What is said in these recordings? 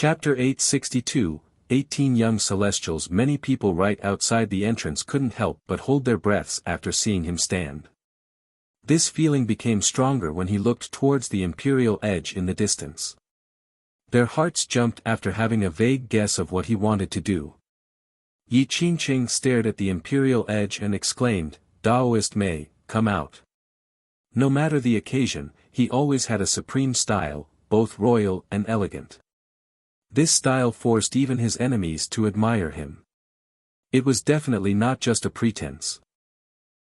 Chapter 862, 18 Young Celestials. Many people right outside the entrance couldn't help but hold their breaths after seeing him stand. This feeling became stronger when he looked towards the Imperial Edge in the distance. Their hearts jumped after having a vague guess of what he wanted to do. Yi Qingqing stared at the Imperial Edge and exclaimed, "Daoist Mei, come out." No matter the occasion, he always had a supreme style, both royal and elegant. This style forced even his enemies to admire him. It was definitely not just a pretense.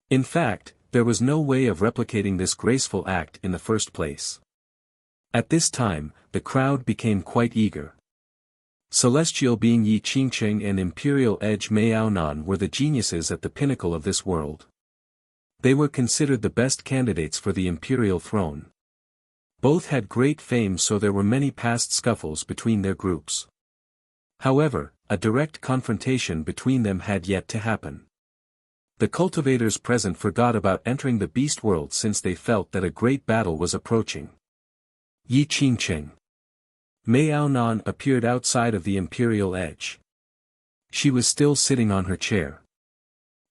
In fact, there was no way of replicating this graceful act in the first place. At this time, the crowd became quite eager. Celestial being Yi Qingqing and Imperial Edge Miaonan were the geniuses at the pinnacle of this world. They were considered the best candidates for the imperial throne. Both had great fame, so there were many past scuffles between their groups. However, a direct confrontation between them had yet to happen. The cultivators present forgot about entering the beast world since they felt that a great battle was approaching. Yi Qingqing. Miaonan appeared outside of the Imperial Edge. She was still sitting on her chair.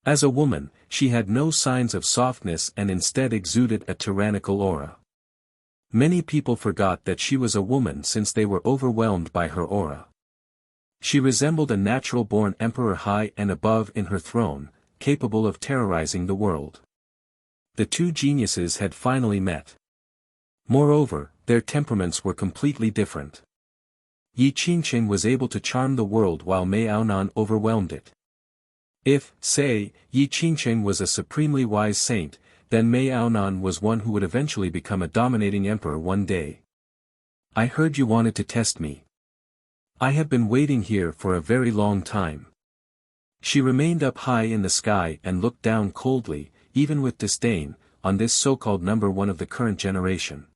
As a woman, she had no signs of softness and instead exuded a tyrannical aura. Many people forgot that she was a woman since they were overwhelmed by her aura. She resembled a natural-born emperor, high and above in her throne, capable of terrorizing the world. The two geniuses had finally met. Moreover, their temperaments were completely different. Yi Qingqing was able to charm the world while Miaonan overwhelmed it. If, say, Yi Qingqing was a supremely wise saint, then Miaonan was one who would eventually become a dominating emperor one day. "I heard you wanted to test me. I have been waiting here for a very long time." She remained up high in the sky and looked down coldly, even with disdain, on this so-called number one of the current generation.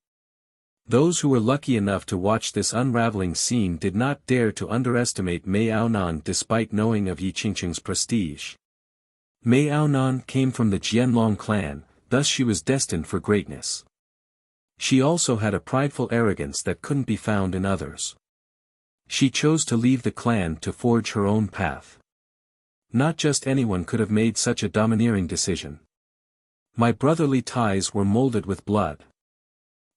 Those who were lucky enough to watch this unraveling scene did not dare to underestimate Miaonan despite knowing of Yi Qingqing's prestige. Miaonan came from the Jianlong clan, thus she was destined for greatness. She also had a prideful arrogance that couldn't be found in others. She chose to leave the clan to forge her own path. Not just anyone could have made such a domineering decision. "My brotherly ties were molded with blood.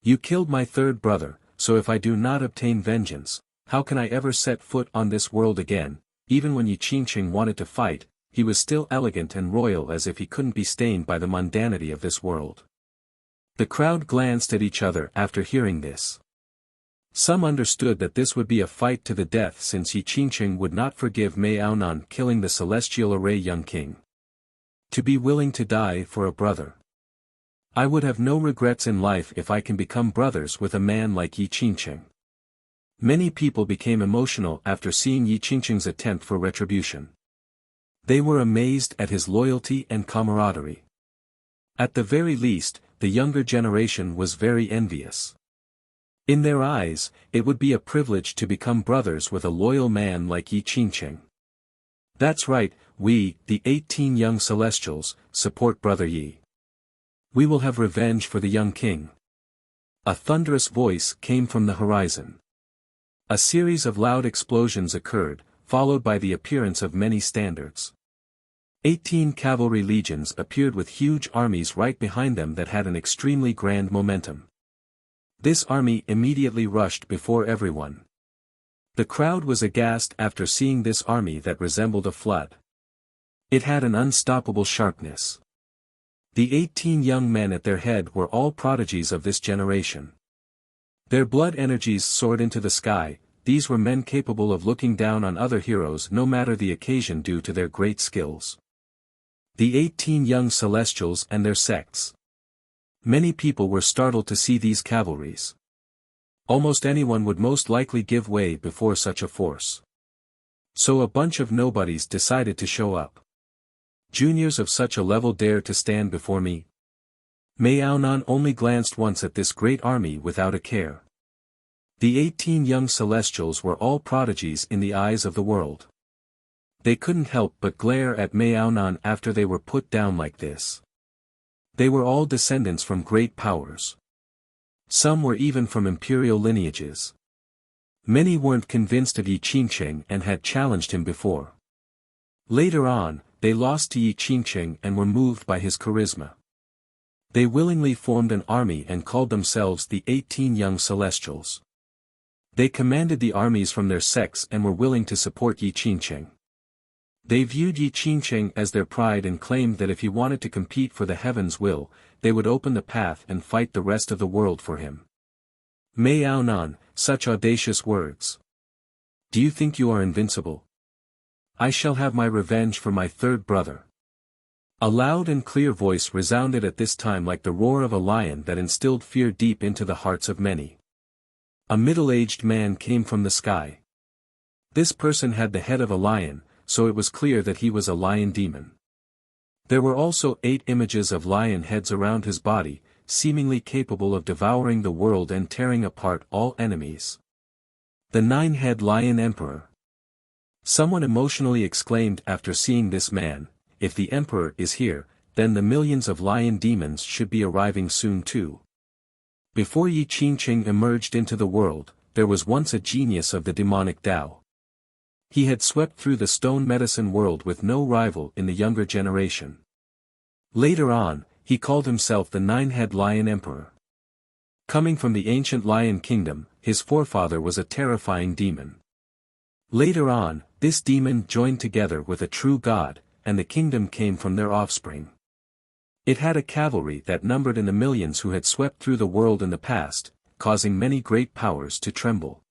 You killed my third brother, so if I do not obtain vengeance, how can I ever set foot on this world again?" Even when Yi Qingqing wanted to fight, he was still elegant and royal, as if he couldn't be stained by the mundanity of this world. The crowd glanced at each other after hearing this. Some understood that this would be a fight to the death, since Yi Qingqing would not forgive Miaonan killing the celestial array young king. To be willing to die for a brother. "I would have no regrets in life if I can become brothers with a man like Yi Qingqing." Many people became emotional after seeing Yi Qingqing's attempt for retribution. They were amazed at his loyalty and camaraderie. At the very least, the younger generation was very envious. In their eyes, it would be a privilege to become brothers with a loyal man like Yi Qingqing. "That's right, we, the 18 young celestials, support Brother Yi. We will have revenge for the young king." A thunderous voice came from the horizon. A series of loud explosions occurred, followed by the appearance of many standards. 18 cavalry legions appeared with huge armies right behind them that had an extremely grand momentum. This army immediately rushed before everyone. The crowd was aghast after seeing this army that resembled a flood. It had an unstoppable sharpness. The 18 young men at their head were all prodigies of this generation. Their blood energies soared into the sky. These were men capable of looking down on other heroes no matter the occasion due to their great skills. The 18 young celestials and their sects. Many people were startled to see these cavalries. Almost anyone would most likely give way before such a force. So a bunch of nobodies decided to show up. Juniors of such a level dare to stand before me? Miaonan only glanced once at this great army without a care. The 18 young celestials were all prodigies in the eyes of the world. They couldn't help but glare at Miaonan after they were put down like this. They were all descendants from great powers. Some were even from imperial lineages. Many weren't convinced of Yi Qingqing and had challenged him before. Later on, they lost to Yi Qingqing and were moved by his charisma. They willingly formed an army and called themselves the 18 Young Celestials. They commanded the armies from their sects and were willing to support Yi Qingqing. They viewed Yi Qingqing as their pride and claimed that if he wanted to compete for the heaven's will, they would open the path and fight the rest of the world for him. Maonan, such audacious words. Do you think you are invincible? I shall have my revenge for my third brother. A loud and clear voice resounded at this time like the roar of a lion that instilled fear deep into the hearts of many. A middle-aged man came from the sky. This person had the head of a lion, so it was clear that he was a lion demon. There were also 8 images of lion heads around his body, seemingly capable of devouring the world and tearing apart all enemies. The 9-head lion emperor. Someone emotionally exclaimed after seeing this man, if the emperor is here, then the millions of lion demons should be arriving soon too. Before Yi Qingqing emerged into the world, there was once a genius of the demonic Tao. He had swept through the stone medicine world with no rival in the younger generation. Later on, he called himself the 9-head lion emperor. Coming from the ancient lion kingdom, his forefather was a terrifying demon. Later on, this demon joined together with a true god, and the kingdom came from their offspring. It had a cavalry that numbered in the millions who had swept through the world in the past, causing many great powers to tremble.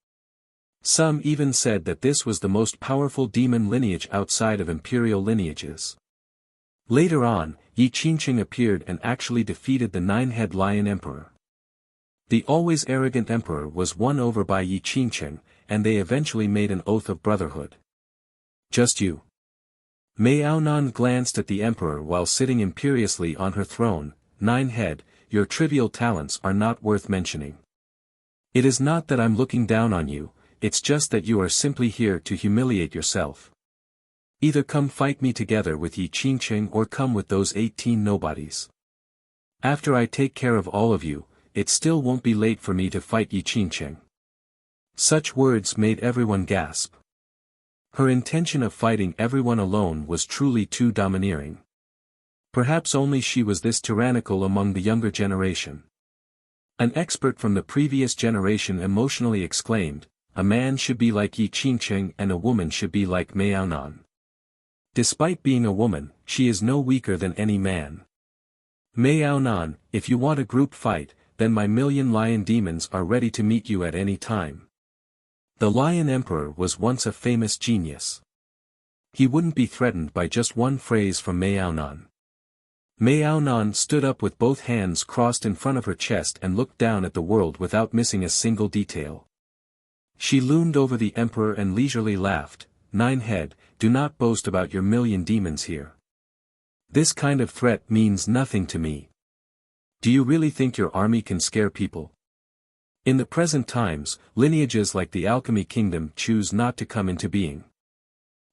Some even said that this was the most powerful demon lineage outside of imperial lineages. Later on, Yi Qingqing appeared and actually defeated the 9-head lion emperor. The always arrogant emperor was won over by Yi Qingqing, and they eventually made an oath of brotherhood. Just you. Maonan glanced at the emperor while sitting imperiously on her throne. 9-head, your trivial talents are not worth mentioning. It is not that I'm looking down on you, it's just that you are simply here to humiliate yourself. Either come fight me together with Yi Qingqing or come with those 18 nobodies. After I take care of all of you, it still won't be late for me to fight Yi Qingqing. Such words made everyone gasp. Her intention of fighting everyone alone was truly too domineering. Perhaps only she was this tyrannical among the younger generation. An expert from the previous generation emotionally exclaimed, a man should be like Yi Qingqing and a woman should be like Maonan. Despite being a woman, she is no weaker than any man. Maonan, if you want a group fight, then my million lion demons are ready to meet you at any time. The Lion Emperor was once a famous genius. He wouldn't be threatened by just one phrase from Maonan. Maonan stood up with both hands crossed in front of her chest and looked down at the world without missing a single detail. She loomed over the emperor and leisurely laughed, 9-head, do not boast about your million demons here. This kind of threat means nothing to me. Do you really think your army can scare people? In the present times, lineages like the Alchemy Kingdom choose not to come into being.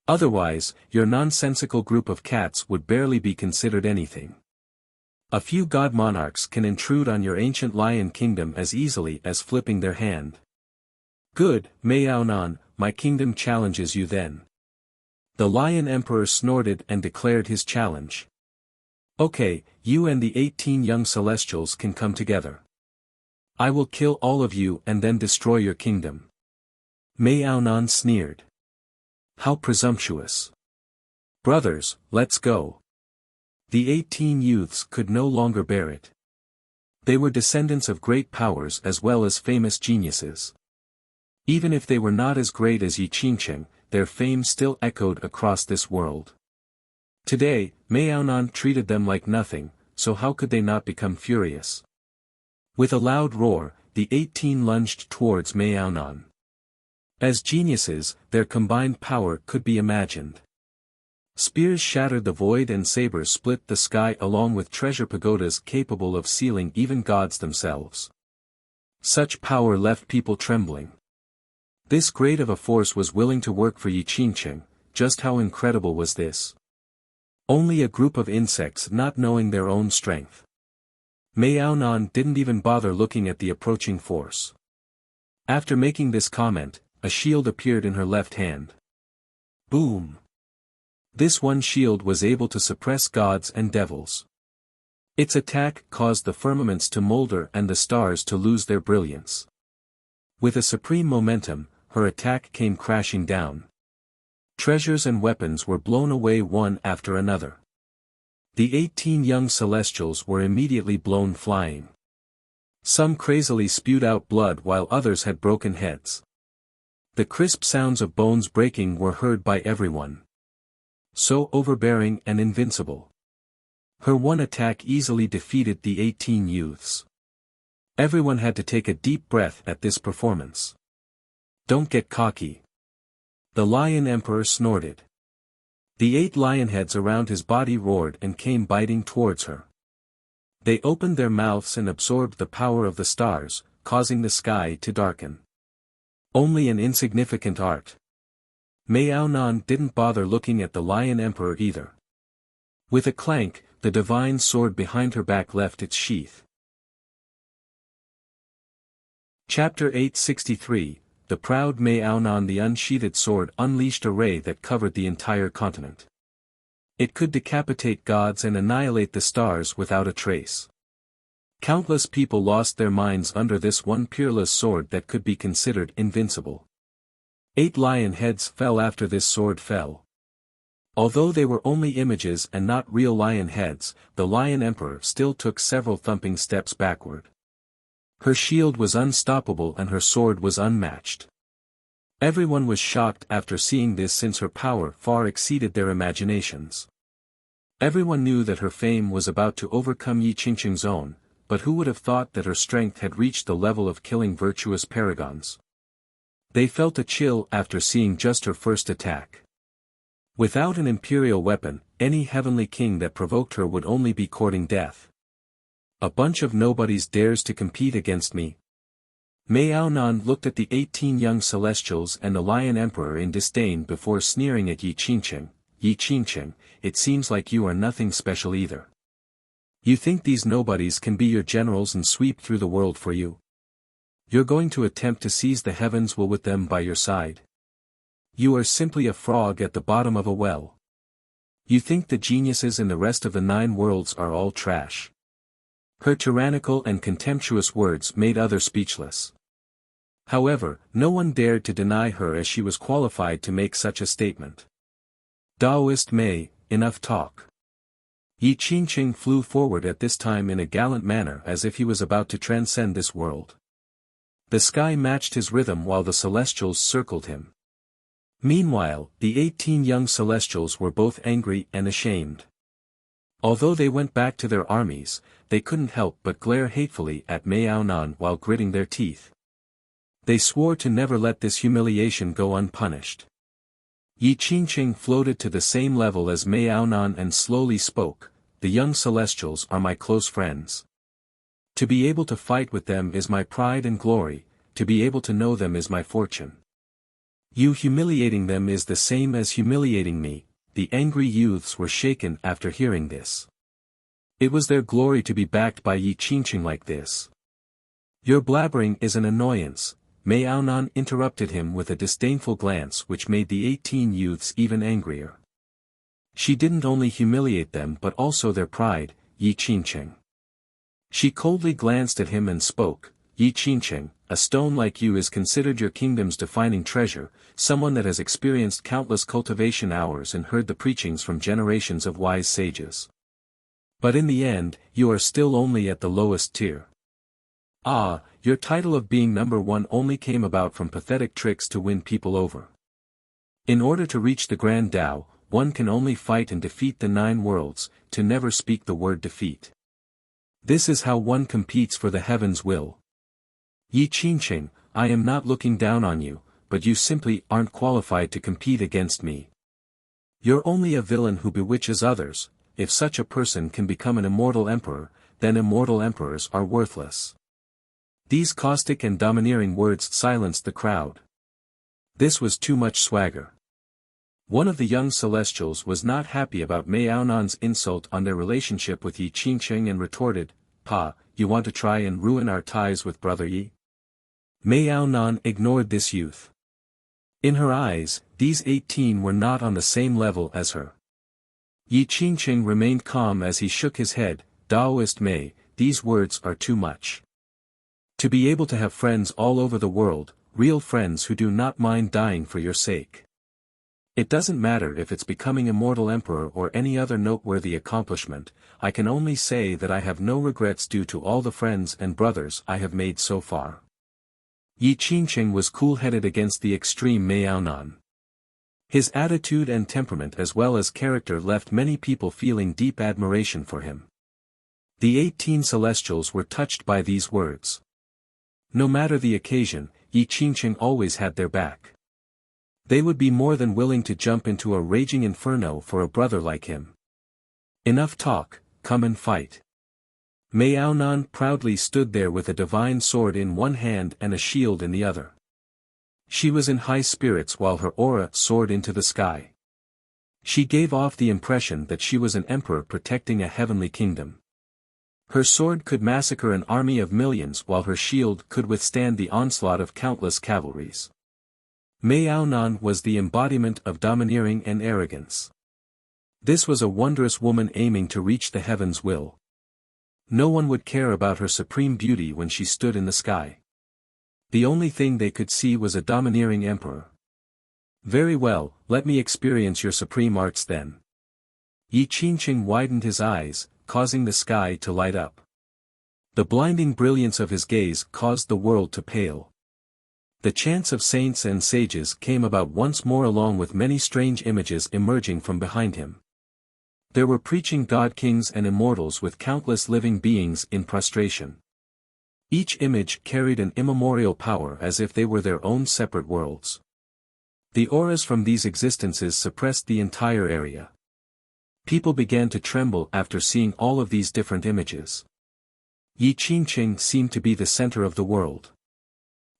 Otherwise, your nonsensical group of cats would barely be considered anything. A few god monarchs can intrude on your ancient lion kingdom as easily as flipping their hand. Good, Maonan, my kingdom challenges you then. The Lion Emperor snorted and declared his challenge. Okay, you and the 18 young celestials can come together. I will kill all of you and then destroy your kingdom. Maonan sneered. How presumptuous. Brothers, let's go. The 18 youths could no longer bear it. They were descendants of great powers as well as famous geniuses. Even if they were not as great as Yi Qingqing, their fame still echoed across this world. Today, Maonan treated them like nothing, so how could they not become furious? With a loud roar, the 18 lunged towards Maonan. As geniuses, their combined power could be imagined. Spears shattered the void and sabers split the sky along with treasure pagodas capable of sealing even gods themselves. Such power left people trembling. This great of a force was willing to work for Yi Qingqing. Just how incredible was this? Only a group of insects not knowing their own strength. Maonan didn't even bother looking at the approaching force. After making this comment, a shield appeared in her left hand. Boom! This one shield was able to suppress gods and devils. Its attack caused the firmaments to molder and the stars to lose their brilliance. With a supreme momentum, her attack came crashing down. Treasures and weapons were blown away one after another. The 18 young celestials were immediately blown flying. Some crazily spewed out blood while others had broken heads. The crisp sounds of bones breaking were heard by everyone. So overbearing and invincible. Her one attack easily defeated the 18 youths. Everyone had to take a deep breath at this performance. Don't get cocky. The Lion Emperor snorted. The 8 lion heads around his body roared and came biting towards her. They opened their mouths and absorbed the power of the stars, causing the sky to darken. Only an insignificant art. Maonan didn't bother looking at the Lion Emperor either. With a clank, the divine sword behind her back left its sheath. Chapter 863, The proud Maonan. The unsheathed sword unleashed a ray that covered the entire continent. It could decapitate gods and annihilate the stars without a trace. Countless people lost their minds under this one peerless sword that could be considered invincible. 8 lion heads fell after this sword fell. Although they were only images and not real lion heads, the Lion Emperor still took several thumping steps backward. Her shield was unstoppable and her sword was unmatched. Everyone was shocked after seeing this since her power far exceeded their imaginations. Everyone knew that her fame was about to overcome Yi Qingqing's own, but who would have thought that her strength had reached the level of killing virtuous paragons? They felt a chill after seeing just her first attack. Without an imperial weapon, any heavenly king that provoked her would only be courting death. A bunch of nobodies dares to compete against me. Maonan looked at the 18 young celestials and the Lion Emperor in disdain before sneering at Yi Qingqing. Yi Qingqing, it seems like you are nothing special either. You think these nobodies can be your generals and sweep through the world for you? You're going to attempt to seize the heavens while with them by your side. You are simply a frog at the bottom of a well. You think the geniuses in the rest of the 9 worlds are all trash. Her tyrannical and contemptuous words made others speechless. However, no one dared to deny her as she was qualified to make such a statement. Taoist Mei, enough talk. Yi Qingqing flew forward at this time in a gallant manner as if he was about to transcend this world. The sky matched his rhythm while the celestials circled him. Meanwhile, the 18 young celestials were both angry and ashamed. Although they went back to their armies, they couldn't help but glare hatefully at Maonan while gritting their teeth. They swore to never let this humiliation go unpunished. Yi Qingqing floated to the same level as Maonan and slowly spoke, "The young celestials are my close friends. To be able to fight with them is my pride and glory, to be able to know them is my fortune. You humiliating them is the same as humiliating me." The angry youths were shaken after hearing this. It was their glory to be backed by Yi Qingqing like this. "Your blabbering is an annoyance," Maonan interrupted him with a disdainful glance which made the 18 youths even angrier. She didn't only humiliate them but also their pride, Yi Qingqing. She coldly glanced at him and spoke, "Yi Qingqing, a stone like you is considered your kingdom's defining treasure, someone that has experienced countless cultivation hours and heard the preachings from generations of wise sages. But in the end, you are still only at the lowest tier. Ah, your title of being number 1 only came about from pathetic tricks to win people over. In order to reach the Grand Tao, one can only fight and defeat the 9 worlds, to never speak the word defeat. This is how one competes for the heaven's will. Yi Qingqing, I am not looking down on you, but you simply aren't qualified to compete against me. You're only a villain who bewitches others. If such a person can become an immortal emperor, then immortal emperors are worthless." These caustic and domineering words silenced the crowd. This was too much swagger. One of the young celestials was not happy about Maonan's insult on their relationship with Yi Qingqing and retorted, "Pa, you want to try and ruin our ties with Brother Yi?" Maonan ignored this youth. In her eyes, these 18 were not on the same level as her. Yi Qingqing remained calm as he shook his head. Taoist Mei, these words are too much. To be able to have friends all over the world, real friends who do not mind dying for your sake. It doesn't matter if it's becoming immortal emperor or any other noteworthy accomplishment, I can only say that I have no regrets due to all the friends and brothers I have made so far. Yi Qingqing was cool-headed against the extreme Miaonan. His attitude and temperament as well as character left many people feeling deep admiration for him. The 18 Celestials were touched by these words. No matter the occasion, Yi Qingqing always had their back. They would be more than willing to jump into a raging inferno for a brother like him. Enough talk, come and fight. Miaonan proudly stood there with a divine sword in one hand and a shield in the other. She was in high spirits while her aura soared into the sky. She gave off the impression that she was an emperor protecting a heavenly kingdom. Her sword could massacre an army of millions while her shield could withstand the onslaught of countless cavalries. Miaonan was the embodiment of domineering and arrogance. This was a wondrous woman aiming to reach the heavens' will. No one would care about her supreme beauty when she stood in the sky. The only thing they could see was a domineering emperor. Very well, let me experience your supreme arts then. Yi Qingqing widened his eyes, causing the sky to light up. The blinding brilliance of his gaze caused the world to pale. The chants of saints and sages came about once more along with many strange images emerging from behind him. There were preaching god-kings and immortals with countless living beings in prostration. Each image carried an immemorial power as if they were their own separate worlds. The auras from these existences suppressed the entire area. People began to tremble after seeing all of these different images. Yi Qingqing seemed to be the center of the world.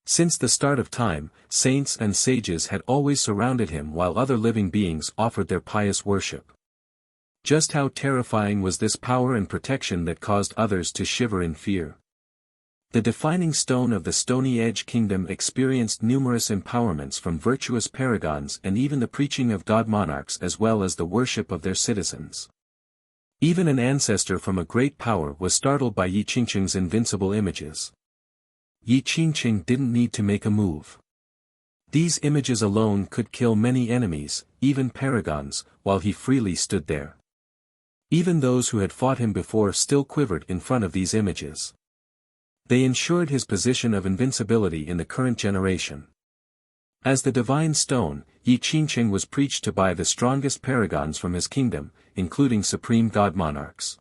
Since the start of time, saints and sages had always surrounded him while other living beings offered their pious worship. Just how terrifying was this power and protection that caused others to shiver in fear. The defining stone of the Stony Edge Kingdom experienced numerous empowerments from virtuous paragons and even the preaching of god monarchs as well as the worship of their citizens. Even an ancestor from a great power was startled by Yi Qingqing's invincible images. Yi Qingqing didn't need to make a move. These images alone could kill many enemies, even paragons, while he freely stood there. Even those who had fought him before still quivered in front of these images. They ensured his position of invincibility in the current generation. As the divine stone, Yi Qingqing was preached to by the strongest paragons from his kingdom, including supreme god monarchs.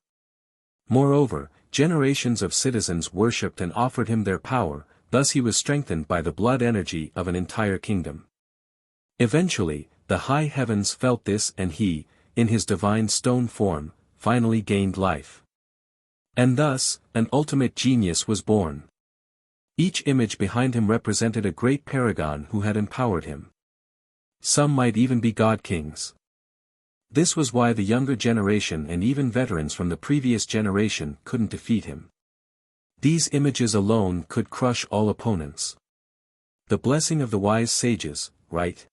Moreover, generations of citizens worshipped and offered him their power, thus he was strengthened by the blood energy of an entire kingdom. Eventually, the high heavens felt this and he, in his divine stone form, finally gained life. And thus, an ultimate genius was born. Each image behind him represented a great paragon who had empowered him. Some might even be god-kings. This was why the younger generation and even veterans from the previous generation couldn't defeat him. These images alone could crush all opponents. The blessing of the wise sages, right?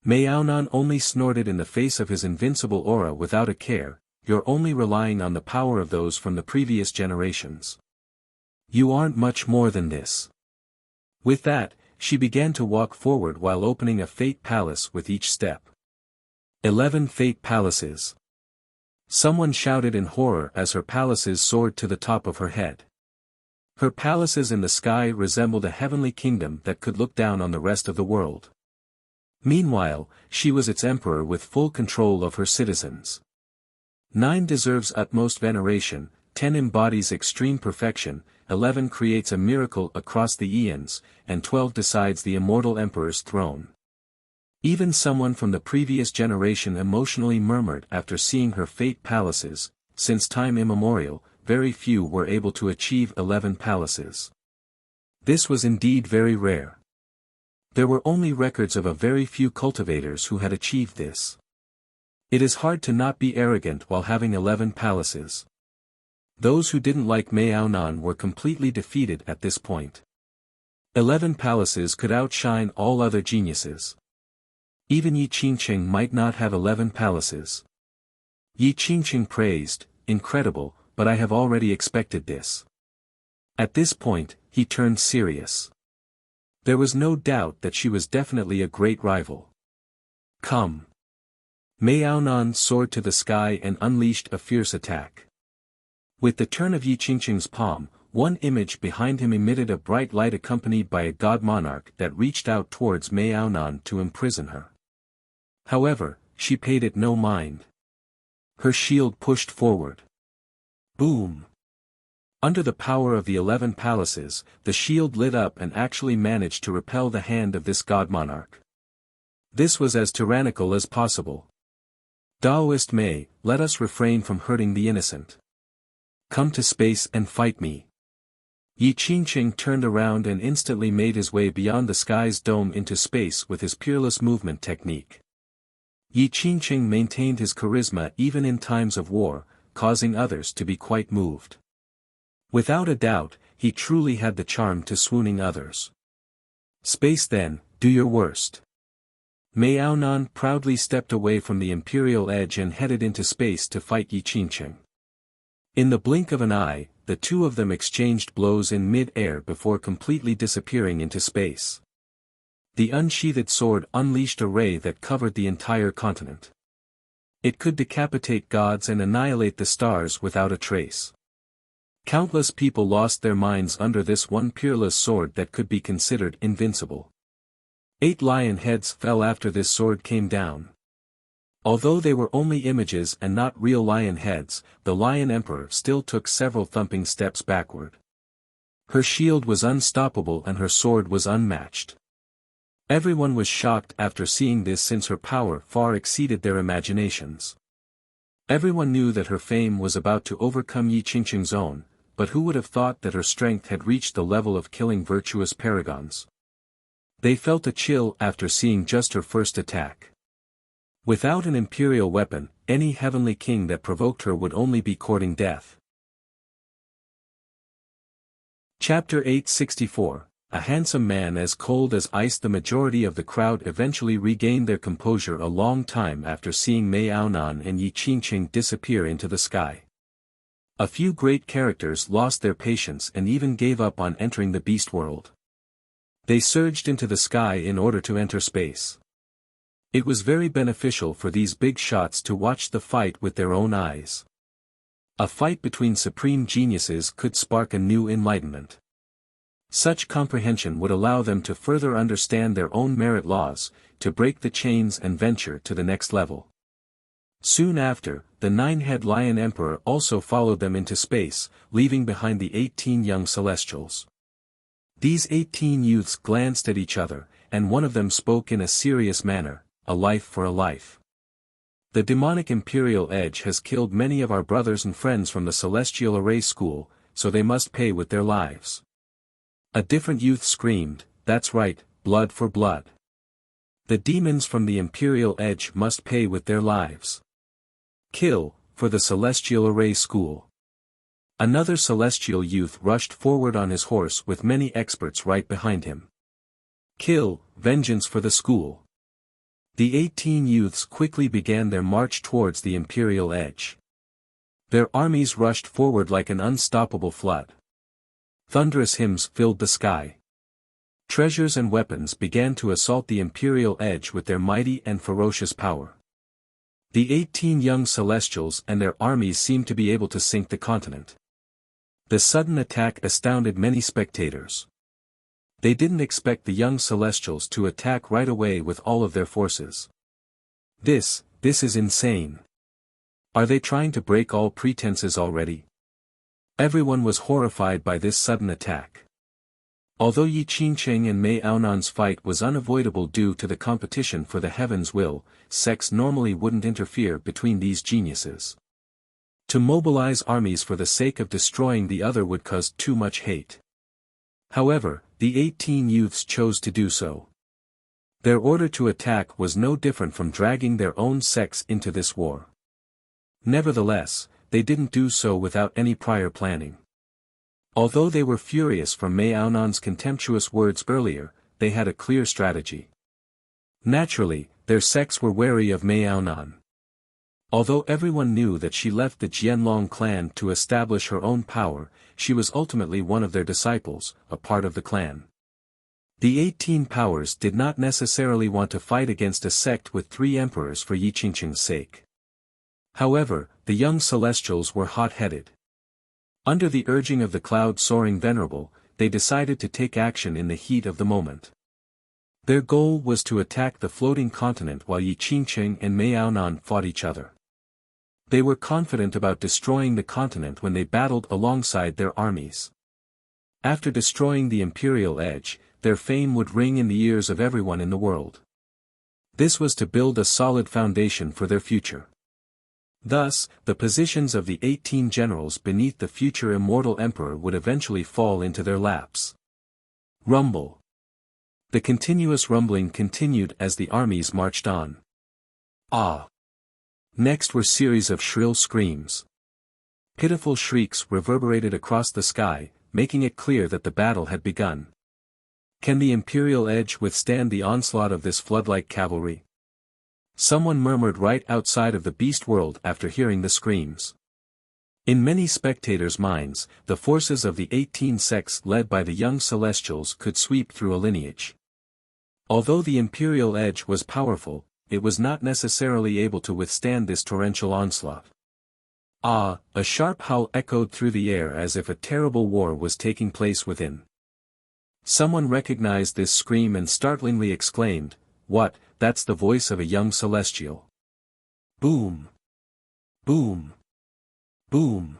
Miaonan only snorted in the face of his invincible aura without a care. You're only relying on the power of those from the previous generations. You aren't much more than this. With that, she began to walk forward while opening a fate palace with each step. 11 fate palaces. Someone shouted in horror as her palaces soared to the top of her head. Her palaces in the sky resembled a heavenly kingdom that could look down on the rest of the world. Meanwhile, she was its emperor with full control of her citizens. 9 deserves utmost veneration, 10 embodies extreme perfection, 11 creates a miracle across the eons, and 12 decides the immortal emperor's throne. Even someone from the previous generation emotionally murmured after seeing her fate palaces. Since time immemorial, very few were able to achieve 11 palaces. This was indeed very rare. There were only records of a very few cultivators who had achieved this. It is hard to not be arrogant while having 11 palaces. Those who didn't like Miaonan were completely defeated at this point. 11 palaces could outshine all other geniuses. Even Yi Qingqing might not have 11 palaces. Yi Qingqing praised, incredible, but I have already expected this. At this point, he turned serious. There was no doubt that she was definitely a great rival. Come. Mei Aonan soared to the sky and unleashed a fierce attack. With the turn of Yi Qingqing's palm, one image behind him emitted a bright light accompanied by a god monarch that reached out towards Mei Aonan to imprison her. However, she paid it no mind. Her shield pushed forward. Boom! Under the power of the 11 palaces, the shield lit up and actually managed to repel the hand of this god monarch. This was as tyrannical as possible. Daoist Mei, let us refrain from hurting the innocent. Come to space and fight me. Yi Qingqing turned around and instantly made his way beyond the sky's dome into space with his peerless movement technique. Yi Qingqing maintained his charisma even in times of war, causing others to be quite moved. Without a doubt, he truly had the charm to swooning others. Space then, do your worst. Mei Aonan proudly stepped away from the imperial edge and headed into space to fight Yi Qingqing. In the blink of an eye, the two of them exchanged blows in mid-air before completely disappearing into space. The unsheathed sword unleashed a ray that covered the entire continent. It could decapitate gods and annihilate the stars without a trace. Countless people lost their minds under this one peerless sword that could be considered invincible. 8 lion heads fell after this sword came down. Although they were only images and not real lion heads, the Lion Emperor still took several thumping steps backward. Her shield was unstoppable and her sword was unmatched. Everyone was shocked after seeing this since her power far exceeded their imaginations. Everyone knew that her fame was about to overcome Yi Qingqing's own, but who would have thought that her strength had reached the level of killing virtuous paragons? They felt a chill after seeing just her first attack. Without an imperial weapon, any heavenly king that provoked her would only be courting death. Chapter 864. A handsome man as cold as ice. The majority of the crowd eventually regained their composure a long time after seeing Mei Aonan and Yi Qingqing disappear into the sky. A few great characters lost their patience and even gave up on entering the beast world. They surged into the sky in order to enter space. It was very beneficial for these big shots to watch the fight with their own eyes. A fight between supreme geniuses could spark a new enlightenment. Such comprehension would allow them to further understand their own merit laws, to break the chains and venture to the next level. Soon after, the 9-head Lion Emperor also followed them into space, leaving behind the 18 young celestials. These 18 youths glanced at each other, and one of them spoke in a serious manner, a life for a life. The demonic Imperial Edge has killed many of our brothers and friends from the Celestial Array School, so they must pay with their lives. A different youth screamed, that's right, blood for blood. The demons from the Imperial Edge must pay with their lives. Kill, for the Celestial Array School. Another celestial youth rushed forward on his horse with many experts right behind him. Kill, vengeance for the school. The 18 youths quickly began their march towards the Imperial Edge. Their armies rushed forward like an unstoppable flood. Thunderous hymns filled the sky. Treasures and weapons began to assault the Imperial Edge with their mighty and ferocious power. The 18 young celestials and their armies seemed to be able to sink the continent. The sudden attack astounded many spectators. They didn't expect the young celestials to attack right away with all of their forces. This is insane. Are they trying to break all pretenses already? Everyone was horrified by this sudden attack. Although Yi Qingqing and Mei Aonan's fight was unavoidable due to the competition for the heaven's will, sex normally wouldn't interfere between these geniuses. To mobilize armies for the sake of destroying the other would cause too much hate. However, the 18 youths chose to do so. Their order to attack was no different from dragging their own sex into this war. Nevertheless, they didn't do so without any prior planning. Although they were furious from Maonan's contemptuous words earlier, they had a clear strategy. Naturally, their sects were wary of Maonan. Although everyone knew that she left the Jianlong clan to establish her own power, she was ultimately one of their disciples, a part of the clan. The 18 powers did not necessarily want to fight against a sect with 3 emperors for Yi Qingqing's sake. However, the young celestials were hot-headed. Under the urging of the cloud-soaring venerable, they decided to take action in the heat of the moment. Their goal was to attack the floating continent while Yi Qingqing and Maonan fought each other. They were confident about destroying the continent when they battled alongside their armies. After destroying the Imperial Edge, their fame would ring in the ears of everyone in the world. This was to build a solid foundation for their future. Thus, the positions of the 18 generals beneath the future immortal emperor would eventually fall into their laps. Rumble. The continuous rumbling continued as the armies marched on. Ah! Next were series of shrill screams. Pitiful shrieks reverberated across the sky, making it clear that the battle had begun. Can the Imperial Edge withstand the onslaught of this flood-like cavalry? Someone murmured right outside of the beast world after hearing the screams. In many spectators' minds, the forces of the 18 sects led by the young celestials could sweep through a lineage. Although the Imperial Edge was powerful, it was not necessarily able to withstand this torrential onslaught. Ah! A sharp howl echoed through the air as if a terrible war was taking place within. Someone recognized this scream and startlingly exclaimed, "What, that's the voice of a young celestial." Boom! Boom! Boom!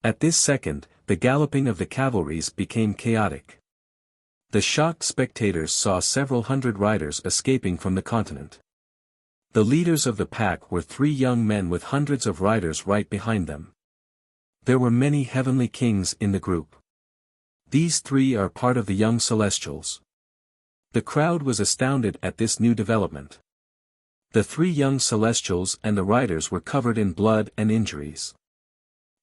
At this second, the galloping of the cavalries became chaotic. The shocked spectators saw several hundred riders escaping from the continent. The leaders of the pack were 3 young men with hundreds of riders right behind them. There were many heavenly kings in the group. These 3 are part of the young celestials. The crowd was astounded at this new development. The 3 young celestials and the riders were covered in blood and injuries.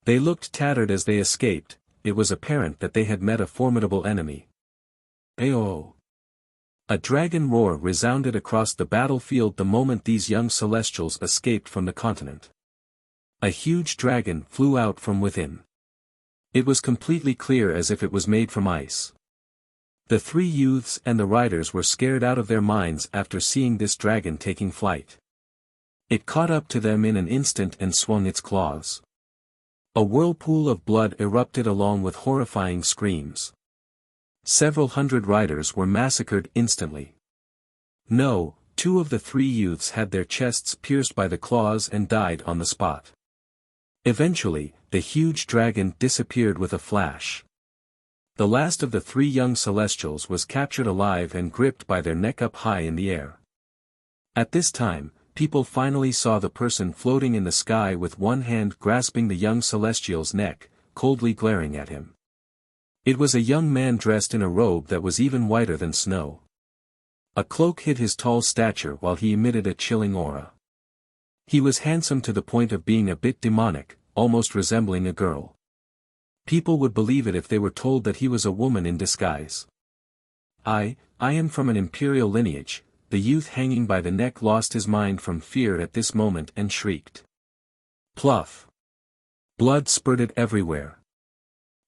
They looked tattered as they escaped. It was apparent that they had met a formidable enemy. Ayo! A dragon roar resounded across the battlefield the moment these young celestials escaped from the continent. A huge dragon flew out from within. It was completely clear as if it was made from ice. The 3 youths and the riders were scared out of their minds after seeing this dragon taking flight. It caught up to them in an instant and swung its claws. A whirlpool of blood erupted along with horrifying screams. Several hundred riders were massacred instantly. No, 2 of the 3 youths had their chests pierced by the claws and died on the spot. Eventually, the huge dragon disappeared with a flash. The last of the 3 young celestials was captured alive and gripped by their neck up high in the air. At this time, people finally saw the person floating in the sky with one hand grasping the young celestial's neck, coldly glaring at him. It was a young man dressed in a robe that was even whiter than snow. A cloak hid his tall stature while he emitted a chilling aura. He was handsome to the point of being a bit demonic, almost resembling a girl. People would believe it if they were told that he was a woman in disguise. I am from an imperial lineage." The youth hanging by the neck lost his mind from fear at this moment and shrieked. Pluff! Blood spurted everywhere.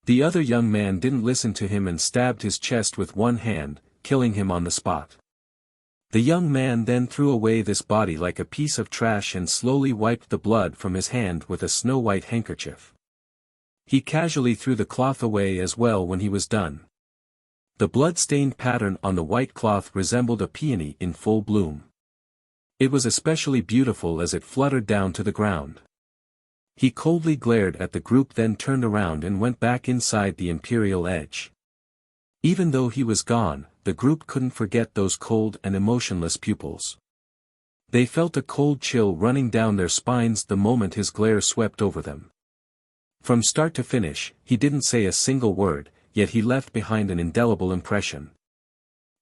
The other young man didn't listen to him and stabbed his chest with one hand, killing him on the spot. The young man then threw away this body like a piece of trash and slowly wiped the blood from his hand with a snow-white handkerchief. He casually threw the cloth away as well when he was done. The blood-stained pattern on the white cloth resembled a peony in full bloom. It was especially beautiful as it fluttered down to the ground. He coldly glared at the group, then turned around and went back inside the Imperial Edge. Even though he was gone, the group couldn't forget those cold and emotionless pupils. They felt a cold chill running down their spines the moment his glare swept over them. From start to finish, he didn't say a single word, yet he left behind an indelible impression.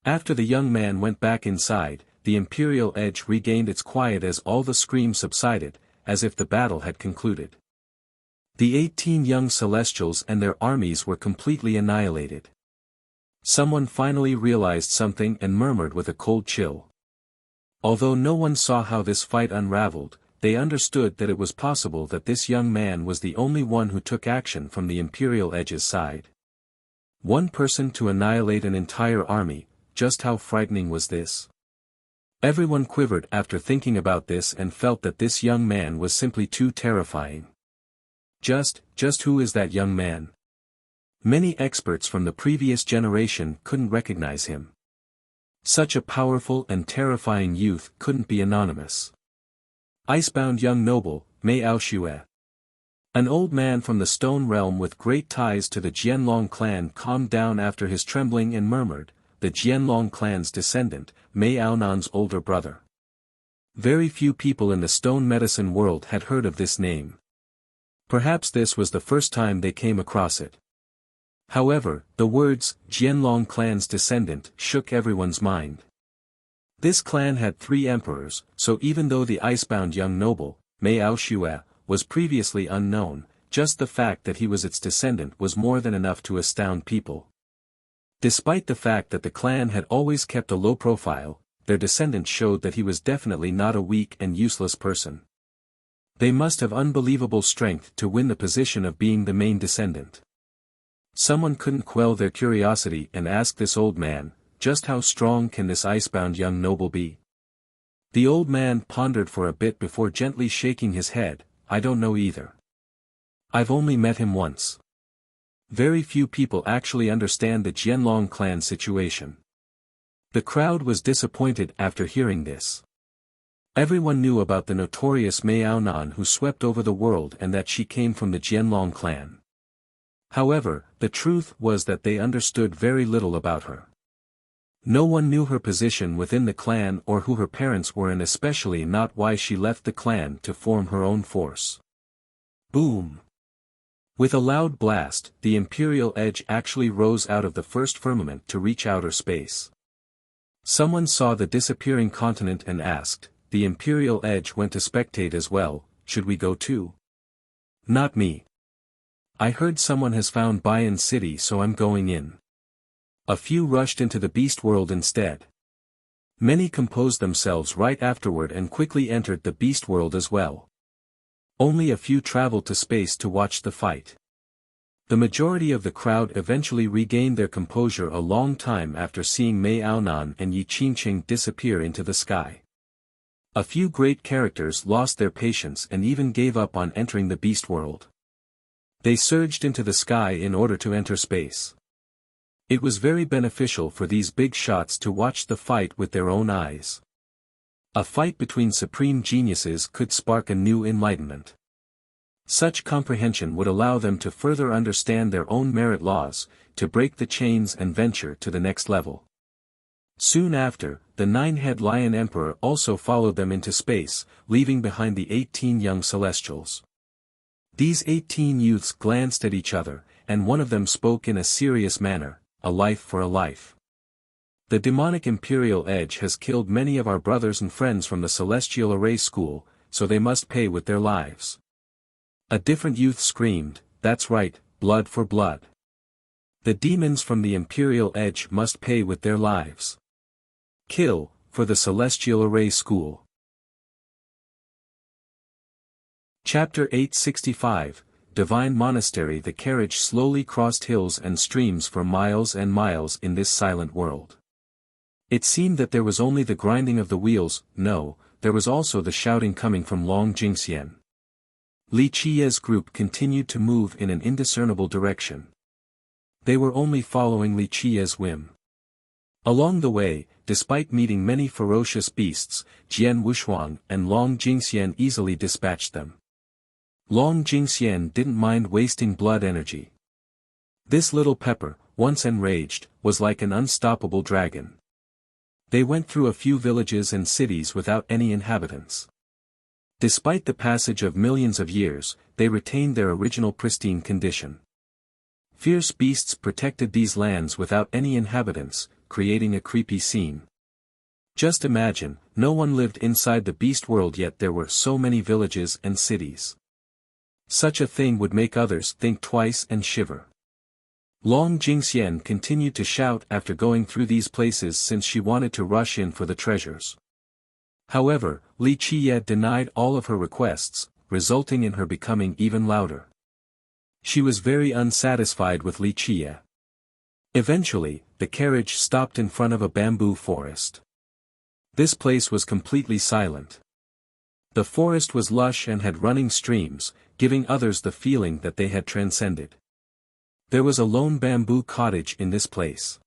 After the young man went back inside, the Imperial Edge regained its quiet as all the screams subsided, as if the battle had concluded. The 18 young Celestials and their armies were completely annihilated. Someone finally realized something and murmured with a cold chill. Although no one saw how this fight unraveled, they understood that it was possible that this young man was the only one who took action from the Imperial Edge's side. One person to annihilate an entire army, just how frightening was this? Everyone quivered after thinking about this and felt that this young man was simply too terrifying. Just who is that young man? Many experts from the previous generation couldn't recognize him. Such a powerful and terrifying youth couldn't be anonymous. Icebound young noble, Mei Aoshue. An old man from the Stone Realm with great ties to the Jianlong clan calmed down after his trembling and murmured, the Jianlong clan's descendant, Mei Aonan's older brother. Very few people in the stone medicine world had heard of this name. Perhaps this was the first time they came across it. However, the words, Jianlong clan's descendant, shook everyone's mind. This clan had 3 emperors, so even though the icebound young noble, Mei Aoshue, was previously unknown, just the fact that he was its descendant was more than enough to astound people. Despite the fact that the clan had always kept a low profile, their descendants showed that he was definitely not a weak and useless person. They must have unbelievable strength to win the position of being the main descendant. Someone couldn't quell their curiosity and asked this old man, just how strong can this icebound young noble be? The old man pondered for a bit before gently shaking his head, I don't know either. I've only met him once. Very few people actually understand the Jianlong clan situation. The crowd was disappointed after hearing this. Everyone knew about the notorious Mei Aonan who swept over the world and that she came from the Jianlong clan. However, the truth was that they understood very little about her. No one knew her position within the clan or who her parents were, and especially not why she left the clan to form her own force. Boom! With a loud blast, the Imperial Edge actually rose out of the first firmament to reach outer space. Someone saw the disappearing continent and asked, the Imperial Edge went to spectate as well, should we go too? Not me. I heard someone has found Bayan City, so I'm going in. A few rushed into the beast world instead. Many composed themselves right afterward and quickly entered the beast world as well. Only a few traveled to space to watch the fight. The majority of the crowd eventually regained their composure a long time after seeing Mei Aonan and Yi Qingqing disappear into the sky. A few great characters lost their patience and even gave up on entering the beast world. They surged into the sky in order to enter space. It was very beneficial for these big shots to watch the fight with their own eyes. A fight between supreme geniuses could spark a new enlightenment. Such comprehension would allow them to further understand their own merit laws, to break the chains and venture to the next level. Soon after, the 9-head Lion Emperor also followed them into space, leaving behind the 18 young Celestials. These 18 youths glanced at each other, and one of them spoke in a serious manner, a life for a life. The demonic Imperial Edge has killed many of our brothers and friends from the Celestial Array School, so they must pay with their lives. A different youth screamed, that's right, blood for blood. The demons from the Imperial Edge must pay with their lives. Kill, for the Celestial Array School. Chapter 865, Divine Monastery. The carriage slowly crossed hills and streams for miles and miles in this silent world. It seemed that there was only the grinding of the wheels, no, there was also the shouting coming from Long Jingxian. Li Qiye's group continued to move in an indiscernible direction. They were only following Li Qiye's whim. Along the way, despite meeting many ferocious beasts, Jian Wushuang and Long Jingxian easily dispatched them. Long Jingxian didn't mind wasting blood energy. This little pepper, once enraged, was like an unstoppable dragon. They went through a few villages and cities without any inhabitants. Despite the passage of millions of years, they retained their original pristine condition. Fierce beasts protected these lands without any inhabitants, creating a creepy scene. Just imagine, no one lived inside the beast world, yet there were so many villages and cities. Such a thing would make others think twice and shiver. Long Jingxian continued to shout after going through these places since she wanted to rush in for the treasures. However, Li Qiye denied all of her requests, resulting in her becoming even louder. She was very unsatisfied with Li Qiye. Eventually, the carriage stopped in front of a bamboo forest. This place was completely silent. The forest was lush and had running streams, giving others the feeling that they had transcended. There was a lone bamboo cottage in this place.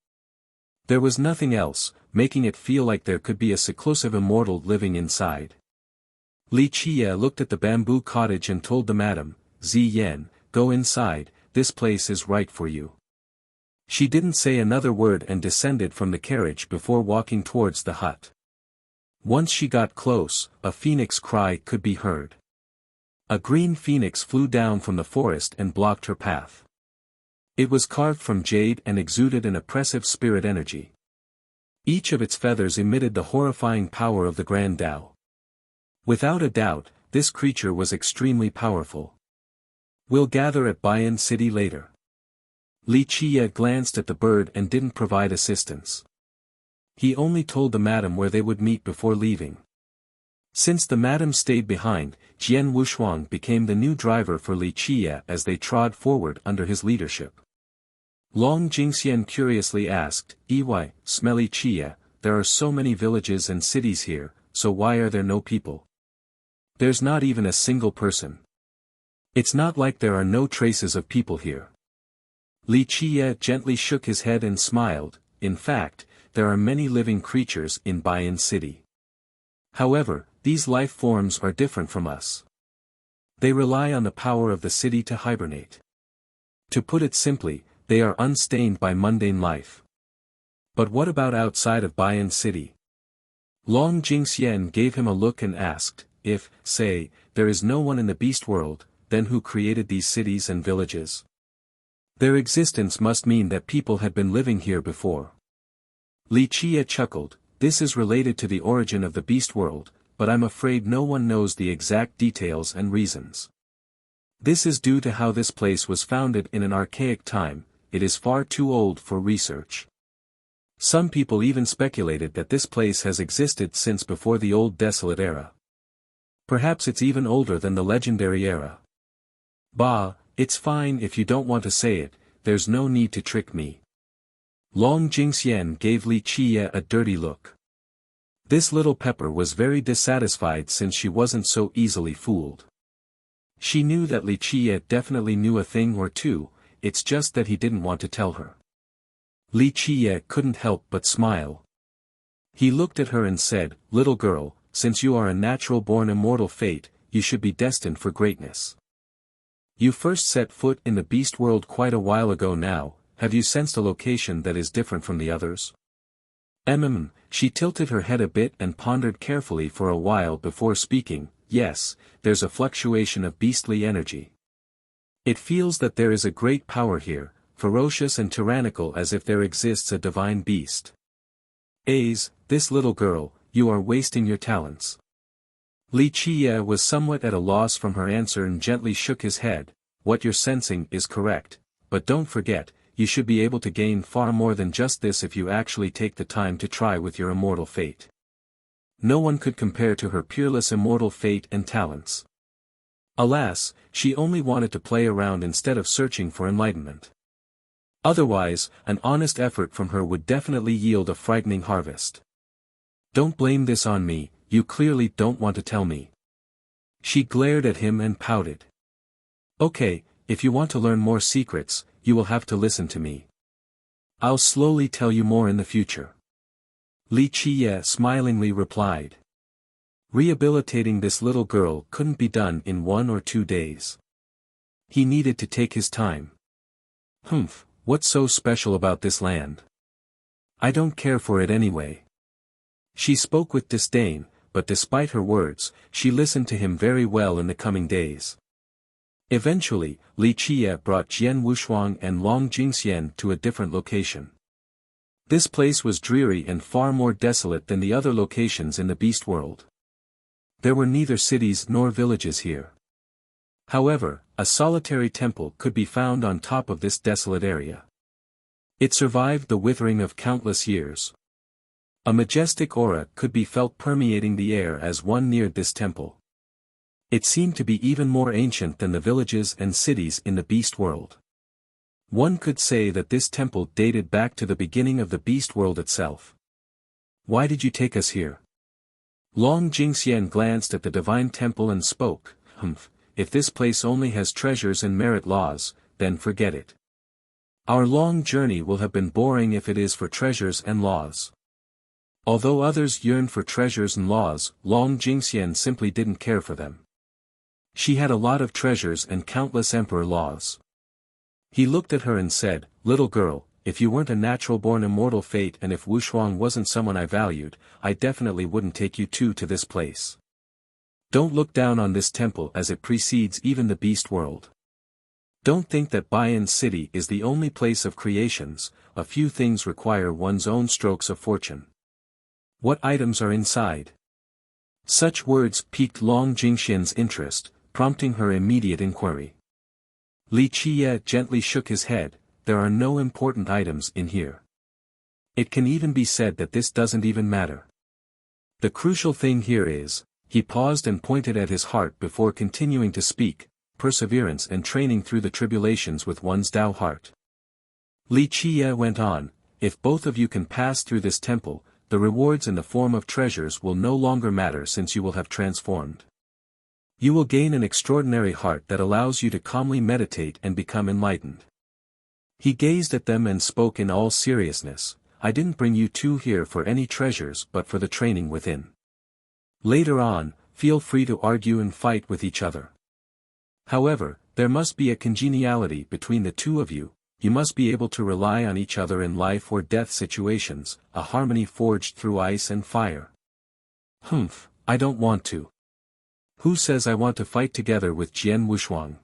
There was nothing else, making it feel like there could be a seclusive immortal living inside. Li Qiye looked at the bamboo cottage and told the madam, Ziyan, go inside, this place is right for you. She didn't say another word and descended from the carriage before walking towards the hut. Once she got close, a phoenix cry could be heard. A green phoenix flew down from the forest and blocked her path. It was carved from jade and exuded an oppressive spirit energy. Each of its feathers emitted the horrifying power of the Grand Tao. Without a doubt, this creature was extremely powerful. We'll gather at Bayan City later. Li Qiye glanced at the bird and didn't provide assistance. He only told the madam where they would meet before leaving. Since the madam stayed behind, Jian Wushuang became the new driver for Li Qiye as they trod forward under his leadership. Long Jingxian curiously asked, "Ey, Smelly Qiye, there are so many villages and cities here, so why are there no people? There's not even a single person. It's not like there are no traces of people here." Li Qiye gently shook his head and smiled. In fact, there are many living creatures in Bayan City. However, these life forms are different from us. They rely on the power of the city to hibernate. To put it simply, they are unstained by mundane life. But what about outside of Bayan City? Long Jingxian gave him a look and asked, if, say, there is no one in the beast world, then who created these cities and villages? Their existence must mean that people had been living here before. Li Qiye chuckled, this is related to the origin of the beast world, but I'm afraid no one knows the exact details and reasons. This is due to how this place was founded in an archaic time. It is far too old for research. Some people even speculated that this place has existed since before the old desolate era. Perhaps it's even older than the legendary era. Bah, it's fine if you don't want to say it, there's no need to trick me. Long Jingxian gave Li Qiye a dirty look. This little pepper was very dissatisfied since she wasn't so easily fooled. She knew that Li Qiye definitely knew a thing or two, it's just that he didn't want to tell her. Li Qiye couldn't help but smile. He looked at her and said, little girl, since you are a natural-born immortal fate, you should be destined for greatness. You first set foot in the beast world quite a while ago now, have you sensed a location that is different from the others? She tilted her head a bit and pondered carefully for a while before speaking, yes, there's a fluctuation of beastly energy. It feels that there is a great power here, ferocious and tyrannical as if there exists a divine beast. This little girl, you are wasting your talents. Li Qiye was somewhat at a loss from her answer and gently shook his head. What you're sensing is correct, but don't forget, you should be able to gain far more than just this if you actually take the time to try with your immortal fate. No one could compare to her peerless immortal fate and talents. Alas, she only wanted to play around instead of searching for enlightenment. Otherwise, an honest effort from her would definitely yield a frightening harvest. Don't blame this on me, you clearly don't want to tell me. She glared at him and pouted. Okay, if you want to learn more secrets, you will have to listen to me. I'll slowly tell you more in the future. Li Qiye smilingly replied. Rehabilitating this little girl couldn't be done in 1 or 2 days. He needed to take his time. What's so special about this land? I don't care for it anyway. She spoke with disdain, but despite her words, she listened to him very well in the coming days. Eventually, Li Qiye brought Jian Wushuang and Long Jingxian to a different location. This place was dreary and far more desolate than the other locations in the beast world. There were neither cities nor villages here. However, a solitary temple could be found on top of this desolate area. It survived the withering of countless years. A majestic aura could be felt permeating the air as one neared this temple. It seemed to be even more ancient than the villages and cities in the beast world. One could say that this temple dated back to the beginning of the beast world itself. Why did you take us here? Long Jingxian glanced at the divine temple and spoke, if this place only has treasures and merit laws, then forget it. Our long journey will have been boring if it is for treasures and laws. Although others yearned for treasures and laws, Long Jingxian simply didn't care for them. She had a lot of treasures and countless emperor laws. He looked at her and said, "Little girl, if you weren't a natural-born immortal fate and if Wushuang wasn't someone I valued, I definitely wouldn't take you two to this place. Don't look down on this temple as it precedes even the beast world. Don't think that Baiyan City is the only place of creations, a few things require one's own strokes of fortune. What items are inside?" Such words piqued Long Jingxian's interest, prompting her immediate inquiry. Li Qiye gently shook his head, "There are no important items in here. It can even be said that this doesn't even matter. The crucial thing here is," he paused and pointed at his heart before continuing to speak, "perseverance and training through the tribulations with one's Tao heart." Li Qiye went on, "If both of you can pass through this temple, the rewards in the form of treasures will no longer matter since you will have transformed. You will gain an extraordinary heart that allows you to calmly meditate and become enlightened." He gazed at them and spoke in all seriousness, "I didn't bring you two here for any treasures but for the training within. Later on, feel free to argue and fight with each other. However, there must be a congeniality between the two of you. You must be able to rely on each other in life or death situations, a harmony forged through ice and fire." I don't want to. Who says I want to fight together with Jian Wushuang?"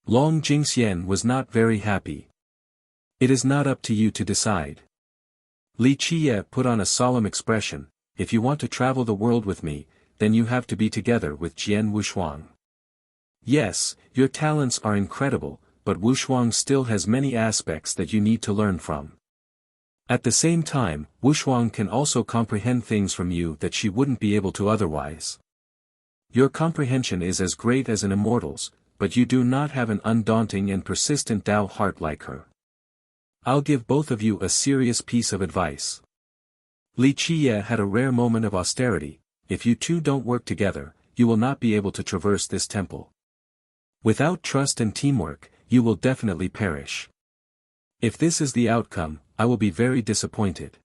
Long Jingxian was not very happy. "It is not up to you to decide." Li Qiye put on a solemn expression, "If you want to travel the world with me, then you have to be together with Jian Wushuang. Yes, your talents are incredible, but Wushuang still has many aspects that you need to learn from. At the same time, Wushuang can also comprehend things from you that she wouldn't be able to otherwise. Your comprehension is as great as an immortal's, but you do not have an undaunting and persistent Tao heart like her. I'll give both of you a serious piece of advice." Li Qiye had a rare moment of austerity. "If you two don't work together, you will not be able to traverse this temple. Without trust and teamwork, you will definitely perish. If this is the outcome, I will be very disappointed."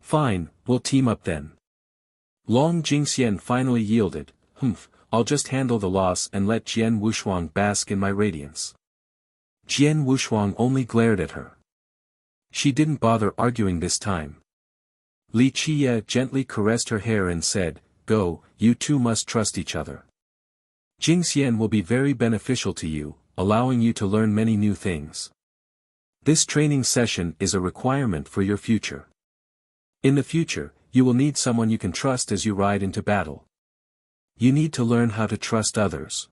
"Fine, we'll team up then." Long Jingxian finally yielded, I'll just handle the loss and let Jian Wushuang bask in my radiance." Jian Wushuang only glared at her. She didn't bother arguing this time. Li Qiye gently caressed her hair and said, "Go, you two must trust each other. Jingxian will be very beneficial to you, allowing you to learn many new things. This training session is a requirement for your future. In the future, you will need someone you can trust as you ride into battle. You need to learn how to trust others."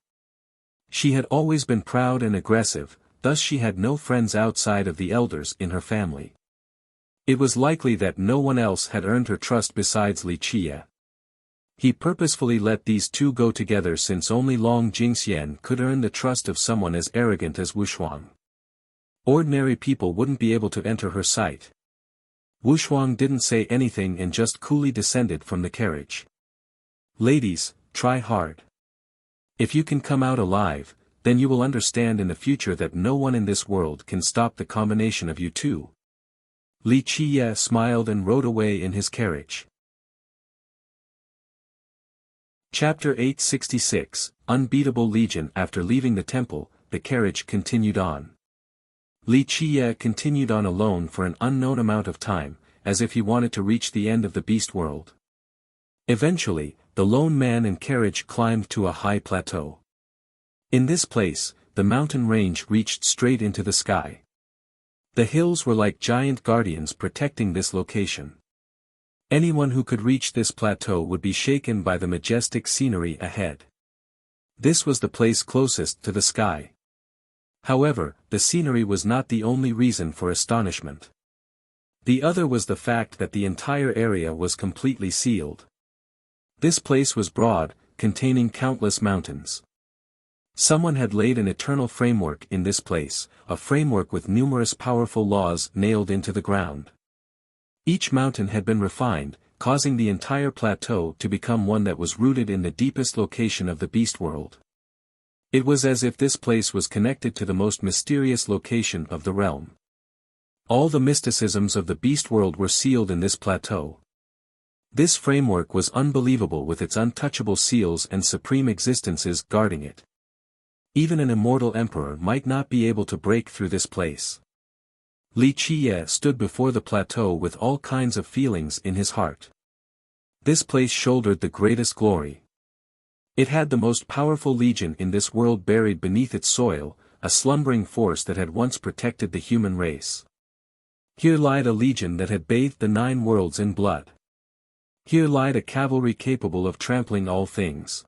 She had always been proud and aggressive, thus she had no friends outside of the elders in her family. It was likely that no one else had earned her trust besides Li Qiye. He purposefully let these two go together since only Long Jingxian could earn the trust of someone as arrogant as Wushuang. Ordinary people wouldn't be able to enter her sight. Wushuang didn't say anything and just coolly descended from the carriage. "Ladies, try hard. If you can come out alive, then you will understand in the future that no one in this world can stop the combination of you two." Li Qiye smiled and rode away in his carriage. Chapter 866, Unbeatable Legion. After leaving the temple, the carriage continued on. Li Qiye continued on alone for an unknown amount of time, as if he wanted to reach the end of the beast world. Eventually, the lone man and carriage climbed to a high plateau. In this place, the mountain range reached straight into the sky. The hills were like giant guardians protecting this location. Anyone who could reach this plateau would be shaken by the majestic scenery ahead. This was the place closest to the sky. However, the scenery was not the only reason for astonishment. The other was the fact that the entire area was completely sealed. This place was broad, containing countless mountains. Someone had laid an eternal framework in this place, a framework with numerous powerful laws nailed into the ground. Each mountain had been refined, causing the entire plateau to become one that was rooted in the deepest location of the beast world. It was as if this place was connected to the most mysterious location of the realm. All the mysticisms of the beast world were sealed in this plateau. This framework was unbelievable with its untouchable seals and supreme existences guarding it. Even an immortal emperor might not be able to break through this place. Li Qiye stood before the plateau with all kinds of feelings in his heart. This place shouldered the greatest glory. It had the most powerful legion in this world buried beneath its soil, a slumbering force that had once protected the human race. Here lied a legion that had bathed the 9 worlds in blood. Here lied a cavalry capable of trampling all things.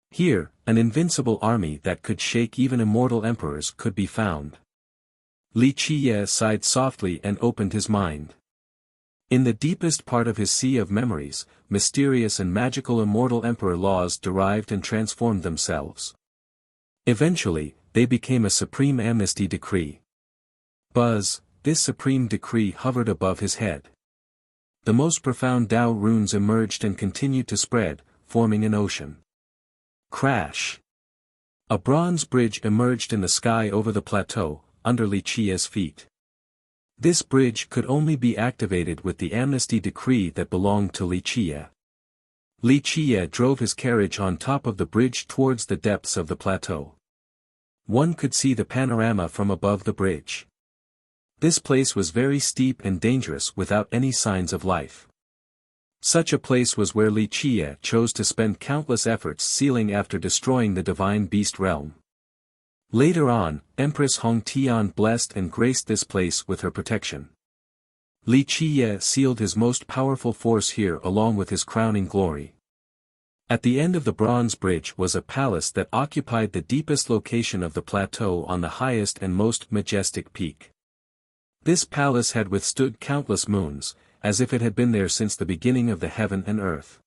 Here, an invincible army that could shake even immortal emperors could be found. Li Qiye sighed softly and opened his mind. In the deepest part of his sea of memories, mysterious and magical immortal emperor laws derived and transformed themselves. Eventually, they became a supreme amnesty decree. Buzz, this supreme decree hovered above his head. The most profound Tao runes emerged and continued to spread, forming an ocean. Crash! A bronze bridge emerged in the sky over the plateau, under Li Qiye's feet. This bridge could only be activated with the amnesty decree that belonged to Li Qiye. Li Qiye drove his carriage on top of the bridge towards the depths of the plateau. One could see the panorama from above the bridge. This place was very steep and dangerous without any signs of life. Such a place was where Li Qiye chose to spend countless efforts sealing after destroying the divine beast realm. Later on, Empress Hong Tian blessed and graced this place with her protection. Li Qiye sealed his most powerful force here along with his crowning glory. At the end of the bronze bridge was a palace that occupied the deepest location of the plateau on the highest and most majestic peak. This palace had withstood countless moons, as if it had been there since the beginning of the heaven and earth.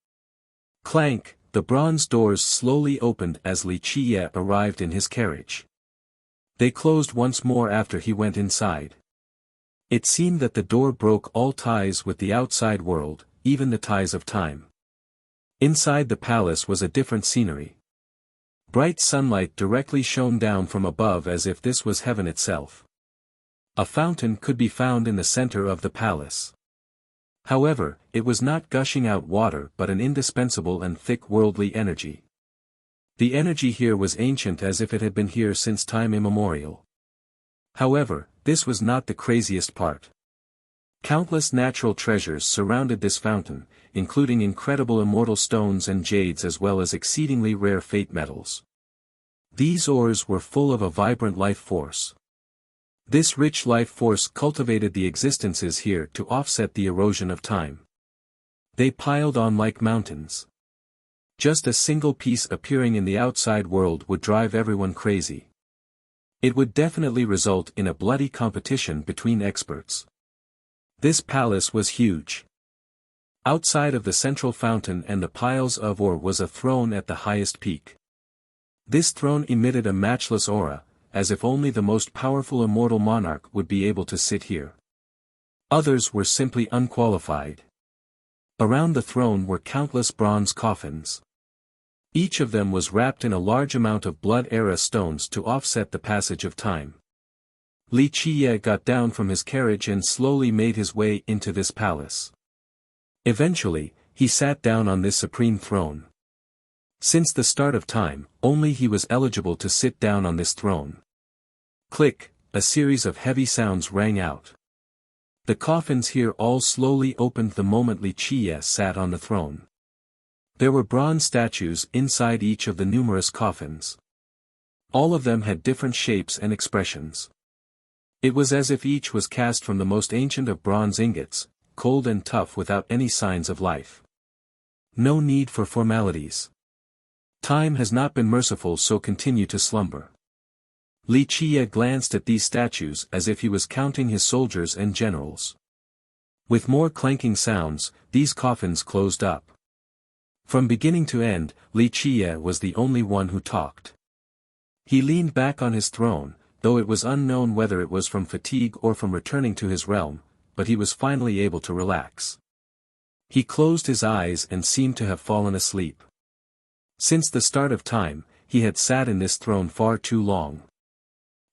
Clank, the bronze doors slowly opened as Li Qiye arrived in his carriage. They closed once more after he went inside. It seemed that the door broke all ties with the outside world, even the ties of time. Inside the palace was a different scenery. Bright sunlight directly shone down from above as if this was heaven itself. A fountain could be found in the center of the palace. However, it was not gushing out water but an indispensable and thick worldly energy. The energy here was ancient as if it had been here since time immemorial. However, this was not the craziest part. Countless natural treasures surrounded this fountain, including incredible immortal stones and jades as well as exceedingly rare fate metals. These ores were full of a vibrant life force. This rich life force cultivated the existences here to offset the erosion of time. They piled on like mountains. Just a single piece appearing in the outside world would drive everyone crazy. It would definitely result in a bloody competition between experts. This palace was huge. Outside of the central fountain and the piles of ore was a throne at the highest peak. This throne emitted a matchless aura, as if only the most powerful immortal monarch would be able to sit here. Others were simply unqualified. Around the throne were countless bronze coffins. Each of them was wrapped in a large amount of blood-era stones to offset the passage of time. Li Qiye got down from his carriage and slowly made his way into this palace. Eventually, he sat down on this supreme throne. Since the start of time, only he was eligible to sit down on this throne. Click, a series of heavy sounds rang out. The coffins here all slowly opened the moment Li Qiye sat on the throne. There were bronze statues inside each of the numerous coffins. All of them had different shapes and expressions. It was as if each was cast from the most ancient of bronze ingots, cold and tough without any signs of life. No need for formalities. Time has not been merciful, so continue to slumber. Li Qie glanced at these statues as if he was counting his soldiers and generals. With more clanking sounds, these coffins closed up. From beginning to end, Li Qie was the only one who talked. He leaned back on his throne, though it was unknown whether it was from fatigue or from returning to his realm, but he was finally able to relax. He closed his eyes and seemed to have fallen asleep. Since the start of time, he had sat in this throne far too long.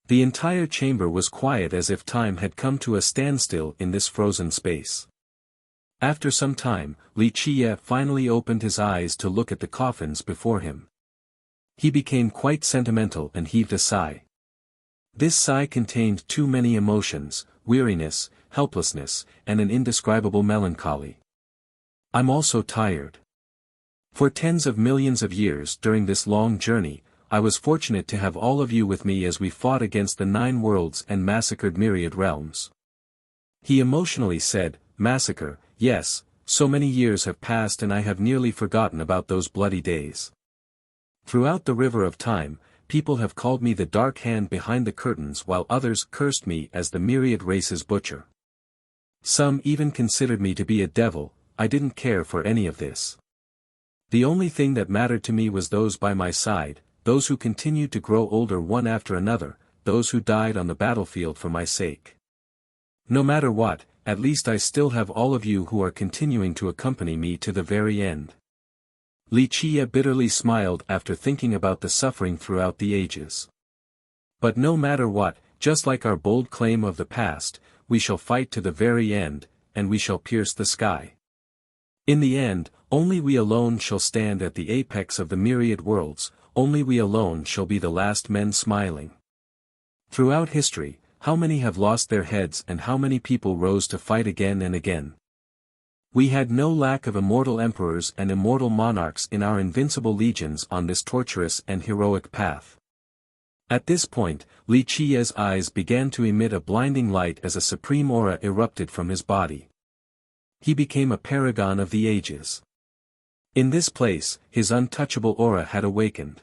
The entire chamber was quiet, as if time had come to a standstill in this frozen space. After some time, Li Qie finally opened his eyes to look at the coffins before him. He became quite sentimental and heaved a sigh. This sigh contained too many emotions: weariness, helplessness, and an indescribable melancholy. I'm also tired. For tens of millions of years during this long journey, I was fortunate to have all of you with me as we fought against the 9 worlds and massacred myriad realms. He emotionally said, massacre, yes, so many years have passed and I have nearly forgotten about those bloody days. Throughout the river of time, people have called me the dark hand behind the curtains, while others cursed me as the myriad races butcher. Some even considered me to be a devil. I didn't care for any of this. The only thing that mattered to me was those by my side, those who continued to grow older one after another, those who died on the battlefield for my sake. No matter what, at least I still have all of you who are continuing to accompany me to the very end. Li Qie bitterly smiled after thinking about the suffering throughout the ages. But no matter what, just like our bold claim of the past, we shall fight to the very end, and we shall pierce the sky. In the end, only we alone shall stand at the apex of the myriad worlds, only we alone shall be the last men smiling. Throughout history, how many have lost their heads and how many people rose to fight again and again? We had no lack of immortal emperors and immortal monarchs in our invincible legions on this torturous and heroic path. At this point, Li Qie's eyes began to emit a blinding light as a supreme aura erupted from his body. He became a paragon of the ages. In this place, his untouchable aura had awakened.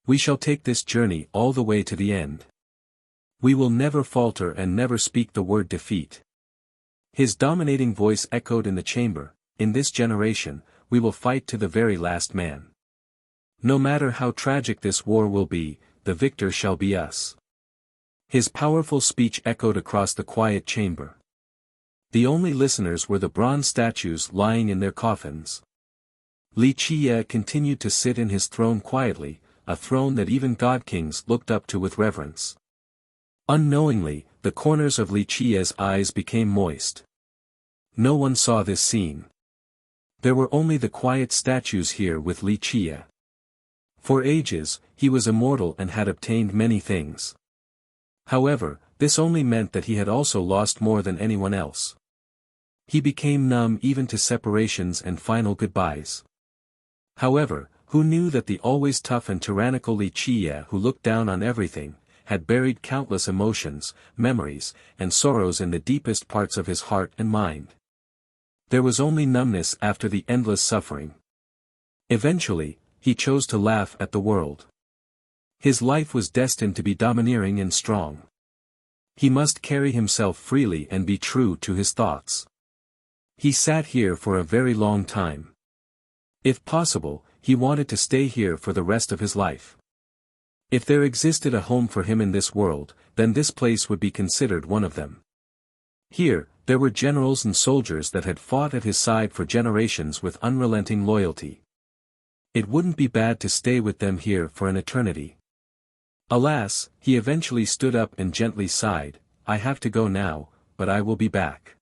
We shall take this journey all the way to the end. We will never falter and never speak the word defeat. His dominating voice echoed in the chamber. In this generation, we will fight to the very last man. No matter how tragic this war will be, the victor shall be us. His powerful speech echoed across the quiet chamber. The only listeners were the bronze statues lying in their coffins. Li Qie continued to sit in his throne quietly, a throne that even god-kings looked up to with reverence. Unknowingly, the corners of Li Qie's eyes became moist. No one saw this scene. There were only the quiet statues here with Li Qie. For ages, he was immortal and had obtained many things. However, this only meant that he had also lost more than anyone else. He became numb even to separations and final goodbyes. However, who knew that the always tough and tyrannical Li Qie, who looked down on everything, had buried countless emotions, memories, and sorrows in the deepest parts of his heart and mind. There was only numbness after the endless suffering. Eventually, he chose to laugh at the world. His life was destined to be domineering and strong. He must carry himself freely and be true to his thoughts. He sat here for a very long time. If possible, he wanted to stay here for the rest of his life. If there existed a home for him in this world, then this place would be considered one of them. Here, there were generals and soldiers that had fought at his side for generations with unrelenting loyalty. It wouldn't be bad to stay with them here for an eternity. Alas, he eventually stood up and gently sighed, I have to go now, but I will be back.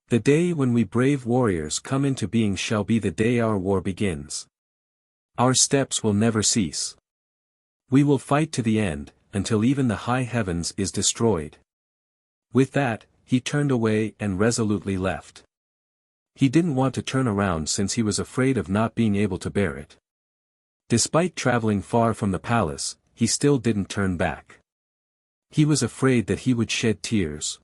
The day when we brave warriors come into being shall be the day our war begins. Our steps will never cease. We will fight to the end, until even the high heavens is destroyed. With that, he turned away and resolutely left. He didn't want to turn around since he was afraid of not being able to bear it. Despite traveling far from the palace, he still didn't turn back. He was afraid that he would shed tears.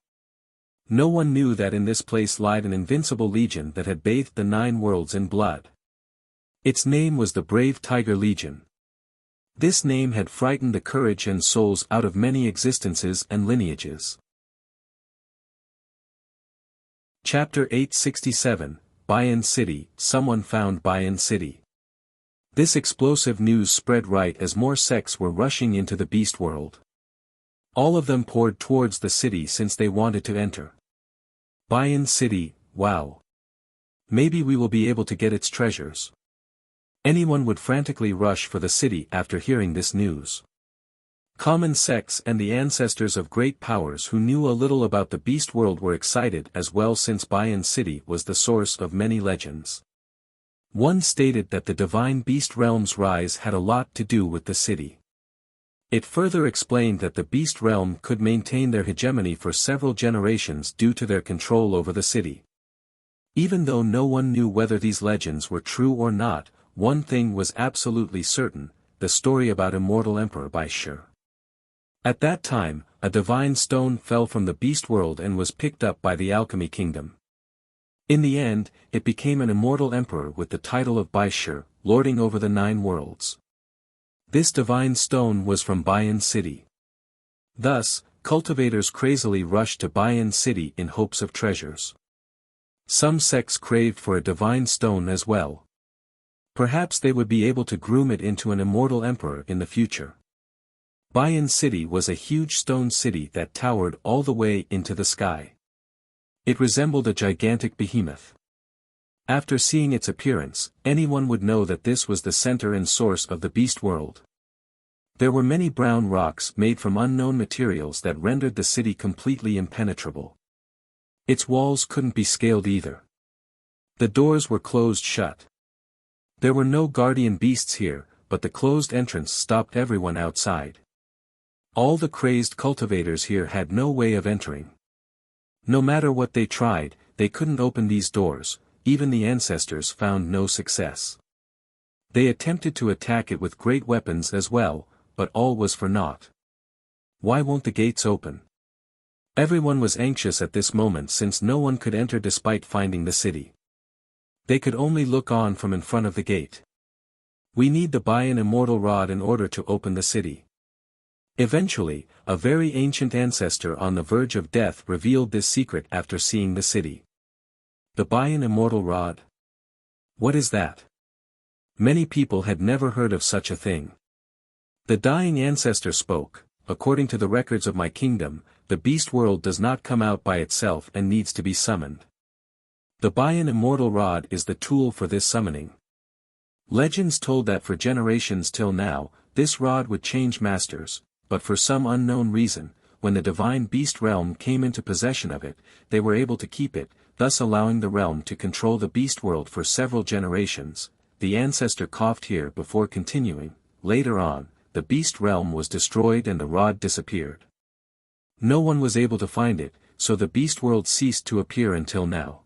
No one knew that in this place lied an invincible legion that had bathed the 9 worlds in blood. Its name was the Brave Tiger Legion. This name had frightened the courage and souls out of many existences and lineages. Chapter 867, Bayan City. Someone found Bayan City. This explosive news spread right as more sects were rushing into the beast world. All of them poured towards the city since they wanted to enter. Bayan City, wow. Maybe we will be able to get its treasures. Anyone would frantically rush for the city after hearing this news. Common sects and the ancestors of great powers who knew a little about the beast world were excited as well, since Bayan City was the source of many legends. One stated that the divine beast realm's rise had a lot to do with the city. It further explained that the beast realm could maintain their hegemony for several generations due to their control over the city. Even though no one knew whether these legends were true or not, one thing was absolutely certain: the story about Immortal Emperor Wuxia. At that time, a divine stone fell from the beast world and was picked up by the alchemy kingdom. In the end, it became an immortal emperor with the title of Wuxia, lording over the 9 worlds. This divine stone was from Bayan City. Thus, cultivators crazily rushed to Bayan City in hopes of treasures. Some sects craved for a divine stone as well. Perhaps they would be able to groom it into an immortal emperor in the future. Bayan City was a huge stone city that towered all the way into the sky. It resembled a gigantic behemoth. After seeing its appearance, anyone would know that this was the center and source of the beast world. There were many brown rocks made from unknown materials that rendered the city completely impenetrable. Its walls couldn't be scaled either. The doors were closed shut. There were no guardian beasts here, but the closed entrance stopped everyone outside. All the crazed cultivators here had no way of entering. No matter what they tried, they couldn't open these doors. Even the ancestors found no success. They attempted to attack it with great weapons as well, but all was for naught. Why won't the gates open? Everyone was anxious at this moment, since no one could enter despite finding the city. They could only look on from in front of the gate. We need to buy an immortal rod in order to open the city. Eventually, a very ancient ancestor on the verge of death revealed this secret after seeing the city. The Bayan Immortal Rod? What is that? Many people had never heard of such a thing. The dying ancestor spoke: according to the records of my kingdom, the beast world does not come out by itself and needs to be summoned. The Bayan Immortal Rod is the tool for this summoning. Legends told that for generations till now, this rod would change masters, but for some unknown reason, when the divine beast realm came into possession of it, they were able to keep it, thus allowing the realm to control the beast world for several generations. The ancestor coughed here before continuing. Later on, the beast realm was destroyed and the rod disappeared. No one was able to find it, so the beast world ceased to appear until now.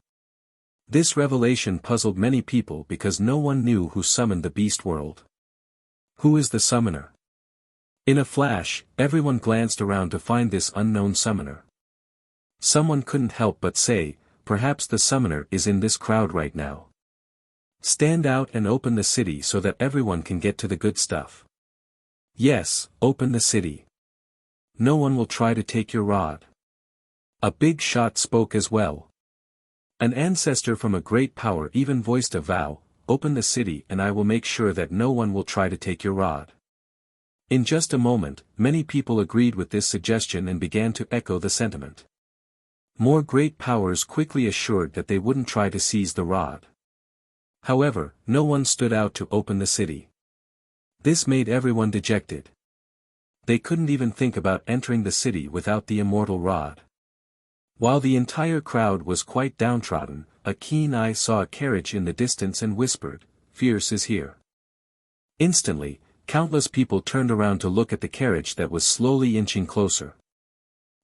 This revelation puzzled many people because no one knew who summoned the beast world. Who is the summoner? In a flash, everyone glanced around to find this unknown summoner. Someone couldn't help but say, perhaps the summoner is in this crowd right now. Stand out and open the city so that everyone can get to the good stuff. Yes, open the city. No one will try to take your rod. A big shot spoke as well. An ancestor from a great power even voiced a vow: open the city and I will make sure that no one will try to take your rod. In just a moment, many people agreed with this suggestion and began to echo the sentiment. More great powers quickly assured that they wouldn't try to seize the rod. However, no one stood out to open the city. This made everyone dejected. They couldn't even think about entering the city without the immortal rod. While the entire crowd was quite downtrodden, a keen eye saw a carriage in the distance and whispered, "Fierce is here." Instantly, countless people turned around to look at the carriage that was slowly inching closer.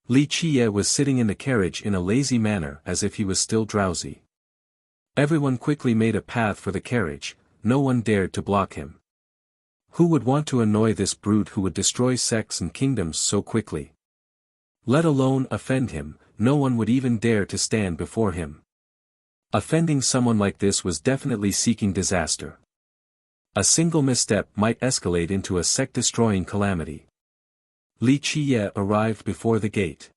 Li Qiye was sitting in the carriage in a lazy manner as if he was still drowsy. Everyone quickly made a path for the carriage. No one dared to block him. Who would want to annoy this brute who would destroy sects and kingdoms so quickly? Let alone offend him, no one would even dare to stand before him. Offending someone like this was definitely seeking disaster. A single misstep might escalate into a sect-destroying calamity. Li Qiye arrived before the gate.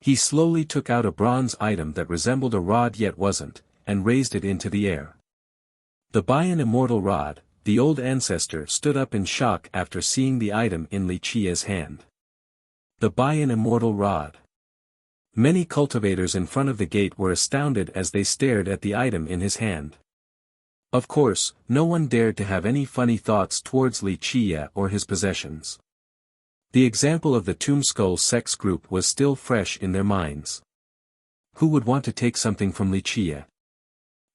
He slowly took out a bronze item that resembled a rod yet wasn't, and raised it into the air. The Bayan immortal rod, the old ancestor stood up in shock after seeing the item in Li Qiye's hand. The Bayan immortal rod. Many cultivators in front of the gate were astounded as they stared at the item in his hand. Of course, no one dared to have any funny thoughts towards Li Qiye or his possessions. The example of the Tombskull sex group was still fresh in their minds. Who would want to take something from Li Qiye?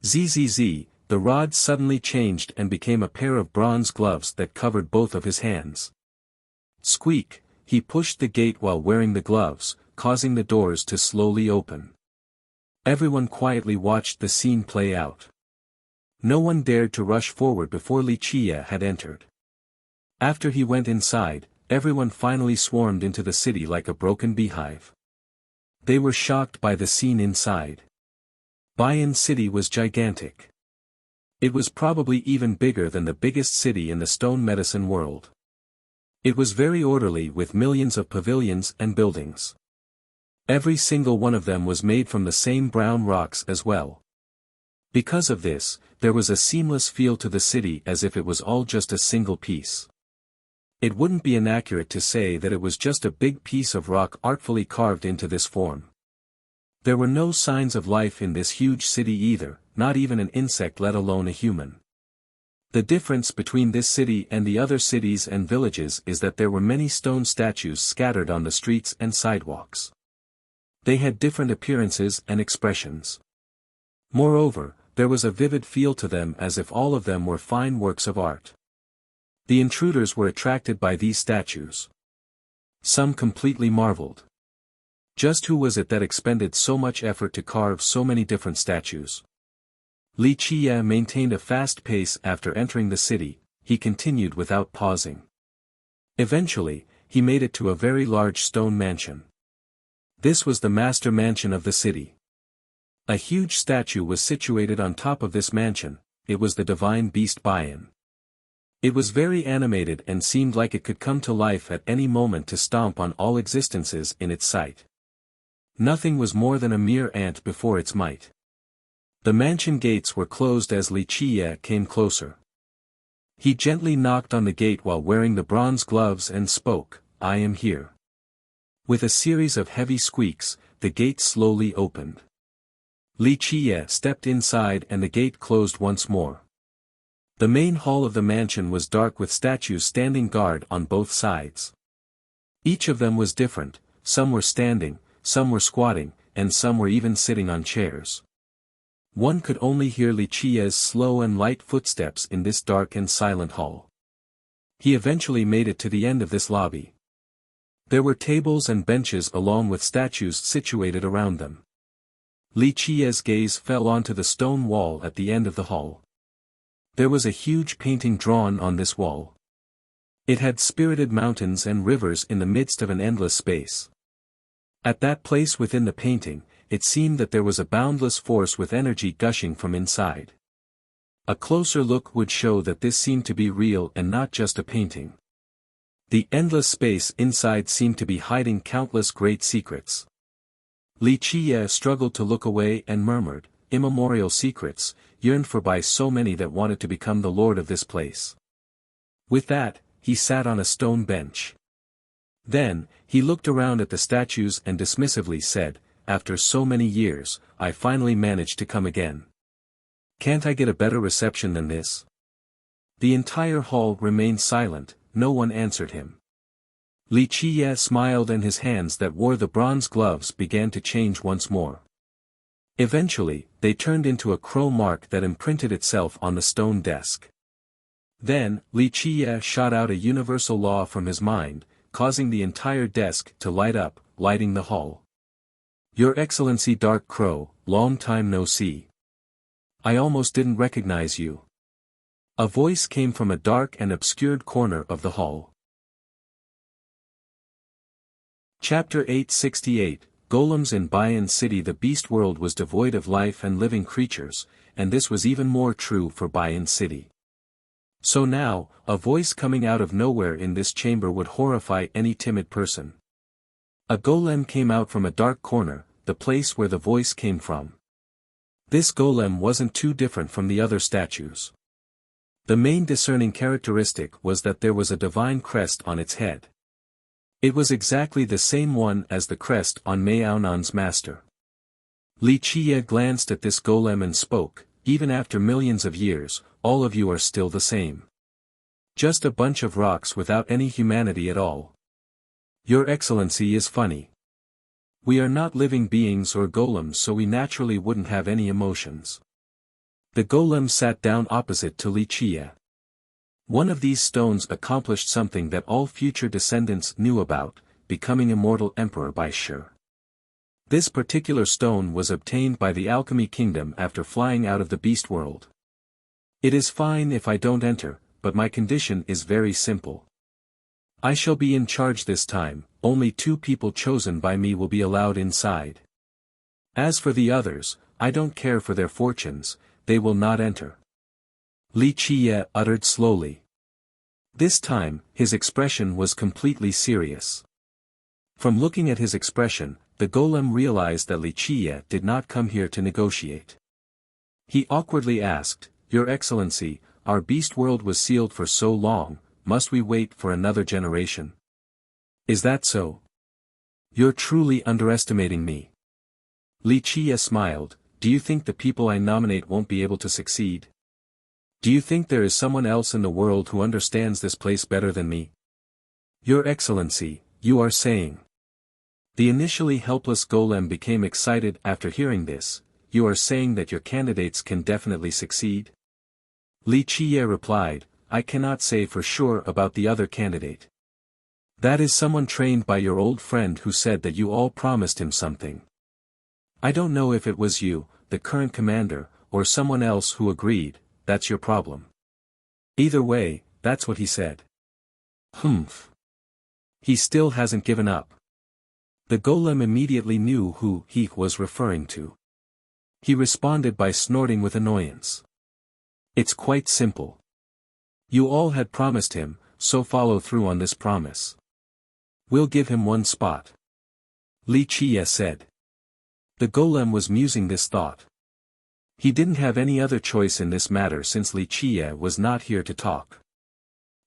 Zzz, the rod suddenly changed and became a pair of bronze gloves that covered both of his hands. Squeak, he pushed the gate while wearing the gloves, causing the doors to slowly open. Everyone quietly watched the scene play out. No one dared to rush forward before Li Qiye had entered. After he went inside, everyone finally swarmed into the city like a broken beehive. They were shocked by the scene inside. Bayan City was gigantic. It was probably even bigger than the biggest city in the stone medicine world. It was very orderly with millions of pavilions and buildings. Every single one of them was made from the same brown rocks as well. Because of this, there was a seamless feel to the city as if it was all just a single piece. It wouldn't be inaccurate to say that it was just a big piece of rock artfully carved into this form. There were no signs of life in this huge city either, not even an insect let alone a human. The difference between this city and the other cities and villages is that there were many stone statues scattered on the streets and sidewalks. They had different appearances and expressions. Moreover, there was a vivid feel to them as if all of them were fine works of art. The intruders were attracted by these statues. Some completely marveled. Just who was it that expended so much effort to carve so many different statues? Li Qiye maintained a fast pace after entering the city. He continued without pausing. Eventually, he made it to a very large stone mansion. This was the master mansion of the city. A huge statue was situated on top of this mansion. It was the divine beast Bayan. It was very animated and seemed like it could come to life at any moment to stomp on all existences in its sight. Nothing was more than a mere ant before its might. The mansion gates were closed as Li Qiye came closer. He gently knocked on the gate while wearing the bronze gloves and spoke, "I am here." With a series of heavy squeaks, the gate slowly opened. Li Qiye stepped inside and the gate closed once more. The main hall of the mansion was dark with statues standing guard on both sides. Each of them was different, some were standing, some were squatting, and some were even sitting on chairs. One could only hear Li Qiye's slow and light footsteps in this dark and silent hall. He eventually made it to the end of this lobby. There were tables and benches along with statues situated around them. Li Qiye's gaze fell onto the stone wall at the end of the hall. There was a huge painting drawn on this wall. It had spirited mountains and rivers in the midst of an endless space. At that place within the painting, it seemed that there was a boundless force with energy gushing from inside. A closer look would show that this seemed to be real and not just a painting. The endless space inside seemed to be hiding countless great secrets. Li Qiye struggled to look away and murmured, "Immemorial secrets, yearned for by so many that wanted to become the lord of this place." With that, he sat on a stone bench. Then, he looked around at the statues and dismissively said, "After so many years, I finally managed to come again. Can't I get a better reception than this?" The entire hall remained silent, no one answered him. Li Qiye smiled and his hands that wore the bronze gloves began to change once more. Eventually, they turned into a crow mark that imprinted itself on the stone desk. Then, Li Qiye shot out a universal law from his mind, causing the entire desk to light up, lighting the hall. "Your Excellency Dark Crow, long time no see. I almost didn't recognize you." A voice came from a dark and obscured corner of the hall. Chapter 868, Golems in Bayan City. The beast world was devoid of life and living creatures, and this was even more true for Bayan City. So now, a voice coming out of nowhere in this chamber would horrify any timid person. A golem came out from a dark corner, the place where the voice came from. This golem wasn't too different from the other statues. The main discerning characteristic was that there was a divine crest on its head. It was exactly the same one as the crest on Maonan's master. Li Qie glanced at this golem and spoke, "Even after millions of years, all of you are still the same. Just a bunch of rocks without any humanity at all. Your Excellency is funny. We are not living beings or golems, so we naturally wouldn't have any emotions." The golem sat down opposite to Li Qie. One of these stones accomplished something that all future descendants knew about, becoming immortal emperor by sure. This particular stone was obtained by the Alchemy Kingdom after flying out of the beast world. "It is fine if I don't enter, but my condition is very simple. I shall be in charge this time, only 2 people chosen by me will be allowed inside. As for the others, I don't care for their fortunes, they will not enter." Li Qie uttered slowly. This time, his expression was completely serious. From looking at his expression, the golem realized that Li Qie did not come here to negotiate. He awkwardly asked, "Your Excellency, our beast world was sealed for so long, must we wait for another generation? Is that so? You're truly underestimating me." Li Qie smiled, "Do you think the people I nominate won't be able to succeed? Do you think there is someone else in the world who understands this place better than me?" "Your Excellency, you are saying." The initially helpless golem became excited after hearing this, "You are saying that your candidates can definitely succeed?" Li Qie replied, "I cannot say for sure about the other candidate. That is someone trained by your old friend who said that you all promised him something. I don't know if it was you, the current commander, or someone else who agreed. That's your problem. Either way, that's what he said." "Humph. He still hasn't given up." The golem immediately knew who he was referring to. He responded by snorting with annoyance. "It's quite simple. You all had promised him, so follow through on this promise. We'll give him 1 spot." Li Qie said. The golem was musing this thought. He didn't have any other choice in this matter since Li Qie was not here to talk.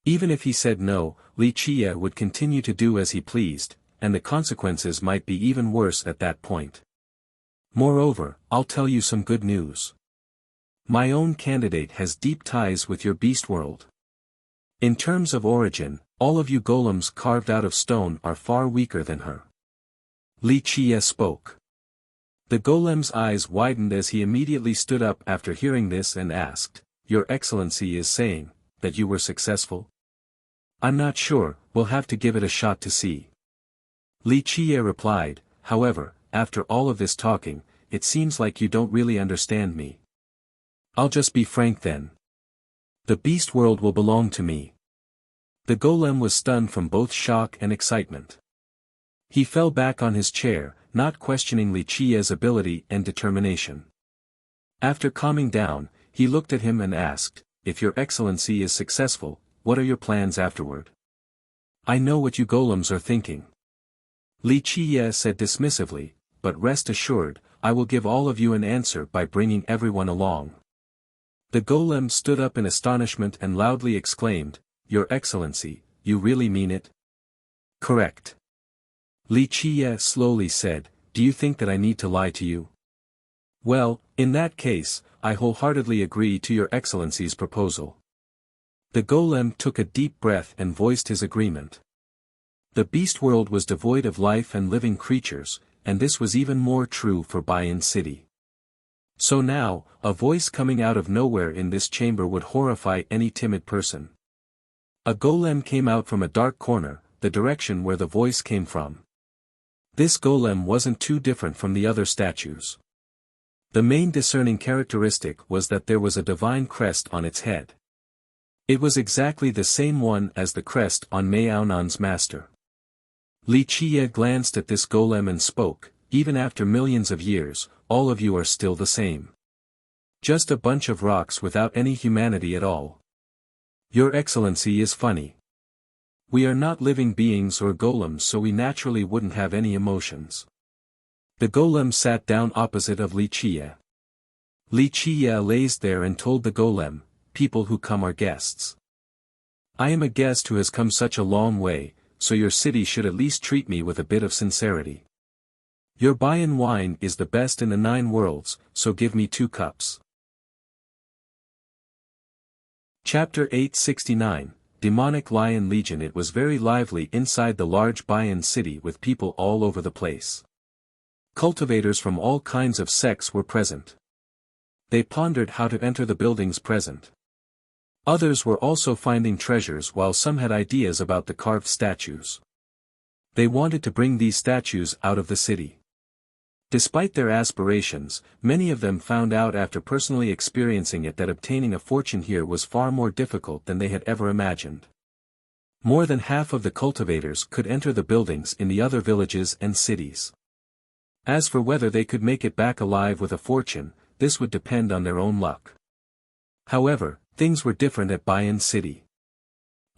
Even if he said no, Li Qie would continue to do as he pleased, and the consequences might be even worse at that point. "Moreover, I'll tell you some good news. My own candidate has deep ties with your beast world. In terms of origin, all of you golems carved out of stone are far weaker than her." Li Qie spoke. The golem's eyes widened as he immediately stood up after hearing this and asked, "Your Excellency is saying that you were successful?" "I'm not sure, we'll have to give it a shot to see." Li Qie replied, "However, after all of this talking, it seems like you don't really understand me. I'll just be frank then. The beast world will belong to me." The golem was stunned from both shock and excitement. He fell back on his chair, not questioning Li Qie's ability and determination. After calming down, he looked at him and asked, "If your Excellency is successful, what are your plans afterward?" "I know what you golems are thinking." Li Qie said dismissively, "But rest assured, I will give all of you an answer by bringing everyone along." The golem stood up in astonishment and loudly exclaimed, "Your Excellency, you really mean it?" "Correct." Li Qie slowly said, "Do you think that I need to lie to you? Well, in that case, I wholeheartedly agree to your Excellency's proposal." The golem took a deep breath and voiced his agreement. The beast world was devoid of life and living creatures, and this was even more true for Bayan City. So now, a voice coming out of nowhere in this chamber would horrify any timid person. A golem came out from a dark corner, the direction where the voice came from. This golem wasn't too different from the other statues. The main discerning characteristic was that there was a divine crest on its head. It was exactly the same one as the crest on Maonan's master. Li Qie glanced at this golem and spoke, "Even after millions of years, all of you are still the same. Just a bunch of rocks without any humanity at all. Your Excellency is funny. We are not living beings or golems, so we naturally wouldn't have any emotions. The golem sat down opposite of Li Qie. Li Qie lays there and told the golem, people who come are guests. I am a guest who has come such a long way, so your city should at least treat me with a bit of sincerity. Your Bayan wine is the best in the 9 worlds, so give me 2 cups. Chapter 869, Demonic Lion Legion. It was very lively inside the large Bayan city with people all over the place. Cultivators from all kinds of sects were present. They pondered how to enter the buildings present. Others were also finding treasures, while some had ideas about the carved statues. They wanted to bring these statues out of the city. Despite their aspirations, many of them found out after personally experiencing it that obtaining a fortune here was far more difficult than they had ever imagined. More than half of the cultivators could enter the buildings in the other villages and cities. As for whether they could make it back alive with a fortune, this would depend on their own luck. However, things were different at Bayan City.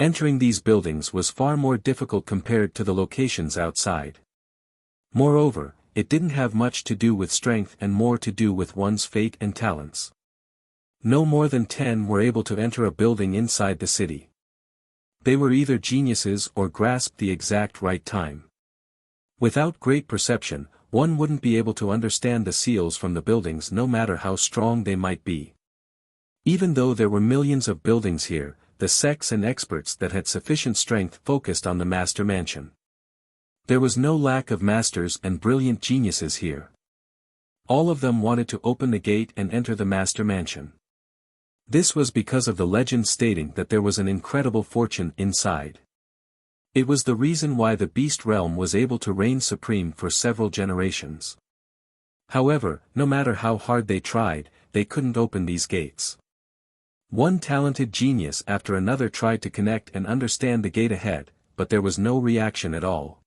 Entering these buildings was far more difficult compared to the locations outside. Moreover, it didn't have much to do with strength and more to do with one's fate and talents. No more than 10 were able to enter a building inside the city. They were either geniuses or grasped the exact right time. Without great perception, one wouldn't be able to understand the seals from the buildings no matter how strong they might be. Even though there were millions of buildings here, the sects and experts that had sufficient strength focused on the master mansion. There was no lack of masters and brilliant geniuses here. All of them wanted to open the gate and enter the master mansion. This was because of the legend stating that there was an incredible fortune inside. It was the reason why the beast realm was able to reign supreme for several generations. However, no matter how hard they tried, they couldn't open these gates. One talented genius after another tried to connect and understand the gate ahead, but there was no reaction at all.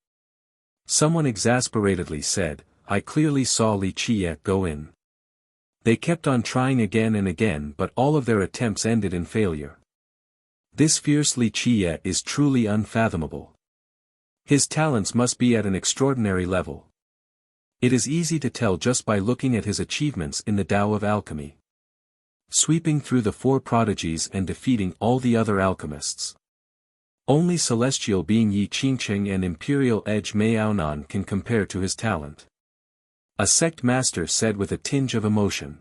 Someone exasperatedly said, I clearly saw Li Qie go in. They kept on trying again and again, but all of their attempts ended in failure. This fierce Li Qie is truly unfathomable. His talents must be at an extraordinary level. It is easy to tell just by looking at his achievements in the Tao of Alchemy. Sweeping through the 4 prodigies and defeating all the other alchemists. Only celestial being Yi Qingqing and Imperial Edge Maonan can compare to his talent. A sect master said with a tinge of emotion.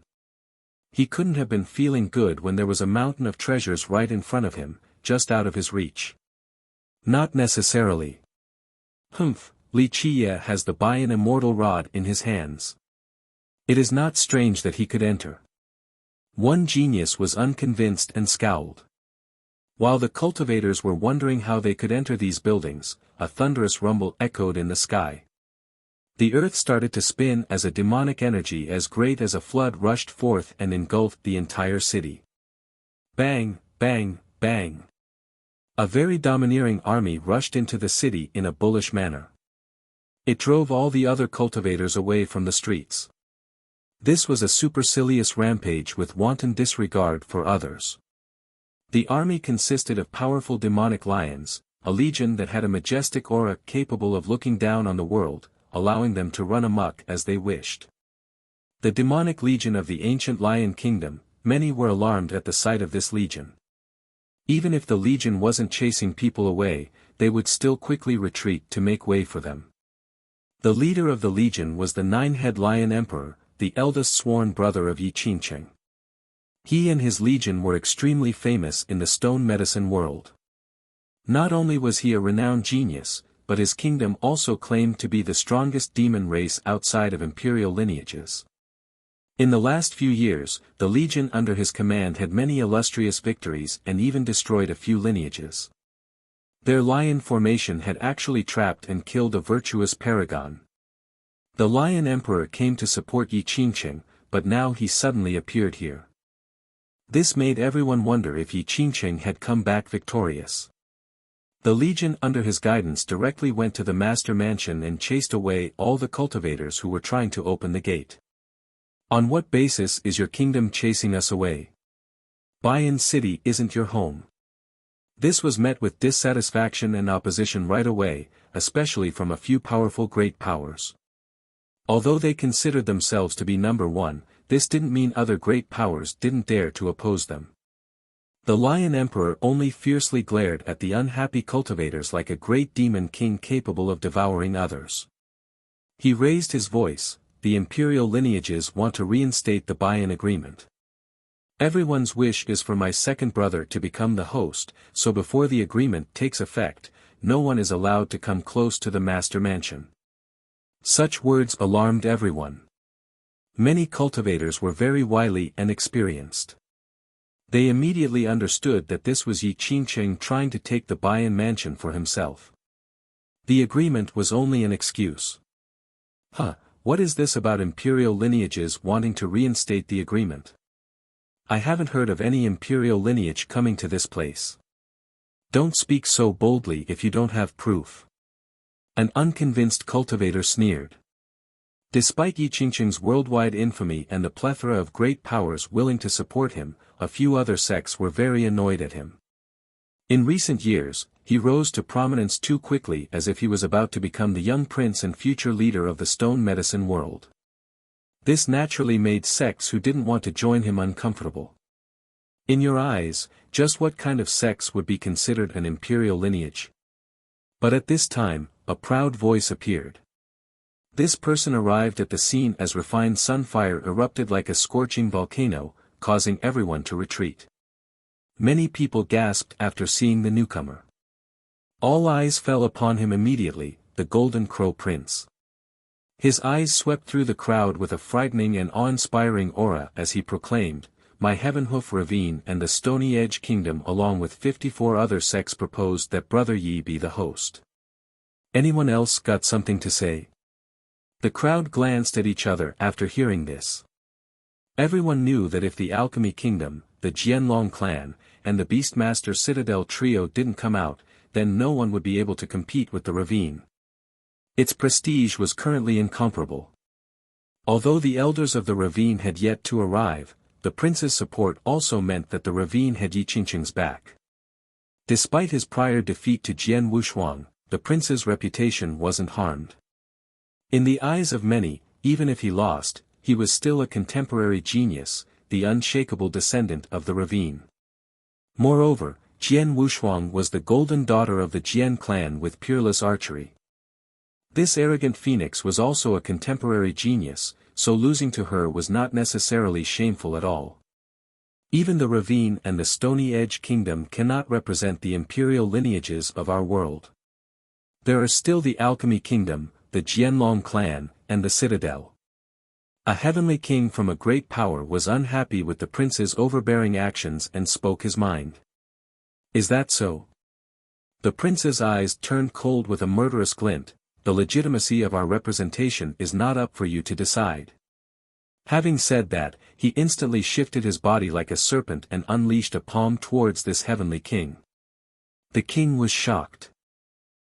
He couldn't have been feeling good when there was a mountain of treasures right in front of him, just out of his reach. Not necessarily. Humph, Li Qie has the Bayan immortal rod in his hands. It is not strange that he could enter. One genius was unconvinced and scowled. While the cultivators were wondering how they could enter these buildings, a thunderous rumble echoed in the sky. The earth started to spin as a demonic energy as great as a flood rushed forth and engulfed the entire city. Bang, bang, bang. A very domineering army rushed into the city in a bullish manner. It drove all the other cultivators away from the streets. This was a supercilious rampage with wanton disregard for others. The army consisted of powerful demonic lions, a legion that had a majestic aura capable of looking down on the world, allowing them to run amok as they wished. The demonic legion of the ancient lion kingdom, many were alarmed at the sight of this legion. Even if the legion wasn't chasing people away, they would still quickly retreat to make way for them. The leader of the legion was the 9-head lion emperor, the eldest sworn brother of Yi Qingqing. He and his legion were extremely famous in the stone medicine world. Not only was he a renowned genius, but his kingdom also claimed to be the strongest demon race outside of imperial lineages. In the last few years, the legion under his command had many illustrious victories and even destroyed a few lineages. Their lion formation had actually trapped and killed a virtuous paragon. The lion emperor came to support Yi Qingqing, but now he suddenly appeared here. This made everyone wonder if Yi Qingqing had come back victorious. The legion under his guidance directly went to the master mansion and chased away all the cultivators who were trying to open the gate. On what basis is your kingdom chasing us away? Bayan City isn't your home. This was met with dissatisfaction and opposition right away, especially from a few powerful great powers. Although they considered themselves to be number one, this didn't mean other great powers didn't dare to oppose them. The Lion Emperor only fiercely glared at the unhappy cultivators like a great demon king capable of devouring others. He raised his voice, "The imperial lineages want to reinstate the buy-in agreement. Everyone's wish is for my second brother to become the host, so before the agreement takes effect, no one is allowed to come close to the master mansion." Such words alarmed everyone. Many cultivators were very wily and experienced. They immediately understood that this was Yi Qingqing trying to take the buy-in mansion for himself. The agreement was only an excuse. What is this about imperial lineages wanting to reinstate the agreement? I haven't heard of any imperial lineage coming to this place. Don't speak so boldly if you don't have proof. An unconvinced cultivator sneered. Despite Yi Qingqing's worldwide infamy and the plethora of great powers willing to support him, a few other sects were very annoyed at him. In recent years, he rose to prominence too quickly as if he was about to become the young prince and future leader of the stone medicine world. This naturally made sects who didn't want to join him uncomfortable. In your eyes, just what kind of sects would be considered an imperial lineage? But at this time, a proud voice appeared. This person arrived at the scene as refined sunfire erupted like a scorching volcano, causing everyone to retreat. Many people gasped after seeing the newcomer. All eyes fell upon him immediately, the Golden Crow Prince. His eyes swept through the crowd with a frightening and awe-inspiring aura as he proclaimed, "My Heavenhoof Ravine and the Stony Edge Kingdom along with 54 other sects proposed that Brother Yi be the host." Anyone else got something to say? The crowd glanced at each other after hearing this. Everyone knew that if the Alchemy Kingdom, the Jianlong clan, and the Beastmaster Citadel trio didn't come out, then no one would be able to compete with the Ravine. Its prestige was currently incomparable. Although the elders of the Ravine had yet to arrive, the prince's support also meant that the Ravine had Yi Qingqing's back. Despite his prior defeat to Jian Wushuang, the prince's reputation wasn't harmed. In the eyes of many, even if he lost, he was still a contemporary genius, the unshakable descendant of the Ravine. Moreover, Jian Wushuang was the golden daughter of the Jian clan with peerless archery. This arrogant phoenix was also a contemporary genius, so losing to her was not necessarily shameful at all. Even the Ravine and the Stony Edge Kingdom cannot represent the imperial lineages of our world. There are still the Alchemy Kingdom, the Jianlong clan, and the Citadel. A heavenly king from a great power was unhappy with the prince's overbearing actions and spoke his mind. Is that so? The prince's eyes turned cold with a murderous glint. The legitimacy of our representation is not up for you to decide. Having said that, he instantly shifted his body like a serpent and unleashed a palm towards this heavenly king. The king was shocked.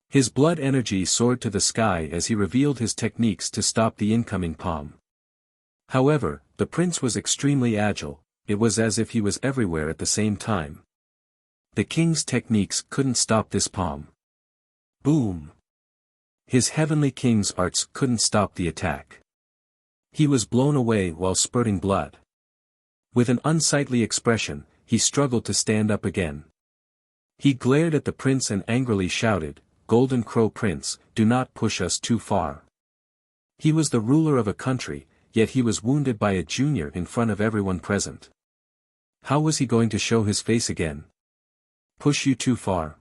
His blood energy soared to the sky as he revealed his techniques to stop the incoming palm. However, the prince was extremely agile, it was as if he was everywhere at the same time. The king's techniques couldn't stop this palm. Boom! His heavenly king's arts couldn't stop the attack. He was blown away while spurting blood. With an unsightly expression, he struggled to stand up again. He glared at the prince and angrily shouted, "Golden Crow Prince, do not push us too far." He was the ruler of a country, yet he was wounded by a junior in front of everyone present. How was he going to show his face again? Push you too far?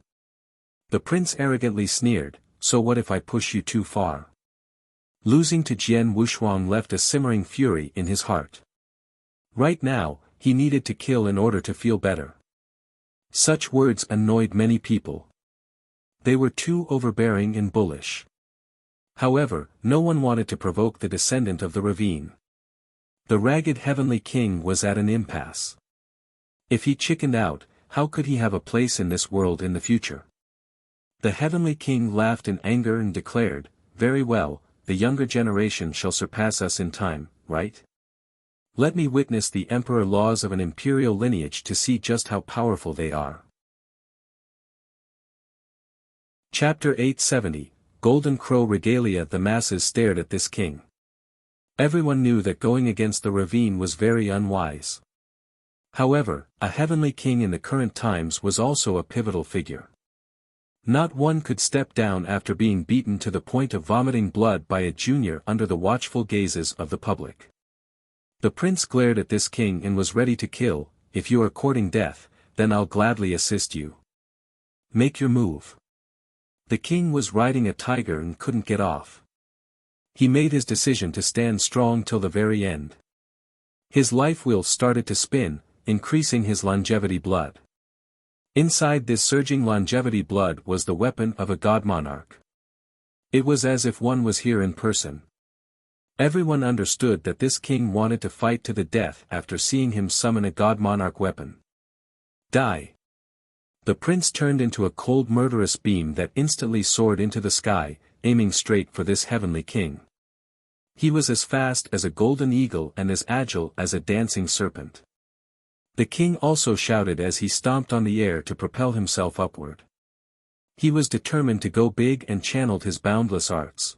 The prince arrogantly sneered, so what if I push you too far? Losing to Jian Wushuang left a simmering fury in his heart. Right now, he needed to kill in order to feel better. Such words annoyed many people. They were too overbearing and bullish. However, no one wanted to provoke the descendant of the Ravine. The ragged heavenly king was at an impasse. If he chickened out, how could he have a place in this world in the future? The heavenly king laughed in anger and declared, "Very well, the younger generation shall surpass us in time, right? Let me witness the emperor laws of an imperial lineage to see just how powerful they are." Chapter 870, Golden Crow Regalia. The masses stared at this king. Everyone knew that going against the ravine was very unwise. However, a heavenly king in the current times was also a pivotal figure. Not one could step down after being beaten to the point of vomiting blood by a junior under the watchful gazes of the public. The prince glared at this king and was ready to kill. If you are courting death, then I'll gladly assist you. Make your move. The king was riding a tiger and couldn't get off. He made his decision to stand strong till the very end. His life wheel started to spin, increasing his longevity blood. Inside this surging longevity blood was the weapon of a god monarch. It was as if one was here in person. Everyone understood that this king wanted to fight to the death after seeing him summon a god monarch weapon. Die. The prince turned into a cold murderous beam that instantly soared into the sky, aiming straight for this heavenly king. He was as fast as a golden eagle and as agile as a dancing serpent. The king also shouted as he stomped on the air to propel himself upward. He was determined to go big and channeled his boundless arts.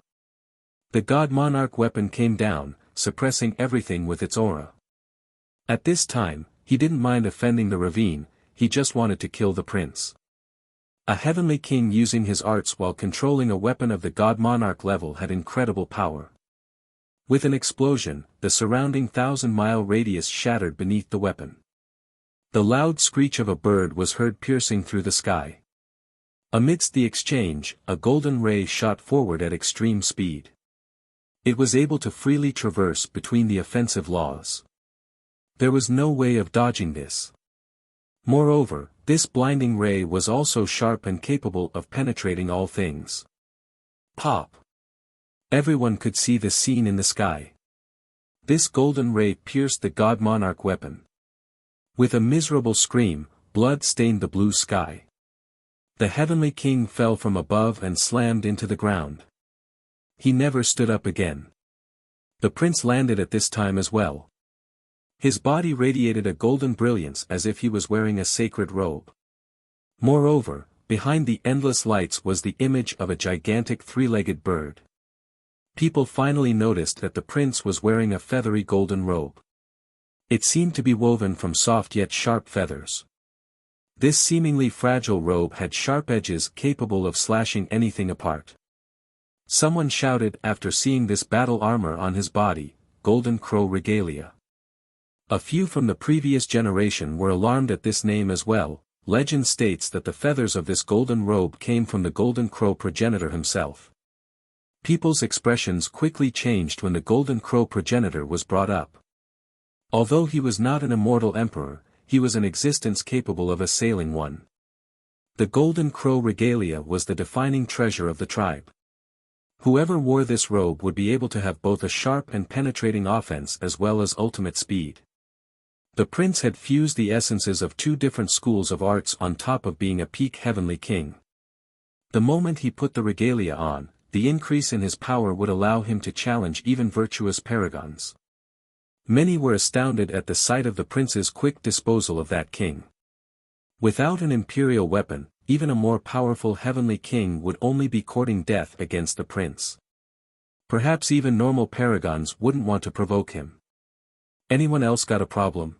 The god monarch weapon came down, suppressing everything with its aura. At this time, he didn't mind offending the ravine, he just wanted to kill the prince. A heavenly king using his arts while controlling a weapon of the god monarch level had incredible power. With an explosion, the surrounding 1,000-mile radius shattered beneath the weapon. The loud screech of a bird was heard piercing through the sky. Amidst the exchange, a golden ray shot forward at extreme speed. It was able to freely traverse between the offensive laws. There was no way of dodging this. Moreover, this blinding ray was also sharp and capable of penetrating all things. Pop! Everyone could see the scene in the sky. This golden ray pierced the god monarch weapon. With a miserable scream, blood stained the blue sky. The heavenly king fell from above and slammed into the ground. He never stood up again. The prince landed at this time as well. His body radiated a golden brilliance as if he was wearing a sacred robe. Moreover, behind the endless lights was the image of a gigantic three-legged bird. People finally noticed that the prince was wearing a feathery golden robe. It seemed to be woven from soft yet sharp feathers. This seemingly fragile robe had sharp edges capable of slashing anything apart. Someone shouted after seeing this battle armor on his body, Golden Crow Regalia. A few from the previous generation were alarmed at this name as well. Legend states that the feathers of this golden robe came from the Golden Crow progenitor himself. People's expressions quickly changed when the Golden Crow progenitor was brought up. Although he was not an immortal emperor, he was an existence capable of assailing one. The Golden Crow Regalia was the defining treasure of the tribe. Whoever wore this robe would be able to have both a sharp and penetrating offense as well as ultimate speed. The prince had fused the essences of two different schools of arts on top of being a peak heavenly king. The moment he put the regalia on, the increase in his power would allow him to challenge even virtuous paragons. Many were astounded at the sight of the prince's quick disposal of that king. Without an imperial weapon, even a more powerful heavenly king would only be courting death against the prince. Perhaps even normal paragons wouldn't want to provoke him. Anyone else got a problem?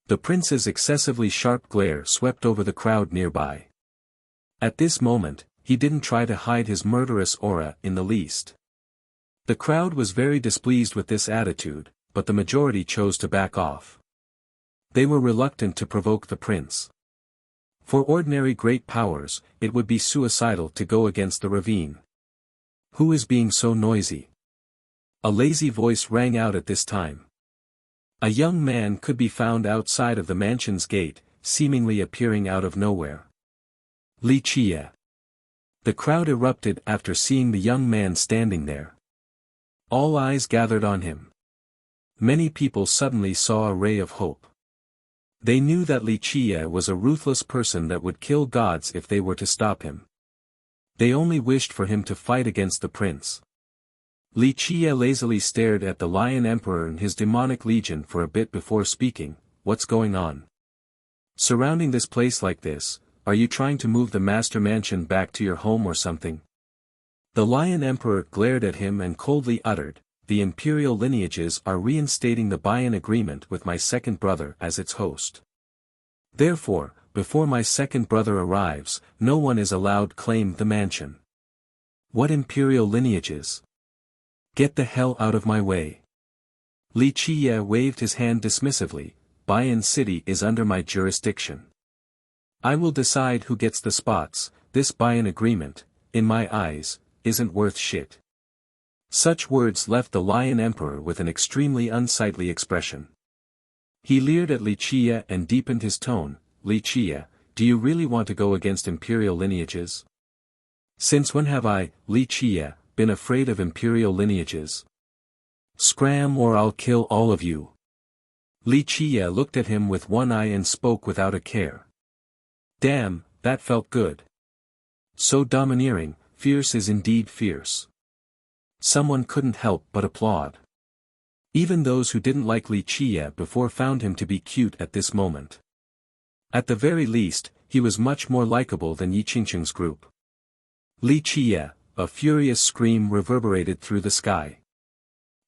The prince's excessively sharp glare swept over the crowd nearby. At this moment, he didn't try to hide his murderous aura in the least. The crowd was very displeased with this attitude, but the majority chose to back off. They were reluctant to provoke the prince. For ordinary great powers, it would be suicidal to go against the ravine. Who is being so noisy? A lazy voice rang out at this time. A young man could be found outside of the mansion's gate, seemingly appearing out of nowhere. Li Chia. The crowd erupted after seeing the young man standing there. All eyes gathered on him. Many people suddenly saw a ray of hope. They knew that Li Chia was a ruthless person that would kill gods if they were to stop him. They only wished for him to fight against the prince. Li Chia lazily stared at the Lion Emperor and his demonic legion for a bit before speaking. What's going on? Surrounding this place like this, are you trying to move the master mansion back to your home or something? The Lion Emperor glared at him and coldly uttered, the imperial lineages are reinstating the buy-in agreement with my second brother as its host. Therefore, before my second brother arrives, no one is allowed claim the mansion. What imperial lineages? Get the hell out of my way. Li Qiye waved his hand dismissively, Buy-in City is under my jurisdiction. I will decide who gets the spots, this buy-in agreement, in my eyes, isn't worth shit. Such words left the Lion Emperor with an extremely unsightly expression. He leered at Li Qiye and deepened his tone, Li Qiye, do you really want to go against imperial lineages? Since when have I, Li Qiye, been afraid of imperial lineages? Scram or I'll kill all of you. Li Qiye looked at him with one eye and spoke without a care. Damn, that felt good. So domineering, fierce is indeed fierce. Someone couldn't help but applaud. Even those who didn't like Li Qiye before found him to be cute at this moment. At the very least, he was much more likable than Yi Qingqing's group. Li Qiye, a furious scream reverberated through the sky.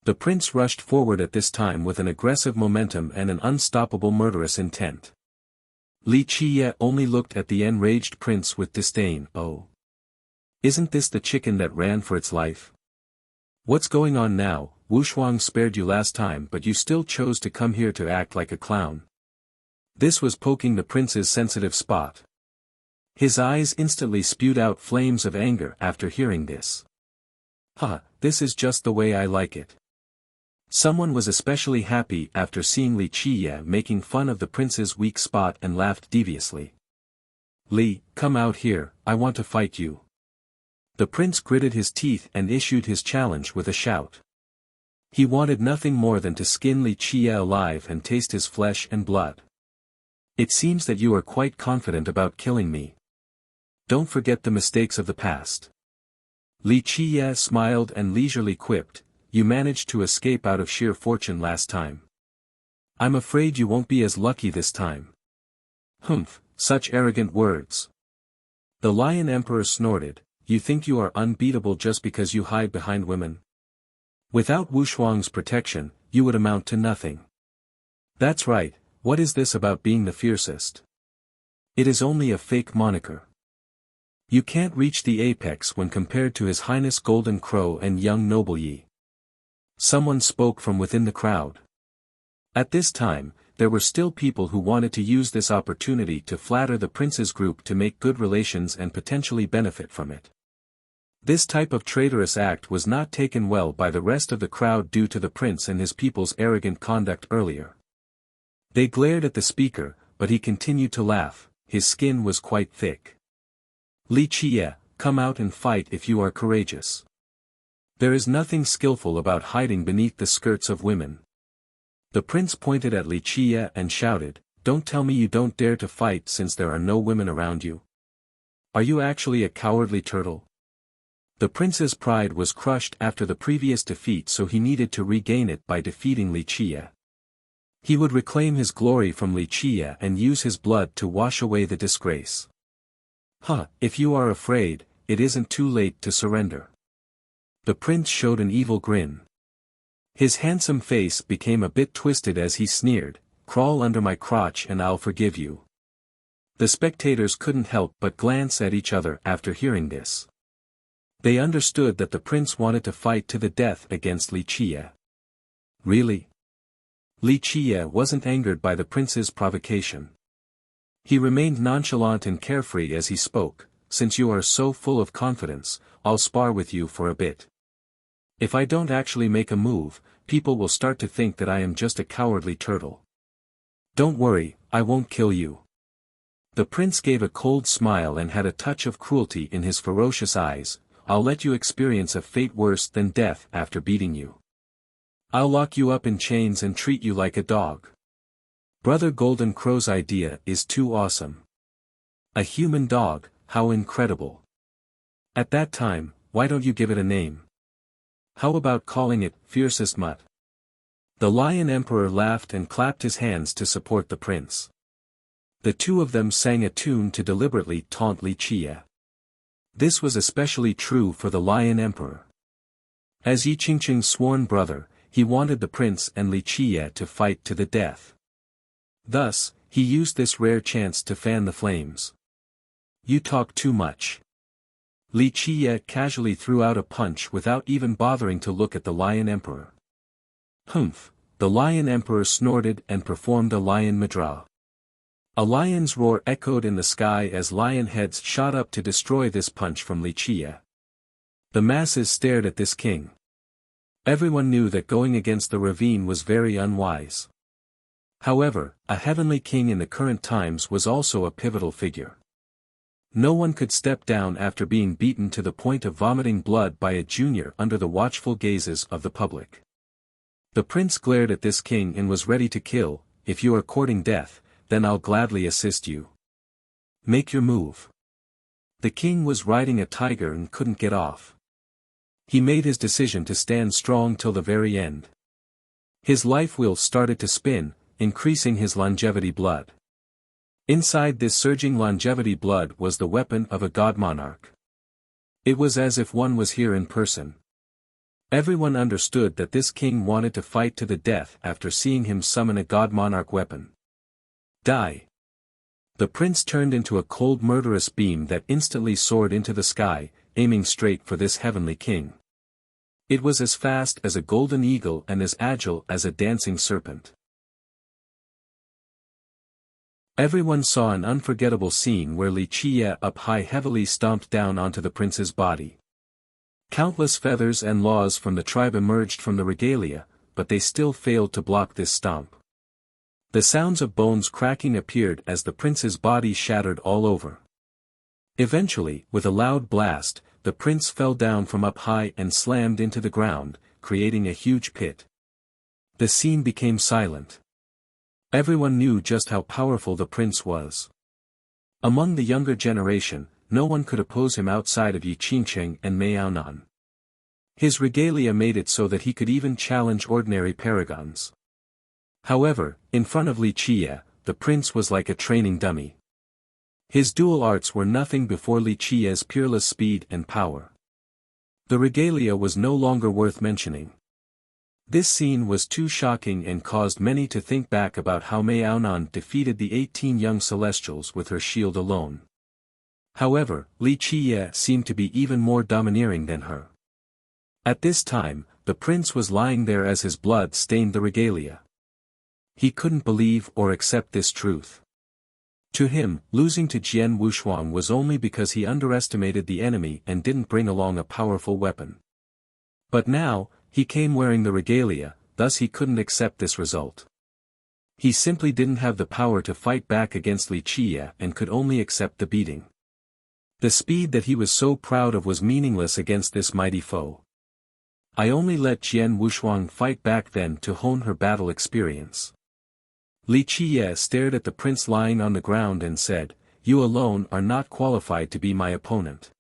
The prince rushed forward at this time with an aggressive momentum and an unstoppable murderous intent. Li Qiye only looked at the enraged prince with disdain. Oh. Isn't this the chicken that ran for its life? What's going on now? Wushuang spared you last time but you still chose to come here to act like a clown. This was poking the prince's sensitive spot. His eyes instantly spewed out flames of anger after hearing this. This is just the way I like it. Someone was especially happy after seeing Li Qiye making fun of the prince's weak spot and laughed deviously. Li, come out here, I want to fight you. The prince gritted his teeth and issued his challenge with a shout. He wanted nothing more than to skin Li Qiye alive and taste his flesh and blood. It seems that you are quite confident about killing me. Don't forget the mistakes of the past. Li Qiye smiled and leisurely quipped, you managed to escape out of sheer fortune last time. I'm afraid you won't be as lucky this time. Humph, such arrogant words. The Lion Emperor snorted, you think you are unbeatable just because you hide behind women? Without Wushuang's protection, you would amount to nothing. That's right, what is this about being the fiercest? It is only a fake moniker. You can't reach the apex when compared to His Highness Golden Crow and young Noble Yi. Someone spoke from within the crowd. At this time, there were still people who wanted to use this opportunity to flatter the prince's group to make good relations and potentially benefit from it. This type of traitorous act was not taken well by the rest of the crowd due to the prince and his people's arrogant conduct earlier. They glared at the speaker, but he continued to laugh, his skin was quite thick. Li Qiye, come out and fight if you are courageous. There is nothing skillful about hiding beneath the skirts of women. The prince pointed at Li Qiye and shouted, don't tell me you don't dare to fight since there are no women around you. Are you actually a cowardly turtle? The prince's pride was crushed after the previous defeat, so he needed to regain it by defeating Li Qiye. He would reclaim his glory from Li Qiye and use his blood to wash away the disgrace. If you are afraid, it isn't too late to surrender. The prince showed an evil grin. His handsome face became a bit twisted as he sneered, crawl under my crotch and I'll forgive you. The spectators couldn't help but glance at each other after hearing this. They understood that the prince wanted to fight to the death against Li Qiye. Really? Li Qiye wasn't angered by the prince's provocation. He remained nonchalant and carefree as he spoke, since you are so full of confidence, I'll spar with you for a bit. If I don't actually make a move, people will start to think that I am just a cowardly turtle. Don't worry, I won't kill you. The prince gave a cold smile and had a touch of cruelty in his ferocious eyes, I'll let you experience a fate worse than death after beating you. I'll lock you up in chains and treat you like a dog. Brother Golden Crow's idea is too awesome. A human dog, how incredible. At that time, why don't you give it a name? How about calling it, Fiercest Mutt? The Lion Emperor laughed and clapped his hands to support the prince. The two of them sang a tune to deliberately taunt Li Qie. This was especially true for the Lion Emperor. As Yi Qingqing's sworn brother, he wanted the prince and Li Qie to fight to the death. Thus, he used this rare chance to fan the flames. "You talk too much." Li Qie casually threw out a punch without even bothering to look at the Lion Emperor. "Humph," the Lion Emperor snorted and performed a lion madra. A lion's roar echoed in the sky as lion heads shot up to destroy this punch from Li Qie. The masses stared at this king. Everyone knew that going against the ravine was very unwise. However, a heavenly king in the current times was also a pivotal figure. No one could step down after being beaten to the point of vomiting blood by a junior under the watchful gazes of the public. The prince glared at this king and was ready to kill. "If you are courting death, then I'll gladly assist you. Make your move." The king was riding a tiger and couldn't get off. He made his decision to stand strong till the very end. His life wheel started to spin, increasing his longevity blood. Inside this surging longevity blood was the weapon of a god monarch. It was as if one was here in person. Everyone understood that this king wanted to fight to the death after seeing him summon a god monarch weapon. Die. The prince turned into a cold murderous beam that instantly soared into the sky, aiming straight for this heavenly king. It was as fast as a golden eagle and as agile as a dancing serpent. Everyone saw an unforgettable scene where Li Qie up high heavily stomped down onto the prince's body. Countless feathers and laws from the tribe emerged from the regalia, but they still failed to block this stomp. The sounds of bones cracking appeared as the prince's body shattered all over. Eventually, with a loud blast, the prince fell down from up high and slammed into the ground, creating a huge pit. The scene became silent. Everyone knew just how powerful the prince was. Among the younger generation, no one could oppose him outside of Yi Qingqing and Miaonan. His regalia made it so that he could even challenge ordinary paragons. However, in front of Li Qie, the prince was like a training dummy. His dual arts were nothing before Li Qie's peerless speed and power. The regalia was no longer worth mentioning. This scene was too shocking and caused many to think back about how Miaonan defeated the 18 young celestials with her shield alone. However, Li Qie seemed to be even more domineering than her. At this time, the prince was lying there as his blood stained the regalia. He couldn't believe or accept this truth. To him, losing to Jian Wushuang was only because he underestimated the enemy and didn't bring along a powerful weapon. But now, he came wearing the regalia, thus he couldn't accept this result. He simply didn't have the power to fight back against Li Qie and could only accept the beating. The speed that he was so proud of was meaningless against this mighty foe. I only let Jian Wushuang fight back then to hone her battle experience. Li Qie stared at the prince lying on the ground and said, "You alone are not qualified to be my opponent.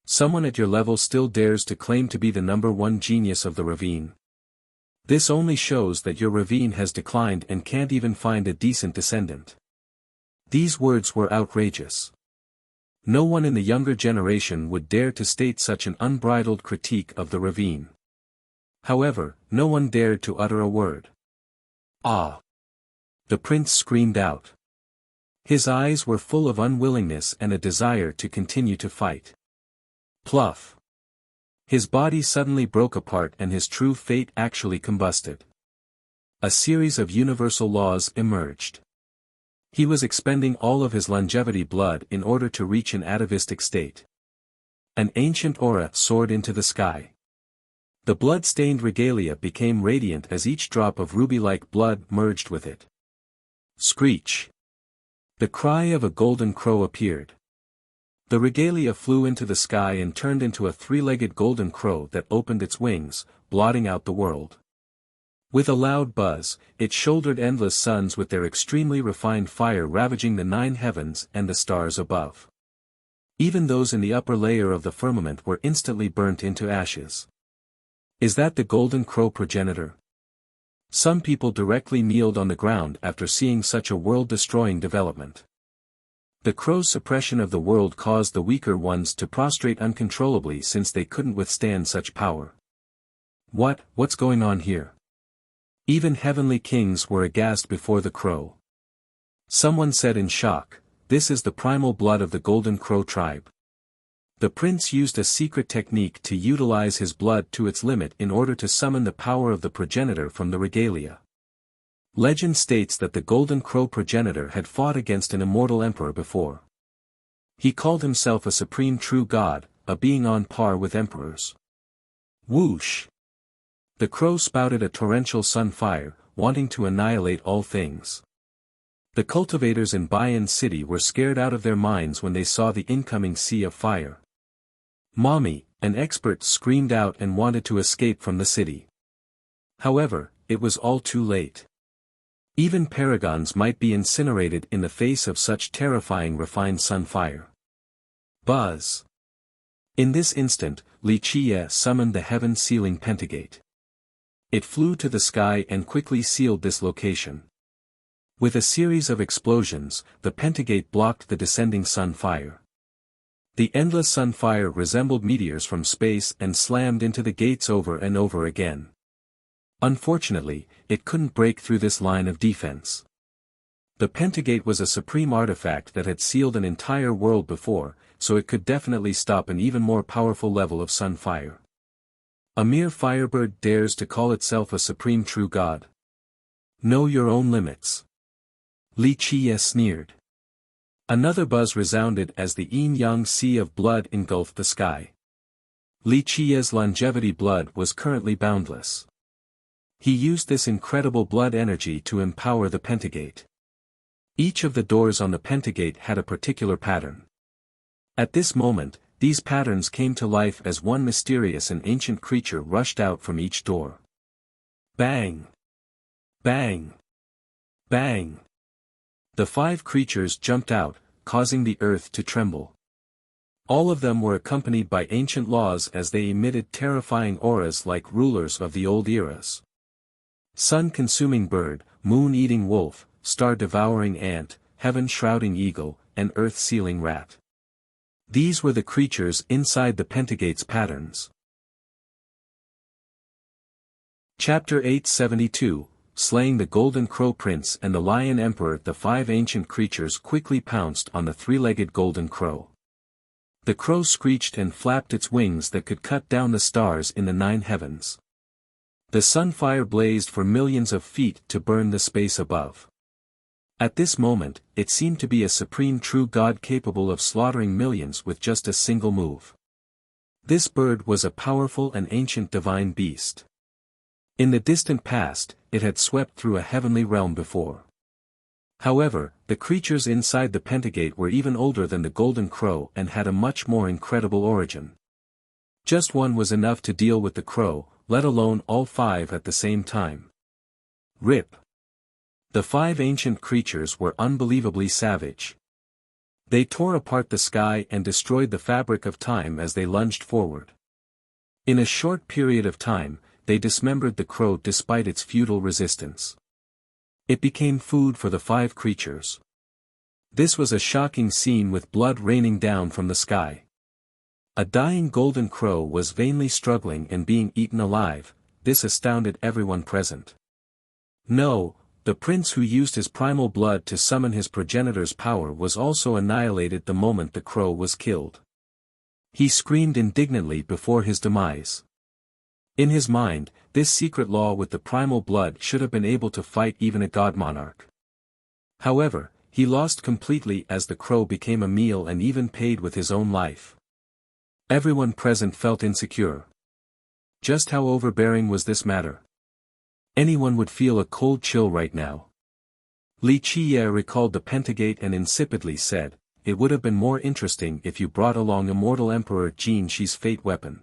Someone at your level still dares to claim to be the #1 genius of the ravine. This only shows that your ravine has declined and can't even find a decent descendant." These words were outrageous. No one in the younger generation would dare to state such an unbridled critique of the ravine. However, no one dared to utter a word. "Ah!" the prince screamed out. His eyes were full of unwillingness and a desire to continue to fight. Pluff! His body suddenly broke apart and his true fate actually combusted. A series of universal laws emerged. He was expending all of his longevity blood in order to reach an atavistic state. An ancient aura soared into the sky. The blood-stained regalia became radiant as each drop of ruby-like blood merged with it. Screech! The cry of a golden crow appeared. The regalia flew into the sky and turned into a three-legged golden crow that opened its wings, blotting out the world. With a loud buzz, it shouldered endless suns with their extremely refined fire ravaging the 9 heavens and the stars above. Even those in the upper layer of the firmament were instantly burnt into ashes. Is that the golden crow progenitor? Some people directly kneeled on the ground after seeing such a world-destroying development. The crow's suppression of the world caused the weaker ones to prostrate uncontrollably since they couldn't withstand such power. What's going on here? Even heavenly kings were aghast before the crow. Someone said in shock, "This is the primal blood of the Golden Crow tribe." The prince used a secret technique to utilize his blood to its limit in order to summon the power of the progenitor from the regalia. Legend states that the Golden Crow progenitor had fought against an immortal emperor before. He called himself a supreme true god, a being on par with emperors. Whoosh! The crow spouted a torrential sun fire, wanting to annihilate all things. The cultivators in Bayan City were scared out of their minds when they saw the incoming sea of fire. Mommy, an expert, screamed out and wanted to escape from the city. However, it was all too late. Even paragons might be incinerated in the face of such terrifying refined sun fire. Buzz! In this instant, Li Qie summoned the heaven-sealing pentagate. It flew to the sky and quickly sealed this location. With a series of explosions, the pentagate blocked the descending sun fire. The endless sun fire resembled meteors from space and slammed into the gates over and over again. Unfortunately, it couldn't break through this line of defense. The pentagate was a supreme artifact that had sealed an entire world before, so it could definitely stop an even more powerful level of sun fire. A mere firebird dares to call itself a supreme true god. Know your own limits. Li Qie sneered. Another buzz resounded as the yin-yang sea of blood engulfed the sky. Li Qie's longevity blood was currently boundless. He used this incredible blood energy to empower the pentagate. Each of the doors on the pentagate had a particular pattern. At this moment, these patterns came to life as one mysterious and ancient creature rushed out from each door. Bang! Bang! Bang! The 5 creatures jumped out, causing the earth to tremble. All of them were accompanied by ancient laws as they emitted terrifying auras like rulers of the old eras. Sun-consuming bird, moon-eating wolf, star-devouring ant, heaven-shrouding eagle, and earth-sealing rat. These were the creatures inside the pentagate's patterns. Chapter 872, Slaying the Golden Crow Prince and the Lion Emperor. The 5 ancient creatures quickly pounced on the 3-legged Golden Crow. The crow screeched and flapped its wings that could cut down the stars in the 9 heavens. The sunfire blazed for millions of feet to burn the space above. At this moment, it seemed to be a supreme true god capable of slaughtering millions with just a single move. This bird was a powerful and ancient divine beast. In the distant past, it had swept through a heavenly realm before. However, the creatures inside the pentagate were even older than the Golden Crow and had a much more incredible origin. Just one was enough to deal with the crow, let alone all 5 at the same time. Rip! The 5 ancient creatures were unbelievably savage. They tore apart the sky and destroyed the fabric of time as they lunged forward. In a short period of time, they dismembered the crow despite its futile resistance. It became food for the 5 creatures. This was a shocking scene with blood raining down from the sky. A dying golden crow was vainly struggling and being eaten alive. This astounded everyone present. No, the prince who used his primal blood to summon his progenitor's power was also annihilated the moment the crow was killed. He screamed indignantly before his demise. In his mind, this secret law with the primal blood should have been able to fight even a god monarch. However, he lost completely as the crow became a meal and even paid with his own life. Everyone present felt insecure. Just how overbearing was this matter? Anyone would feel a cold chill right now. Li Qie recalled the pentagate and insipidly said, "It would have been more interesting if you brought along immortal Emperor Jin Shi's fate weapon.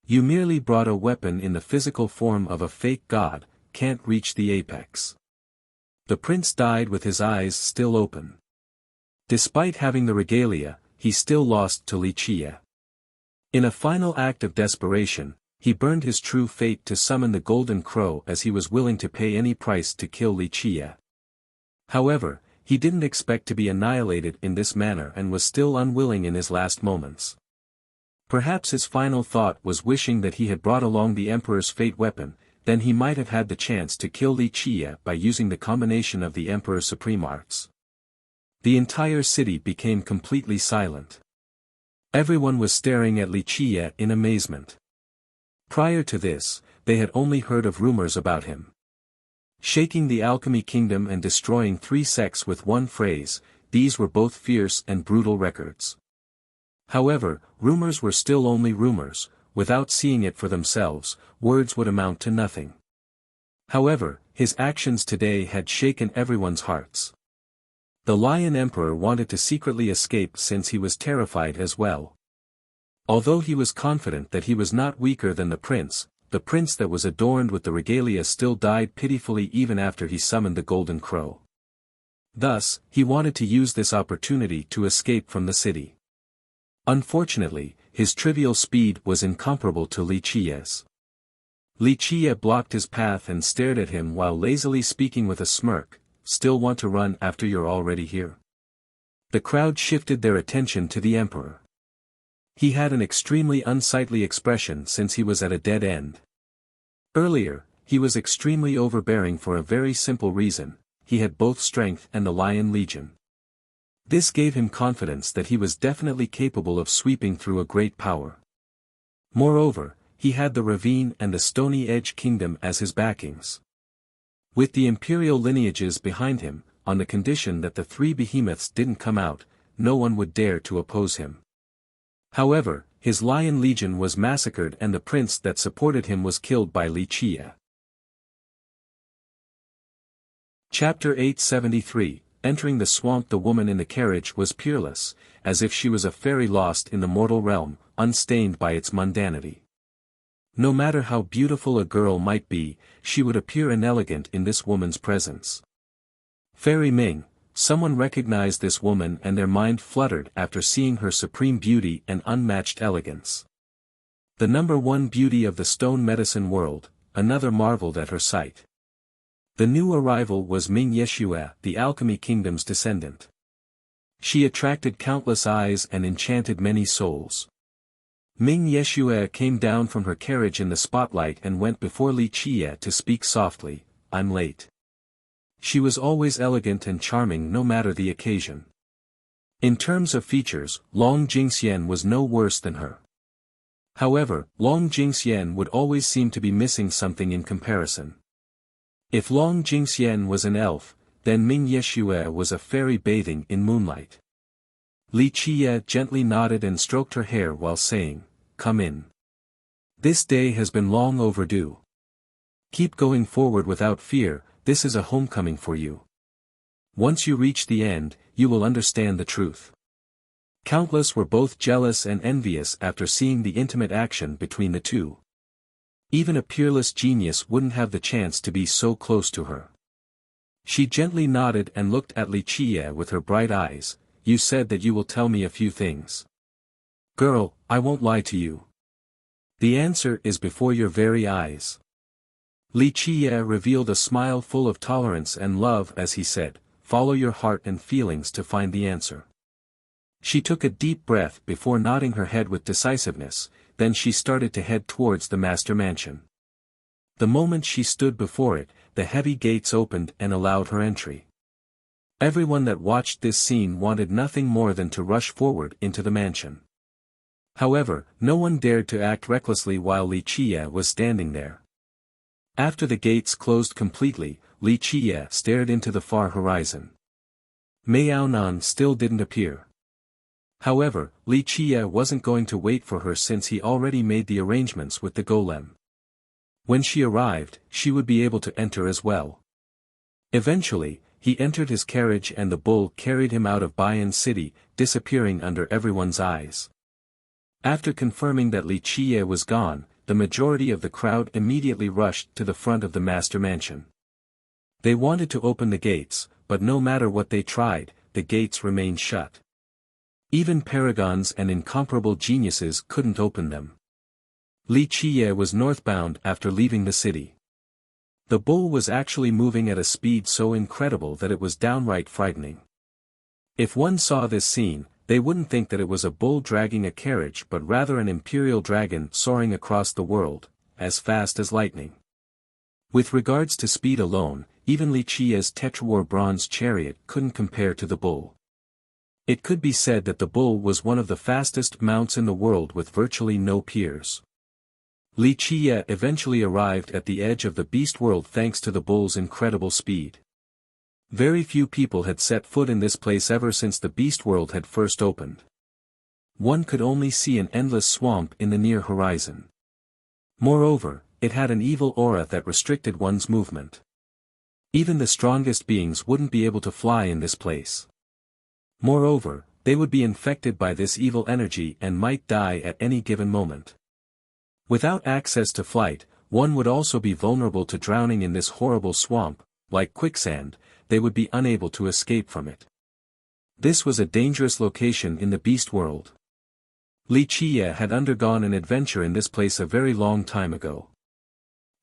You merely brought a weapon in the physical form of a fake god, can't reach the apex." The prince died with his eyes still open. Despite having the regalia, he still lost to Li Qie. In a final act of desperation, he burned his true fate to summon the Golden Crow as he was willing to pay any price to kill Li Qie. However, he didn't expect to be annihilated in this manner and was still unwilling in his last moments. Perhaps his final thought was wishing that he had brought along the Emperor's fate weapon, then he might have had the chance to kill Li Qie by using the combination of the Emperor's supreme arts. The entire city became completely silent. Everyone was staring at Li Qie in amazement. Prior to this, they had only heard of rumors about him. Shaking the alchemy kingdom and destroying 3 sects with one phrase, these were both fierce and brutal records. However, rumors were still only rumors, without seeing it for themselves, words would amount to nothing. However, his actions today had shaken everyone's hearts. The Lion Emperor wanted to secretly escape since he was terrified as well. Although he was confident that he was not weaker than the prince that was adorned with the regalia still died pitifully even after he summoned the Golden Crow. Thus, he wanted to use this opportunity to escape from the city. Unfortunately, his trivial speed was incomparable to Li Qie's. Li Qie blocked his path and stared at him while lazily speaking with a smirk, "Still want to run after you're already here?" The crowd shifted their attention to the Emperor. He had an extremely unsightly expression since he was at a dead end. Earlier, he was extremely overbearing for a very simple reason: he had both strength and the Lion Legion. This gave him confidence that he was definitely capable of sweeping through a great power. Moreover, he had the Ravine and the Stony Edge Kingdom as his backings. With the imperial lineages behind him, on the condition that the 3 behemoths didn't come out, no one would dare to oppose him. However, his Lion Legion was massacred and the prince that supported him was killed by Li Qie. Chapter 873, Entering the swamp. The woman in the carriage was peerless, as if she was a fairy lost in the mortal realm, unstained by its mundanity. No matter how beautiful a girl might be, she would appear inelegant in this woman's presence. Fairy Ming, someone recognized this woman and their mind fluttered after seeing her supreme beauty and unmatched elegance. The #1 beauty of the stone medicine world, another marveled at her sight. The new arrival was Ming Yeshua, the Alchemy Kingdom's descendant. She attracted countless eyes and enchanted many souls. Ming Yeshua came down from her carriage in the spotlight and went before Li Qie to speak softly, "I'm late." She was always elegant and charming no matter the occasion. In terms of features, Long Jingxian was no worse than her. However, Long Jingxian would always seem to be missing something in comparison. If Long Jingxian was an elf, then Ming Yeshua was a fairy bathing in moonlight. Li Qie gently nodded and stroked her hair while saying, "Come in. This day has been long overdue. Keep going forward without fear, this is a homecoming for you. Once you reach the end, you will understand the truth." Countless were both jealous and envious after seeing the intimate action between the two. Even a peerless genius wouldn't have the chance to be so close to her. She gently nodded and looked at Li Qie with her bright eyes, "You said that you will tell me a few things. Girl, I won't lie to you. The answer is before your very eyes." Li Qie revealed a smile full of tolerance and love as he said, "Follow your heart and feelings to find the answer." She took a deep breath before nodding her head with decisiveness, then she started to head towards the master mansion. The moment she stood before it, the heavy gates opened and allowed her entry. Everyone that watched this scene wanted nothing more than to rush forward into the mansion. However, no one dared to act recklessly while Li Qie was standing there. After the gates closed completely, Li Qie stared into the far horizon. Maonan still didn't appear. However, Li Qie wasn't going to wait for her since he already made the arrangements with the golem. When she arrived, she would be able to enter as well. Eventually, he entered his carriage and the bull carried him out of Bayan City, disappearing under everyone's eyes. After confirming that Li Qie was gone, the majority of the crowd immediately rushed to the front of the master mansion. They wanted to open the gates, but no matter what they tried, the gates remained shut. Even paragons and incomparable geniuses couldn't open them. Li Qiye was northbound after leaving the city. The bull was actually moving at a speed so incredible that it was downright frightening. If one saw this scene, they wouldn't think that it was a bull dragging a carriage but rather an imperial dragon soaring across the world, as fast as lightning. With regards to speed alone, even Li Qiye's tetrawar bronze chariot couldn't compare to the bull. It could be said that the bull was one of the fastest mounts in the world with virtually no peers. Li Qiye eventually arrived at the edge of the beast world thanks to the bull's incredible speed. Very few people had set foot in this place ever since the beast world had first opened. One could only see an endless swamp in the near horizon. Moreover, it had an evil aura that restricted one's movement. Even the strongest beings wouldn't be able to fly in this place. Moreover, they would be infected by this evil energy and might die at any given moment. Without access to flight, one would also be vulnerable to drowning in this horrible swamp. Like quicksand, they would be unable to escape from it. This was a dangerous location in the beast world. Li Qiye had undergone an adventure in this place a very long time ago.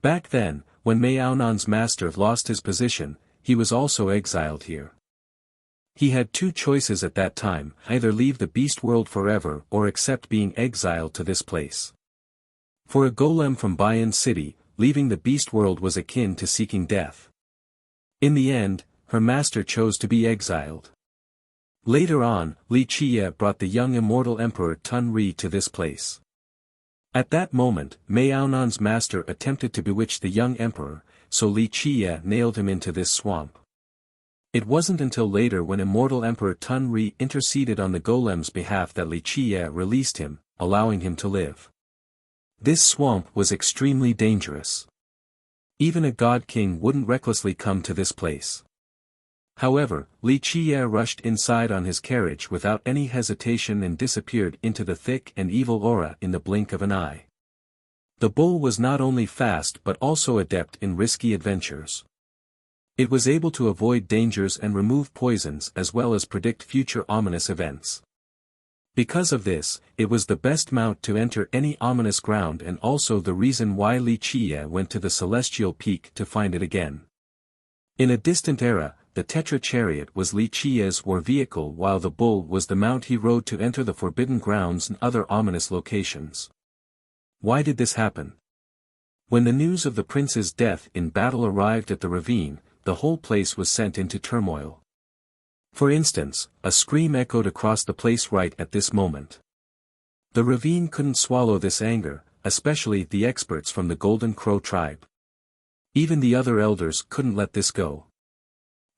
Back then, when Mao'nan's master lost his position, he was also exiled here. He had two choices at that time, either leave the beast world forever or accept being exiled to this place. For a golem from Bayan City, leaving the beast world was akin to seeking death. In the end, her master chose to be exiled. Later on, Li Qiye brought the young immortal emperor Tun Ri to this place. At that moment, Mao'nan's master attempted to bewitch the young emperor, so Li Qiye nailed him into this swamp. It wasn't until later when immortal emperor Tun Ri interceded on the golem's behalf that Li Qiye released him, allowing him to live. This swamp was extremely dangerous. Even a god king wouldn't recklessly come to this place. However, Li Qiye rushed inside on his carriage without any hesitation and disappeared into the thick and evil aura in the blink of an eye. The bull was not only fast but also adept in risky adventures. It was able to avoid dangers and remove poisons as well as predict future ominous events. Because of this, it was the best mount to enter any ominous ground and also the reason why Li Qiye went to the celestial peak to find it again. In a distant era, the Tetra chariot was Li Qiye's war vehicle while the bull was the mount he rode to enter the forbidden grounds and other ominous locations. Why did this happen? When the news of the prince's death in battle arrived at the ravine, the whole place was sent into turmoil. For instance, a scream echoed across the place right at this moment. The ravine couldn't swallow this anger, especially the experts from the Golden Crow tribe. Even the other elders couldn't let this go.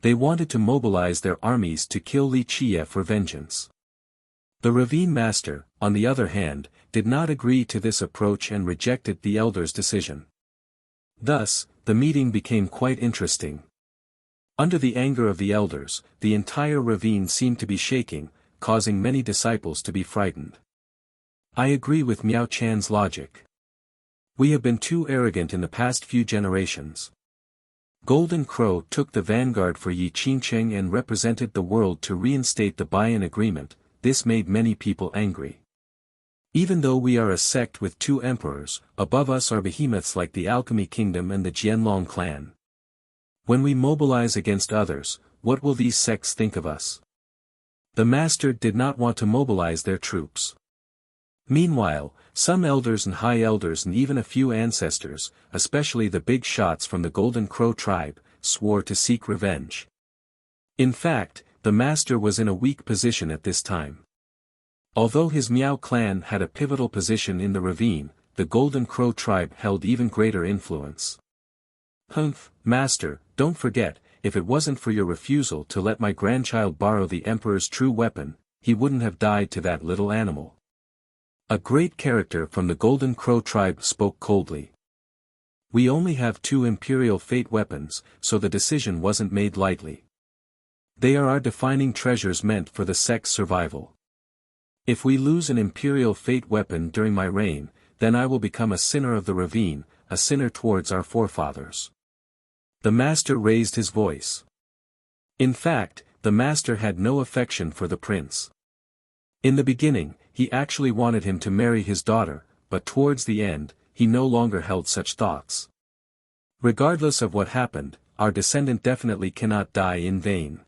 They wanted to mobilize their armies to kill Li Qiye for vengeance. The ravine master, on the other hand, did not agree to this approach and rejected the elders' decision. Thus, the meeting became quite interesting. Under the anger of the elders, the entire ravine seemed to be shaking, causing many disciples to be frightened. I agree with Miao Chan's logic. We have been too arrogant in the past few generations. Golden Crow took the vanguard for Yi Qingcheng and represented the world to reinstate the Bayan agreement. This made many people angry. Even though we are a sect with two emperors, above us are behemoths like the Alchemy Kingdom and the Jianlong clan. When we mobilize against others, what will these sects think of us? The master did not want to mobilize their troops. Meanwhile, some elders and high elders and even a few ancestors, especially the big shots from the Golden Crow tribe, swore to seek revenge. In fact, the master was in a weak position at this time. Although his Miao clan had a pivotal position in the ravine, the Golden Crow tribe held even greater influence. Humph, master, don't forget, if it wasn't for your refusal to let my grandchild borrow the Emperor's true weapon, he wouldn't have died to that little animal. A great character from the Golden Crow tribe spoke coldly. We only have 2 Imperial Fate weapons, so the decision wasn't made lightly. They are our defining treasures meant for the sect's survival. If we lose an Imperial Fate weapon during my reign, then I will become a sinner of the ravine, a sinner towards our forefathers. The master raised his voice. In fact, the master had no affection for the prince. In the beginning, he actually wanted him to marry his daughter, but towards the end, he no longer held such thoughts. Regardless of what happened, our descendant definitely cannot die in vain.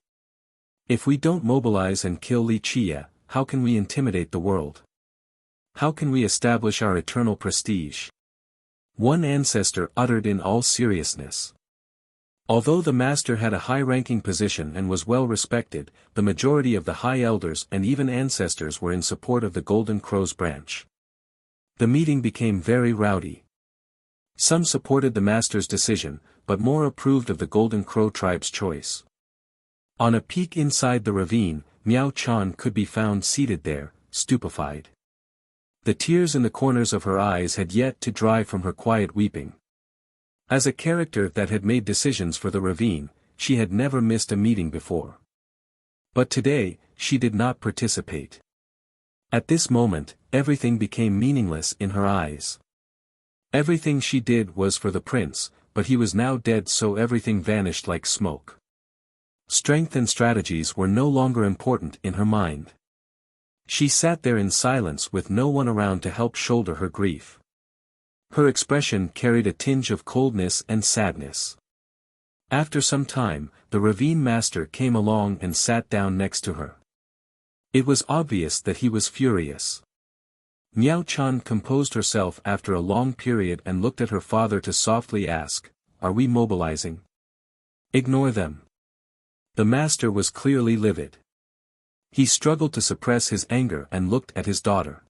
If we don't mobilize and kill Li Qie, how can we intimidate the world? How can we establish our eternal prestige? One ancestor uttered in all seriousness. Although the master had a high-ranking position and was well respected, the majority of the high elders and even ancestors were in support of the Golden Crow's branch. The meeting became very rowdy. Some supported the master's decision, but more approved of the Golden Crow tribe's choice. On a peak inside the ravine, Miao Chan could be found seated there, stupefied. The tears in the corners of her eyes had yet to dry from her quiet weeping. As a character that had made decisions for the ravine, she had never missed a meeting before. But today, she did not participate. At this moment, everything became meaningless in her eyes. Everything she did was for the prince, but he was now dead, so everything vanished like smoke. Strength and strategies were no longer important in her mind. She sat there in silence with no one around to help shoulder her grief. Her expression carried a tinge of coldness and sadness. After some time, the ravine master came along and sat down next to her. It was obvious that he was furious. Miao Chan composed herself after a long period and looked at her father to softly ask, "Are we mobilizing?" "Ignore them." The master was clearly livid. He struggled to suppress his anger and looked at his daughter.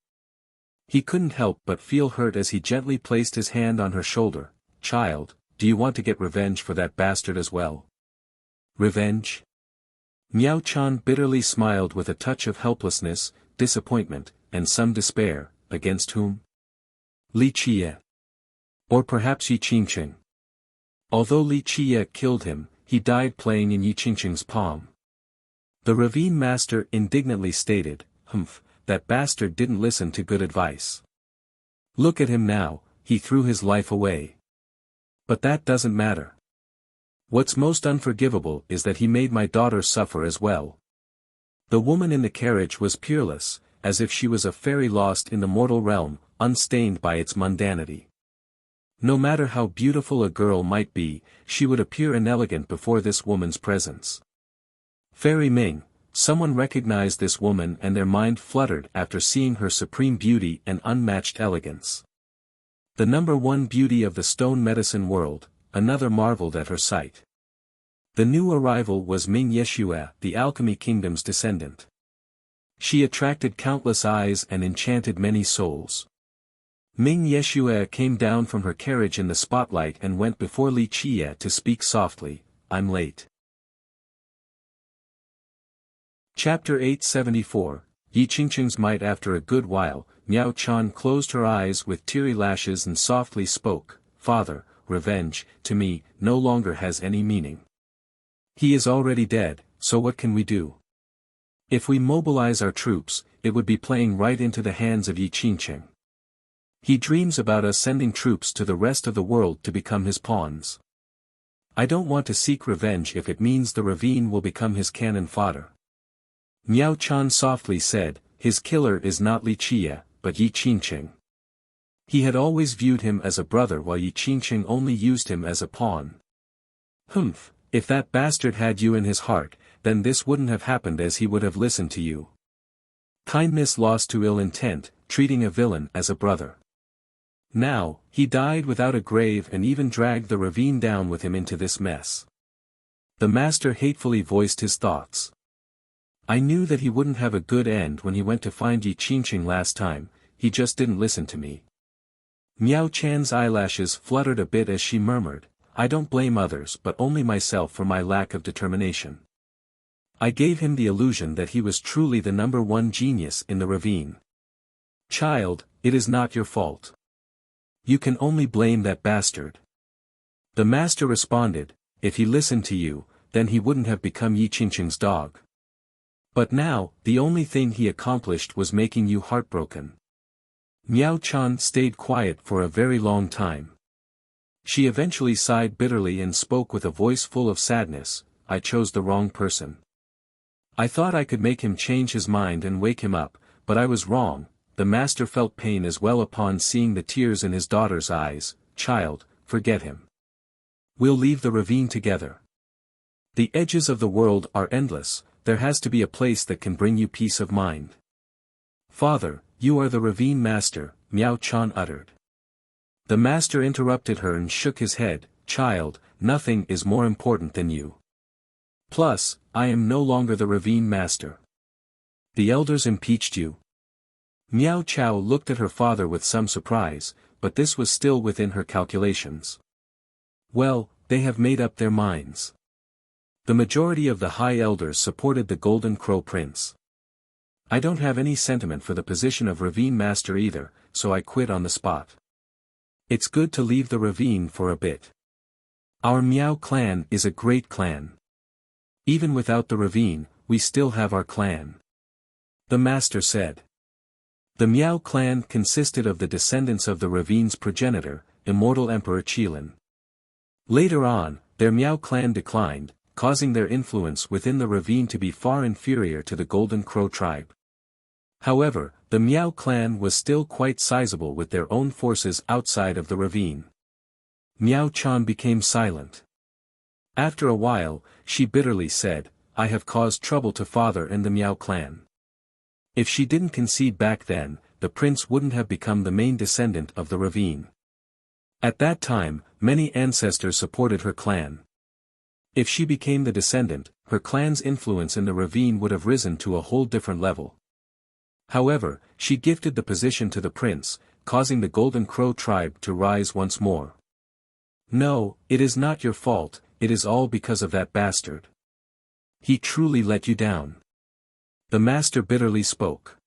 He couldn't help but feel hurt as he gently placed his hand on her shoulder. "Child, do you want to get revenge for that bastard as well?" "Revenge?" Miao Chan bitterly smiled with a touch of helplessness, disappointment, and some despair. "Against whom?" "Li Qie. Or perhaps Yi Qingqing. Although Li Qie killed him, he died playing in Yi Qingqing's palm." The ravine master indignantly stated, "Humph, that bastard didn't listen to good advice. Look at him now, he threw his life away. But that doesn't matter. What's most unforgivable is that he made my daughter suffer as well." The woman in the carriage was peerless, as if she was a fairy lost in the mortal realm, unstained by its mundanity. No matter how beautiful a girl might be, she would appear inelegant before this woman's presence. Fairy Ming, someone recognized this woman and their mind fluttered after seeing her supreme beauty and unmatched elegance. The #1 beauty of the stone medicine world, another marveled at her sight. The new arrival was Ming Yeshua, the alchemy kingdom's descendant. She attracted countless eyes and enchanted many souls. Ming Yeshua came down from her carriage in the spotlight and went before Li Qie to speak softly, "I'm late." Chapter 874, Yi Qingqing's Might. After a good while, Miao Chan closed her eyes with teary lashes and softly spoke, "Father, revenge, to me, no longer has any meaning. He is already dead, so what can we do? If we mobilize our troops, it would be playing right into the hands of Yi Qingqing. He dreams about us sending troops to the rest of the world to become his pawns. I don't want to seek revenge if it means the ravine will become his cannon fodder." Miao Chan softly said, "His killer is not Li Qie, but Yi Qingqing. He had always viewed him as a brother while Yi Qingqing only used him as a pawn." "Humph, if that bastard had you in his heart, then this wouldn't have happened, as he would have listened to you. Kindness lost to ill intent, treating a villain as a brother. Now, he died without a grave and even dragged the ravine down with him into this mess." The master hatefully voiced his thoughts. "I knew that he wouldn't have a good end when he went to find Yi Qingqing last time, he just didn't listen to me." Miao Chan's eyelashes fluttered a bit as she murmured, "I don't blame others but only myself for my lack of determination. I gave him the illusion that he was truly the #1 genius in the ravine. Child, it is not your fault. You can only blame that bastard." The master responded, "If he listened to you, then he wouldn't have become Yi Qingqing's dog. But now, the only thing he accomplished was making you heartbroken." Miao Chan stayed quiet for a very long time. She eventually sighed bitterly and spoke with a voice full of sadness, "I chose the wrong person. I thought I could make him change his mind and wake him up, but I was wrong. the master felt pain as well upon seeing the tears in his daughter's eyes. Child, forget him. We'll leave the ravine together. The edges of the world are endless, there has to be a place that can bring you peace of mind. Father, you are the ravine master, Miao Chan uttered. The master interrupted her and shook his head. Child, nothing is more important than you. Plus, I am no longer the ravine master. The elders impeached you. Miao Chao looked at her father with some surprise, but this was still within her calculations. Well, they have made up their minds. The majority of the high elders supported the Golden Crow Prince. I don't have any sentiment for the position of ravine master either, so I quit on the spot. It's good to leave the ravine for a bit. Our Miao clan is a great clan. Even without the ravine, we still have our clan. The master said. The Miao clan consisted of the descendants of the ravine's progenitor, immortal Emperor Qilin. Later on, their Miao clan declined, causing their influence within the ravine to be far inferior to the Golden Crow tribe. However, the Miao clan was still quite sizable with their own forces outside of the ravine. Miao Chan became silent. After a while, she bitterly said, I have caused trouble to father and the Miao clan. If she didn't concede back then, the prince wouldn't have become the main descendant of the ravine. At that time, many ancestors supported her clan. If she became the descendant, her clan's influence in the ravine would have risen to a whole different level. However, she gifted the position to the prince, causing the Golden Crow tribe to rise once more. No, it is not your fault, it is all because of that bastard. He truly let you down. The master bitterly spoke.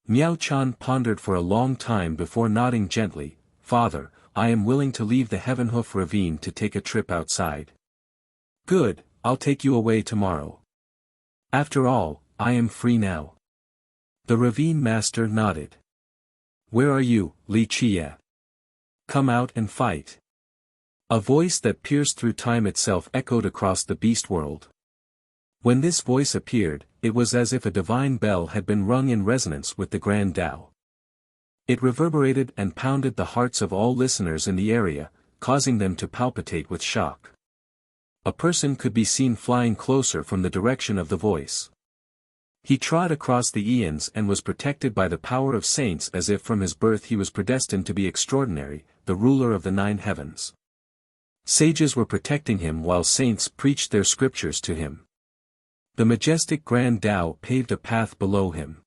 Miao Chan pondered for a long time before nodding gently. Father, I am willing to leave the Heavenhoof ravine to take a trip outside. Good, I'll take you away tomorrow. After all, I am free now. The ravine master nodded. Where are you, Li Qie? Come out and fight. A voice that pierced through time itself echoed across the beast world. When this voice appeared, it was as if a divine bell had been rung in resonance with the Grand Tao. It reverberated and pounded the hearts of all listeners in the area, causing them to palpitate with shock. A person could be seen flying closer from the direction of the voice. He trod across the eons and was protected by the power of saints as if from his birth he was predestined to be extraordinary, the ruler of the 9 heavens. Sages were protecting him while saints preached their scriptures to him. The majestic Grand Tao paved a path below him.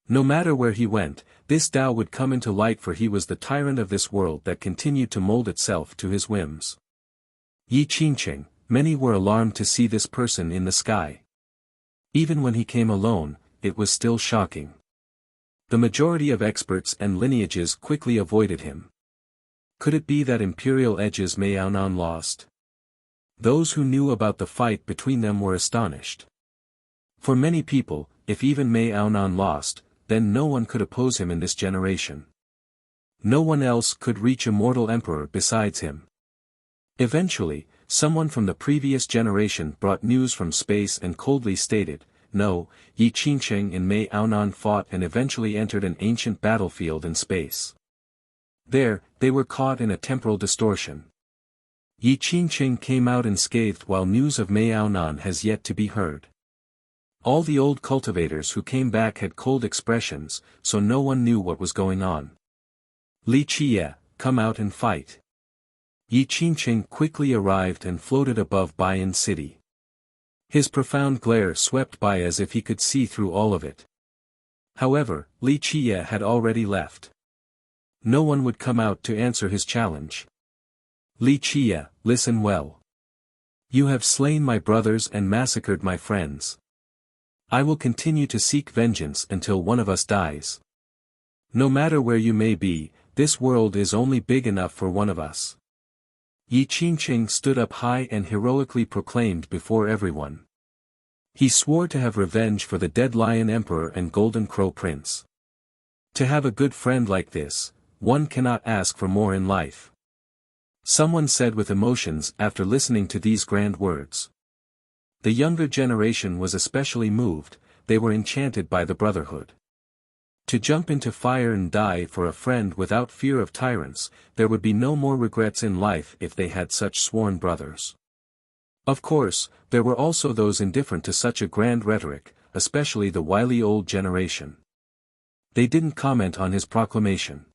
No matter where he went, this Tao would come into light, for he was the tyrant of this world that continued to mold itself to his whims. Yi Qingqing, many were alarmed to see this person in the sky. Even when he came alone, it was still shocking. The majority of experts and lineages quickly avoided him. Could it be that imperial edges Maonan lost? Those who knew about the fight between them were astonished. For many people, if even Maonan lost, then no one could oppose him in this generation. No one else could reach a mortal emperor besides him. Eventually, someone from the previous generation brought news from space and coldly stated, no, Yi Qingqing and Maonan fought and eventually entered an ancient battlefield in space. There, they were caught in a temporal distortion. Yi Qingqing came out unscathed while news of Maonan has yet to be heard. All the old cultivators who came back had cold expressions, so no one knew what was going on. Li Qie, come out and fight. Yi Qingqing quickly arrived and floated above Baiyan City. His profound glare swept by as if he could see through all of it. However, Li Qie had already left. No one would come out to answer his challenge. Li Qie, listen well. You have slain my brothers and massacred my friends. I will continue to seek vengeance until one of us dies. No matter where you may be, this world is only big enough for one of us. Yi Qingqing stood up high and heroically proclaimed before everyone. He swore to have revenge for the dead Lion Emperor and Golden Crow Prince. To have a good friend like this, one cannot ask for more in life. Someone said with emotions after listening to these grand words. The younger generation was especially moved, they were enchanted by the brotherhood. To jump into fire and die for a friend without fear of tyrants, there would be no more regrets in life if they had such sworn brothers. Of course, there were also those indifferent to such a grand rhetoric, especially the wily old generation. They didn't comment on his proclamation.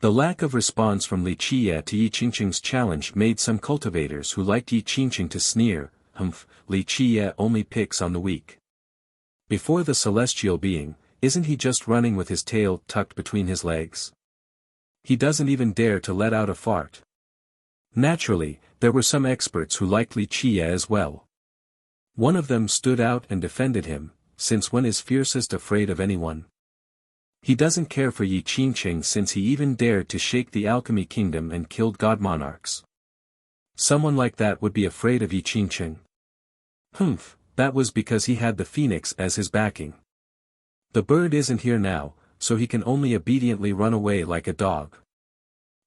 The lack of response from Li Qiye to Yi Qingqing's challenge made some cultivators who liked Yi Qingqing to sneer, Li Qiye only picks on the weak. Before the celestial being, isn't he just running with his tail tucked between his legs? He doesn't even dare to let out a fart. Naturally, there were some experts who liked Li Qiye as well. One of them stood out and defended him, since when is fiercest afraid of anyone? He doesn't care for Yi Qingqing since he even dared to shake the alchemy kingdom and killed god monarchs. Someone like that would be afraid of Yi Qingqing. That was because he had the phoenix as his backing. The bird isn't here now, so he can only obediently run away like a dog.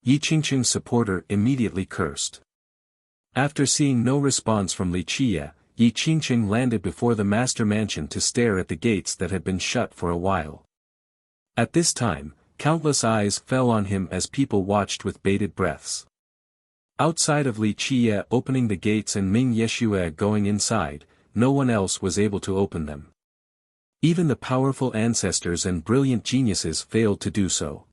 Yi Qingqing's supporter immediately cursed. After seeing no response from Li Qiye, Yi Qingqing landed before the master mansion to stare at the gates that had been shut for a while. At this time, countless eyes fell on him as people watched with bated breaths. Outside of Li Qiye opening the gates and Ming Yeshue going inside, no one else was able to open them. Even the powerful ancestors and brilliant geniuses failed to do so.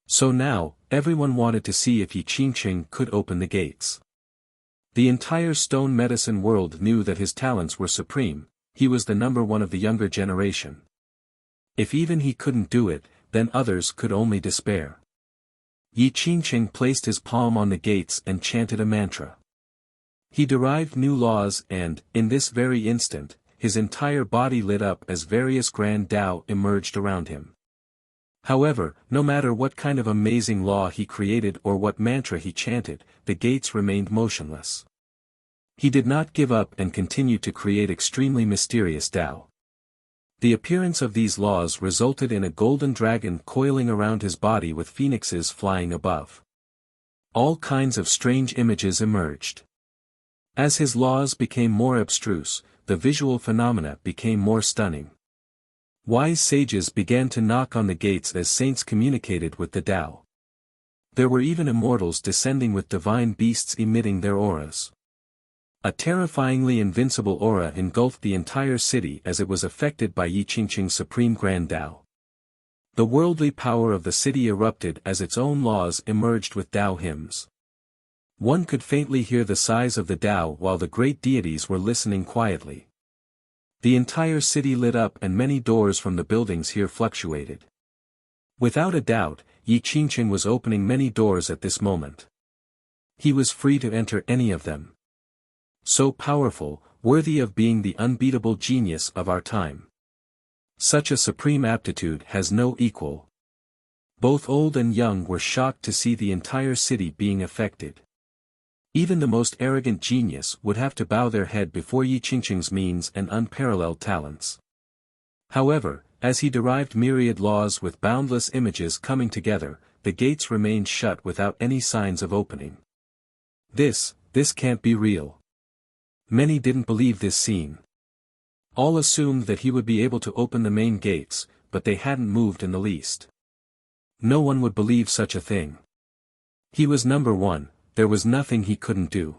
So now, everyone wanted to see if Yi Qingqing could open the gates. The entire stone medicine world knew that his talents were supreme, he was the number one of the younger generation. If even he couldn't do it, then others could only despair. Yi Qingqing placed his palm on the gates and chanted a mantra. He derived new laws and, in this very instant, his entire body lit up as various grand Tao emerged around him. However, no matter what kind of amazing law he created or what mantra he chanted, the gates remained motionless. He did not give up and continued to create extremely mysterious Tao. The appearance of these laws resulted in a golden dragon coiling around his body with phoenixes flying above. All kinds of strange images emerged. As his laws became more abstruse, the visual phenomena became more stunning. Wise sages began to knock on the gates as saints communicated with the Tao. There were even immortals descending with divine beasts emitting their auras. A terrifyingly invincible aura engulfed the entire city as it was affected by Yi Qingqing's supreme grand Tao. The worldly power of the city erupted as its own laws emerged with Tao hymns. One could faintly hear the sighs of the Tao while the great deities were listening quietly. The entire city lit up and many doors from the buildings here fluctuated. Without a doubt, Yi Qingqing was opening many doors at this moment. He was free to enter any of them. So powerful, worthy of being the unbeatable genius of our time. Such a supreme aptitude has no equal. Both old and young were shocked to see the entire city being affected. Even the most arrogant genius would have to bow their head before Yi Qingqing's means and unparalleled talents. However, as he derived myriad laws with boundless images coming together, the gates remained shut without any signs of opening. This can't be real. Many didn't believe this scene. All assumed that he would be able to open the main gates, but they hadn't moved in the least. No one would believe such a thing. He was number one, there was nothing he couldn't do.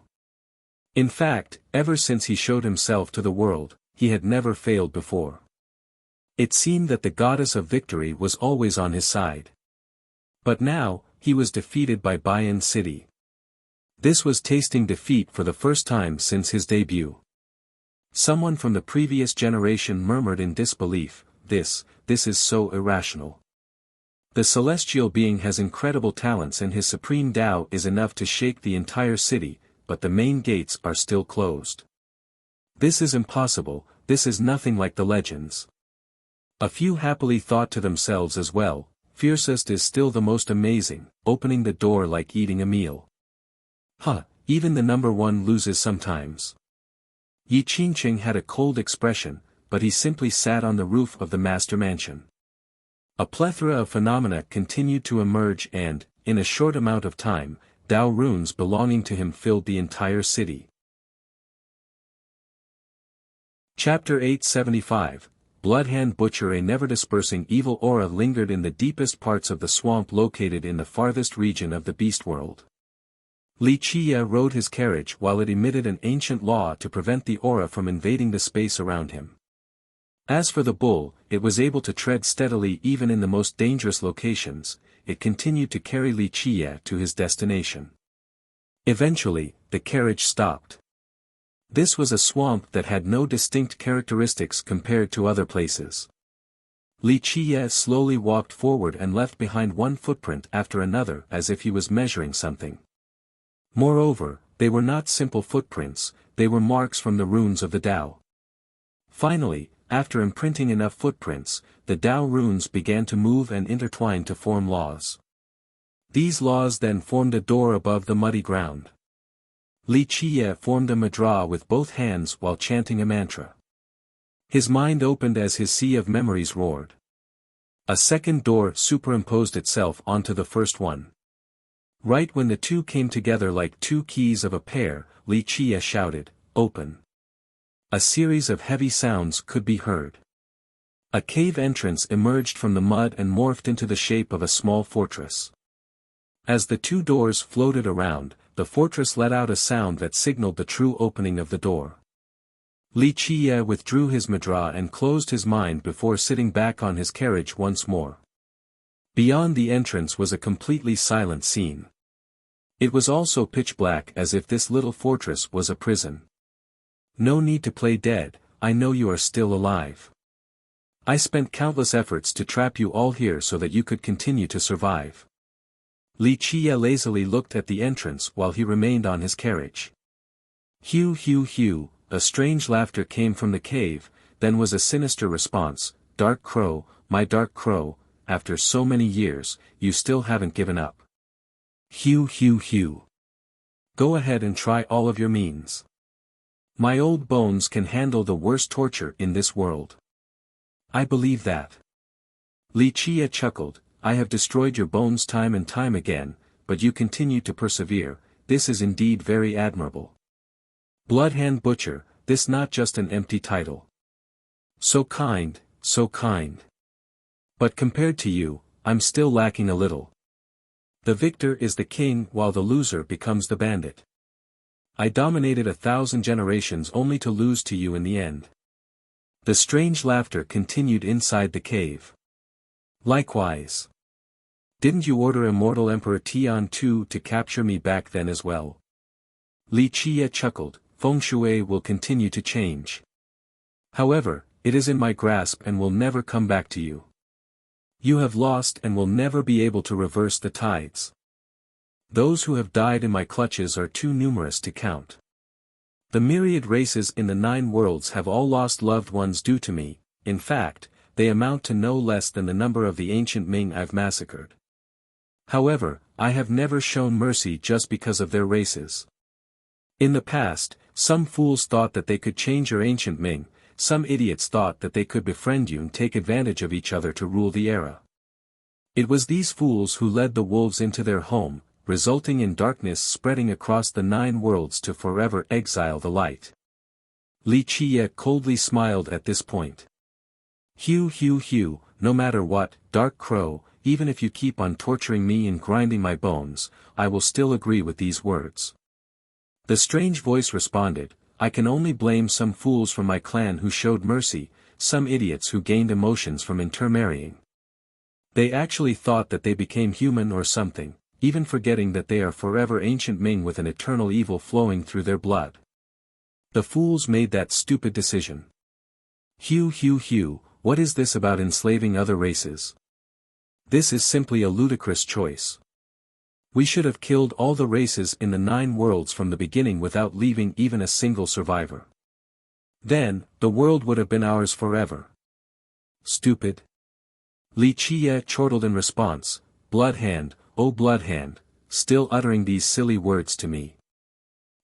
In fact, ever since he showed himself to the world, he had never failed before. It seemed that the goddess of victory was always on his side. But now, he was defeated by Bayan City. This was tasting defeat for the first time since his debut. Someone from the previous generation murmured in disbelief, this is so irrational. The celestial being has incredible talents and his supreme Tao is enough to shake the entire city, but the main gates are still closed. This is impossible, this is nothing like the legends. A few happily thought to themselves as well, fiercest is still the most amazing, opening the door like eating a meal. Even the number one loses sometimes. Yi Qingqing had a cold expression, but he simply sat on the roof of the master mansion. A plethora of phenomena continued to emerge and, in a short amount of time, Tao runes belonging to him filled the entire city. Chapter 875, Bloodhand Butcher. A never-dispersing evil aura lingered in the deepest parts of the swamp located in the farthest region of the beast world. Li Qie rode his carriage while it emitted an ancient law to prevent the aura from invading the space around him. As for the bull, it was able to tread steadily even in the most dangerous locations. It continued to carry Li Qie to his destination. Eventually, the carriage stopped. This was a swamp that had no distinct characteristics compared to other places. Li Qie slowly walked forward and left behind one footprint after another as if he was measuring something. Moreover, they were not simple footprints, they were marks from the runes of the Tao. Finally, after imprinting enough footprints, the Tao runes began to move and intertwine to form laws. These laws then formed a door above the muddy ground. Li Qie formed a mudra with both hands while chanting a mantra. His mind opened as his sea of memories roared. A second door superimposed itself onto the first one. Right when the two came together like two keys of a pair, Li Qie shouted, "Open." A series of heavy sounds could be heard. A cave entrance emerged from the mud and morphed into the shape of a small fortress. As the two doors floated around, the fortress let out a sound that signaled the true opening of the door. Li Qie withdrew his mudra and closed his mind before sitting back on his carriage once more. Beyond the entrance was a completely silent scene. It was also pitch black as if this little fortress was a prison. No need to play dead, I know you are still alive. I spent countless efforts to trap you all here so that you could continue to survive. Li Qie lazily looked at the entrance while he remained on his carriage. Hew hew hew, a strange laughter came from the cave, then was a sinister response, "Dark Crow, my Dark Crow, after so many years, you still haven't given up. Hew hew hew. Go ahead and try all of your means. My old bones can handle the worst torture in this world. I believe that." Li Qie chuckled, "I have destroyed your bones time and time again, but you continue to persevere, this is indeed very admirable. Bloodhand Butcher, this not just an empty title. So kind, so kind. But compared to you, I'm still lacking a little. The victor is the king while the loser becomes the bandit. I dominated 1,000 generations only to lose to you in the end." The strange laughter continued inside the cave. "Likewise. Didn't you order immortal Emperor Tian Tu to capture me back then as well?" Li Qie chuckled, "Feng Shui will continue to change. However, it is in my grasp and will never come back to you. You have lost and will never be able to reverse the tides. Those who have died in my clutches are too numerous to count. The myriad races in the 9 worlds have all lost loved ones due to me, in fact, they amount to no less than the number of the ancient Ming I've massacred. However, I have never shown mercy just because of their races. In the past, some fools thought that they could change your ancient Ming, some idiots thought that they could befriend you and take advantage of each other to rule the era. It was these fools who led the wolves into their home, resulting in darkness spreading across the 9 worlds to forever exile the light." Li Qie coldly smiled at this point. "Hew hew hew, no matter what, Dark Crow, even if you keep on torturing me and grinding my bones, I will still agree with these words." The strange voice responded, "I can only blame some fools from my clan who showed mercy, some idiots who gained emotions from intermarrying. They actually thought that they became human or something, even forgetting that they are forever ancient Ming with an eternal evil flowing through their blood. The fools made that stupid decision. Hew hew hew, what is this about enslaving other races? This is simply a ludicrous choice. We should have killed all the races in the 9 worlds from the beginning without leaving even a single survivor. Then, the world would have been ours forever. Stupid." Li Qie chortled in response, "Bloodhand, oh Bloodhand, still uttering these silly words to me.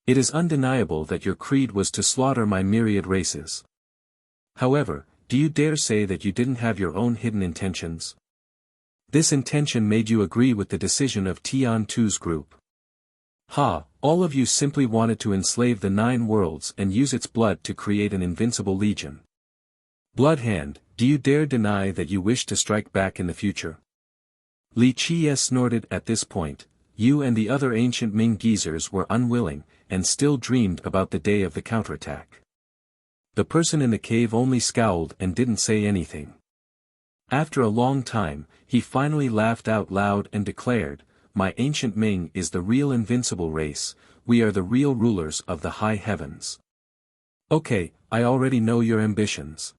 It is undeniable that your creed was to slaughter my myriad races. However, do you dare say that you didn't have your own hidden intentions? This intention made you agree with the decision of Tian Tu's group. Ha, all of you simply wanted to enslave the 9 worlds and use its blood to create an invincible legion. Bloodhand, Do you dare deny that you wish to strike back in the future? Li Qiye snorted at this point. You and the other ancient Ming geezers were unwilling, and still dreamed about the day of the counterattack. The person in the cave only scowled and didn't say anything. After a long time, he finally laughed out loud and declared, "My ancient Ming is the real invincible race, we are the real rulers of the high heavens." Okay, I already know your ambitions.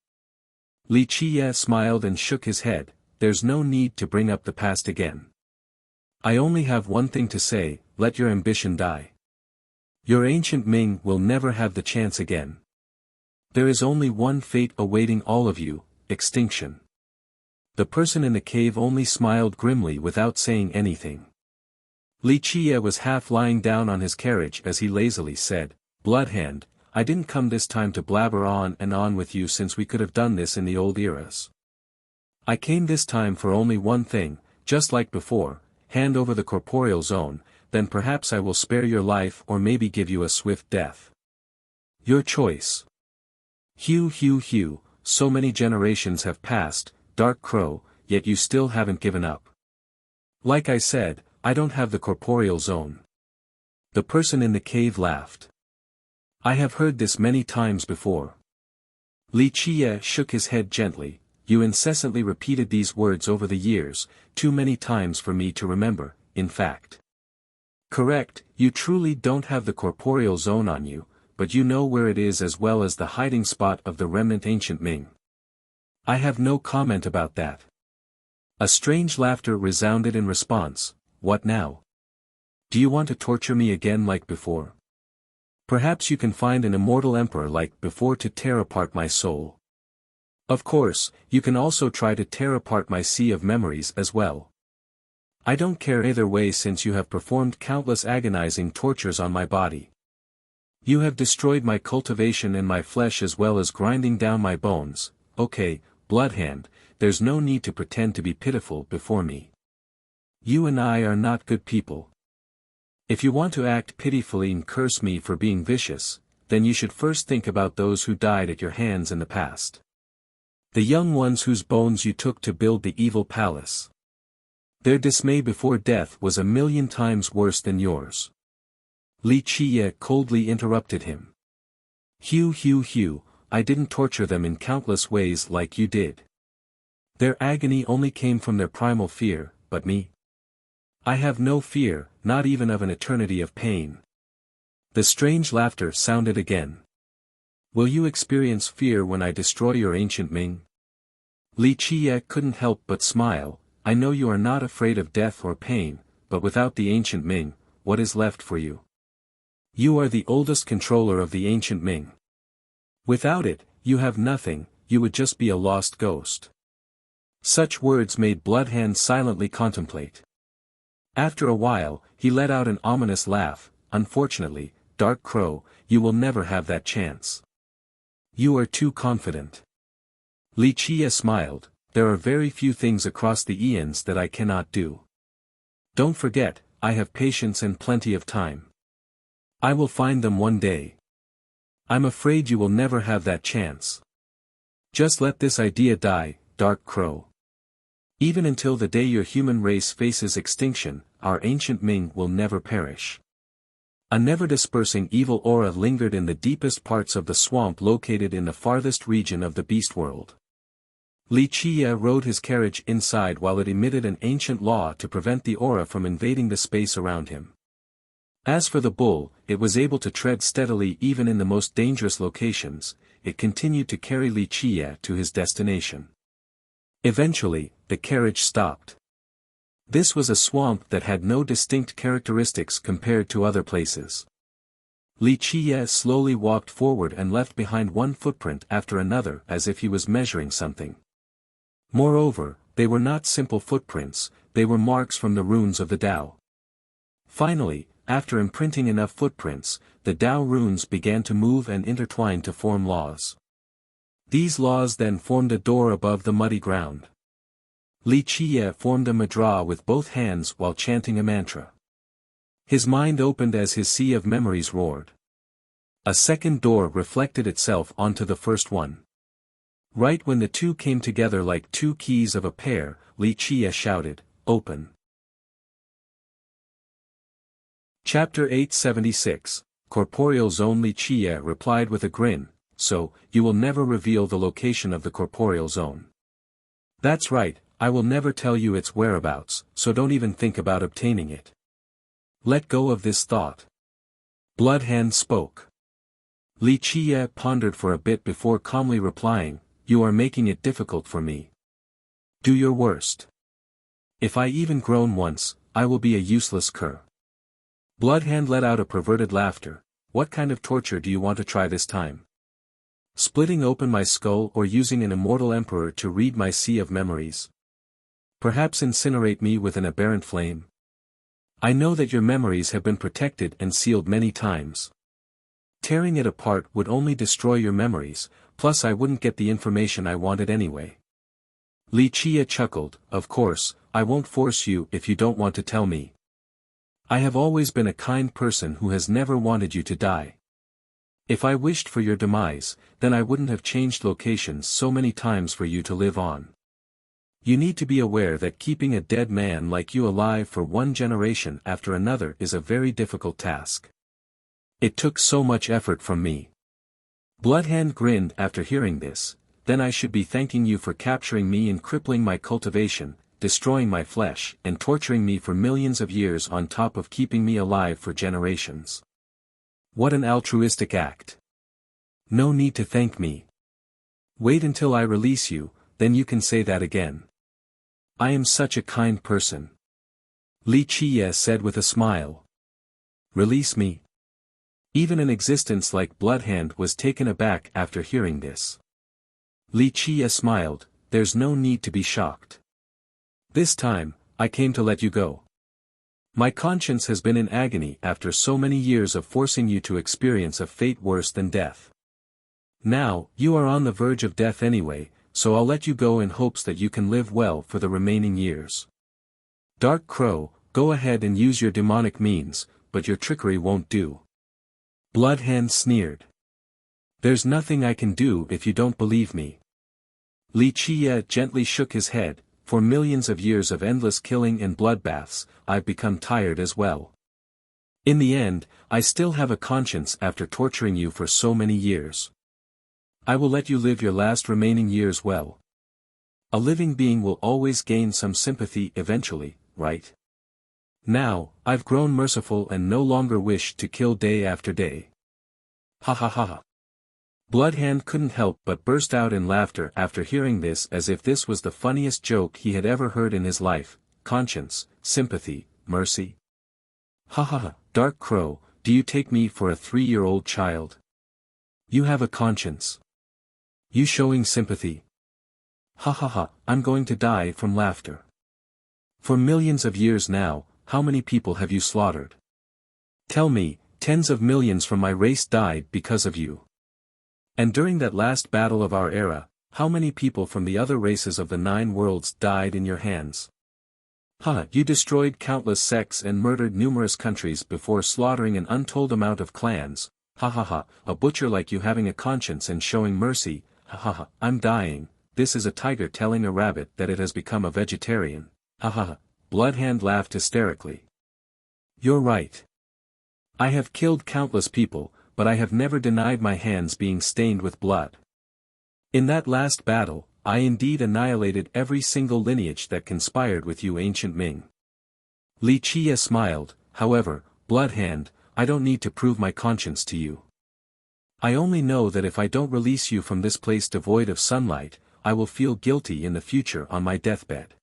Li Qiye smiled and shook his head. There's no need to bring up the past again. I only have one thing to say, let your ambition die. Your ancient Ming will never have the chance again. There is only one fate awaiting all of you, extinction. The person in the cave only smiled grimly without saying anything. Li Qiye was half lying down on his carriage as he lazily said, "Bloodhand, I didn't come this time to blabber on and on with you since we could have done this in the old eras. I came this time for only one thing, just like before, hand over the corporeal zone, then perhaps I will spare your life or maybe give you a swift death. Your choice." Hew, so many generations have passed, Dark Crow, yet you still haven't given up. Like I said, I don't have the corporeal zone. The person in the cave laughed. I have heard this many times before. Li Qiye shook his head gently. You incessantly repeated these words over the years, too many times for me to remember, in fact. Correct, you truly don't have the corporeal zone on you, but you know where it is as well as the hiding spot of the remnant ancient Ming. I have no comment about that. A strange laughter resounded in response. What now? Do you want to torture me again like before? Perhaps you can find an immortal emperor like before to tear apart my soul. Of course, you can also try to tear apart my sea of memories as well. I don't care either way since you have performed countless agonizing tortures on my body. You have destroyed my cultivation and my flesh as well as grinding down my bones. Okay, Bloodhand, there's no need to pretend to be pitiful before me. You and I are not good people. If you want to act pitifully and curse me for being vicious, then you should first think about those who died at your hands in the past. The young ones whose bones you took to build the evil palace. Their dismay before death was 1,000,000 times worse than yours. Li Qiye coldly interrupted him. Hew, I didn't torture them in countless ways like you did. Their agony only came from their primal fear, but me? I have no fear, not even of an eternity of pain. The strange laughter sounded again. Will you experience fear when I destroy your ancient Ming? Li Qiye couldn't help but smile. I know you are not afraid of death or pain, but without the ancient Ming, what is left for you? You are the oldest controller of the ancient Ming. Without it, you have nothing, you would just be a lost ghost. Such words made Bloodhand silently contemplate. After a while, he let out an ominous laugh. Unfortunately, Dark Crow, you will never have that chance. You are too confident. Li Qiye smiled. There are very few things across the eons that I cannot do. Don't forget, I have patience and plenty of time. I will find them one day. I'm afraid you will never have that chance. Just let this idea die, Dark Crow. Even until the day your human race faces extinction, our ancient Ming will never perish. A never-dispersing evil aura lingered in the deepest parts of the swamp located in the farthest region of the beast world. Li Qiye rode his carriage inside while it emitted an ancient law to prevent the aura from invading the space around him. As for the bull, it was able to tread steadily even in the most dangerous locations. It continued to carry Li Qiye to his destination. Eventually, the carriage stopped. This was a swamp that had no distinct characteristics compared to other places. Li Qiye slowly walked forward and left behind one footprint after another as if he was measuring something. Moreover, they were not simple footprints, they were marks from the runes of the Tao. Finally, after imprinting enough footprints, the Tao runes began to move and intertwine to form laws. These laws then formed a door above the muddy ground. Li Qiye formed a mudra with both hands while chanting a mantra. His mind opened as his sea of memories roared. A second door reflected itself onto the first one. Right when the two came together like two keys of a pair, Li Chia shouted, "Open." Chapter 876, Corporeal Zone. Li Chia replied with a grin, "So, you will never reveal the location of the corporeal zone." "That's right, I will never tell you its whereabouts, so don't even think about obtaining it." "Let go of this thought." Bloodhand spoke. Li Chia pondered for a bit before calmly replying, "You are making it difficult for me. Do your worst. If I even groan once, I will be a useless cur." Bloodhand let out a perverted laughter. "What kind of torture do you want to try this time? Splitting open my skull or using an immortal emperor to read my sea of memories? Perhaps incinerate me with an aberrant flame? I know that your memories have been protected and sealed many times. Tearing it apart would only destroy your memories, plus I wouldn't get the information I wanted anyway." Li Chia chuckled, "Of course, I won't force you if you don't want to tell me. I have always been a kind person who has never wanted you to die. If I wished for your demise, then I wouldn't have changed locations so many times for you to live on. You need to be aware that keeping a dead man like you alive for one generation after another is a very difficult task. It took so much effort from me." Bloodhand grinned after hearing this. "Then I should be thanking you for capturing me and crippling my cultivation, destroying my flesh, and torturing me for millions of years on top of keeping me alive for generations. What an altruistic act. No need to thank me. Wait until I release you, then you can say that again. I am such a kind person." Li Chia said with a smile. "Release me?" Even an existence like Bloodhand was taken aback after hearing this. Li Chia smiled, "There's no need to be shocked. This time, I came to let you go. My conscience has been in agony after so many years of forcing you to experience a fate worse than death. Now, you are on the verge of death anyway, so I'll let you go in hopes that you can live well for the remaining years. Dark Crow, go ahead and use your demonic means, but your trickery won't do." Bloodhand sneered. "There's nothing I can do if you don't believe me." Li Chia gently shook his head. "For millions of years of endless killing and bloodbaths, I've become tired as well. In the end, I still have a conscience after torturing you for so many years. I will let you live your last remaining years well. A living being will always gain some sympathy eventually, right? Now, I've grown merciful and no longer wish to kill day after day." Ha ha ha ha. Bloodhand couldn't help but burst out in laughter after hearing this, as if this was the funniest joke he had ever heard in his life. Conscience, sympathy, mercy. Ha ha ha, Dark Crow, do you take me for a 3-year-old child? You have a conscience. You showing sympathy? Ha ha ha, I'm going to die from laughter. For millions of years now, how many people have you slaughtered? Tell me, tens of millions from my race died because of you. And during that last battle of our era, how many people from the other races of the 9 worlds died in your hands? Ha! You destroyed countless sects and murdered numerous countries before slaughtering an untold amount of clans. Ha ha ha, a butcher like you having a conscience and showing mercy. Ha ha ha, I'm dying. This is a tiger telling a rabbit that it has become a vegetarian. Ha ha ha. Bloodhand laughed hysterically. You're right. I have killed countless people, but I have never denied my hands being stained with blood. In that last battle, I indeed annihilated every single lineage that conspired with you, ancient Ming. Li Chia smiled. However, Bloodhand, I don't need to prove my conscience to you. I only know that if I don't release you from this place devoid of sunlight, I will feel guilty in the future on my deathbed.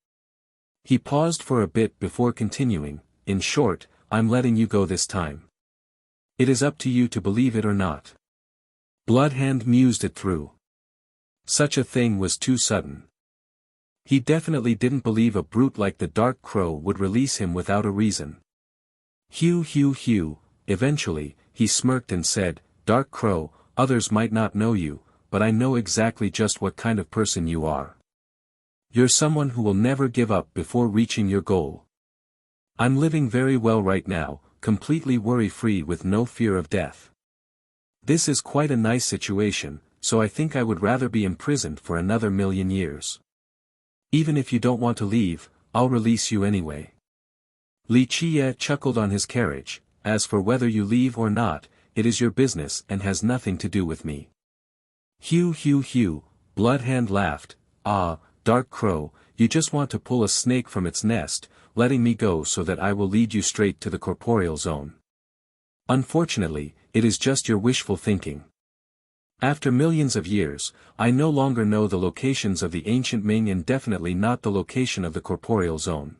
He paused for a bit before continuing. In short, I'm letting you go this time. It is up to you to believe it or not. Bloodhand mused it through. Such a thing was too sudden. He definitely didn't believe a brute like the Dark Crow would release him without a reason. Hew. Eventually, he smirked and said, Dark Crow, others might not know you, but I know exactly just what kind of person you are. You're someone who will never give up before reaching your goal. I'm living very well right now, completely worry-free with no fear of death. This is quite a nice situation, so I think I would rather be imprisoned for another 1,000,000 years. Even if you don't want to leave, I'll release you anyway. Li Qiye chuckled on his carriage. As for whether you leave or not, it is your business and has nothing to do with me. Hew hew hew, Bloodhand laughed. Ah, Dark Crow, you just want to pull a snake from its nest, letting me go so that I will lead you straight to the corporeal zone. Unfortunately, it is just your wishful thinking. After millions of years, I no longer know the locations of the ancient Ming and definitely not the location of the corporeal zone.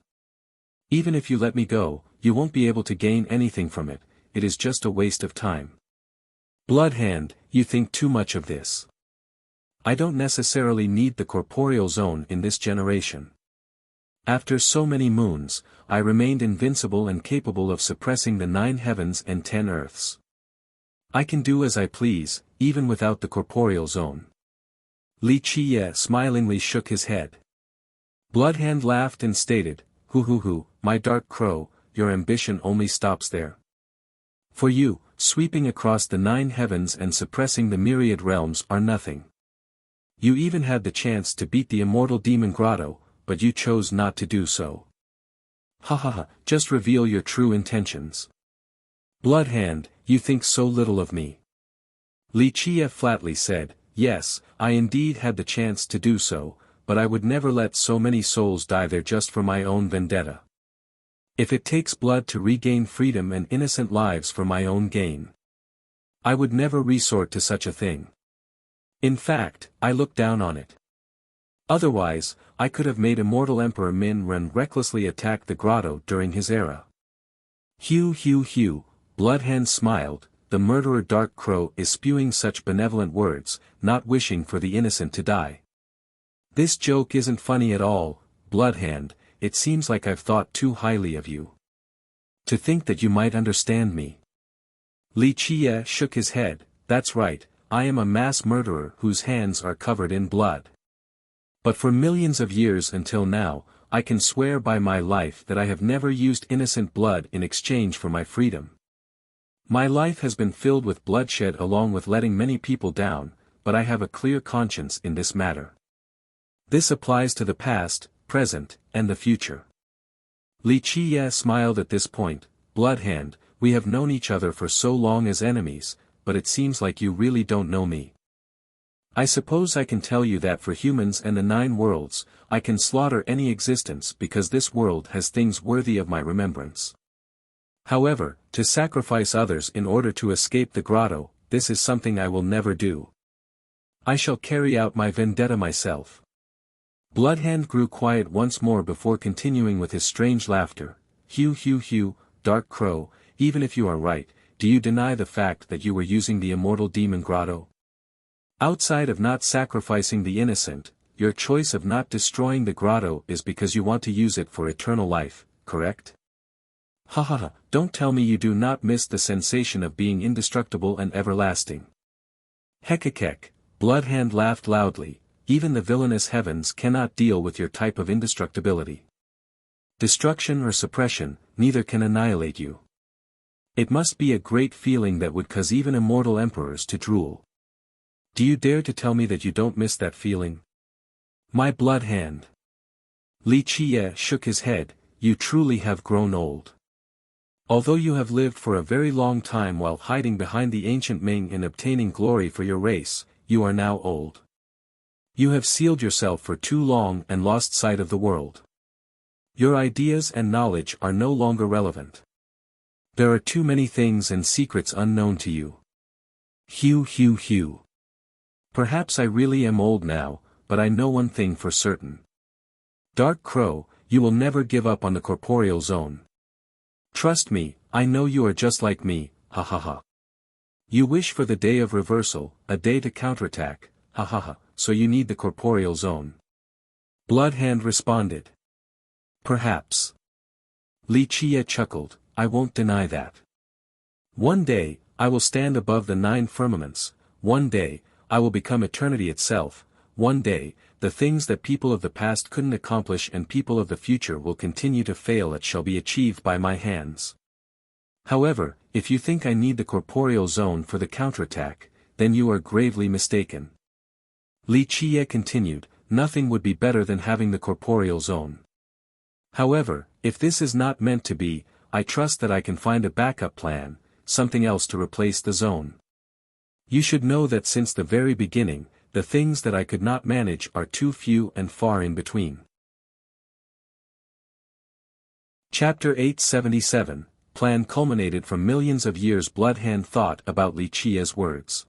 Even if you let me go, you won't be able to gain anything from it, it is just a waste of time. Bloodhand, you think too much of this. I don't necessarily need the corporeal zone in this generation. After so many moons, I remained invincible and capable of suppressing the 9 heavens and 10 earths. I can do as I please, even without the corporeal zone. Li Qiye smilingly shook his head. Bloodhand laughed and stated, Hoo, my Dark Crow, your ambition only stops there. For you, sweeping across the 9 heavens and suppressing the myriad realms are nothing. You even had the chance to beat the immortal demon Grotto, but you chose not to do so. Just reveal your true intentions. Bloodhand, you think so little of me. Li Qiye flatly said, yes, I indeed had the chance to do so, but I would never let so many souls die there just for my own vendetta. If it takes blood to regain freedom and innocent lives for my own gain, I would never resort to such a thing. In fact, I look down on it. Otherwise, I could have made immortal Emperor Min Ren recklessly attack the grotto during his era. Hew, Bloodhand smiled, the murderer Dark Crow is spewing such benevolent words, not wishing for the innocent to die. This joke isn't funny at all, Bloodhand, it seems like I've thought too highly of you. To think that you might understand me. Li Qiye shook his head, that's right, I am a mass murderer whose hands are covered in blood. But for millions of years until now, I can swear by my life that I have never used innocent blood in exchange for my freedom. My life has been filled with bloodshed along with letting many people down, but I have a clear conscience in this matter. This applies to the past, present, and the future. Li Qiye smiled at this point, Bloodhand, we have known each other for so long as enemies, but it seems like you really don't know me. I suppose I can tell you that for humans and the 9 worlds, I can slaughter any existence because this world has things worthy of my remembrance. However, to sacrifice others in order to escape the grotto, this is something I will never do. I shall carry out my vendetta myself. Bloodhand grew quiet once more before continuing with his strange laughter. Hew, Dark Crow, even if you are right, do you deny the fact that you were using the immortal demon grotto? Outside of not sacrificing the innocent, your choice of not destroying the grotto is because you want to use it for eternal life, correct? Don't tell me you do not miss the sensation of being indestructible and everlasting. Hekekek, Bloodhand laughed loudly, even the villainous heavens cannot deal with your type of indestructibility. Destruction or suppression, neither can annihilate you. It must be a great feeling that would cause even immortal emperors to drool. Do you dare to tell me that you don't miss that feeling? My Bloodhand. Li Qiye shook his head, you truly have grown old. Although you have lived for a very long time while hiding behind the ancient Ming and obtaining glory for your race, you are now old. You have sealed yourself for too long and lost sight of the world. Your ideas and knowledge are no longer relevant. There are too many things and secrets unknown to you. Hew. Perhaps I really am old now, but I know one thing for certain. Dark Crow, you will never give up on the corporeal zone. Trust me, I know you are just like me, You wish for the day of reversal, a day to counterattack, so you need the corporeal zone. Bloodhand responded. Perhaps. Li Qiye chuckled, I won't deny that. One day, I will stand above the 9 firmaments, one day, I will become eternity itself, one day, the things that people of the past couldn't accomplish and people of the future will continue to fail at shall be achieved by my hands. However, if you think I need the corporeal zone for the counterattack, then you are gravely mistaken. Li Qiye continued, nothing would be better than having the corporeal zone. However, if this is not meant to be, I trust that I can find a backup plan, something else to replace the zone. You should know that since the very beginning, the things that I could not manage are too few and far in between. Chapter 877, Plan culminated from millions of years. Bloodhand thought about Li Qiye's words.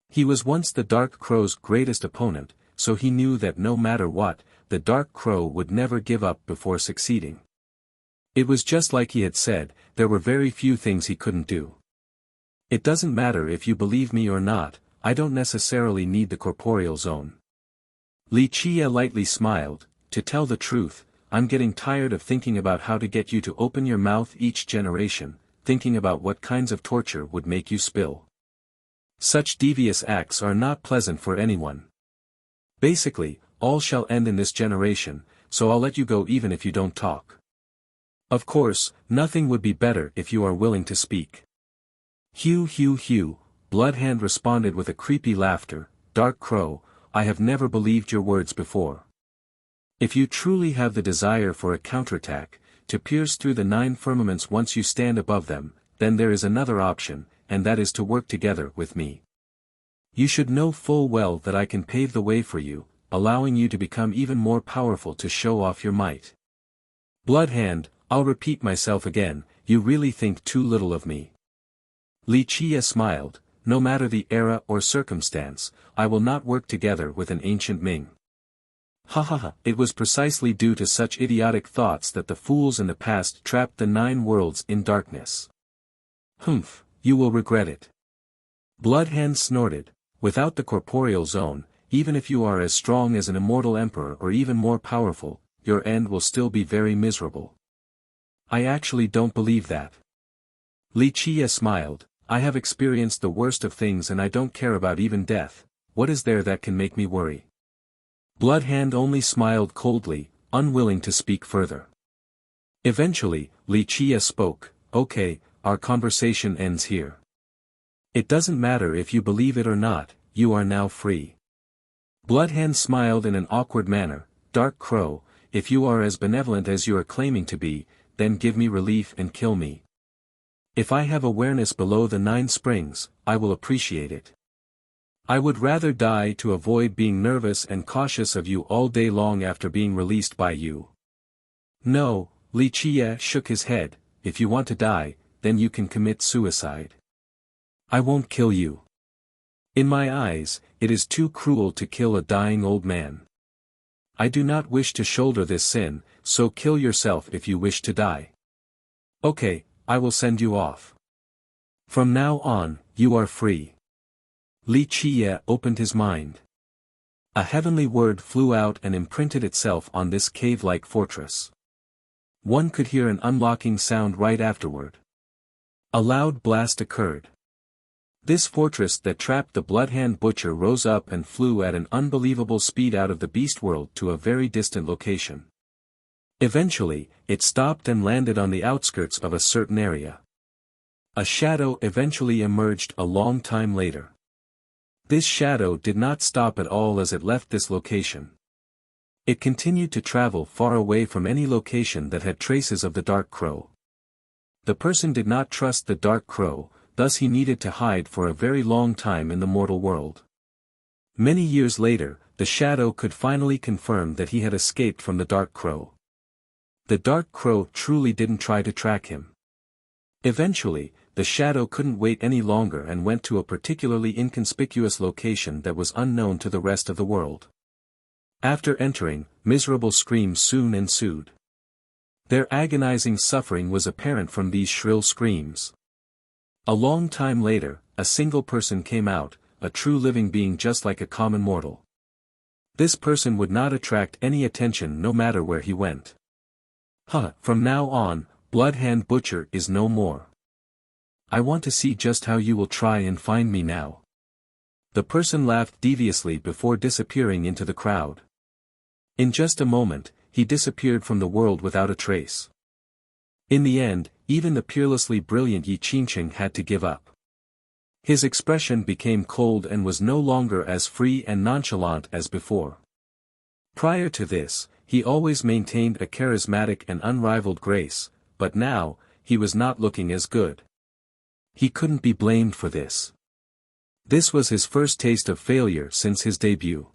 He was once the Dark Crow's greatest opponent, so he knew that no matter what, the Dark Crow would never give up before succeeding. It was just like he had said, there were very few things he couldn't do. It doesn't matter if you believe me or not, I don't necessarily need the corporeal zone. Li Qiye lightly smiled, to tell the truth, I'm getting tired of thinking about how to get you to open your mouth each generation, thinking about what kinds of torture would make you spill. Such devious acts are not pleasant for anyone. Basically, all shall end in this generation, so I'll let you go even if you don't talk. Of course, nothing would be better if you are willing to speak. Hew hew hew, Bloodhand responded with a creepy laughter, Dark Crow, I have never believed your words before. If you truly have the desire for a counterattack, to pierce through the 9 firmaments once you stand above them, then there is another option, and that is to work together with me. You should know full well that I can pave the way for you, allowing you to become even more powerful to show off your might. Bloodhand, I'll repeat myself again, you really think too little of me. Li Qiye smiled, no matter the era or circumstance, I will not work together with an ancient Ming. Ha ha ha, it was precisely due to such idiotic thoughts that the fools in the past trapped the 9 worlds in darkness. Humph, you will regret it. Bloodhand snorted, without the corporeal zone, even if you are as strong as an immortal emperor or even more powerful, your end will still be very miserable. I actually don't believe that. Li Qiye smiled, I have experienced the worst of things and I don't care about even death, what is there that can make me worry? Bloodhand only smiled coldly, unwilling to speak further. Eventually, Li Qiye spoke, okay, our conversation ends here. It doesn't matter if you believe it or not, you are now free. Bloodhand smiled in an awkward manner, Dark Crow, if you are as benevolent as you are claiming to be, then give me relief and kill me. If I have awareness below the 9 springs, I will appreciate it. I would rather die to avoid being nervous and cautious of you all day long after being released by you. No, Li Qiye shook his head, if you want to die, then you can commit suicide. I won't kill you. In my eyes, it is too cruel to kill a dying old man. I do not wish to shoulder this sin, so kill yourself if you wish to die. Okay, I will send you off. From now on, you are free. Li Qiye opened his mind. A heavenly word flew out and imprinted itself on this cave-like fortress. One could hear an unlocking sound right afterward. A loud blast occurred. This fortress that trapped the Bloodhand Butcher rose up and flew at an unbelievable speed out of the beast world to a very distant location. Eventually, it stopped and landed on the outskirts of a certain area. A shadow eventually emerged a long time later. This shadow did not stop at all as it left this location. It continued to travel far away from any location that had traces of the Dark Crow. The person did not trust the Dark Crow, thus he needed to hide for a very long time in the mortal world. Many years later, the shadow could finally confirm that he had escaped from the Dark Crow. The Dark Crow truly didn't try to track him. Eventually, the shadow couldn't wait any longer and went to a particularly inconspicuous location that was unknown to the rest of the world. After entering, miserable screams soon ensued. Their agonizing suffering was apparent from these shrill screams. A long time later, a single person came out, a true living being just like a common mortal. This person would not attract any attention no matter where he went. From now on, Bloodhand Butcher is no more. I want to see just how you will try and find me now. The person laughed deviously before disappearing into the crowd. In just a moment, he disappeared from the world without a trace. In the end, even the peerlessly brilliant Yi Qingqing had to give up. His expression became cold and was no longer as free and nonchalant as before. Prior to this, he always maintained a charismatic and unrivaled grace, but now, he was not looking as good. He couldn't be blamed for this. This was his first taste of failure since his debut.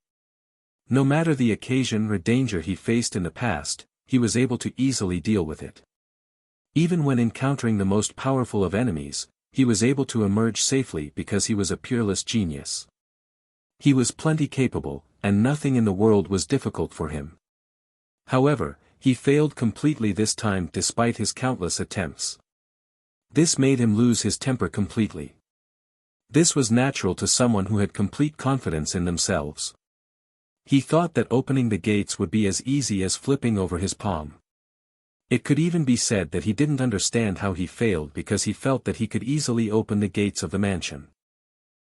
No matter the occasion or danger he faced in the past, he was able to easily deal with it. Even when encountering the most powerful of enemies, he was able to emerge safely because he was a peerless genius. He was plenty capable, and nothing in the world was difficult for him. However, he failed completely this time despite his countless attempts. This made him lose his temper completely. This was natural to someone who had complete confidence in themselves. He thought that opening the gates would be as easy as flipping over his palm. It could even be said that he didn't understand how he failed because he felt that he could easily open the gates of the mansion.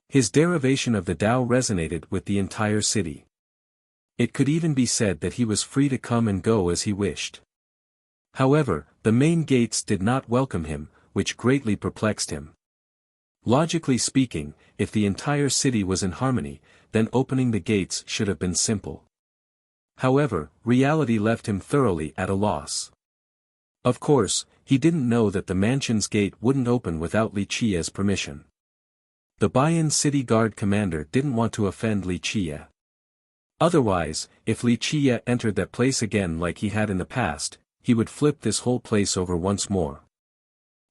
His derivation of the Tao resonated with the entire city. It could even be said that he was free to come and go as he wished. However, the main gates did not welcome him, which greatly perplexed him. Logically speaking, if the entire city was in harmony, then opening the gates should have been simple. However, reality left him thoroughly at a loss. Of course, he didn't know that the mansion's gate wouldn't open without Li Qia's permission. The Bayan city guard commander didn't want to offend Li Qia. Otherwise, if Li Qia entered that place again like he had in the past, he would flip this whole place over once more.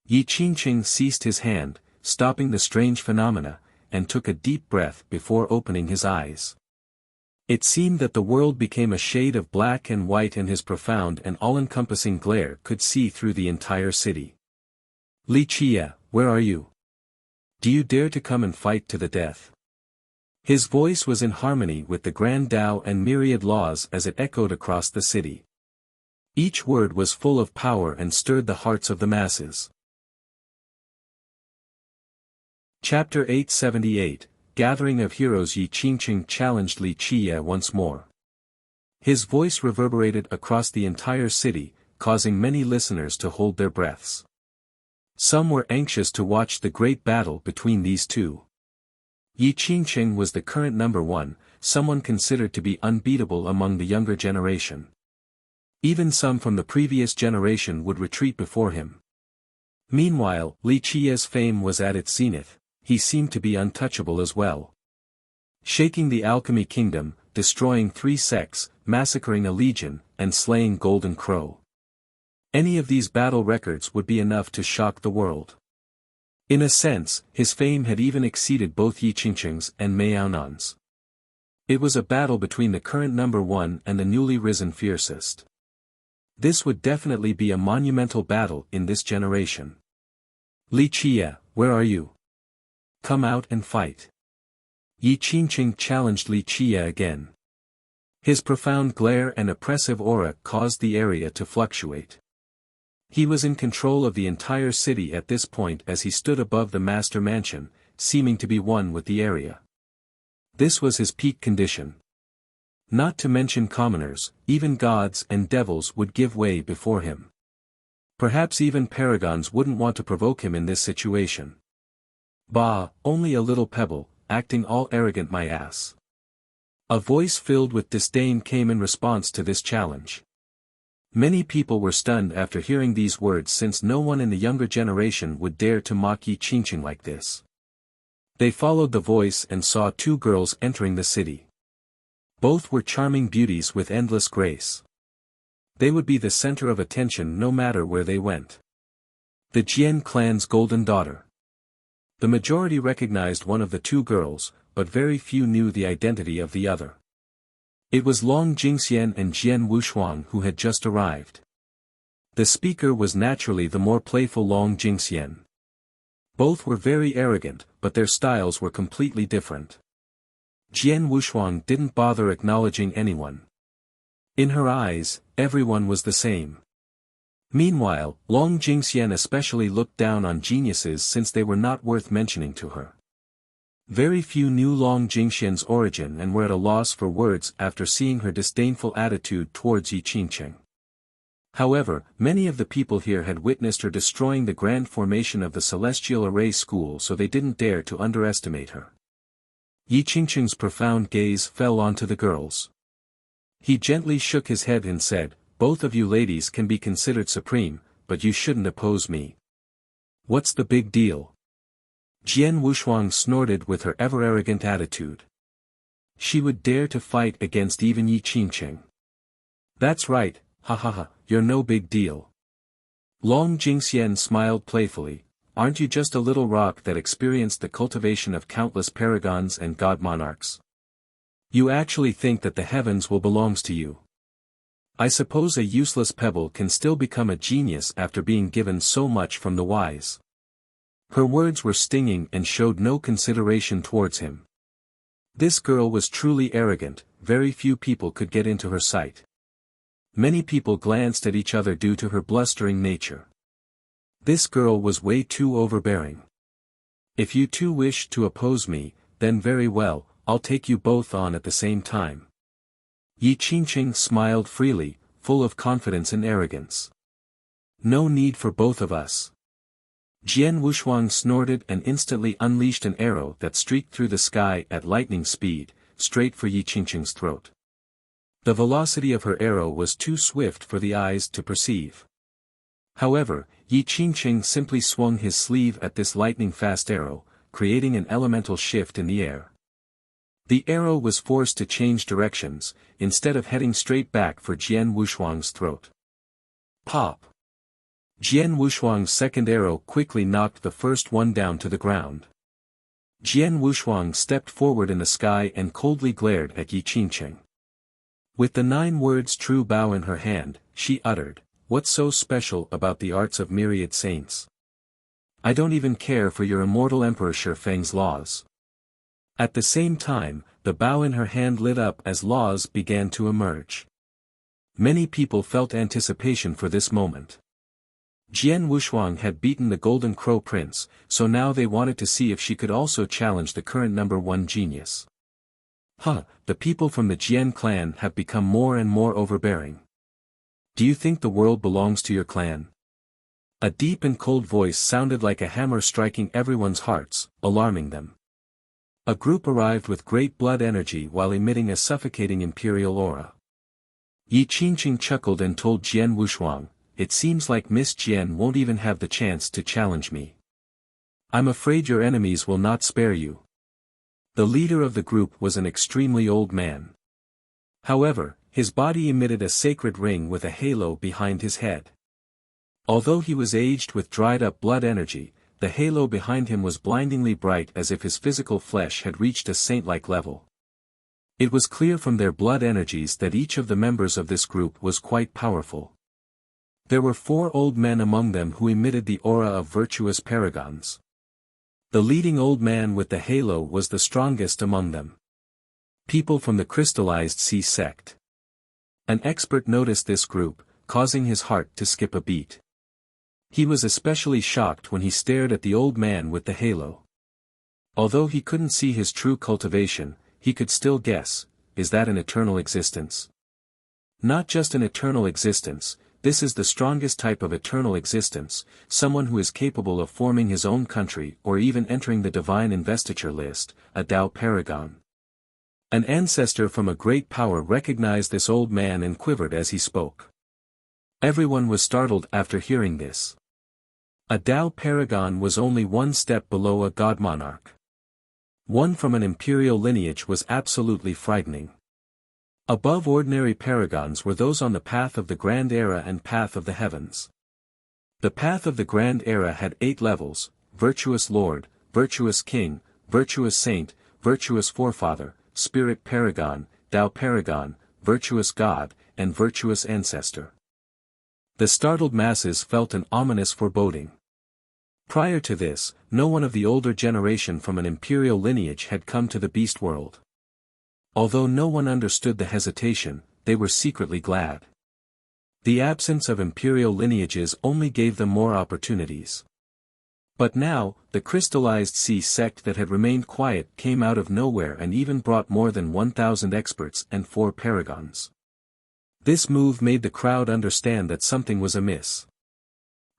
Yi Qingqing ceased his hand, stopping the strange phenomena, and took a deep breath before opening his eyes. It seemed that the world became a shade of black and white and his profound and all-encompassing glare could see through the entire city. Li Qia, where are you? Do you dare to come and fight to the death? His voice was in harmony with the grand Tao and myriad laws as it echoed across the city. Each word was full of power and stirred the hearts of the masses. Chapter 878, Gathering of Heroes. Yi Qingqing challenged Li Qia once more. His voice reverberated across the entire city, causing many listeners to hold their breaths. Some were anxious to watch the great battle between these two. Yi Qingqing was the current number one, someone considered to be unbeatable among the younger generation. Even some from the previous generation would retreat before him. Meanwhile, Li Qia's fame was at its zenith. He seemed to be untouchable as well. Shaking the alchemy kingdom, destroying 3 sects, massacring a legion, and slaying Golden Crow. Any of these battle records would be enough to shock the world. In a sense, his fame had even exceeded both Yi Qingqing's and Miaonan's. It was a battle between the current number one and the newly risen fiercest. This would definitely be a monumental battle in this generation. Li Qia, where are you? Come out and fight. Yi Qingqing challenged Li Qia again. His profound glare and oppressive aura caused the area to fluctuate. He was in control of the entire city at this point as he stood above the master mansion, seeming to be one with the area. This was his peak condition. Not to mention commoners, even gods and devils would give way before him. Perhaps even paragons wouldn't want to provoke him in this situation. Bah, only a little pebble, acting all arrogant my ass. A voice filled with disdain came in response to this challenge. Many people were stunned after hearing these words since no one in the younger generation would dare to mock Yi Qingqing like this. They followed the voice and saw 2 girls entering the city. Both were charming beauties with endless grace. They would be the center of attention no matter where they went. The Jian clan's golden daughter. The majority recognized one of the 2 girls, but very few knew the identity of the other. It was Long Jingxian and Jian Wushuang who had just arrived. The speaker was naturally the more playful Long Jingxian. Both were very arrogant, but their styles were completely different. Jian Wushuang didn't bother acknowledging anyone. In her eyes, everyone was the same. Meanwhile, Long Jingxian especially looked down on geniuses since they were not worth mentioning to her. Very few knew Long Jingxian's origin and were at a loss for words after seeing her disdainful attitude towards Yi Qingqing. However, many of the people here had witnessed her destroying the grand formation of the Celestial Array School, so they didn't dare to underestimate her. Yi Qingqing's profound gaze fell onto the girls. He gently shook his head and said, "Both of you ladies can be considered supreme, but you shouldn't oppose me." "What's the big deal?" Jian Wushuang snorted with her ever-arrogant attitude. She would dare to fight against even Yi Qingqing. "That's right, ha ha ha, you're no big deal." Long Jingxian smiled playfully. "Aren't you just a little rock that experienced the cultivation of countless paragons and god monarchs? You actually think that the heavens will belong to you? I suppose a useless pebble can still become a genius after being given so much from the wise." Her words were stinging and showed no consideration towards him. This girl was truly arrogant, very few people could get into her sight. Many people glanced at each other due to her blustering nature. This girl was way too overbearing. "If you two wish to oppose me, then very well, I'll take you both on at the same time." Yi Qingqing smiled freely, full of confidence and arrogance. "No need for both of us." Jian Wushuang snorted and instantly unleashed an arrow that streaked through the sky at lightning speed, straight for Yi Qingqing's throat. The velocity of her arrow was too swift for the eyes to perceive. However, Yi Qingqing simply swung his sleeve at this lightning-fast arrow, creating an elemental shift in the air. The arrow was forced to change directions, instead of heading straight back for Jian Wushuang's throat. Pop! Jian Wushuang's second arrow quickly knocked the first one down to the ground. Jian Wushuang stepped forward in the sky and coldly glared at Yi Qingqing. With the 9 words true bow in her hand, she uttered, "What's so special about the arts of myriad saints? I don't even care for your immortal Emperor Shifeng's laws." At the same time, the bow in her hand lit up as laws began to emerge. Many people felt anticipation for this moment. Jian Wushuang had beaten the Golden Crow Prince, so now they wanted to see if she could also challenge the current #1 genius. The people from the Jian clan have become more and more overbearing. Do you think the world belongs to your clan? A deep and cold voice sounded like a hammer striking everyone's hearts, alarming them. A group arrived with great blood energy while emitting a suffocating imperial aura. Yi Qingqing chuckled and told Jian Wushuang, "It seems like Miss Jian won't even have the chance to challenge me. I'm afraid your enemies will not spare you." The leader of the group was an extremely old man. However, his body emitted a sacred ring with a halo behind his head. Although he was aged with dried-up blood energy, the halo behind him was blindingly bright as if his physical flesh had reached a saint-like level. It was clear from their blood energies that each of the members of this group was quite powerful. There were 4 old men among them who emitted the aura of virtuous paragons. The leading old man with the halo was the strongest among them. People from the crystallized sea sect. An expert noticed this group, causing his heart to skip a beat. He was especially shocked when he stared at the old man with the halo. Although he couldn't see his true cultivation, he could still guess, is that an eternal existence? Not just an eternal existence, this is the strongest type of eternal existence, someone who is capable of forming his own country or even entering the divine investiture list, a Dao paragon. An ancestor from a great power recognized this old man and quivered as he spoke. Everyone was startled after hearing this. A Dao paragon was only one step below a god monarch. One from an imperial lineage was absolutely frightening. Above ordinary paragons were those on the path of the Grand Era and path of the heavens. The path of the Grand Era had 8 levels: virtuous lord, virtuous king, virtuous saint, virtuous forefather, spirit paragon, Dao paragon, virtuous god, and virtuous ancestor. The startled masses felt an ominous foreboding. Prior to this, no one of the older generation from an imperial lineage had come to the beast world. Although no one understood the hesitation, they were secretly glad. The absence of imperial lineages only gave them more opportunities. But now, the crystallized sea sect that had remained quiet came out of nowhere and even brought more than 1,000 experts and 4 paragons. This move made the crowd understand that something was amiss.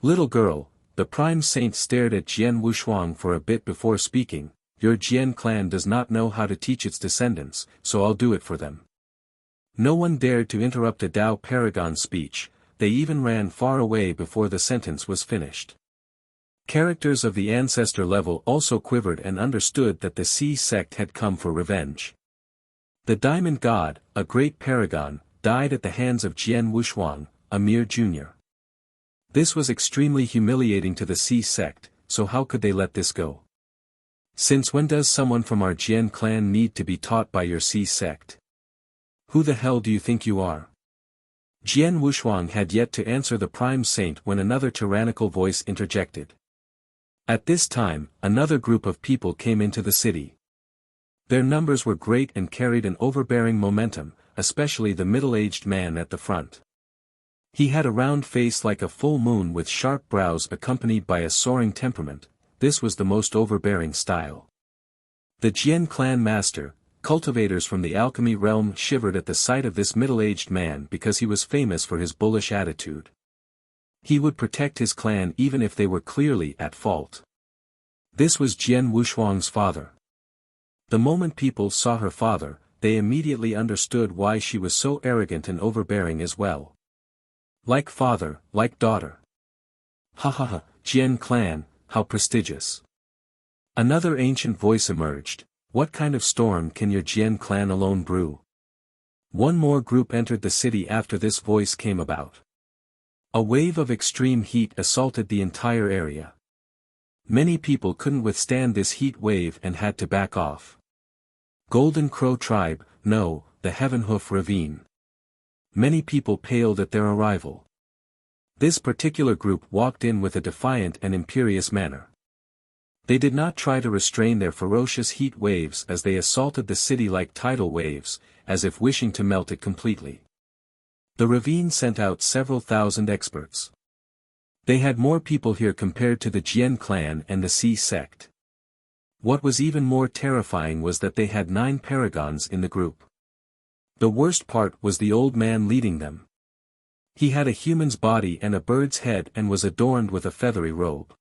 Little girl, the prime saint stared at Jian Wushuang for a bit before speaking. Your Jian clan does not know how to teach its descendants, so I'll do it for them. No one dared to interrupt a Dao Paragon's speech, they even ran far away before the sentence was finished. Characters of the ancestor level also quivered and understood that the Sea sect had come for revenge. The Diamond God, a great paragon, died at the hands of Jian Wushuang, a mere junior. This was extremely humiliating to the Sea sect, so how could they let this go? Since when does someone from our Jian clan need to be taught by your Sea sect? Who the hell do you think you are? Jian Wushuang had yet to answer the prime saint when another tyrannical voice interjected. At this time, another group of people came into the city. Their numbers were great and carried an overbearing momentum, especially the middle-aged man at the front. He had a round face like a full moon with sharp brows accompanied by a soaring temperament. This was the most overbearing style. The Jian clan master, cultivators from the alchemy realm, shivered at the sight of this middle-aged man because he was famous for his bullish attitude. He would protect his clan even if they were clearly at fault. This was Jian Wushuang's father. The moment people saw her father, they immediately understood why she was so arrogant and overbearing as well. Like father, like daughter. Ha ha ha, Jian clan, how prestigious. Another ancient voice emerged. What kind of storm can your Jian clan alone brew? One more group entered the city after this voice came about. A wave of extreme heat assaulted the entire area. Many people couldn't withstand this heat wave and had to back off. Golden Crow tribe, no, the Heaven Hoof ravine. Many people paled at their arrival. This particular group walked in with a defiant and imperious manner. They did not try to restrain their ferocious heat waves as they assaulted the city like tidal waves, as if wishing to melt it completely. The ravine sent out several thousand experts. They had more people here compared to the Jian clan and the Sea sect. What was even more terrifying was that they had 9 paragons in the group. The worst part was the old man leading them. He had a human's body and a bird's head and was adorned with a feathery robe.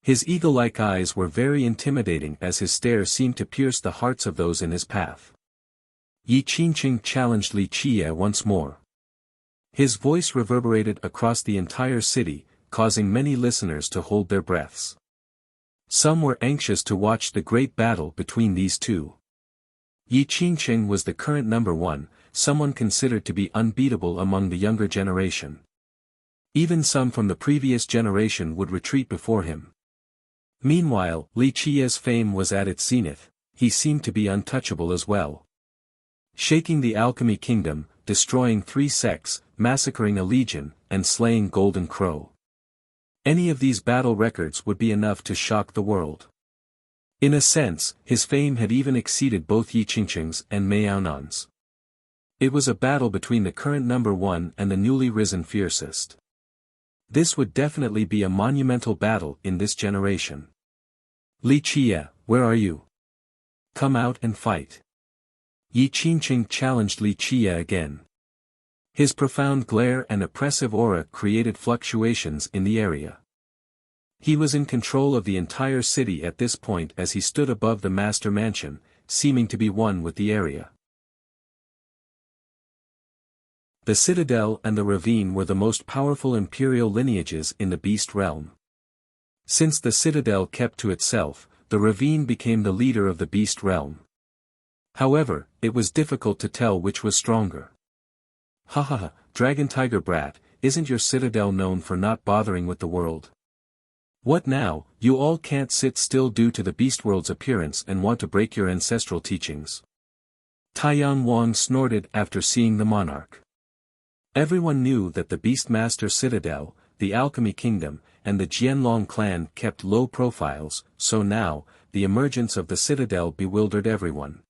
His eagle-like eyes were very intimidating as his stare seemed to pierce the hearts of those in his path. Yi Qingqing challenged Li Qie once more. His voice reverberated across the entire city, causing many listeners to hold their breaths. Some were anxious to watch the great battle between these two. Yi Qingqing was the current number 1, someone considered to be unbeatable among the younger generation. Even some from the previous generation would retreat before him. Meanwhile, Li Qie's fame was at its zenith, he seemed to be untouchable as well. Shaking the alchemy kingdom, destroying 3 sects, massacring a legion, and slaying Golden Crow. Any of these battle records would be enough to shock the world. In a sense, his fame had even exceeded both Yi Qingqing's and Mei Yaonan's. It was a battle between the current number 1 and the newly risen fiercest. This would definitely be a monumental battle in this generation. Li Qie, where are you? Come out and fight. Yi Qingqing challenged Li Qie again. His profound glare and oppressive aura created fluctuations in the area. He was in control of the entire city at this point as he stood above the master mansion, seeming to be one with the area. The citadel and the ravine were the most powerful imperial lineages in the beast realm. Since the citadel kept to itself, the ravine became the leader of the beast realm. However, it was difficult to tell which was stronger. Ha ha ha, Dragon Tiger brat, isn't your citadel known for not bothering with the world? What now, you all can't sit still due to the beast world's appearance and want to break your ancestral teachings? Taiyang Wang snorted after seeing the monarch. Everyone knew that the Beastmaster Citadel, the Alchemy Kingdom, and the Jianlong clan kept low profiles, so now, the emergence of the Citadel bewildered everyone.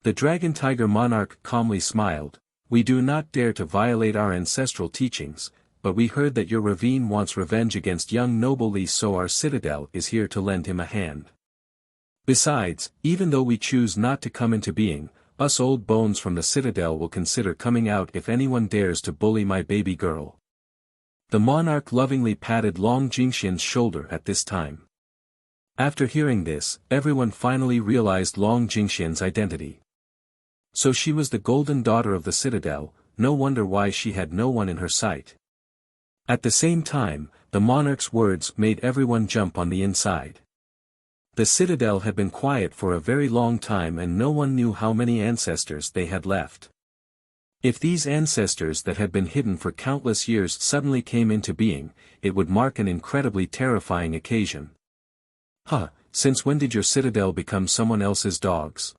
The Dragon Tiger monarch calmly smiled. We do not dare to violate our ancestral teachings, but we heard that your ravine wants revenge against young noble Li, so our citadel is here to lend him a hand. Besides, even though we choose not to come into being, us old bones from the citadel will consider coming out if anyone dares to bully my baby girl. The monarch lovingly patted Long Jingxian's shoulder at this time. After hearing this, everyone finally realized Long Jingxian's identity. So she was the golden daughter of the citadel, no wonder why she had no one in her sight. At the same time, the monarch's words made everyone jump on the inside. The citadel had been quiet for a very long time and no one knew how many ancestors they had left. If these ancestors that had been hidden for countless years suddenly came into being, it would mark an incredibly terrifying occasion. Since when did your citadel become someone else's dogs?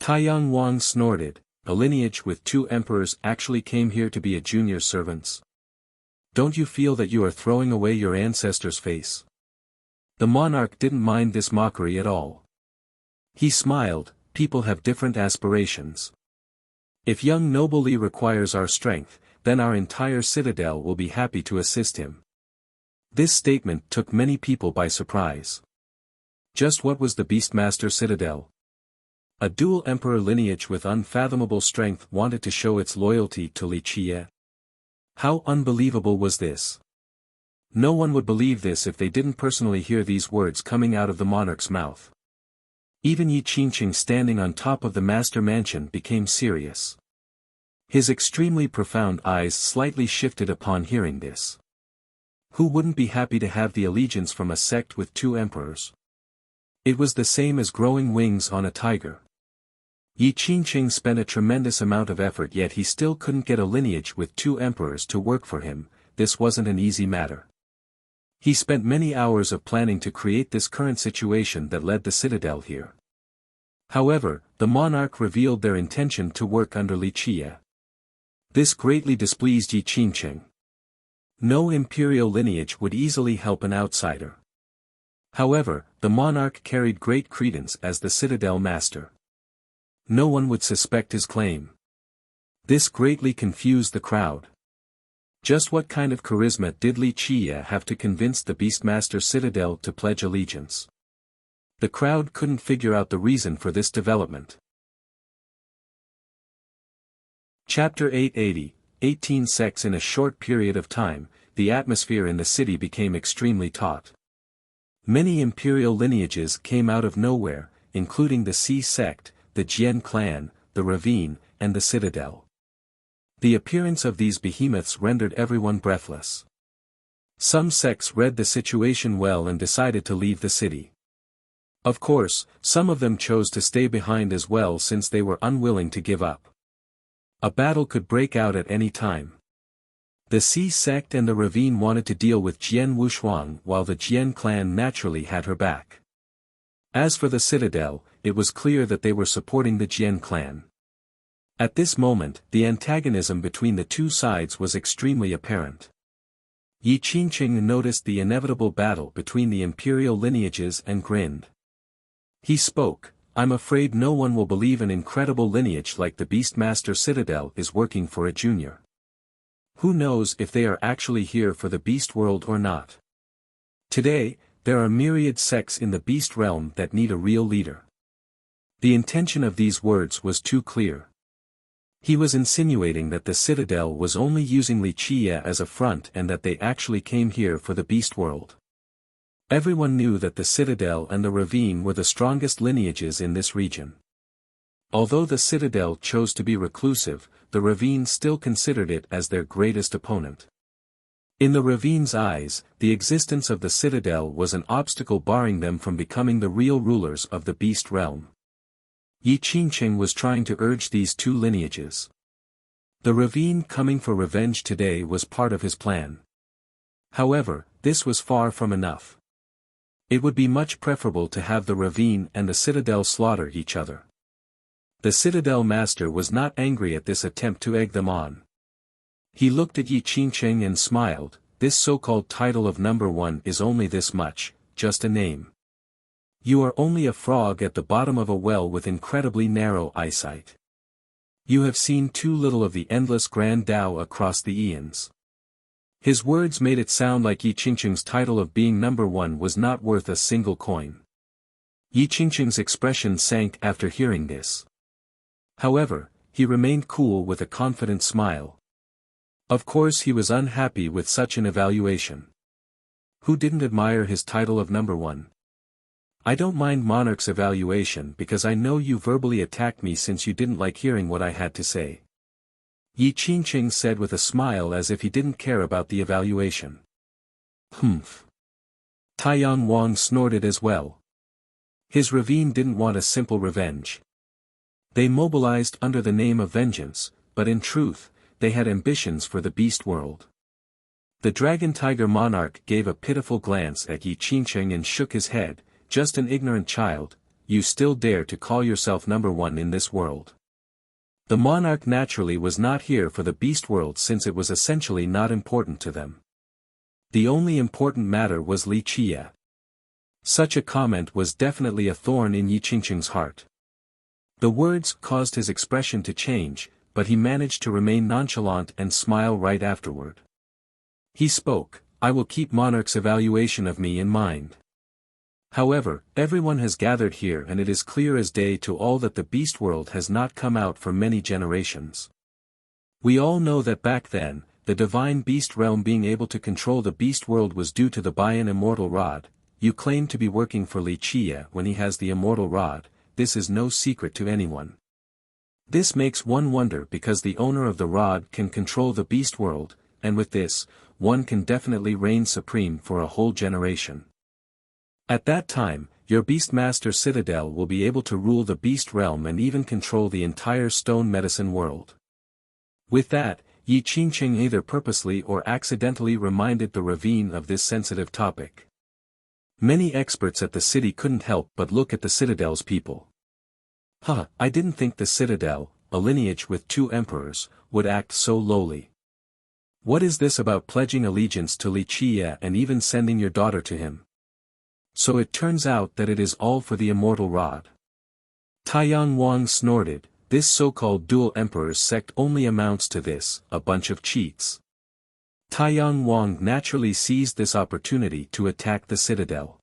Taiyang Wang snorted, a lineage with 2 emperors actually came here to be a junior servants. Don't you feel that you are throwing away your ancestors' face? The monarch didn't mind this mockery at all. He smiled, people have different aspirations. If young noble Li requires our strength, then our entire citadel will be happy to assist him. This statement took many people by surprise. Just what was the Beastmaster citadel? A dual emperor lineage with unfathomable strength wanted to show its loyalty to Li Qie. How unbelievable was this? No one would believe this if they didn't personally hear these words coming out of the monarch's mouth. Even Yi Qingqing standing on top of the master mansion became serious. His extremely profound eyes slightly shifted upon hearing this. Who wouldn't be happy to have the allegiance from a sect with 2 emperors? It was the same as growing wings on a tiger. Yi Qingqing spent a tremendous amount of effort yet he still couldn't get a lineage with 2 emperors to work for him. This wasn't an easy matter. He spent many hours of planning to create this current situation that led the citadel here. However, the monarch revealed their intention to work under Li Qie. This greatly displeased Yi Qingqing. No imperial lineage would easily help an outsider. However, the monarch carried great credence as the citadel master. No one would suspect his claim. This greatly confused the crowd. Just what kind of charisma did Li Qie have to convince the Beastmaster citadel to pledge allegiance? The crowd couldn't figure out the reason for this development. Chapter 880, 18 sects. In a short period of time, the atmosphere in the city became extremely taut. Many imperial lineages came out of nowhere, including the Sea sect, the Jian clan, the Ravine, and the Citadel. The appearance of these behemoths rendered everyone breathless. Some sects read the situation well and decided to leave the city. Of course, some of them chose to stay behind as well since they were unwilling to give up. A battle could break out at any time. The Sea sect and the Ravine wanted to deal with Jian Wushuang while the Jian clan naturally had her back. As for the Citadel, it was clear that they were supporting the Jian clan. At this moment, the antagonism between the two sides was extremely apparent. Yi Qingqing noticed the inevitable battle between the imperial lineages and grinned. He spoke, "I'm afraid no one will believe an incredible lineage like the Beastmaster Citadel is working for a junior. Who knows if they are actually here for the beast world or not? Today, there are myriad sects in the beast realm that need a real leader." The intention of these words was too clear. He was insinuating that the Citadel was only using Li Qie as a front and that they actually came here for the beast world. Everyone knew that the Citadel and the Ravine were the strongest lineages in this region. Although the Citadel chose to be reclusive, the Ravine still considered it as their greatest opponent. In the Ravine's eyes, the existence of the Citadel was an obstacle barring them from becoming the real rulers of the beast realm. Yi Qingqing was trying to urge these two lineages. The Ravine coming for revenge today was part of his plan. However, this was far from enough. It would be much preferable to have the Ravine and the Citadel slaughter each other. The Citadel master was not angry at this attempt to egg them on. He looked at Yi Qingqing and smiled. "This so-called title of number one is only this much, just a name. You are only a frog at the bottom of a well with incredibly narrow eyesight. You have seen too little of the endless grand Tao across the eons." His words made it sound like Yi Qingqing's title of being number one was not worth a single coin. Yi Qingqing's expression sank after hearing this. However, he remained cool with a confident smile. Of course he was unhappy with such an evaluation. Who didn't admire his title of number one? I don't mind Monarch's evaluation because I know you verbally attacked me since you didn't like hearing what I had to say. Yi Qingqing said with a smile as if he didn't care about the evaluation. Humph. Taiyang Wang snorted as well. His ravine didn't want a simple revenge. They mobilized under the name of vengeance, but in truth, they had ambitions for the beast world. The dragon tiger monarch gave a pitiful glance at Yi Qingqing and shook his head. Just an ignorant child, you still dare to call yourself number one in this world. The monarch naturally was not here for the beast world since it was essentially not important to them. The only important matter was Li Qie. Such a comment was definitely a thorn in Yi Qingqing's heart. The words caused his expression to change, but he managed to remain nonchalant and smile right afterward. He spoke, I will keep Monarch's evaluation of me in mind. However, everyone has gathered here and it is clear as day to all that the beast world has not come out for many generations. We all know that back then, the divine beast realm being able to control the beast world was due to the Bian immortal rod. You claim to be working for Li Qie when he has the immortal rod. This is no secret to anyone. This makes one wonder because the owner of the rod can control the beast world, and with this, one can definitely reign supreme for a whole generation. At that time, your Beastmaster Citadel will be able to rule the beast realm and even control the entire stone medicine world. With that, Yi Qingqing either purposely or accidentally reminded the ravine of this sensitive topic. Many experts at the city couldn't help but look at the Citadel's people. I didn't think the Citadel, a lineage with 2 emperors, would act so lowly. What is this about pledging allegiance to Li Qie and even sending your daughter to him? So it turns out that it is all for the immortal rod. Taiyang Wang snorted, this so-called dual emperors sect only amounts to this, a bunch of cheats. Taiyang Wang naturally seized this opportunity to attack the citadel.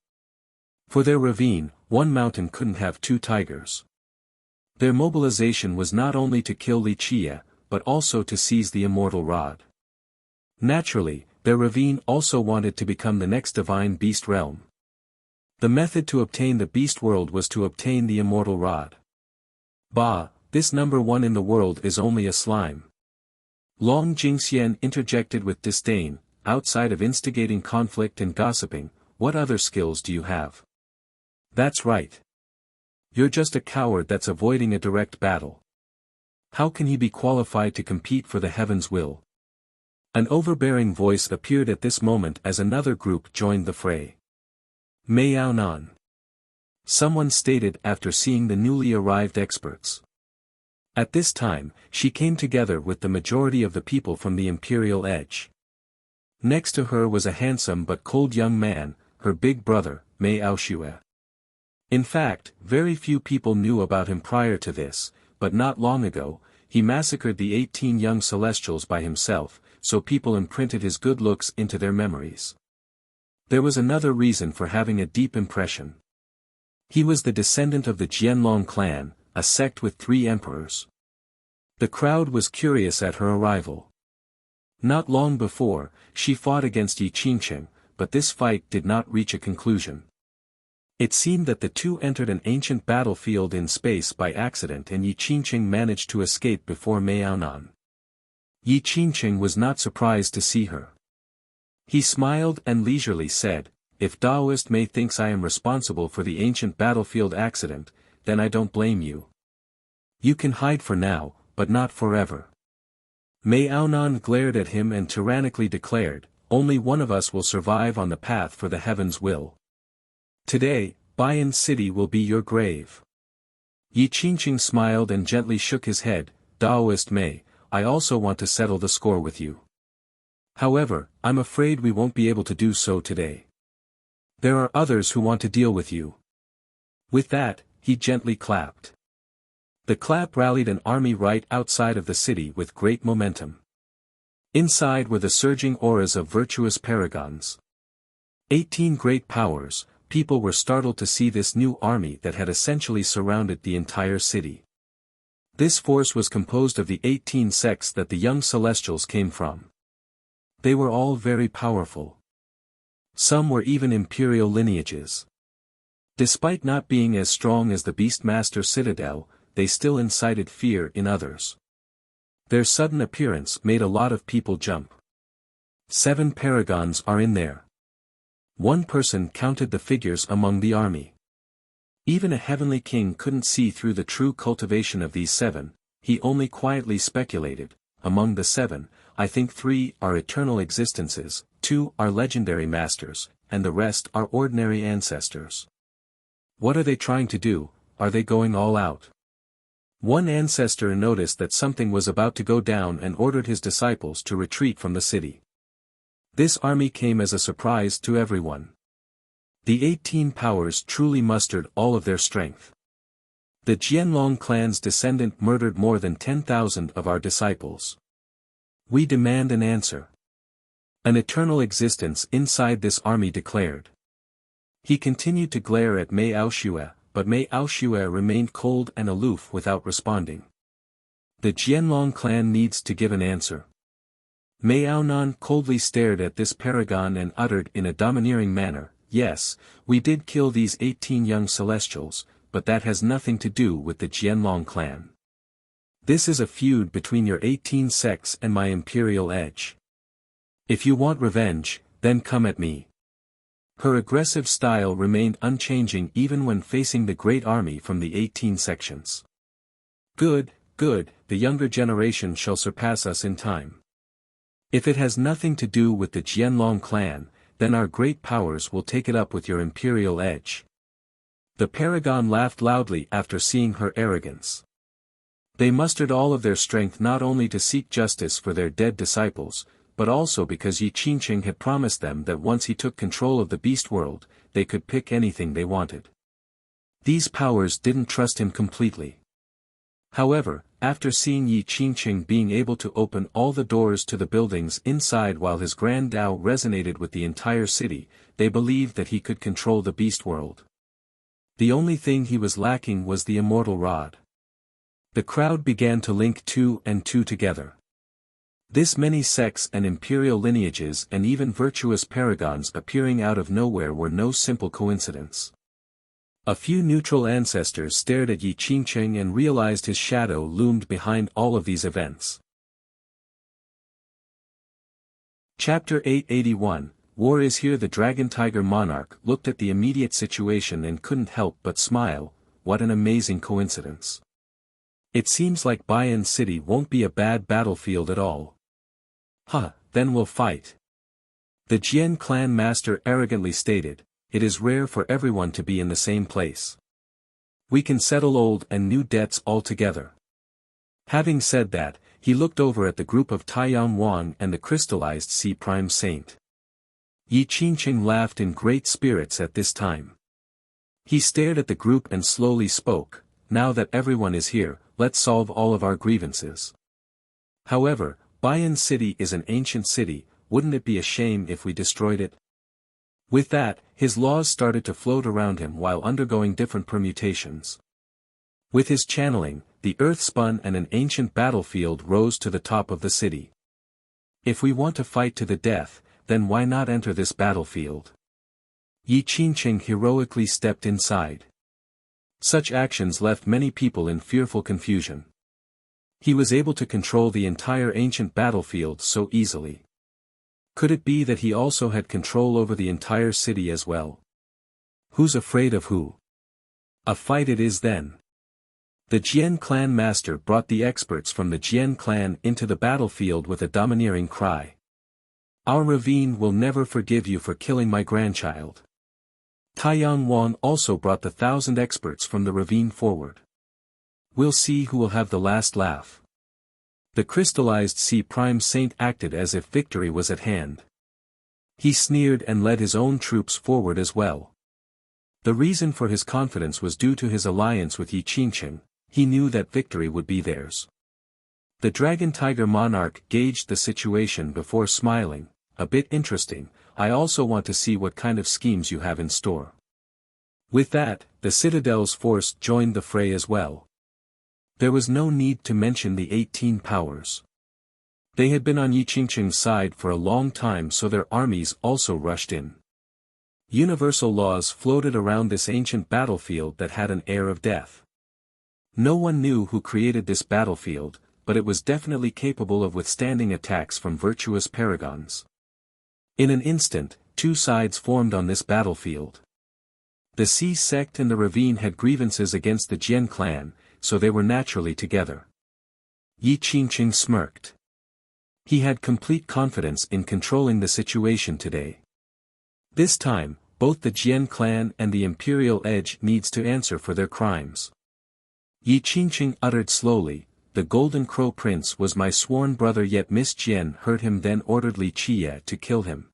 For their ravine, one mountain couldn't have 2 tigers. Their mobilization was not only to kill Li Qie, but also to seize the immortal rod. Naturally, their ravine also wanted to become the next divine beast realm. The method to obtain the beast world was to obtain the immortal rod. Bah, this number one in the world is only a slime. Long Jingxian interjected with disdain, outside of instigating conflict and gossiping, what other skills do you have? That's right. You're just a coward that's avoiding a direct battle. How can he be qualified to compete for the heaven's will? An overbearing voice appeared at this moment as another group joined the fray. Mayaonan. Someone stated after seeing the newly arrived experts. At this time, she came together with the majority of the people from the Imperial Edge. Next to her was a handsome but cold young man, her big brother, Mei Aoshue. In fact, very few people knew about him prior to this, but not long ago, he massacred the 18 young celestials by himself, so people imprinted his good looks into their memories. There was another reason for having a deep impression. He was the descendant of the Jianlong clan, a sect with 3 emperors. The crowd was curious at her arrival. Not long before, she fought against Yi Qingqing, but this fight did not reach a conclusion. It seemed that the 2 entered an ancient battlefield in space by accident and Yi Qingqing managed to escape before Mayaonan. Yi Qingqing was not surprised to see her. He smiled and leisurely said, if Daoist Mei thinks I am responsible for the ancient battlefield accident, then I don't blame you. You can hide for now, but not forever. Mayaonan glared at him and tyrannically declared, only one of us will survive on the path for the heaven's will. Today, Bian City will be your grave. Yi Qingqing smiled and gently shook his head, Daoist Mei, I also want to settle the score with you. However, I'm afraid we won't be able to do so today. There are others who want to deal with you. With that, he gently clapped. The clap rallied an army right outside of the city with great momentum. Inside were the surging auras of virtuous paragons. 18 great powers, people were startled to see this new army that had essentially surrounded the entire city. This force was composed of the 18 sects that the young Celestials came from. They were all very powerful. Some were even imperial lineages. Despite not being as strong as the Beastmaster Citadel, they still incited fear in others. Their sudden appearance made a lot of people jump. 7 paragons are in there. One person counted the figures among the army. Even a heavenly king couldn't see through the true cultivation of these 7, he only quietly speculated. Among the 7, I think 3 are eternal existences, 2 are legendary masters, and the rest are ordinary ancestors. What are they trying to do? Are they going all out? One ancestor noticed that something was about to go down and ordered his disciples to retreat from the city. This army came as a surprise to everyone. The 18 powers truly mustered all of their strength. The Jianlong clan's descendant murdered more than 10,000 of our disciples. We demand an answer. An eternal existence inside this army declared. He continued to glare at Mei Aoshue, but Mei Aoshue remained cold and aloof without responding. The Jianlong clan needs to give an answer. Mei Aonan coldly stared at this paragon and uttered in a domineering manner, "Yes, we did kill these 18 young celestials, but that has nothing to do with the Jianlong clan. This is a feud between your 18 sects and my imperial edge. If you want revenge, then come at me." Her aggressive style remained unchanging even when facing the great army from the 18 sections. Good, good, the younger generation shall surpass us in time. If it has nothing to do with the Jianlong clan, then our great powers will take it up with your imperial edge. The paragon laughed loudly after seeing her arrogance. They mustered all of their strength not only to seek justice for their dead disciples, but also because Yi Qingqing had promised them that once he took control of the beast world, they could pick anything they wanted. These powers didn't trust him completely. However, after seeing Yi Qingqing being able to open all the doors to the buildings inside while his grand Dao resonated with the entire city, they believed that he could control the beast world. The only thing he was lacking was the immortal rod. The crowd began to link 2 and 2 together. This many sects and imperial lineages and even virtuous paragons appearing out of nowhere were no simple coincidence. A few neutral ancestors stared at Yi Qingqing and realized his shadow loomed behind all of these events. Chapter 881, War is Here. The Dragon Tiger Monarch looked at the immediate situation and couldn't help but smile. What an amazing coincidence. It seems like Bayan City won't be a bad battlefield at all. Huh, then we'll fight. The Jian clan master arrogantly stated, "It is rare for everyone to be in the same place. We can settle old and new debts all together." Having said that, he looked over at the group of Taiyang Wang and the crystallized Sea Prime Saint. Yi Qingqing laughed in great spirits at this time. He stared at the group and slowly spoke, "Now that everyone is here, let's solve all of our grievances. However, Bayan City is an ancient city, wouldn't it be a shame if we destroyed it?" With that, his laws started to float around him while undergoing different permutations. With his channeling, the earth spun and an ancient battlefield rose to the top of the city. If we want to fight to the death, then why not enter this battlefield? Yi Qingqing heroically stepped inside. Such actions left many people in fearful confusion. He was able to control the entire ancient battlefield so easily. Could it be that he also had control over the entire city as well? Who's afraid of who? A fight it is then. The Jian clan master brought the experts from the Jian clan into the battlefield with a domineering cry. "Our ravine will never forgive you for killing my grandchild." Taiyang Wan also brought the 1,000 experts from the ravine forward. "We'll see who will have the last laugh." The crystallized Sea Prime Saint acted as if victory was at hand. He sneered and led his own troops forward as well. The reason for his confidence was due to his alliance with Yi Qingqing. He knew that victory would be theirs. The Dragon Tiger Monarch gauged the situation before smiling, "A bit interesting, I also want to see what kind of schemes you have in store." With that, the Citadel's force joined the fray as well. There was no need to mention the 18 powers. They had been on Yi Qingqing's side for a long time, so their armies also rushed in. Universal laws floated around this ancient battlefield that had an air of death. No one knew who created this battlefield, but it was definitely capable of withstanding attacks from virtuous paragons. In an instant, two sides formed on this battlefield. The Sea sect and the Ravine had grievances against the Jian clan, so they were naturally together. Yi Qingqing smirked. He had complete confidence in controlling the situation today. This time, both the Jian clan and the Imperial Edge needs to answer for their crimes. Yi Qingqing uttered slowly, "The Golden Crow Prince was my sworn brother, yet Miss Jian heard him, then ordered Li Qie to kill him.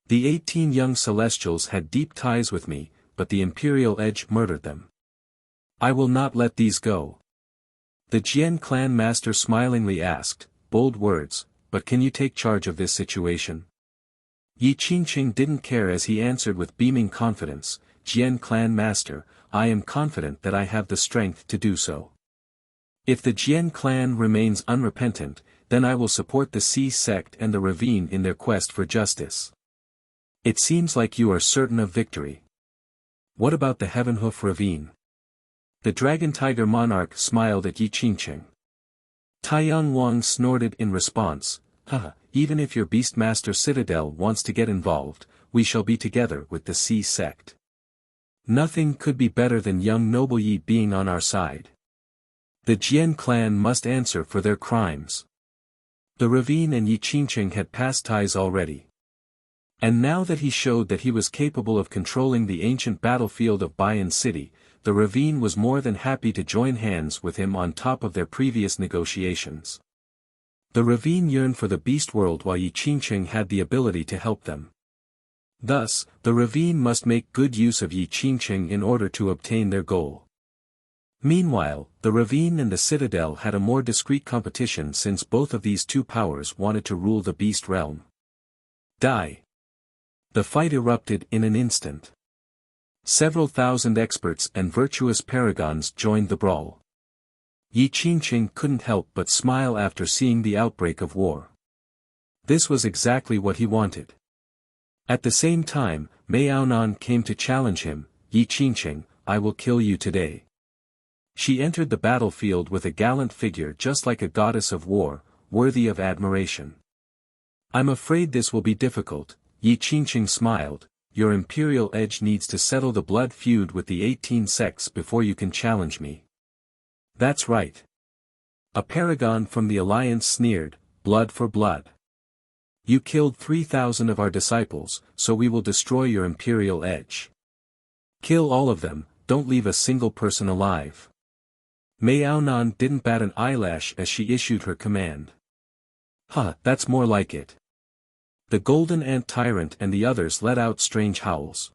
The 18 young celestials had deep ties with me, but the Imperial Edge murdered them. I will not let these go." The Jian clan master smilingly asked, "Bold words, but can you take charge of this situation?" Yi Qingqing didn't care as he answered with beaming confidence, "Jian clan master, I am confident that I have the strength to do so. If the Jian clan remains unrepentant, then I will support the Sea sect and the Ravine in their quest for justice. It seems like you are certain of victory. What about the Heavenhoof Ravine?" The Dragon Tiger monarch smiled at Yi Qingqing. Taiyang Wang snorted in response, "Haha, even if your Beastmaster Citadel wants to get involved, we shall be together with the Sea sect. Nothing could be better than young noble Yi being on our side. The Jian clan must answer for their crimes." The Ravine and Yi Qingqing had passed ties already. And now that he showed that he was capable of controlling the ancient battlefield of Bayan City, the Ravine was more than happy to join hands with him on top of their previous negotiations. The Ravine yearned for the beast world while Yi Qingqing had the ability to help them. Thus, the Ravine must make good use of Yi Qingqing in order to obtain their goal. Meanwhile, the Ravine and the Citadel had a more discreet competition since both of these two powers wanted to rule the beast realm. Die! The fight erupted in an instant. Several thousand experts and virtuous paragons joined the brawl. Yi Qingqing couldn't help but smile after seeing the outbreak of war. This was exactly what he wanted. At the same time, Mei Aonan came to challenge him, "Yi Qingqing, I will kill you today." She entered the battlefield with a gallant figure just like a goddess of war, worthy of admiration. "I'm afraid this will be difficult," Yi Qingqing smiled. "Your Imperial Edge needs to settle the blood feud with the 18 sects before you can challenge me." "That's right." A paragon from the Alliance sneered, "Blood for blood. You killed 3,000 of our disciples, so we will destroy your Imperial Edge. Kill all of them, don't leave a single person alive." Mei Aonan didn't bat an eyelash as she issued her command. That's more like it." The Golden Ant Tyrant and the others let out strange howls.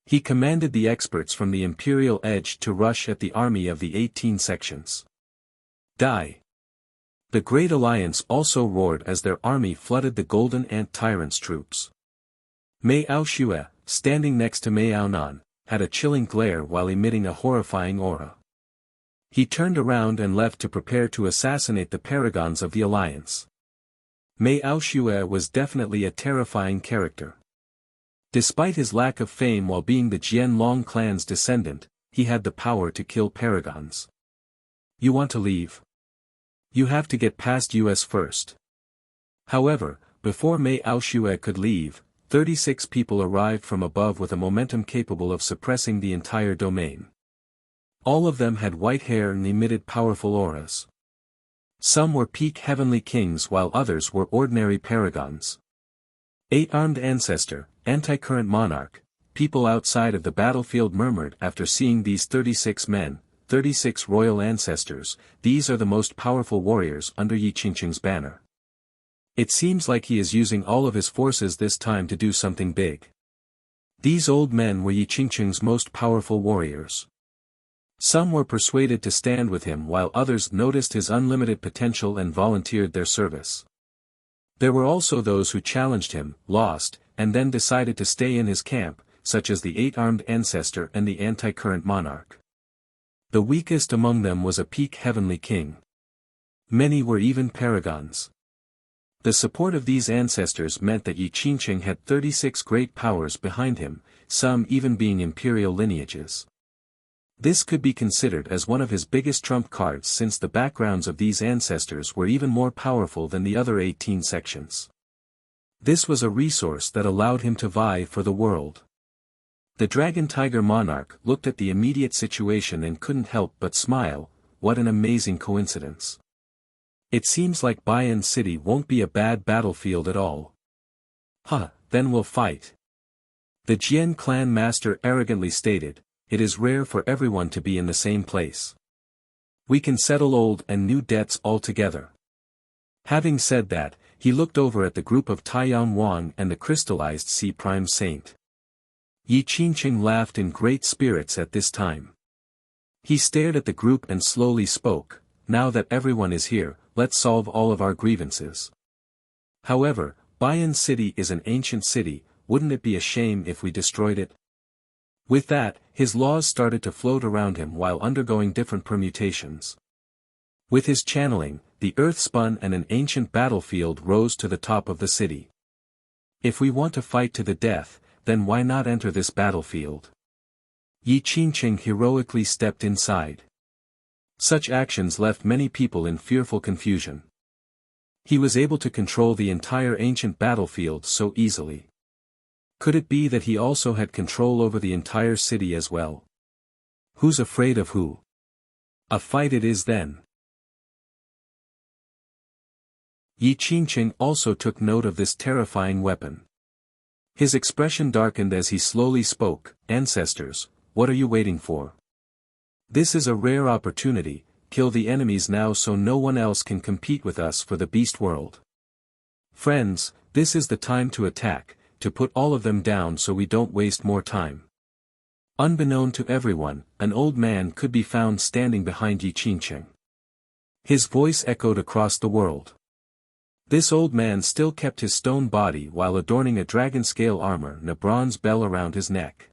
He commanded the experts from the Imperial Edge to rush at the army of the 18 sections. Die! The Great Alliance also roared as their army flooded the Golden Ant Tyrant's troops. Mei Aoshue, standing next to Mei Aonan, had a chilling glare while emitting a horrifying aura. He turned around and left to prepare to assassinate the paragons of the Alliance. Mei Aoshue was definitely a terrifying character. Despite his lack of fame while being the Jianlong clan's descendant, he had the power to kill paragons. "You want to leave? You have to get past us first." However, before Mei Aoshue could leave, 36 people arrived from above with a momentum capable of suppressing the entire domain. All of them had white hair and emitted powerful auras. Some were peak heavenly kings while others were ordinary paragons. Eight-armed ancestor, anti-current monarch, people outside of the battlefield murmured after seeing these 36 men, 36 royal ancestors. These are the most powerful warriors under Yi Qingqing's banner. It seems like he is using all of his forces this time to do something big. These old men were Yi Qingqing's most powerful warriors. Some were persuaded to stand with him while others noticed his unlimited potential and volunteered their service. There were also those who challenged him, lost, and then decided to stay in his camp, such as the eight-armed ancestor and the anti-current monarch. The weakest among them was a peak heavenly king. Many were even paragons. The support of these ancestors meant that Yi Qingqing had 36 great powers behind him, some even being imperial lineages. This could be considered as one of his biggest trump cards since the backgrounds of these ancestors were even more powerful than the other 18 sections. This was a resource that allowed him to vie for the world. The Dragon Tiger Monarch looked at the immediate situation and couldn't help but smile. What an amazing coincidence. It seems like Bayan City won't be a bad battlefield at all. Huh, then we'll fight. The Jian clan master arrogantly stated, it is rare for everyone to be in the same place. We can settle old and new debts all together. Having said that, he looked over at the group of Taiyang Wang and the crystallized Sea Prime Saint. Yi Qingqing laughed in great spirits at this time. He stared at the group and slowly spoke, now that everyone is here, let's solve all of our grievances. However, Bayan City is an ancient city, wouldn't it be a shame if we destroyed it? With that, his laws started to float around him while undergoing different permutations. With his channeling, the earth spun and an ancient battlefield rose to the top of the city. If we want to fight to the death, then why not enter this battlefield? Yi Qingqing heroically stepped inside. Such actions left many people in fearful confusion. He was able to control the entire ancient battlefield so easily. Could it be that he also had control over the entire city as well? Who's afraid of who? A fight it is then. Yi Qingqing also took note of this terrifying weapon. His expression darkened as he slowly spoke, ancestors, what are you waiting for? This is a rare opportunity, kill the enemies now so no one else can compete with us for the beast world. Friends, this is the time to attack, to put all of them down so we don't waste more time. Unbeknown to everyone, an old man could be found standing behind Yi Qingqing. His voice echoed across the world. This old man still kept his stone body while adorning a dragon-scale armor and a bronze bell around his neck.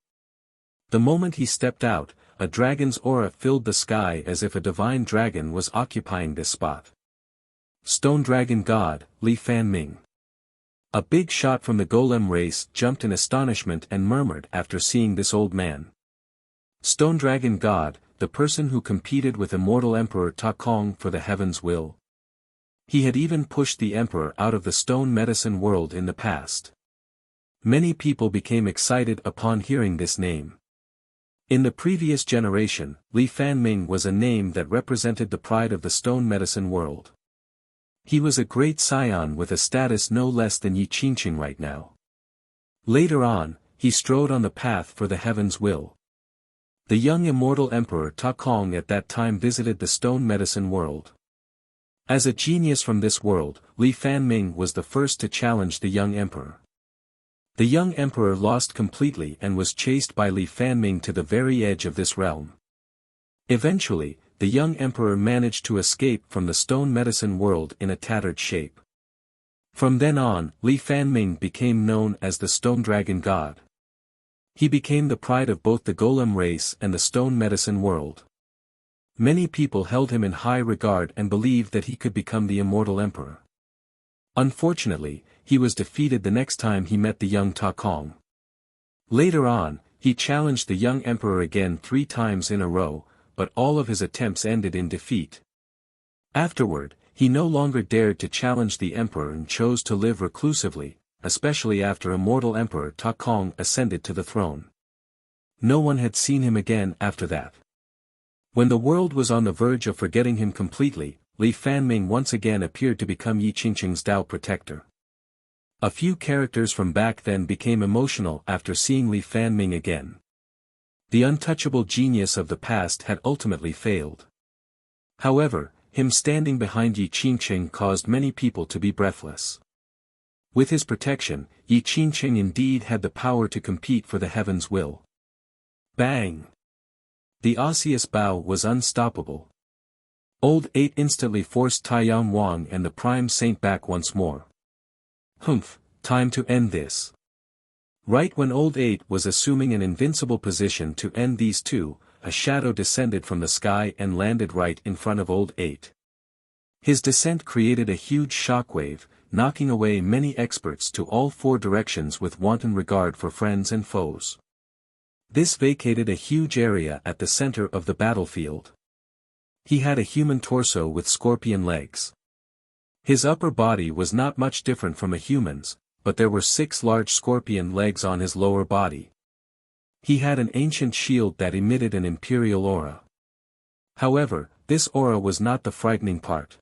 The moment he stepped out, a dragon's aura filled the sky as if a divine dragon was occupying this spot. Stone Dragon God, Li Fanming. A big shot from the golem race jumped in astonishment and murmured after seeing this old man. Stone Dragon God, the person who competed with immortal Emperor Ta Kong for the heaven's will. He had even pushed the emperor out of the stone medicine world in the past. Many people became excited upon hearing this name. In the previous generation, Li Fanming was a name that represented the pride of the stone medicine world. He was a great scion with a status no less than Yi Qingqing right now. Later on, he strode on the path for the heaven's will. The young immortal emperor Ta Kong at that time visited the stone medicine world. As a genius from this world, Li Fanming was the first to challenge the young emperor. The young emperor lost completely and was chased by Li Fanming to the very edge of this realm. Eventually, the young emperor managed to escape from the stone medicine world in a tattered shape. From then on, Li Fanming became known as the Stone Dragon God. He became the pride of both the golem race and the stone medicine world. Many people held him in high regard and believed that he could become the immortal emperor. Unfortunately, he was defeated the next time he met the young Ta Kong. Later on, he challenged the young emperor again 3 times in a row, but all of his attempts ended in defeat. Afterward, he no longer dared to challenge the emperor and chose to live reclusively, especially after immortal Emperor Ta Kong ascended to the throne. No one had seen him again after that. When the world was on the verge of forgetting him completely, Li Fanming once again appeared to become Yi Qingqing's Dao protector. A few characters from back then became emotional after seeing Li Fanming again. The untouchable genius of the past had ultimately failed. However, him standing behind Yi Qingqing caused many people to be breathless. With his protection, Yi Qingqing indeed had the power to compete for the heaven's will. Bang! The osseous bow was unstoppable. Old 8 instantly forced Taiyang Wang and the Prime Saint back once more. Humph, time to end this. Right when Old 8 was assuming an invincible position to end these two, a shadow descended from the sky and landed right in front of Old 8. His descent created a huge shockwave, knocking away many experts to all four directions with wanton regard for friends and foes. This vacated a huge area at the center of the battlefield. He had a human torso with scorpion legs. His upper body was not much different from a human's, but there were 6 large scorpion legs on his lower body. He had an ancient shield that emitted an imperial aura. However, this aura was not the frightening part.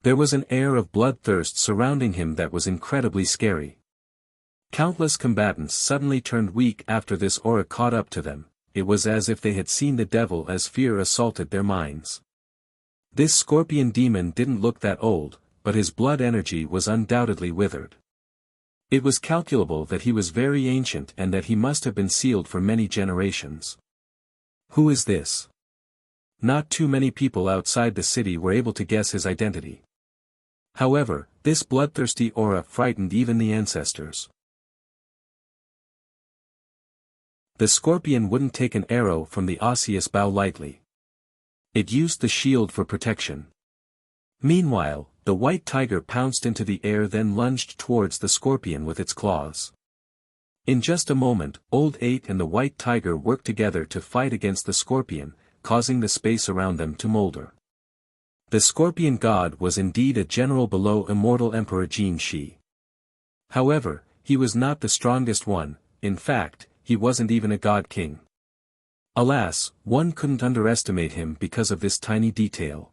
There was an air of bloodthirst surrounding him that was incredibly scary. Countless combatants suddenly turned weak after this aura caught up to them. It was as if they had seen the devil as fear assaulted their minds. This scorpion demon didn't look that old, but his blood energy was undoubtedly withered. It was calculable that he was very ancient and that he must have been sealed for many generations. Who is this? Not too many people outside the city were able to guess his identity. However, this bloodthirsty aura frightened even the ancestors. The scorpion wouldn't take an arrow from the osseous bow lightly. It used the shield for protection. Meanwhile, the white tiger pounced into the air, then lunged towards the scorpion with its claws. In just a moment, Old 8 and the white tiger worked together to fight against the scorpion, causing the space around them to molder. The scorpion god was indeed a general below immortal Emperor Jin Shi. However, he was not the strongest one. In fact, he wasn't even a god king. Alas, one couldn't underestimate him because of this tiny detail.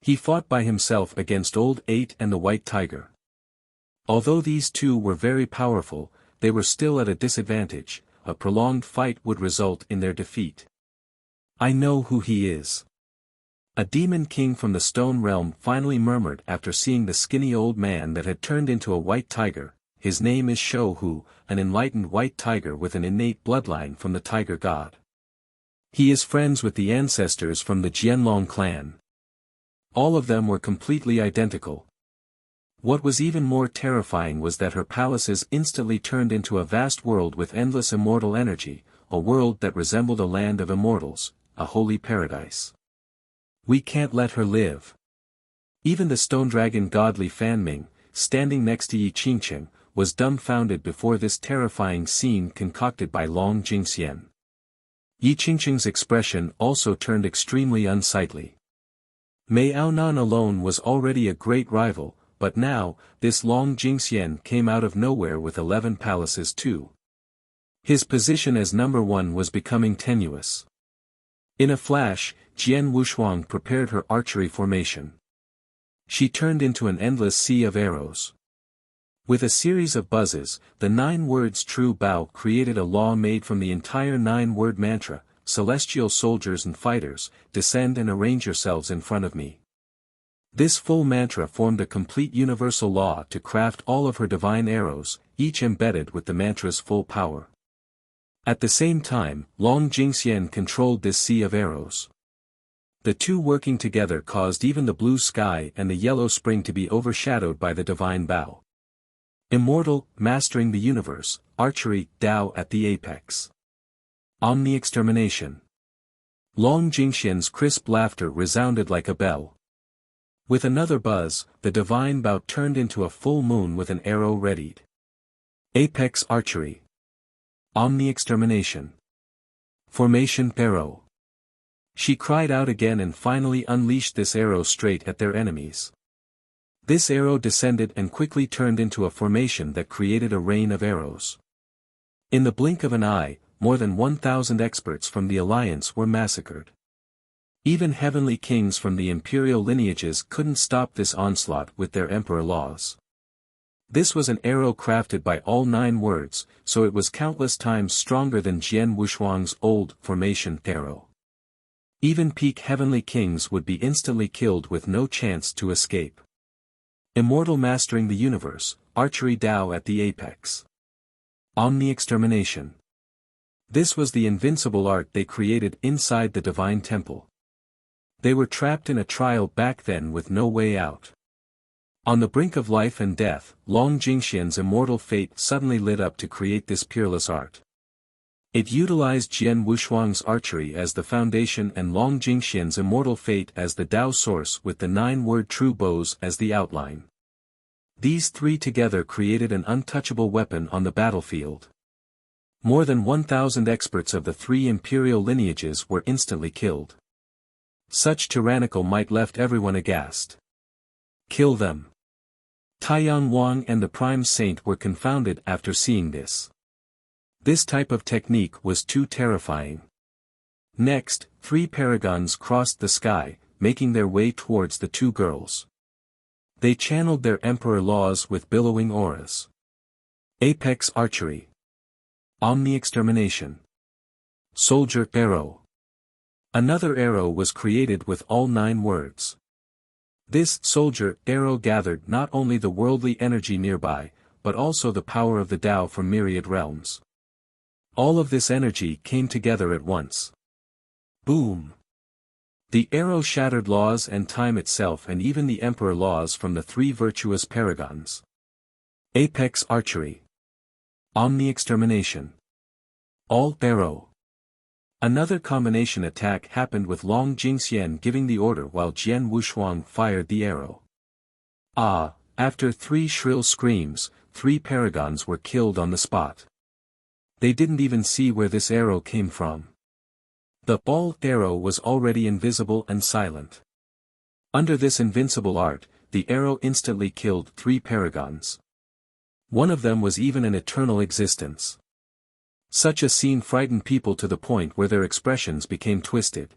He fought by himself against Old 8 and the white tiger. Although these two were very powerful, they were still at a disadvantage. A prolonged fight would result in their defeat. I know who he is. A demon king from the stone realm finally murmured after seeing the skinny old man that had turned into a white tiger. His name is Shou, an enlightened white tiger with an innate bloodline from the tiger god. He is friends with the ancestors from the Jianlong clan. All of them were completely identical. What was even more terrifying was that her palaces instantly turned into a vast world with endless immortal energy, a world that resembled a land of immortals, a holy paradise. We can't let her live. Even the stone dragon godly Fan Ming, standing next to Yi Qingqing, was dumbfounded before this terrifying scene concocted by Long Jingxian. Yi Qingqing's expression also turned extremely unsightly. Mei Aonan alone was already a great rival, but now, this Long Jingxian came out of nowhere with 11 palaces too. His position as number 1 was becoming tenuous. In a flash, Jian Wushuang prepared her archery formation. She turned into an endless sea of arrows. With a series of buzzes, the 9 words True Bao created a law made from the entire 9-word mantra: Celestial soldiers and fighters, descend and arrange yourselves in front of me. This full mantra formed a complete universal law to craft all of her divine arrows, each embedded with the mantra's full power. At the same time, Long Jingxian controlled this sea of arrows. The two working together caused even the blue sky and the yellow spring to be overshadowed by the divine Bao. Immortal, mastering the universe, archery, Tao at the apex. Omni-extermination. Long Jingxian's crisp laughter resounded like a bell. With another buzz, the divine Bao turned into a full moon with an arrow readied. Apex archery. Omni-extermination. Formation Perro. She cried out again and finally unleashed this arrow straight at their enemies. This arrow descended and quickly turned into a formation that created a rain of arrows. In the blink of an eye, more than 1,000 experts from the Alliance were massacred. Even heavenly kings from the imperial lineages couldn't stop this onslaught with their emperor laws. This was an arrow crafted by all 9 words, so it was countless times stronger than Jian Wushuang's old formation arrow. Even peak heavenly kings would be instantly killed with no chance to escape. Immortal mastering the universe, archery Tao at the apex. Omni-extermination. This was the invincible art they created inside the divine temple. They were trapped in a trial back then with no way out. On the brink of life and death, Long Jingxian's immortal fate suddenly lit up to create this peerless art. It utilized Jian Wushuang's archery as the foundation and Long Jingxian's immortal fate as the Tao source with the 9-word true bows as the outline. These three together created an untouchable weapon on the battlefield. More than 1,000 experts of the three imperial lineages were instantly killed. Such tyrannical might left everyone aghast. Kill them. Taiyang Wang and the Prime Saint were confounded after seeing this. This type of technique was too terrifying. Next, 3 paragons crossed the sky, making their way towards the 2 girls. They channeled their emperor laws with billowing auras. Apex archery. Omni-extermination. Soldier arrow. Another arrow was created with all 9 words. This soldier arrow gathered not only the worldly energy nearby, but also the power of the Tao from myriad realms. All of this energy came together at once. Boom! The arrow shattered laws and time itself and even the emperor laws from the 3 virtuous paragons. Apex archery. Omni-extermination. All arrow. Another combination attack happened with Long Jingxian giving the order while Jian Wushuang fired the arrow. After 3 shrill screams, 3 paragons were killed on the spot. They didn't even see where this arrow came from. The ball arrow was already invisible and silent. Under this invincible art, the arrow instantly killed 3 paragons. One of them was even an eternal existence. Such a scene frightened people to the point where their expressions became twisted.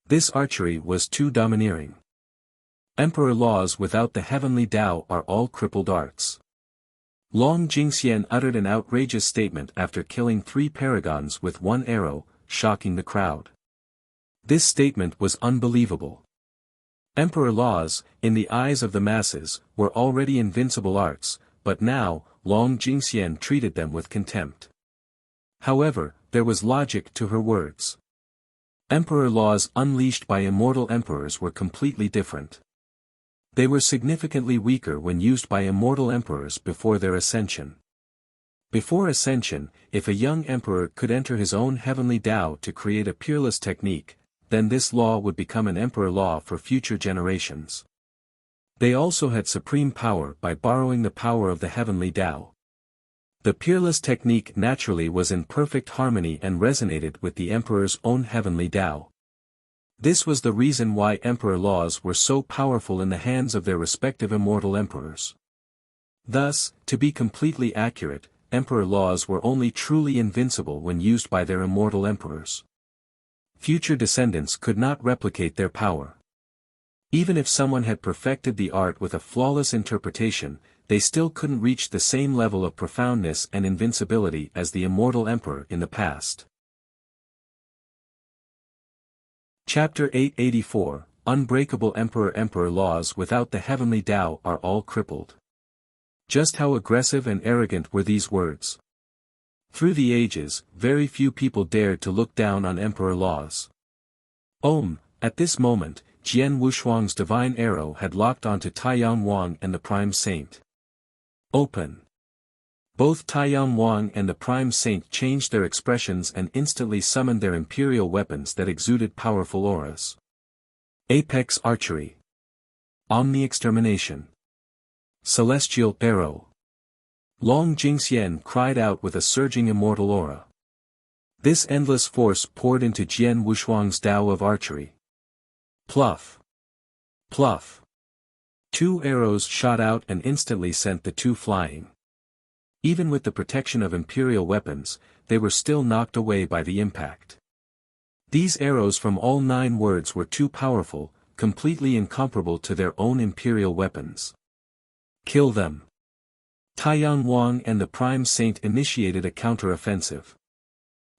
This archery was too domineering. Emperor laws without the heavenly Tao are all crippled arts. Long Jingxian uttered an outrageous statement after killing 3 paragons with 1 arrow, shocking the crowd. This statement was unbelievable. Emperor laws, in the eyes of the masses, were already invincible arts, but now, Long Jingxian treated them with contempt. However, there was logic to her words. Emperor laws unleashed by immortal emperors were completely different. They were significantly weaker when used by immortal emperors before their ascension. Before ascension, if a young emperor could enter his own heavenly Tao to create a peerless technique, then this law would become an emperor law for future generations. They also had supreme power by borrowing the power of the heavenly Tao. The peerless technique naturally was in perfect harmony and resonated with the emperor's own heavenly Tao. This was the reason why emperor laws were so powerful in the hands of their respective immortal emperors. Thus, to be completely accurate, emperor laws were only truly invincible when used by their immortal emperors. Future descendants could not replicate their power. Even if someone had perfected the art with a flawless interpretation, they still couldn't reach the same level of profoundness and invincibility as the immortal emperor in the past. Chapter 884, Unbreakable Emperor laws without the heavenly Tao are all crippled. Just how aggressive and arrogant were these words? Through the ages, very few people dared to look down on emperor laws. At this moment, Jian Wushuang's divine arrow had locked onto Taiyang Wang and the Prime Saint. Open. Both Taiyang Wang and the Prime Saint changed their expressions and instantly summoned their imperial weapons that exuded powerful auras. Apex archery. Omni-extermination. Celestial arrow. Long Jingxian cried out with a surging immortal aura. This endless force poured into Jian Wushuang's Tao of archery. Pluff. Pluff. 2 arrows shot out and instantly sent the 2 flying. Even with the protection of imperial weapons, they were still knocked away by the impact. These arrows from all 9 words were too powerful, completely incomparable to their own imperial weapons. Kill them. Taiyang Wang and the Prime Saint initiated a counter-offensive.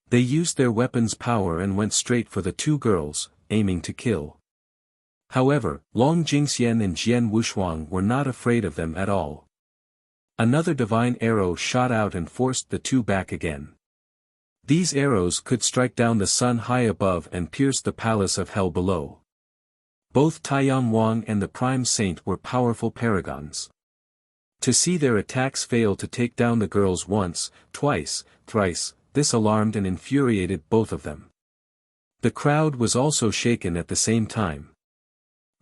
They used their weapons' power and went straight for the 2 girls, aiming to kill. However, Long Jingxian and Jian Wushuang were not afraid of them at all. Another divine arrow shot out and forced the 2 back again. These arrows could strike down the sun high above and pierce the palace of hell below. Both Taiyang Wang and the Prime Saint were powerful paragons. To see their attacks fail to take down the girls once, twice, thrice, this alarmed and infuriated both of them. The crowd was also shaken at the same time.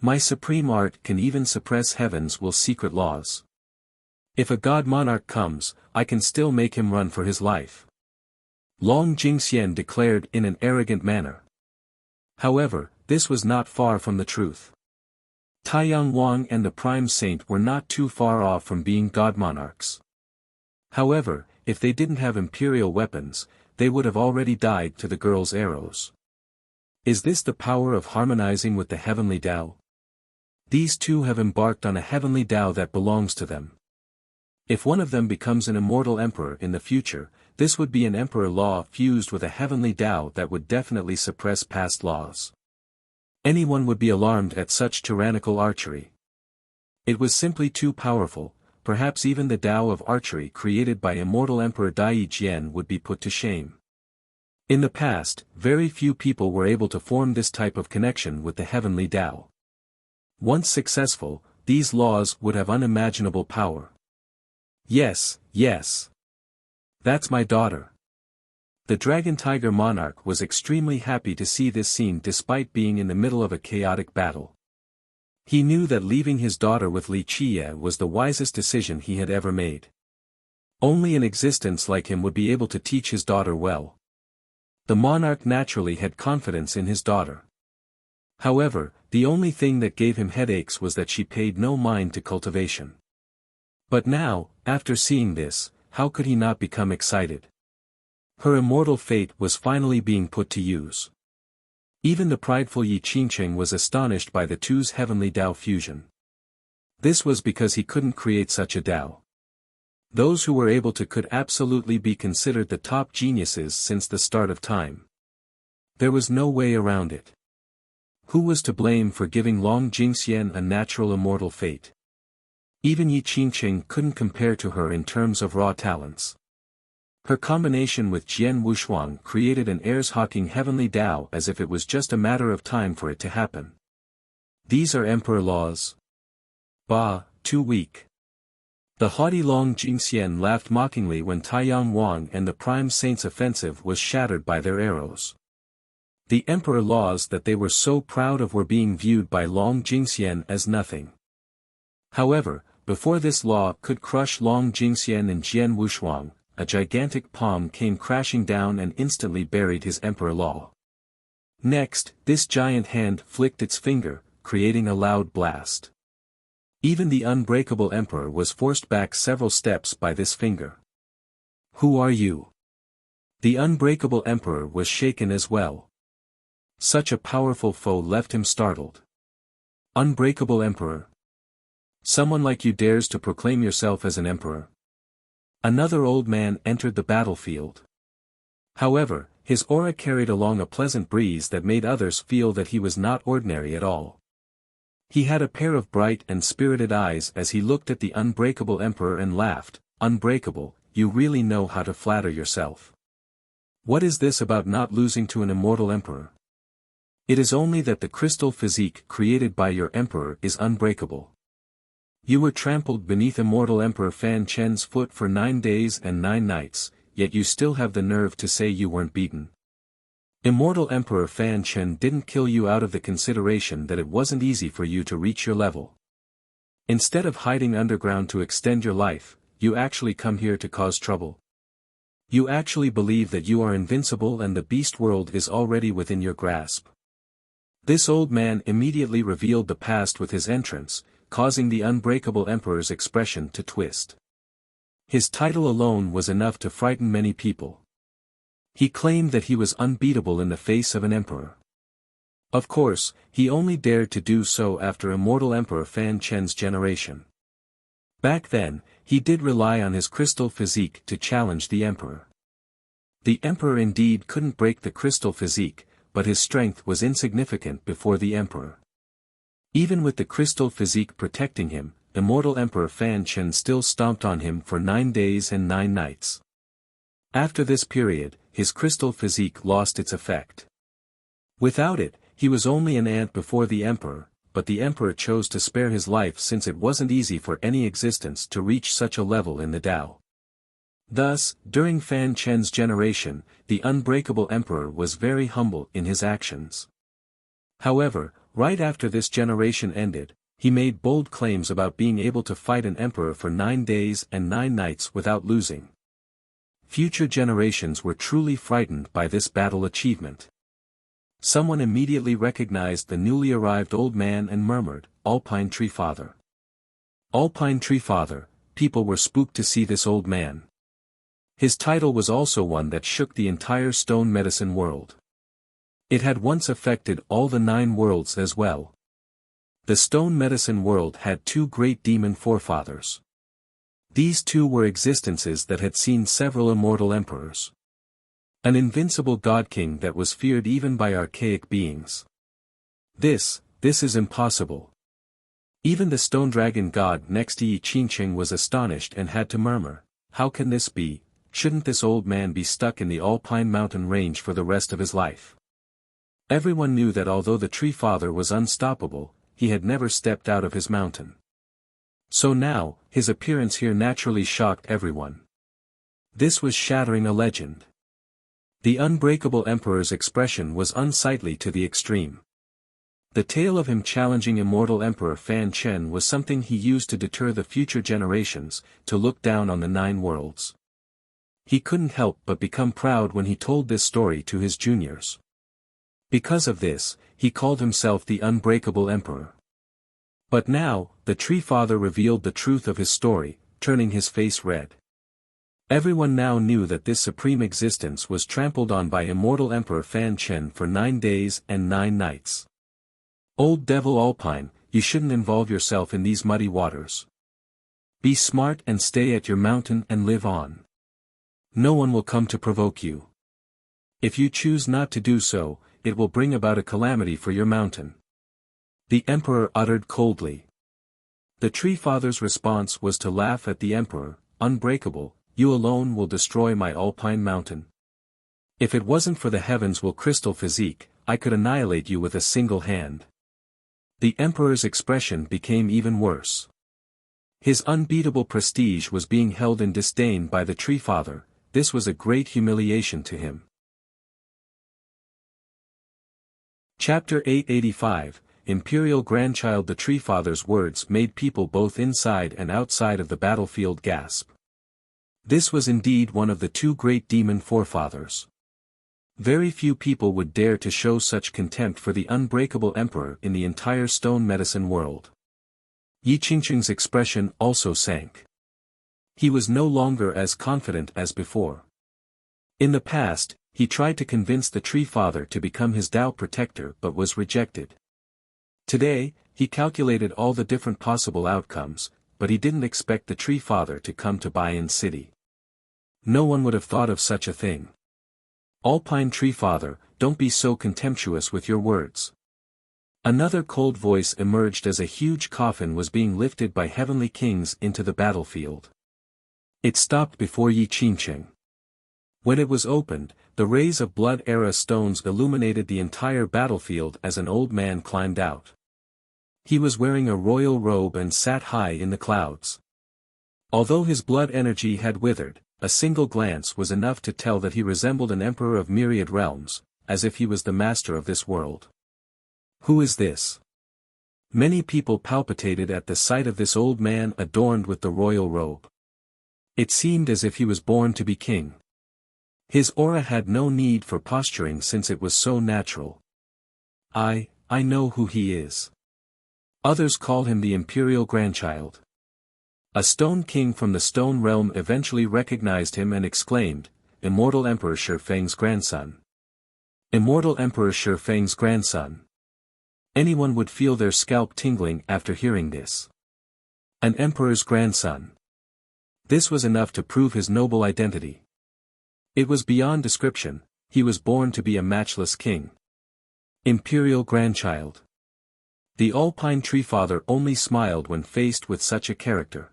My supreme art can even suppress heaven's will secret laws. If a god monarch comes, I can still make him run for his life. Long Jingxian declared in an arrogant manner. However, this was not far from the truth. Taiyang Wang and the Prime Saint were not too far off from being god monarchs. However, if they didn't have imperial weapons, they would have already died to the girl's arrows. Is this the power of harmonizing with the heavenly Tao? These two have embarked on a heavenly Tao that belongs to them. If one of them becomes an immortal emperor in the future, this would be an emperor law fused with a heavenly Tao that would definitely suppress past laws. Anyone would be alarmed at such tyrannical archery. It was simply too powerful. Perhaps even the Tao of archery created by immortal Emperor Dai Jian would be put to shame. In the past, very few people were able to form this type of connection with the heavenly Tao. Once successful, these laws would have unimaginable power. Yes, yes. That's my daughter. The Dragon Tiger monarch was extremely happy to see this scene despite being in the middle of a chaotic battle. He knew that leaving his daughter with Li Qiye was the wisest decision he had ever made. Only an existence like him would be able to teach his daughter well. The monarch naturally had confidence in his daughter. However, the only thing that gave him headaches was that she paid no mind to cultivation. But now, after seeing this, how could he not become excited? Her immortal fate was finally being put to use. Even the prideful Yi Qingqing was astonished by the two's heavenly Tao fusion. This was because he couldn't create such a Tao. Those who were able to could absolutely be considered the top geniuses since the start of time. There was no way around it. Who was to blame for giving Long Jingxian a natural immortal fate? Even Yi Qingqing couldn't compare to her in terms of raw talents. Her combination with Jian Wushuang created an heirs-hawking heavenly Tao as if it was just a matter of time for it to happen. These are emperor laws. Bah, too weak. The haughty Long Jingxian laughed mockingly when Taiyang Wang and the Prime Saint's offensive was shattered by their arrows. The emperor laws that they were so proud of were being viewed by Long Jingxian as nothing. However, before this law could crush Long Jingxian and Jian Wushuang, a gigantic palm came crashing down and instantly buried his emperor law. Next, this giant hand flicked its finger, creating a loud blast. Even the unbreakable emperor was forced back several steps by this finger. Who are you? The unbreakable emperor was shaken as well. Such a powerful foe left him startled. Unbreakable emperor? Someone like you dares to proclaim yourself as an emperor? Another old man entered the battlefield. However, his aura carried along a pleasant breeze that made others feel that he was not ordinary at all. He had a pair of bright and spirited eyes as he looked at the unbreakable emperor and laughed. Unbreakable, you really know how to flatter yourself. What is this about not losing to an immortal emperor? It is only that the crystal physique created by your emperor is unbreakable. You were trampled beneath immortal Emperor Fan Chen's foot for 9 days and 9 nights, yet you still have the nerve to say you weren't beaten. Immortal Emperor Fan Chen didn't kill you out of the consideration that it wasn't easy for you to reach your level. Instead of hiding underground to extend your life, you actually come here to cause trouble. You actually believe that you are invincible and the beast world is already within your grasp. This old man immediately revealed the past with his entrance, causing the unbreakable emperor's expression to twist. His title alone was enough to frighten many people. He claimed that he was unbeatable in the face of an emperor. Of course, he only dared to do so after immortal Emperor Fan Chen's generation. Back then, he did rely on his crystal physique to challenge the emperor. The emperor indeed couldn't break the crystal physique, but his strength was insignificant before the emperor. Even with the crystal physique protecting him, immortal Emperor Fan Chen still stomped on him for 9 days and 9 nights. After this period, his crystal physique lost its effect. Without it, he was only an ant before the emperor, but the emperor chose to spare his life since it wasn't easy for any existence to reach such a level in the Tao. Thus, during Fan Chen's generation, the unbreakable emperor was very humble in his actions. However, right after this generation ended, he made bold claims about being able to fight an emperor for 9 days and 9 nights without losing. Future generations were truly frightened by this battle achievement. Someone immediately recognized the newly arrived old man and murmured, "Alpine Tree Father." Alpine Tree Father, people were spooked to see this old man. His title was also one that shook the entire stone medicine world. It had once affected all the 9 worlds as well. The stone medicine world had 2 great demon forefathers. These 2 were existences that had seen several immortal emperors. An invincible god-king that was feared even by archaic beings. This is impossible. Even the stone dragon god next to Yi Qingqing was astonished and had to murmur, "How can this be? Shouldn't this old man be stuck in the Alpine mountain range for the rest of his life?" Everyone knew that although the Tree Father was unstoppable, he had never stepped out of his mountain. So now, his appearance here naturally shocked everyone. This was shattering a legend. The unbreakable emperor's expression was unsightly to the extreme. The tale of him challenging immortal Emperor Fan Chen was something he used to deter the future generations, to look down on the 9 worlds. He couldn't help but become proud when he told this story to his juniors. Because of this, he called himself the Unbreakable Emperor. But now, the Tree Father revealed the truth of his story, turning his face red. Everyone now knew that this supreme existence was trampled on by immortal Emperor Fan Chen for 9 days and 9 nights. Old Devil Alpine, you shouldn't involve yourself in these muddy waters. Be smart and stay at your mountain and live on. No one will come to provoke you. If you choose not to do so, it will bring about a calamity for your mountain. The Emperor uttered coldly. The Tree Father's response was to laugh at the Emperor, "Unbreakable, you alone will destroy my Alpine mountain. If it wasn't for the heavens will crystal physique, I could annihilate you with a single hand." The Emperor's expression became even worse. His unbeatable prestige was being held in disdain by the Tree Father. This was a great humiliation to him. Chapter 885, Imperial Grandchild. The Tree Father's words made people both inside and outside of the battlefield gasp. This was indeed one of the 2 great demon forefathers. Very few people would dare to show such contempt for the unbreakable emperor in the entire stone medicine world. Yi Qingqing's expression also sank. He was no longer as confident as before. In the past, he tried to convince the Tree Father to become his Tao protector but was rejected. Today, he calculated all the different possible outcomes, but he didn't expect the Tree Father to come to Baiyan City. No one would have thought of such a thing. Alpine Tree Father, don't be so contemptuous with your words. Another cold voice emerged as a huge coffin was being lifted by heavenly kings into the battlefield. It stopped before Yi Qingqing. When it was opened, the rays of blood-era stones illuminated the entire battlefield as an old man climbed out. He was wearing a royal robe and sat high in the clouds. Although his blood energy had withered, a single glance was enough to tell that he resembled an emperor of myriad realms, as if he was the master of this world. Who is this? Many people palpitated at the sight of this old man adorned with the royal robe. It seemed as if he was born to be king. His aura had no need for posturing since it was so natural. I know who he is. Others call him the Imperial Grandchild. A stone king from the stone realm eventually recognized him and exclaimed, "Immortal Emperor Shifeng's grandson." Immortal Emperor Shifeng's grandson. Anyone would feel their scalp tingling after hearing this. An emperor's grandson. This was enough to prove his noble identity. It was beyond description, he was born to be a matchless king. Imperial grandchild. The Alpine Tree Father only smiled when faced with such a character.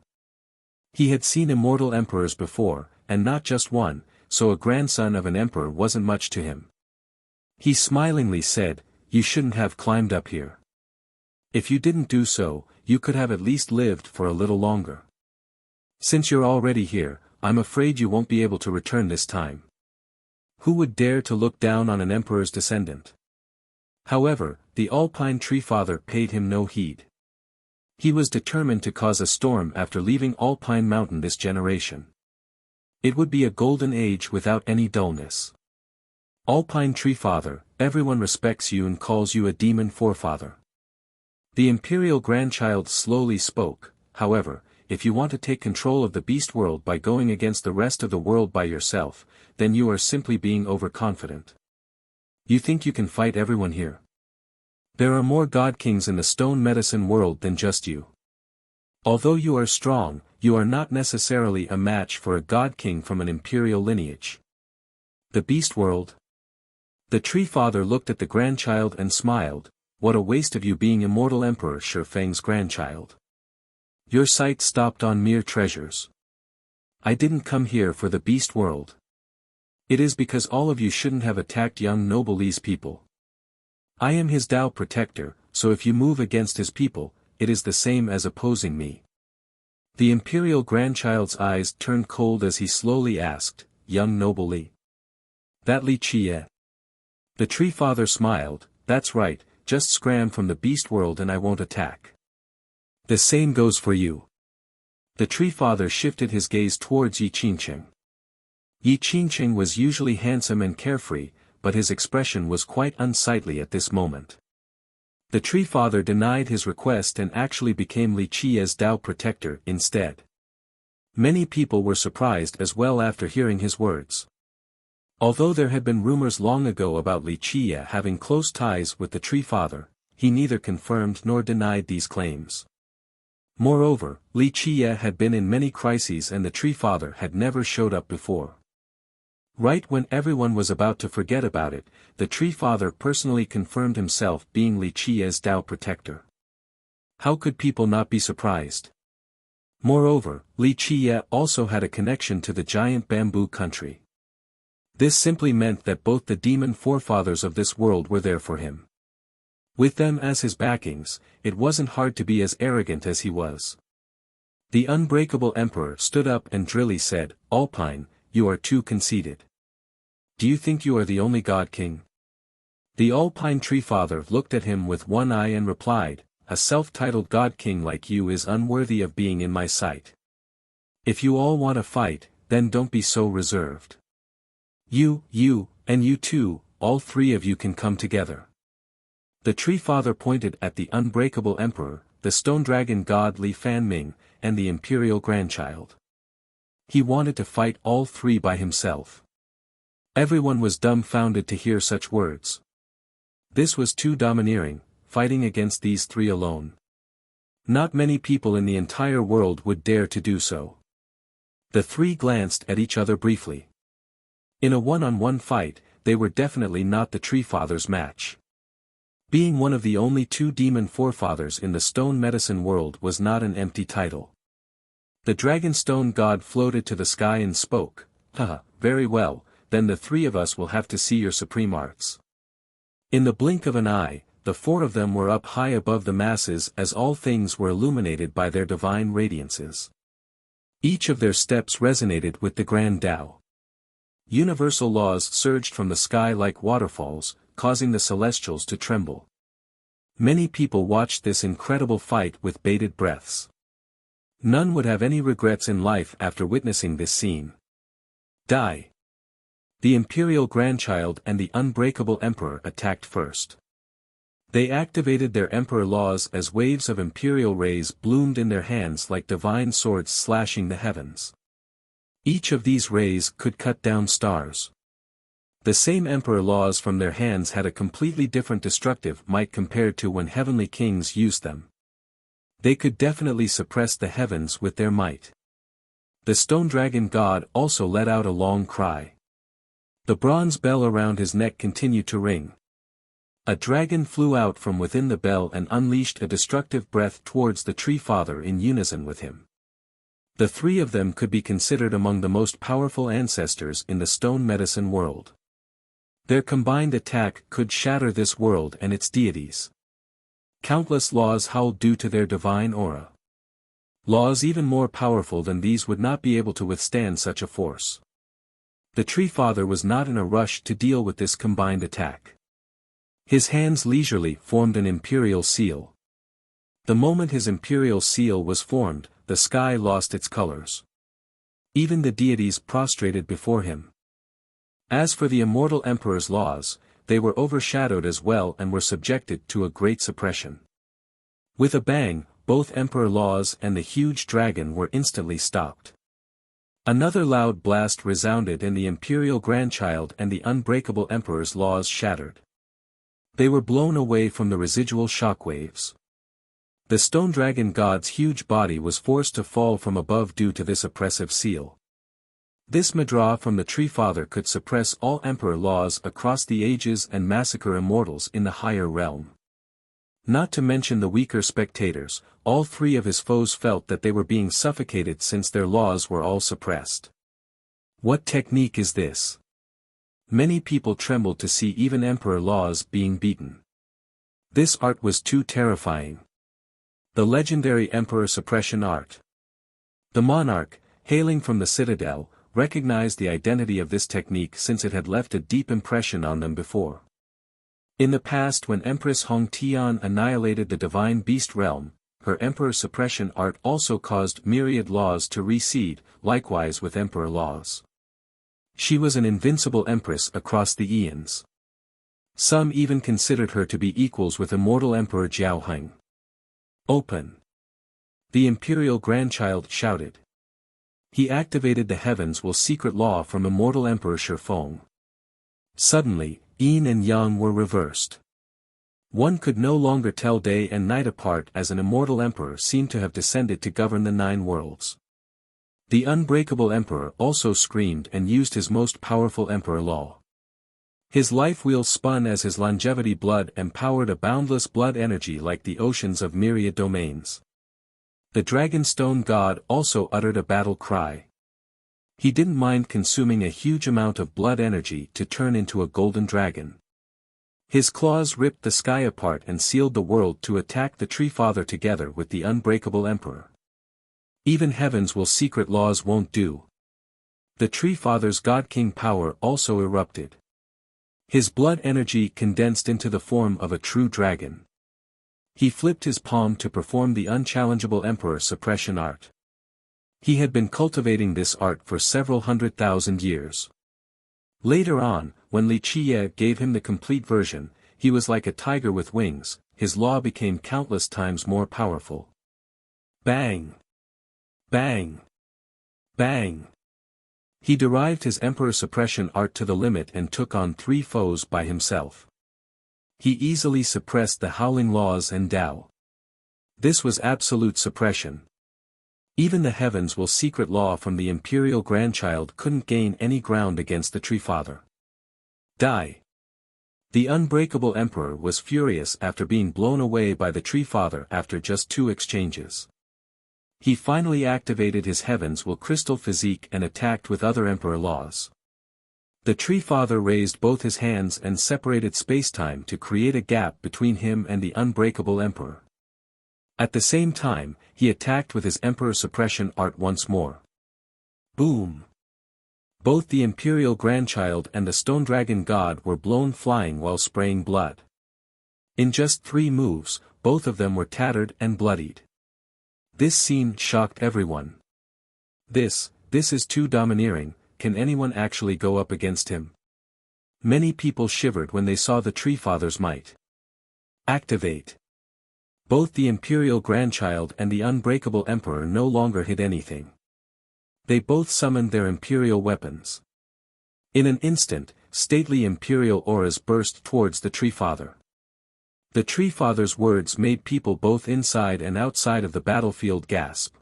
He had seen immortal emperors before, and not just one, so a grandson of an emperor wasn't much to him. He smilingly said, "You shouldn't have climbed up here. If you didn't do so, you could have at least lived for a little longer. Since you're already here, I'm afraid you won't be able to return this time. Who would dare to look down on an emperor's descendant? However, the Alpine Tree Father paid him no heed. He was determined to cause a storm after leaving Alpine Mountain this generation. It would be a golden age without any dullness. Alpine Tree Father, everyone respects you and calls you a demon forefather. The imperial grandchild slowly spoke. However, if you want to take control of the beast world by going against the rest of the world by yourself, then you are simply being overconfident. You think you can fight everyone here? There are more god kings in the stone medicine world than just you. Although you are strong, you are not necessarily a match for a god king from an imperial lineage. The beast world? The Tree Father looked at the grandchild and smiled. What a waste of you being immortal Emperor Shifeng's grandchild. Your sight stopped on mere treasures. I didn't come here for the beast world. It is because all of you shouldn't have attacked young noble Li's people. I am his Tao protector, so if you move against his people, it is the same as opposing me. The imperial grandchild's eyes turned cold as he slowly asked, young noble Li. That Li Qie? The Tree Father smiled, that's right, just scram from the beast world and I won't attack. The same goes for you. The Tree Father shifted his gaze towards Yi Qingqing. Yi Qingqing was usually handsome and carefree, but his expression was quite unsightly at this moment. The Tree Father denied his request and actually became Li Qie's Tao protector instead. Many people were surprised as well after hearing his words. Although there had been rumors long ago about Li Qie having close ties with the Tree Father, he neither confirmed nor denied these claims. Moreover, Li Qie had been in many crises and the Tree Father had never showed up before. Right when everyone was about to forget about it, the Tree Father personally confirmed himself being Li Qie's Tao protector. How could people not be surprised? Moreover, Li Qie also had a connection to the giant bamboo country. This simply meant that both the demon forefathers of this world were there for him. With them as his backings, it wasn't hard to be as arrogant as he was. The unbreakable emperor stood up and drily said, Alpine, you are too conceited. Do you think you are the only god king? The Alpine Tree Father looked at him with one eye and replied, a self-titled god king like you is unworthy of being in my sight. If you all want to fight, then don't be so reserved. You, and you too, all three of you can come together. The Tree Father pointed at the unbreakable emperor, the stone dragon god Li Fanming, and the imperial grandchild. He wanted to fight all three by himself. Everyone was dumbfounded to hear such words. This was too domineering, fighting against these three alone. Not many people in the entire world would dare to do so. The three glanced at each other briefly. In a one-on-one fight, they were definitely not the Tree Father's match. Being one of the only two demon forefathers in the stone medicine world was not an empty title. The Dragonstone God floated to the sky and spoke, haha, very well, then the three of us will have to see your supreme arts. In the blink of an eye, the four of them were up high above the masses as all things were illuminated by their divine radiances. Each of their steps resonated with the grand Tao. Universal laws surged from the sky like waterfalls, causing the celestials to tremble. Many people watched this incredible fight with bated breaths. None would have any regrets in life after witnessing this scene. Die. The imperial grandchild and the unbreakable emperor attacked first. They activated their emperor laws as waves of imperial rays bloomed in their hands like divine swords slashing the heavens. Each of these rays could cut down stars. The same emperor laws from their hands had a completely different destructive might compared to when heavenly kings used them. They could definitely suppress the heavens with their might. The stone dragon god also let out a long cry. The bronze bell around his neck continued to ring. A dragon flew out from within the bell and unleashed a destructive breath towards the Tree Father in unison with him. The three of them could be considered among the most powerful ancestors in the stone medicine world. Their combined attack could shatter this world and its deities. Countless laws howled due to their divine aura. Laws even more powerful than these would not be able to withstand such a force. The Tree Father was not in a rush to deal with this combined attack. His hands leisurely formed an imperial seal. The moment his imperial seal was formed, the sky lost its colors. Even the deities prostrated before him. As for the immortal emperor's laws, they were overshadowed as well and were subjected to a great suppression. With a bang, both emperor laws and the huge dragon were instantly stopped. Another loud blast resounded and the imperial grandchild and the unbreakable emperor's laws shattered. They were blown away from the residual shockwaves. The stone dragon god's huge body was forced to fall from above due to this oppressive seal. This Madra from the Tree Father could suppress all emperor laws across the ages and massacre immortals in the higher realm. Not to mention the weaker spectators, all three of his foes felt that they were being suffocated since their laws were all suppressed. What technique is this? Many people trembled to see even emperor laws being beaten. This art was too terrifying. The legendary emperor suppression art. The monarch, hailing from the citadel, recognized the identity of this technique since it had left a deep impression on them before. In the past when Empress Hong Tian annihilated the divine beast realm, her emperor suppression art also caused myriad laws to recede, likewise with emperor laws. She was an invincible empress across the eons. Some even considered her to be equals with immortal Emperor Jiao Heng. Open! The imperial grandchild shouted. He activated the heavens will secret law from immortal Emperor Shifeng. Suddenly, yin and yang were reversed. One could no longer tell day and night apart as an immortal emperor seemed to have descended to govern the 9 worlds. The unbreakable emperor also screamed and used his most powerful emperor law. His life wheel spun as his longevity blood empowered a boundless blood energy like the oceans of myriad domains. The Dragonstone god also uttered a battle cry. He didn't mind consuming a huge amount of blood energy to turn into a golden dragon. His claws ripped the sky apart and sealed the world to attack the Tree Father together with the unbreakable emperor. Even heavens will secret laws won't do. The Tree Father's God-King power also erupted. His blood energy condensed into the form of a true dragon. He flipped his palm to perform the unchallengeable emperor suppression art. He had been cultivating this art for several 100,000 years. Later on, when Li Qiye gave him the complete version, he was like a tiger with wings, his law became countless times more powerful. Bang! Bang! Bang! He derived his emperor suppression art to the limit and took on 3 foes by himself. He easily suppressed the howling laws and Tao. This was absolute suppression. Even the heavens will secret law from the imperial grandchild couldn't gain any ground against the Tree Father. Die! The unbreakable emperor was furious after being blown away by the Tree Father after just 2 exchanges. He finally activated his heavens will crystal physique and attacked with other emperor laws. The Tree Father raised both his hands and separated spacetime to create a gap between him and the unbreakable emperor. At the same time, he attacked with his emperor suppression art once more. Boom! Both the imperial grandchild and the stone dragon god were blown flying while spraying blood. In just 3 moves, both of them were tattered and bloodied. This scene shocked everyone. This is too domineering, can anyone actually go up against him? Many people shivered when they saw the Tree Father's might. Activate! Both the imperial grandchild and the unbreakable emperor no longer hid anything. They both summoned their imperial weapons. In an instant, stately imperial auras burst towards the Tree Father. The Tree Father's words made people both inside and outside of the battlefield gasp.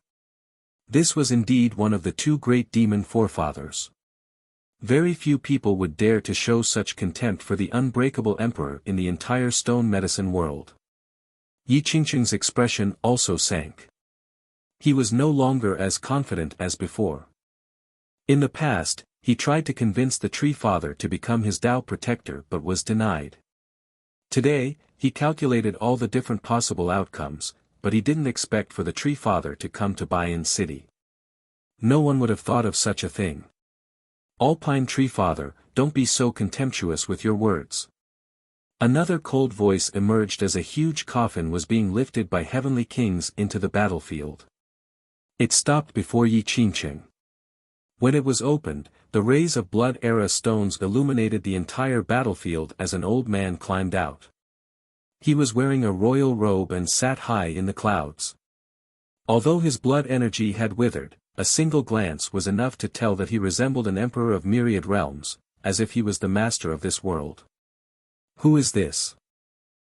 This was indeed one of the 2 great demon forefathers. Very few people would dare to show such contempt for the unbreakable emperor in the entire stone medicine world. Yi Qingqing's expression also sank. He was no longer as confident as before. In the past, he tried to convince the Tree Father to become his Tao protector but was denied. Today, he calculated all the different possible outcomes, but he didn't expect for the Tree Father to come to Bayan City. No one would have thought of such a thing. Alpine Tree Father, don't be so contemptuous with your words. Another cold voice emerged as a huge coffin was being lifted by heavenly kings into the battlefield. It stopped before Yi Qingqing. When it was opened, the rays of blood-era stones illuminated the entire battlefield as an old man climbed out. He was wearing a royal robe and sat high in the clouds. Although his blood energy had withered, a single glance was enough to tell that he resembled an emperor of myriad realms, as if he was the master of this world. Who is this?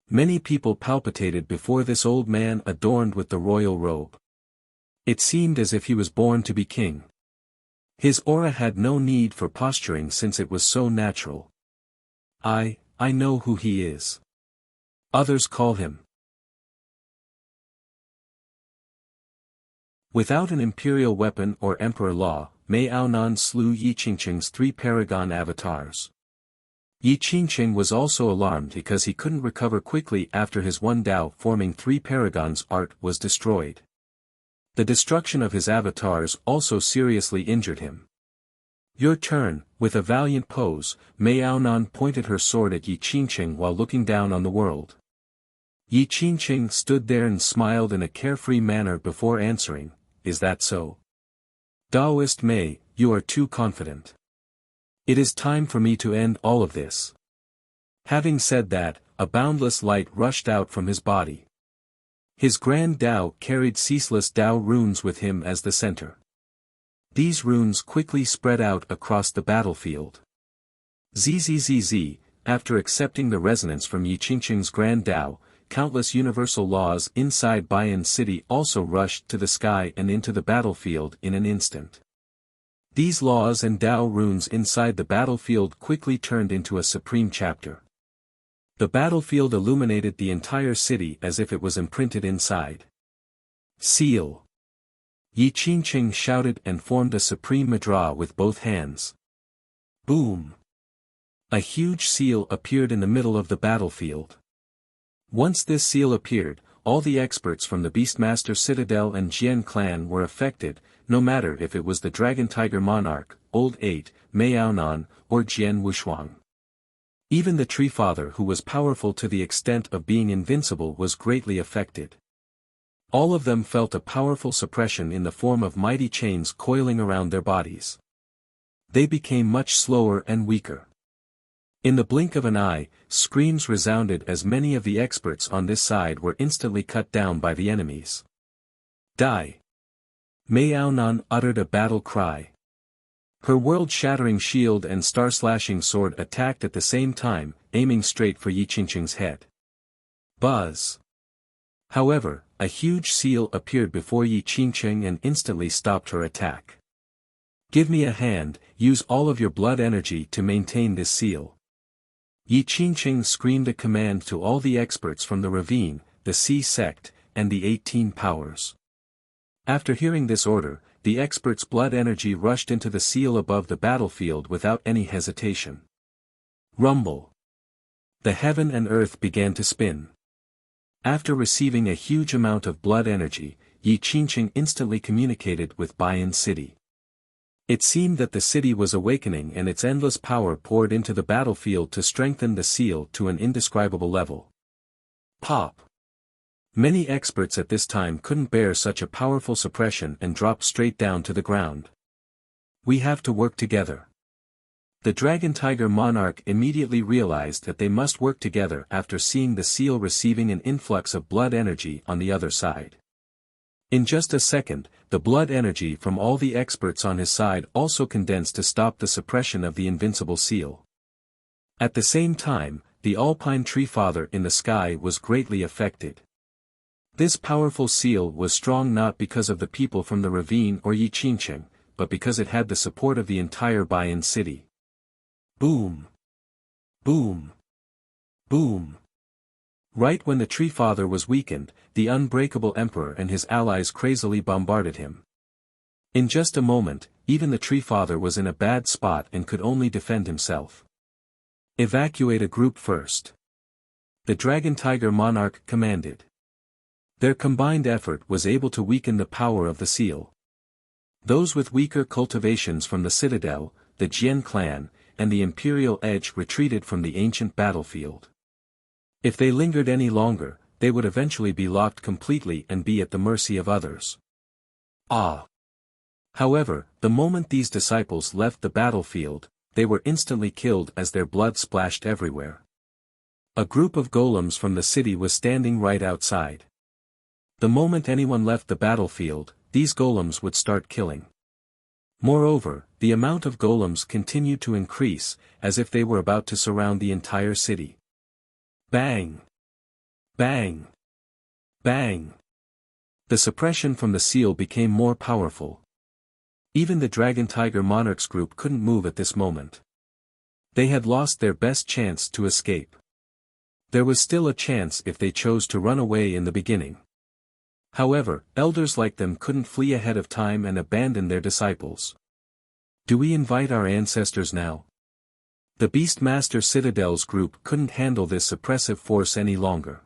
Many people palpitated before this old man adorned with the royal robe. It seemed as if he was born to be king. His aura had no need for posturing since it was so natural. I know who he is. Others call him. Without an imperial weapon or emperor law, Mei Aonan slew Yi Qingqing's 3 paragon avatars. Yi Qingqing was also alarmed because he couldn't recover quickly after his one Dao forming 3 paragons art was destroyed. The destruction of his avatars also seriously injured him. Your turn. With a valiant pose, Mei Aonan pointed her sword at Yi Qingqing while looking down on the world. Yi Qingqing stood there and smiled in a carefree manner before answering, "Is that so?" Daoist Mei, you are too confident. It is time for me to end all of this. Having said that, a boundless light rushed out from his body. His grand Dao carried ceaseless Dao runes with him as the center. These runes quickly spread out across the battlefield. Zzz, after accepting the resonance from Yi Qingqing's grand Dao, countless universal laws inside Bayan City also rushed to the sky and into the battlefield in an instant. These laws and Dao runes inside the battlefield quickly turned into a supreme chapter. The battlefield illuminated the entire city as if it was imprinted inside. Seal. Yi Qingqing shouted and formed a supreme mudra with both hands. Boom. A huge seal appeared in the middle of the battlefield. Once this seal appeared, all the experts from the Beastmaster Citadel and Jian clan were affected, no matter if it was the Dragon Tiger Monarch, Old 8, Mei Aonan, or Jian Wushuang. Even the Tree Father who was powerful to the extent of being invincible was greatly affected. All of them felt a powerful suppression in the form of mighty chains coiling around their bodies. They became much slower and weaker. In the blink of an eye, screams resounded as many of the experts on this side were instantly cut down by the enemies. Die! Mei Aonan uttered a battle cry. Her world-shattering shield and star-slashing sword attacked at the same time, aiming straight for Yi Qingqing's head. Buzz! However, a huge seal appeared before Yi Qingqing and instantly stopped her attack. Give me a hand, use all of your blood energy to maintain this seal. Yi Qingqing screamed a command to all the experts from the ravine, the Sea Sect, and the 18 powers. After hearing this order, the experts' blood energy rushed into the seal above the battlefield without any hesitation. Rumble. The heaven and earth began to spin. After receiving a huge amount of blood energy, Yi Qingqing instantly communicated with Bayan City. It seemed that the city was awakening and its endless power poured into the battlefield to strengthen the seal to an indescribable level. Pop! Many experts at this time couldn't bear such a powerful suppression and dropped straight down to the ground. We have to work together. The Dragon Tiger Monarch immediately realized that they must work together after seeing the seal receiving an influx of blood energy on the other side. In just a second, the blood energy from all the experts on his side also condensed to stop the suppression of the invincible seal. At the same time, the Alpine Tree Father in the sky was greatly affected. This powerful seal was strong not because of the people from the ravine or Yi Qingqing, but because it had the support of the entire Bayan City. Boom! Boom! Boom! Right when the Tree Father was weakened, the unbreakable Emperor and his allies crazily bombarded him. In just a moment, even the Tree Father was in a bad spot and could only defend himself. Evacuate a group first. The Dragon Tiger Monarch commanded. Their combined effort was able to weaken the power of the seal. Those with weaker cultivations from the citadel, the Jian clan, and the imperial edge retreated from the ancient battlefield. If they lingered any longer, they would eventually be locked completely and be at the mercy of others. However, the moment these disciples left the battlefield, they were instantly killed as their blood splashed everywhere. A group of golems from the city was standing right outside. The moment anyone left the battlefield, these golems would start killing. Moreover, the amount of golems continued to increase, as if they were about to surround the entire city. Bang! Bang! Bang! The suppression from the seal became more powerful. Even the Dragon Tiger Monarchs group couldn't move at this moment. They had lost their best chance to escape. There was still a chance if they chose to run away in the beginning. However, elders like them couldn't flee ahead of time and abandon their disciples. Do we invite our ancestors now? The Beastmaster Citadel's group couldn't handle this oppressive force any longer.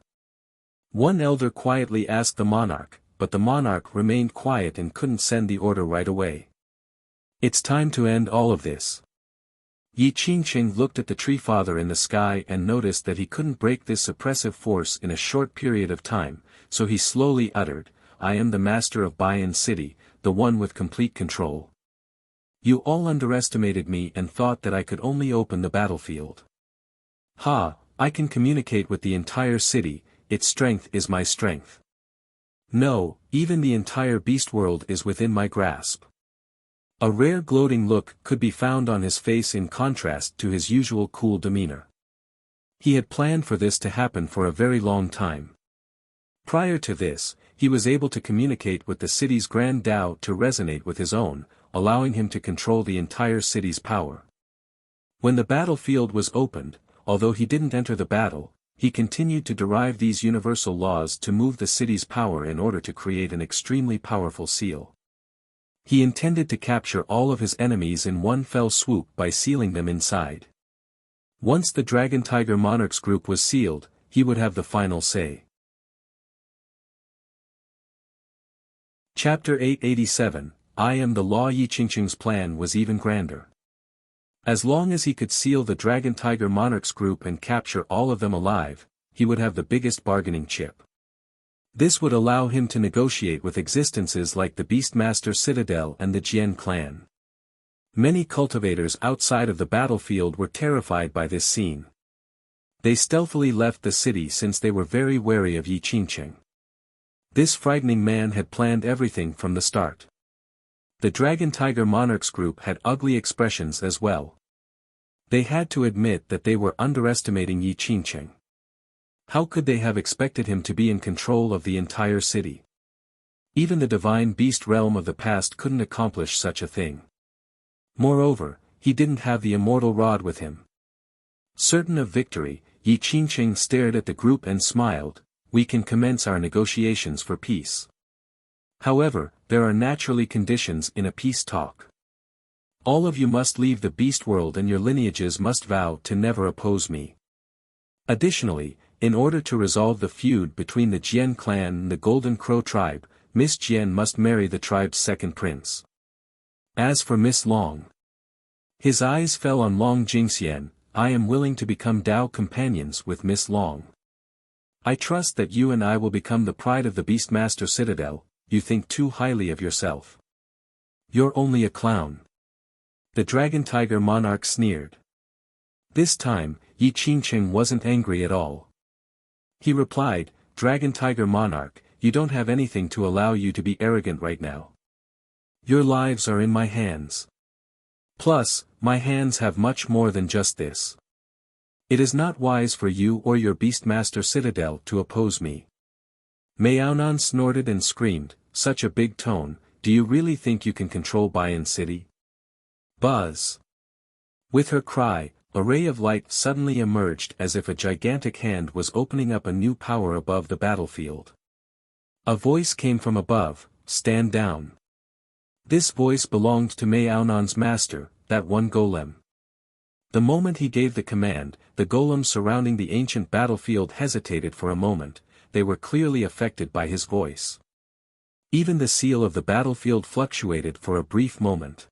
One elder quietly asked the monarch, but the monarch remained quiet and couldn't send the order right away. It's time to end all of this. Yi Qingqing looked at the Tree Father in the sky and noticed that he couldn't break this oppressive force in a short period of time, so he slowly uttered, "I am the master of Baiyan City, the one with complete control. You all underestimated me and thought that I could only open the battlefield. I can communicate with the entire city, its strength is my strength. No, even the entire beast world is within my grasp." A rare gloating look could be found on his face in contrast to his usual cool demeanor. He had planned for this to happen for a very long time. Prior to this, he was able to communicate with the city's Grand Tao to resonate with his own, allowing him to control the entire city's power. When the battlefield was opened, although he didn't enter the battle, he continued to derive these universal laws to move the city's power in order to create an extremely powerful seal. He intended to capture all of his enemies in one fell swoop by sealing them inside. Once the Dragon Tiger Monarchs group was sealed, he would have the final say. Chapter 887, I Am the Law. Yi Qingqing's plan was even grander. As long as he could seal the Dragon Tiger Monarchs group and capture all of them alive, he would have the biggest bargaining chip. This would allow him to negotiate with existences like the Beastmaster Citadel and the Jian clan. Many cultivators outside of the battlefield were terrified by this scene. They stealthily left the city since they were very wary of Yi Qingqing. This frightening man had planned everything from the start. The Dragon Tiger Monarchs group had ugly expressions as well. They had to admit that they were underestimating Yi Qingqing. How could they have expected him to be in control of the entire city? Even the divine beast realm of the past couldn't accomplish such a thing. Moreover, he didn't have the immortal rod with him. Certain of victory, Yi Qingqing stared at the group and smiled, "We can commence our negotiations for peace. However, there are naturally conditions in a peace talk. All of you must leave the beast world and your lineages must vow to never oppose me. Additionally, in order to resolve the feud between the Jian clan and the Golden Crow tribe, Miss Jian must marry the tribe's second prince. As for Miss Long," his eyes fell on Long Jingxian, "I am willing to become Tao companions with Miss Long. I trust that you and I will become the pride of the Beastmaster Citadel. You think too highly of yourself. You're only a clown." The Dragon Tiger Monarch sneered. This time, Yi Qingqing wasn't angry at all. He replied, "Dragon Tiger Monarch, you don't have anything to allow you to be arrogant right now. Your lives are in my hands. Plus, my hands have much more than just this. It is not wise for you or your Beastmaster Citadel to oppose me." Maonan snorted and screamed, "Such a big tone, do you really think you can control Baiyan City?" Buzz! With her cry, a ray of light suddenly emerged as if a gigantic hand was opening up a new power above the battlefield. A voice came from above, "Stand down." This voice belonged to Maonan's master, that one golem. The moment he gave the command, the golems surrounding the ancient battlefield hesitated for a moment, they were clearly affected by his voice. Even the seal of the battlefield fluctuated for a brief moment.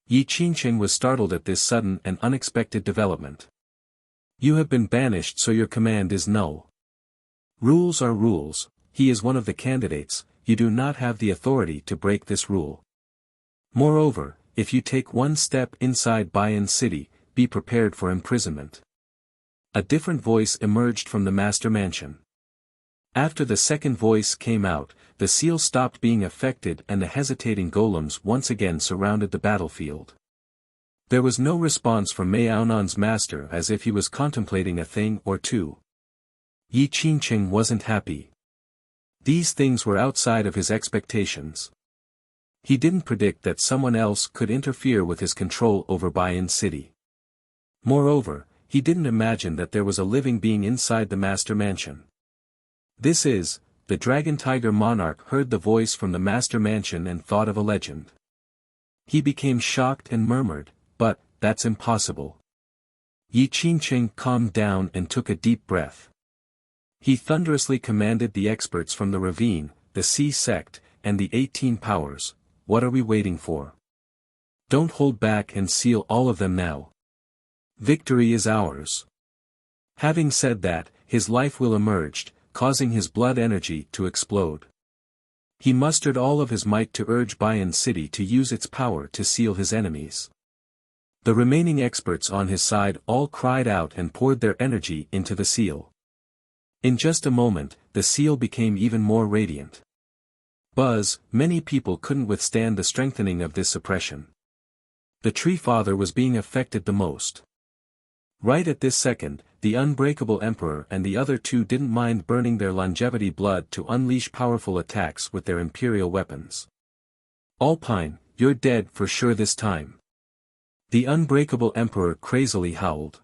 Yi Qingqing was startled at this sudden and unexpected development. You have been banished, so your command is null. Rules are rules. He is one of the candidates. You do not have the authority to break this rule. Moreover, if you take one step inside Bayan City, be prepared for imprisonment. A different voice emerged from the master mansion. After the second voice came out, the seal stopped being affected and the hesitating golems once again surrounded the battlefield. There was no response from Mao'nan's master, as if he was contemplating a thing or two. Yi Qingqing wasn't happy. These things were outside of his expectations. He didn't predict that someone else could interfere with his control over Bayan City. Moreover, he didn't imagine that there was a living being inside the master mansion. The Dragon Tiger monarch heard the voice from the master mansion and thought of a legend. He became shocked and murmured, "But, that's impossible." Yi Qingqing calmed down and took a deep breath. He thunderously commanded the experts from the ravine, the Sea Sect, and the 18 powers, "What are we waiting for? Don't hold back and seal all of them now. Victory is ours." Having said that, his life will emerged, causing his blood energy to explode. He mustered all of his might to urge Bayan City to use its power to seal his enemies. The remaining experts on his side all cried out and poured their energy into the seal. In just a moment, the seal became even more radiant. Many people couldn't withstand the strengthening of this suppression. The Tree Father was being affected the most. Right at this second, the Unbreakable Emperor and the other two didn't mind burning their longevity blood to unleash powerful attacks with their imperial weapons. "Alpine, you're dead for sure this time." The Unbreakable Emperor crazily howled.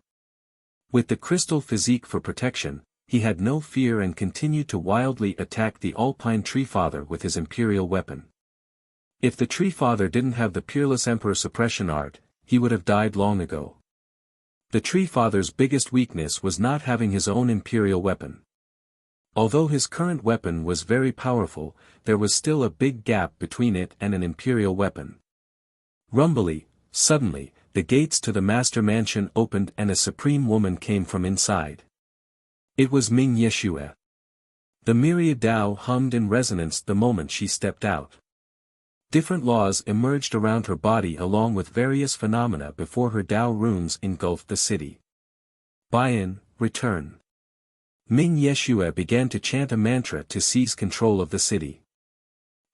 With the crystal physique for protection, he had no fear and continued to wildly attack the Alpine Tree Father with his imperial weapon. If the Tree Father didn't have the Peerless Emperor suppression art, he would have died long ago. The Tree Father's biggest weakness was not having his own imperial weapon. Although his current weapon was very powerful, there was still a big gap between it and an imperial weapon. Suddenly, the gates to the master mansion opened and a supreme woman came from inside. It was Ming Yeshua. The myriad Tao hummed in resonance the moment she stepped out. Different laws emerged around her body along with various phenomena before her Tao runes engulfed the city. Bayan, return. Ming Yeshua began to chant a mantra to seize control of the city.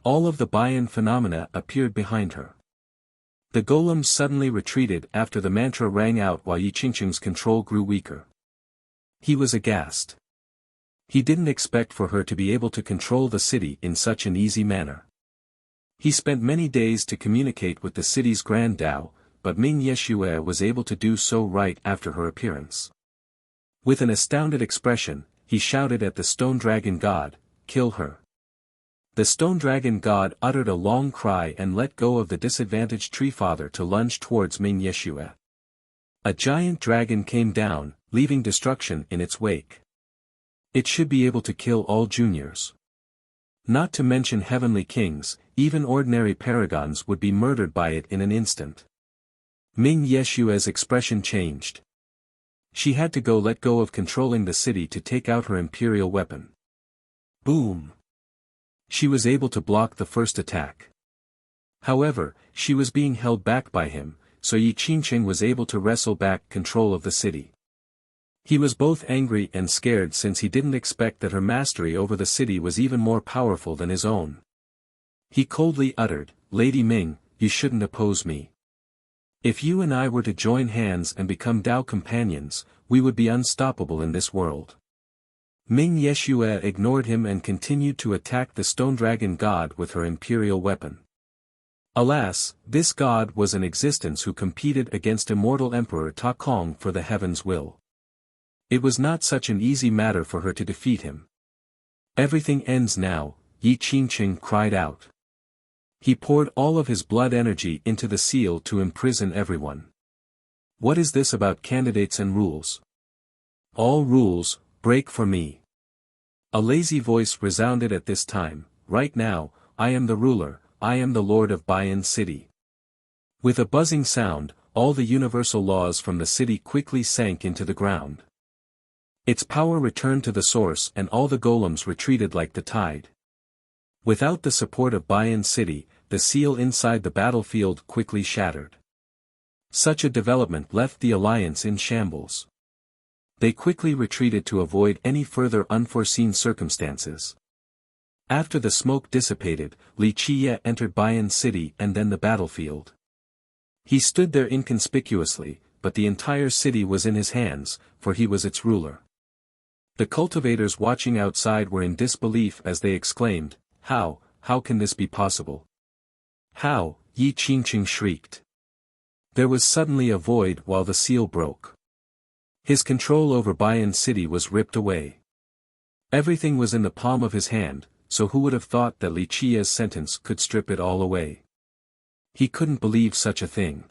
All of the Bayan phenomena appeared behind her. The golems suddenly retreated after the mantra rang out while Yi Qingqing's control grew weaker. He was aghast. He didn't expect for her to be able to control the city in such an easy manner. He spent many days to communicate with the city's Grand Tao, but Ming Yeshua was able to do so right after her appearance. With an astounded expression, he shouted at the Stone Dragon God, "Kill her." The Stone Dragon God uttered a long cry and let go of the disadvantaged Tree Father to lunge towards Ming Yeshua. A giant dragon came down, leaving destruction in its wake. It should be able to kill all juniors. Not to mention heavenly kings, even ordinary paragons would be murdered by it in an instant. Ming Yeshua's expression changed. She had to let go of controlling the city to take out her imperial weapon. Boom! She was able to block the first attack. However, she was being held back by him, so Yi Qingqing was able to wrestle back control of the city. He was both angry and scared since he didn't expect that her mastery over the city was even more powerful than his own. He coldly uttered, "Lady Ming, you shouldn't oppose me. If you and I were to join hands and become Tao companions, we would be unstoppable in this world." Ming Yeshua ignored him and continued to attack the Stone Dragon God with her imperial weapon. Alas, this god was an existence who competed against immortal Emperor Ta Kong for the heaven's will. It was not such an easy matter for her to defeat him. "Everything ends now," Yi Qingqing cried out. He poured all of his blood energy into the seal to imprison everyone. "What is this about candidates and rules? All rules, break for me. A lazy voice resounded at this time, "Right now, I am the ruler, I am the lord of Bayan City." With a buzzing sound, all the universal laws from the city quickly sank into the ground. Its power returned to the source and all the golems retreated like the tide. Without the support of Bayan City, the seal inside the battlefield quickly shattered. Such a development left the alliance in shambles. They quickly retreated to avoid any further unforeseen circumstances. After the smoke dissipated, Li Qiye entered Bayan City and then the battlefield. He stood there inconspicuously, but the entire city was in his hands, for he was its ruler. The cultivators watching outside were in disbelief as they exclaimed, how can this be possible? How? Yi Qingqing shrieked. There was suddenly a void while the seal broke. His control over Bayan City was ripped away. Everything was in the palm of his hand, so who would have thought that Li Qiye's sentence could strip it all away? He couldn't believe such a thing.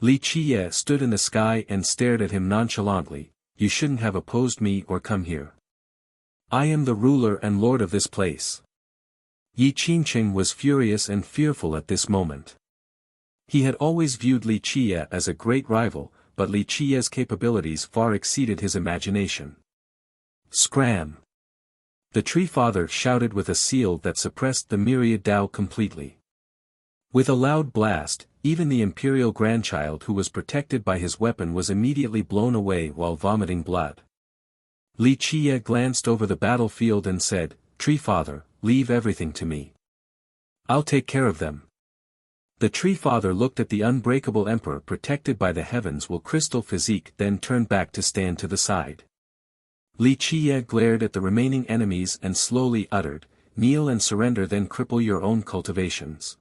Li Qiye stood in the sky and stared at him nonchalantly. "You shouldn't have opposed me or come here. I am the ruler and lord of this place." Yi Qingqing was furious and fearful at this moment. He had always viewed Li Qiye as a great rival, but Li Qiye's capabilities far exceeded his imagination. Scram! The Tree Father shouted with a seal that suppressed the myriad Tao completely. With a loud blast, even the Imperial Grandchild who was protected by his weapon was immediately blown away while vomiting blood. Li Qiye glanced over the battlefield and said, "Tree Father, leave everything to me. I'll take care of them." The Tree Father looked at the unbreakable Emperor protected by the heavens will crystal physique, then turned back to stand to the side. Li Qiye glared at the remaining enemies and slowly uttered, "Kneel and surrender, then cripple your own cultivations.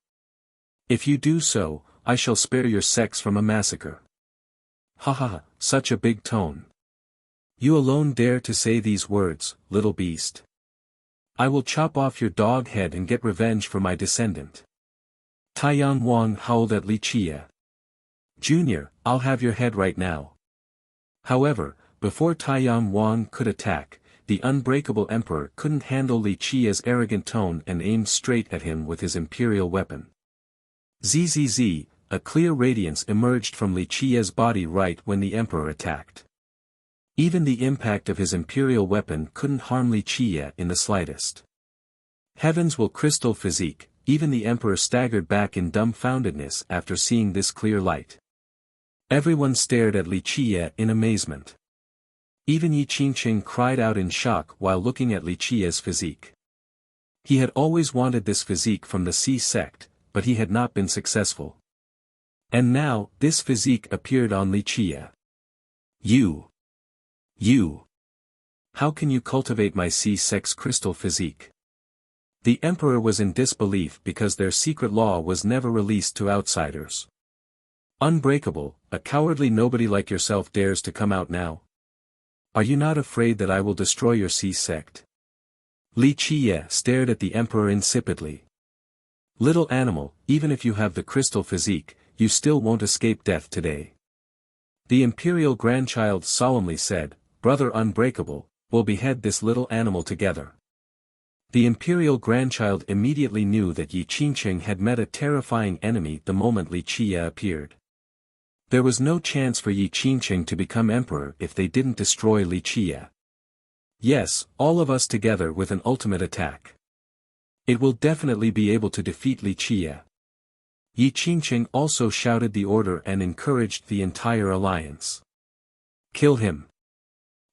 If you do so, I shall spare your sex from a massacre." Ha ha, such a big tone. You alone dare to say these words, little beast. I will chop off your dog head and get revenge for my descendant. Taiyang Wang howled at Li Qiye. "Junior, I'll have your head right now." However, before Taiyang Wang could attack, the unbreakable emperor couldn't handle Li Qiye's arrogant tone and aimed straight at him with his imperial weapon. Zzz, a clear radiance emerged from Li Qiye's body right when the emperor attacked. Even the impact of his imperial weapon couldn't harm Li Qiye in the slightest. Heavens will crystal physique, even the emperor staggered back in dumbfoundedness after seeing this clear light. Everyone stared at Li Qiye in amazement. Even Yi Qingqing cried out in shock while looking at Li Qiye's physique. He had always wanted this physique from the Sea sect, but he had not been successful. And now, this physique appeared on Li Qiye. You! How can you cultivate my Sea sect's crystal physique? The emperor was in disbelief because their secret law was never released to outsiders. Unbreakable, a cowardly nobody like yourself dares to come out now? Are you not afraid that I will destroy your Sea sect? Li Qiye stared at the emperor insipidly. Little animal, even if you have the crystal physique, you still won't escape death today. The imperial grandchild solemnly said, "Brother Unbreakable, we'll behead this little animal together." The imperial grandchild immediately knew that Yi Qingqing had met a terrifying enemy the moment Li Qiye appeared. There was no chance for Yi Qingqing to become emperor if they didn't destroy Li Qiye. Yes, all of us together with an ultimate attack. It will definitely be able to defeat Li Qiye. Yi Qingqing also shouted the order and encouraged the entire alliance. Kill him.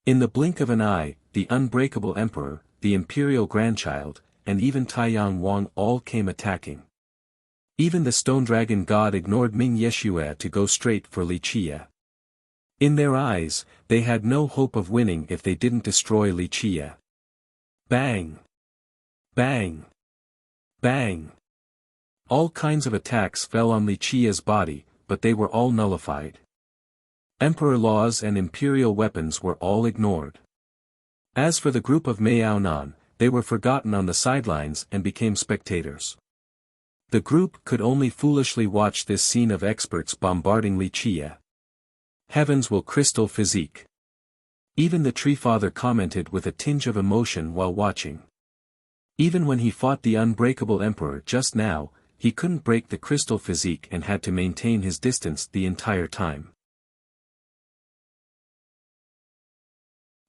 In the blink of an eye, the unbreakable emperor, the imperial grandchild, and even Taiyang Wang all came attacking. Even the stone dragon god ignored Ming Yeshue to go straight for Li Qiye. In their eyes, they had no hope of winning if they didn't destroy Li Qiye. Bang! Bang! Bang! All kinds of attacks fell on Li Qiye's body, but they were all nullified. Emperor laws and imperial weapons were all ignored. As for the group of Miaonan, they were forgotten on the sidelines and became spectators. The group could only foolishly watch this scene of experts bombarding Li Qiye. Heavens will crystal physique. Even the Tree Father commented with a tinge of emotion while watching. Even when he fought the unbreakable Emperor just now, he couldn't break the crystal physique and had to maintain his distance the entire time.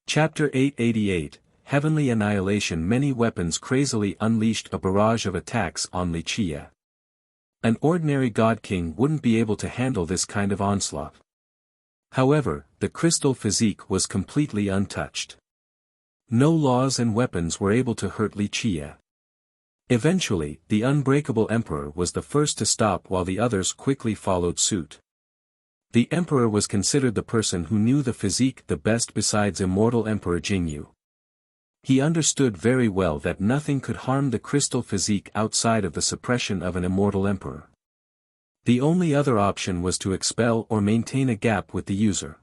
Chapter 888, Heavenly Annihilation. Many weapons crazily unleashed a barrage of attacks on Wuxia. An ordinary God King wouldn't be able to handle this kind of onslaught. However, the crystal physique was completely untouched. No laws and weapons were able to hurt Wuxia. Eventually, the unbreakable Emperor was the first to stop while the others quickly followed suit. The Emperor was considered the person who knew the physique the best besides immortal Emperor Jingyu. He understood very well that nothing could harm the crystal physique outside of the suppression of an immortal Emperor. The only other option was to expel or maintain a gap with the user.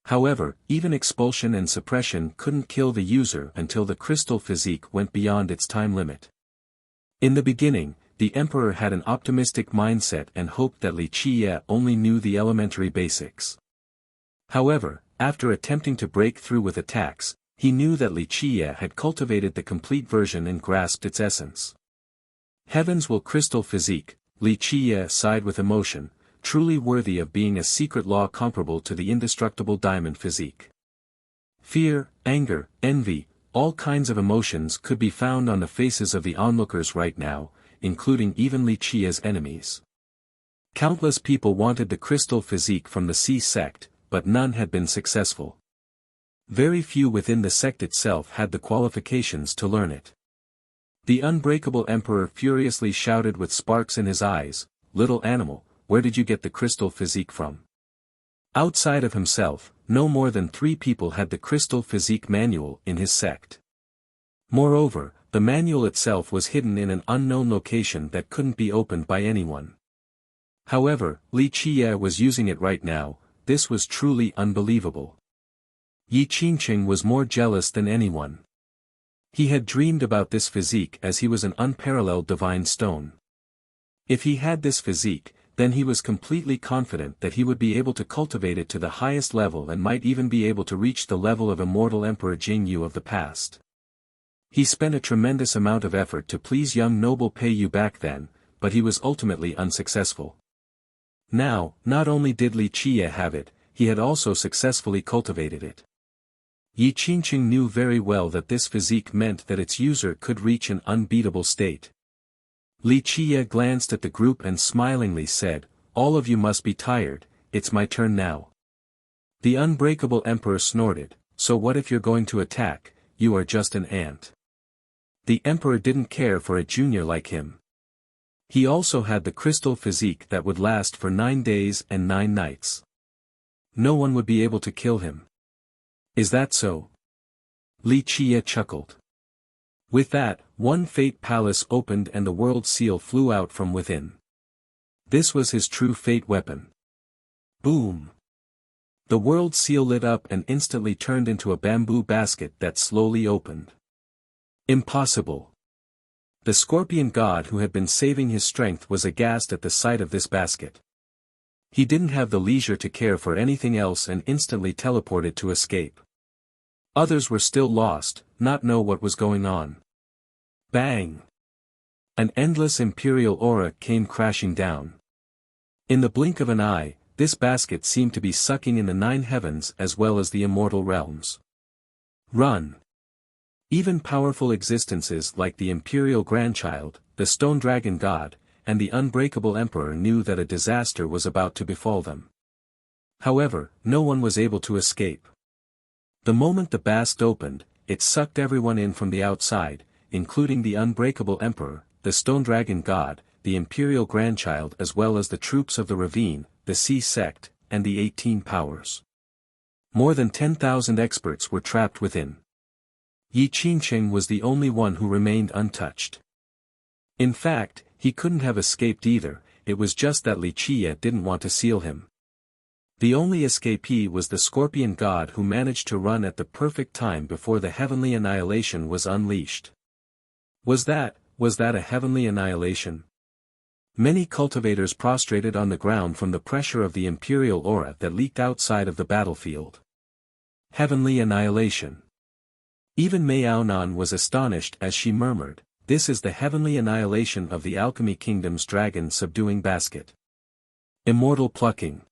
However, even expulsion and suppression couldn't kill the user until the crystal physique went beyond its time limit. In the beginning, the Emperor had an optimistic mindset and hoped that Wuxia only knew the elementary basics. However, after attempting to break through with attacks, he knew that Wuxia had cultivated the complete version and grasped its essence. Heavens will crystal physique, Wuxia sighed with emotion, truly worthy of being a secret law comparable to the indestructible diamond physique. Fear, anger, envy, all kinds of emotions could be found on the faces of the onlookers right now, including even Wuxia's enemies. Countless people wanted the crystal physique from the Sea sect, but none had been successful. Very few within the sect itself had the qualifications to learn it. The unbreakable Emperor furiously shouted with sparks in his eyes, "Little animal, where did you get the crystal physique from?" Outside of himself, no more than 3 people had the crystal physique manual in his sect. Moreover, the manual itself was hidden in an unknown location that couldn't be opened by anyone. However, Wuxia was using it right now. This was truly unbelievable. Yi Qingqing was more jealous than anyone. He had dreamed about this physique as he was an unparalleled divine stone. If he had this physique, then he was completely confident that he would be able to cultivate it to the highest level and might even be able to reach the level of immortal Emperor Jingyu of the past. He spent a tremendous amount of effort to please young noble Peiyu back then, but he was ultimately unsuccessful. Now, not only did Wuxia have it, he had also successfully cultivated it. Yi Qingqing knew very well that this physique meant that its user could reach an unbeatable state. Wuxia glanced at the group and smilingly said, "All of you must be tired, it's my turn now." The unbreakable Emperor snorted, "So what if you're going to attack? You are just an ant." The Emperor didn't care for a junior like him. He also had the crystal physique that would last for 9 days and 9 nights. No one would be able to kill him. Is that so? Wuxia chuckled. With that, one fate palace opened and the world seal flew out from within. This was his true fate weapon. Boom! The world seal lit up and instantly turned into a bamboo basket that slowly opened. Impossible! The scorpion god who had been saving his strength was aghast at the sight of this basket. He didn't have the leisure to care for anything else and instantly teleported to escape. Others were still lost, not know what was going on. Bang! An endless imperial aura came crashing down. In the blink of an eye, this basket seemed to be sucking in the 9 heavens as well as the immortal realms. Run! Even powerful existences like the imperial grandchild, the stone dragon god, and the unbreakable emperor knew that a disaster was about to befall them. However, no one was able to escape. The moment the basket opened, it sucked everyone in from the outside, including the unbreakable emperor, the stone dragon god, the imperial grandchild as well as the troops of the ravine, the sea sect, and the 18 powers. More than 10,000 experts were trapped within. Yi Qingqing was the only one who remained untouched. In fact, he couldn't have escaped either, it was just that Wuxia didn't want to seal him. The only escapee was the scorpion god who managed to run at the perfect time before the heavenly annihilation was unleashed. Was that a heavenly annihilation? Many cultivators prostrated on the ground from the pressure of the imperial aura that leaked outside of the battlefield. Heavenly annihilation. Even Maonan was astonished as she murmured, "This is the heavenly annihilation of the Alchemy Kingdom's dragon subduing basket. Immortal plucking."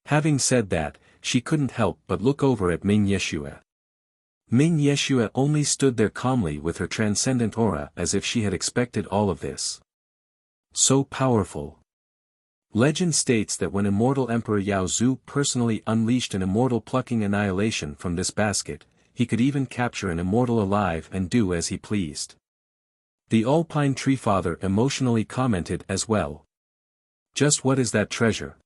Having said that, she couldn't help but look over at Ming Yeshua. Ming Yeshua only stood there calmly with her transcendent aura as if she had expected all of this. So powerful. Legend states that when immortal Emperor Yao Zhu personally unleashed an immortal plucking annihilation from this basket, he could even capture an immortal alive and do as he pleased. The Alpine Tree Father emotionally commented as well. "Just what is that treasure?"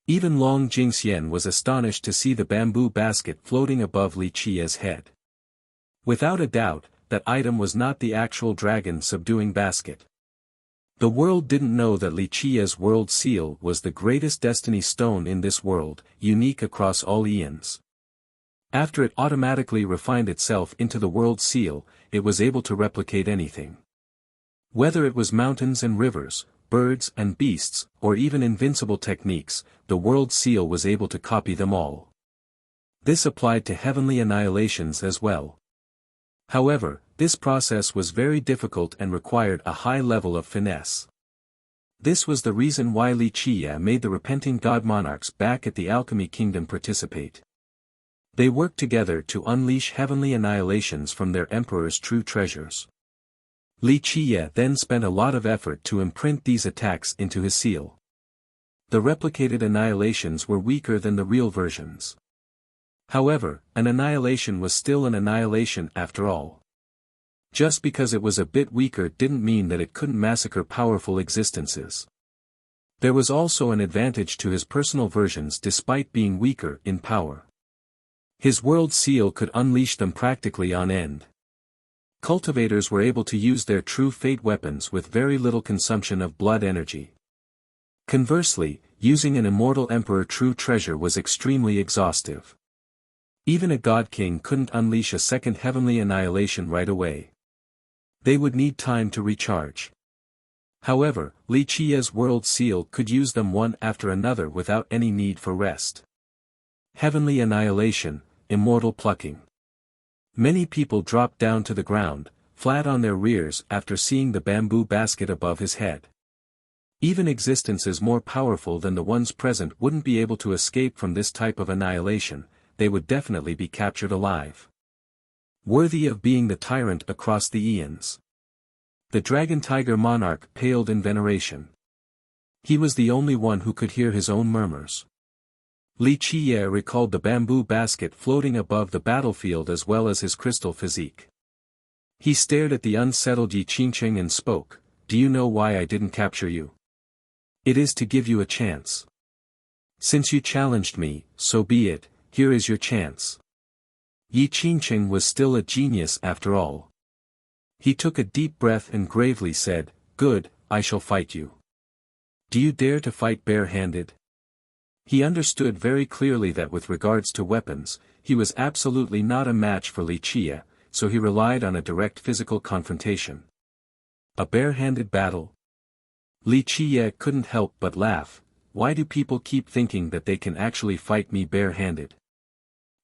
Even Long Jingxian was astonished to see the bamboo basket floating above Li Qiye's head. Without a doubt, that item was not the actual dragon subduing basket. The world didn't know that Li Qiye's world seal was the greatest destiny stone in this world, unique across all eons. After it automatically refined itself into the world seal, it was able to replicate anything. Whether it was mountains and rivers, birds and beasts, or even invincible techniques, the world seal was able to copy them all. This applied to heavenly annihilations as well. However, this process was very difficult and required a high level of finesse. This was the reason why Li Qiye made the repenting god monarchs back at the Alchemy Kingdom participate. They worked together to unleash heavenly annihilations from their emperor's true treasures. Li Qiye then spent a lot of effort to imprint these attacks into his seal. The replicated annihilations were weaker than the real versions. However, an annihilation was still an annihilation after all. Just because it was a bit weaker didn't mean that it couldn't massacre powerful existences. There was also an advantage to his personal versions despite being weaker in power. His world seal could unleash them practically on end. Cultivators were able to use their true fate weapons with very little consumption of blood energy. Conversely, using an immortal emperor true treasure was extremely exhaustive. Even a god king couldn't unleash a second heavenly annihilation right away. They would need time to recharge. However, Li Qiye's world seal could use them one after another without any need for rest. Heavenly annihilation, immortal plucking. Many people dropped down to the ground, flat on their rears after seeing the bamboo basket above his head. Even existences more powerful than the ones present wouldn't be able to escape from this type of annihilation, they would definitely be captured alive. Worthy of being the tyrant across the eons. The dragon tiger monarch paled in veneration. He was the only one who could hear his own murmurs. Li Qiye recalled the bamboo basket floating above the battlefield as well as his crystal physique. He stared at the unsettled Yi Qingqing and spoke, "Do you know why I didn't capture you? It is to give you a chance. Since you challenged me, so be it, here is your chance." Yi Qingqing was still a genius after all. He took a deep breath and gravely said, "Good, I shall fight you. Do you dare to fight bare-handed?" He understood very clearly that with regards to weapons, he was absolutely not a match for Li Qiye, so he relied on a direct physical confrontation. A bare-handed battle? Li Qiye couldn't help but laugh. Why do people keep thinking that they can actually fight me bare-handed?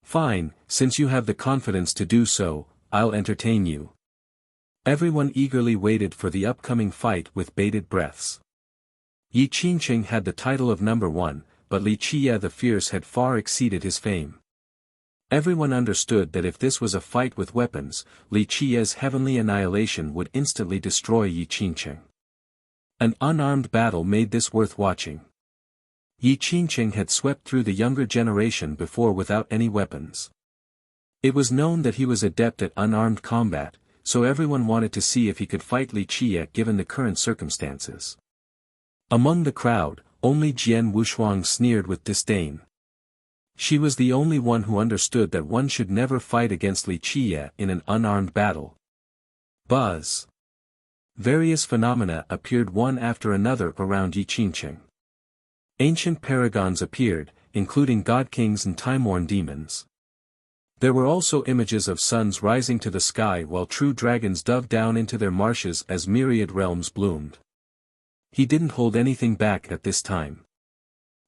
Fine, since you have the confidence to do so, I'll entertain you. Everyone eagerly waited for the upcoming fight with bated breaths. Yi Qingqing had the title of number one, but Li Qiye the Fierce had far exceeded his fame. Everyone understood that if this was a fight with weapons, Li Qiye's heavenly annihilation would instantly destroy Yi Qingqing. An unarmed battle made this worth watching. Yi Qingqing had swept through the younger generation before without any weapons. It was known that he was adept at unarmed combat, so everyone wanted to see if he could fight Li Qiye given the current circumstances. Among the crowd, only Jian Wushuang sneered with disdain. She was the only one who understood that one should never fight against Li Qiye in an unarmed battle. Buzz. Various phenomena appeared one after another around Yi Qingqing. Ancient paragons appeared, including god-kings and time-worn demons. There were also images of suns rising to the sky while true dragons dove down into their marshes as myriad realms bloomed. He didn't hold anything back at this time.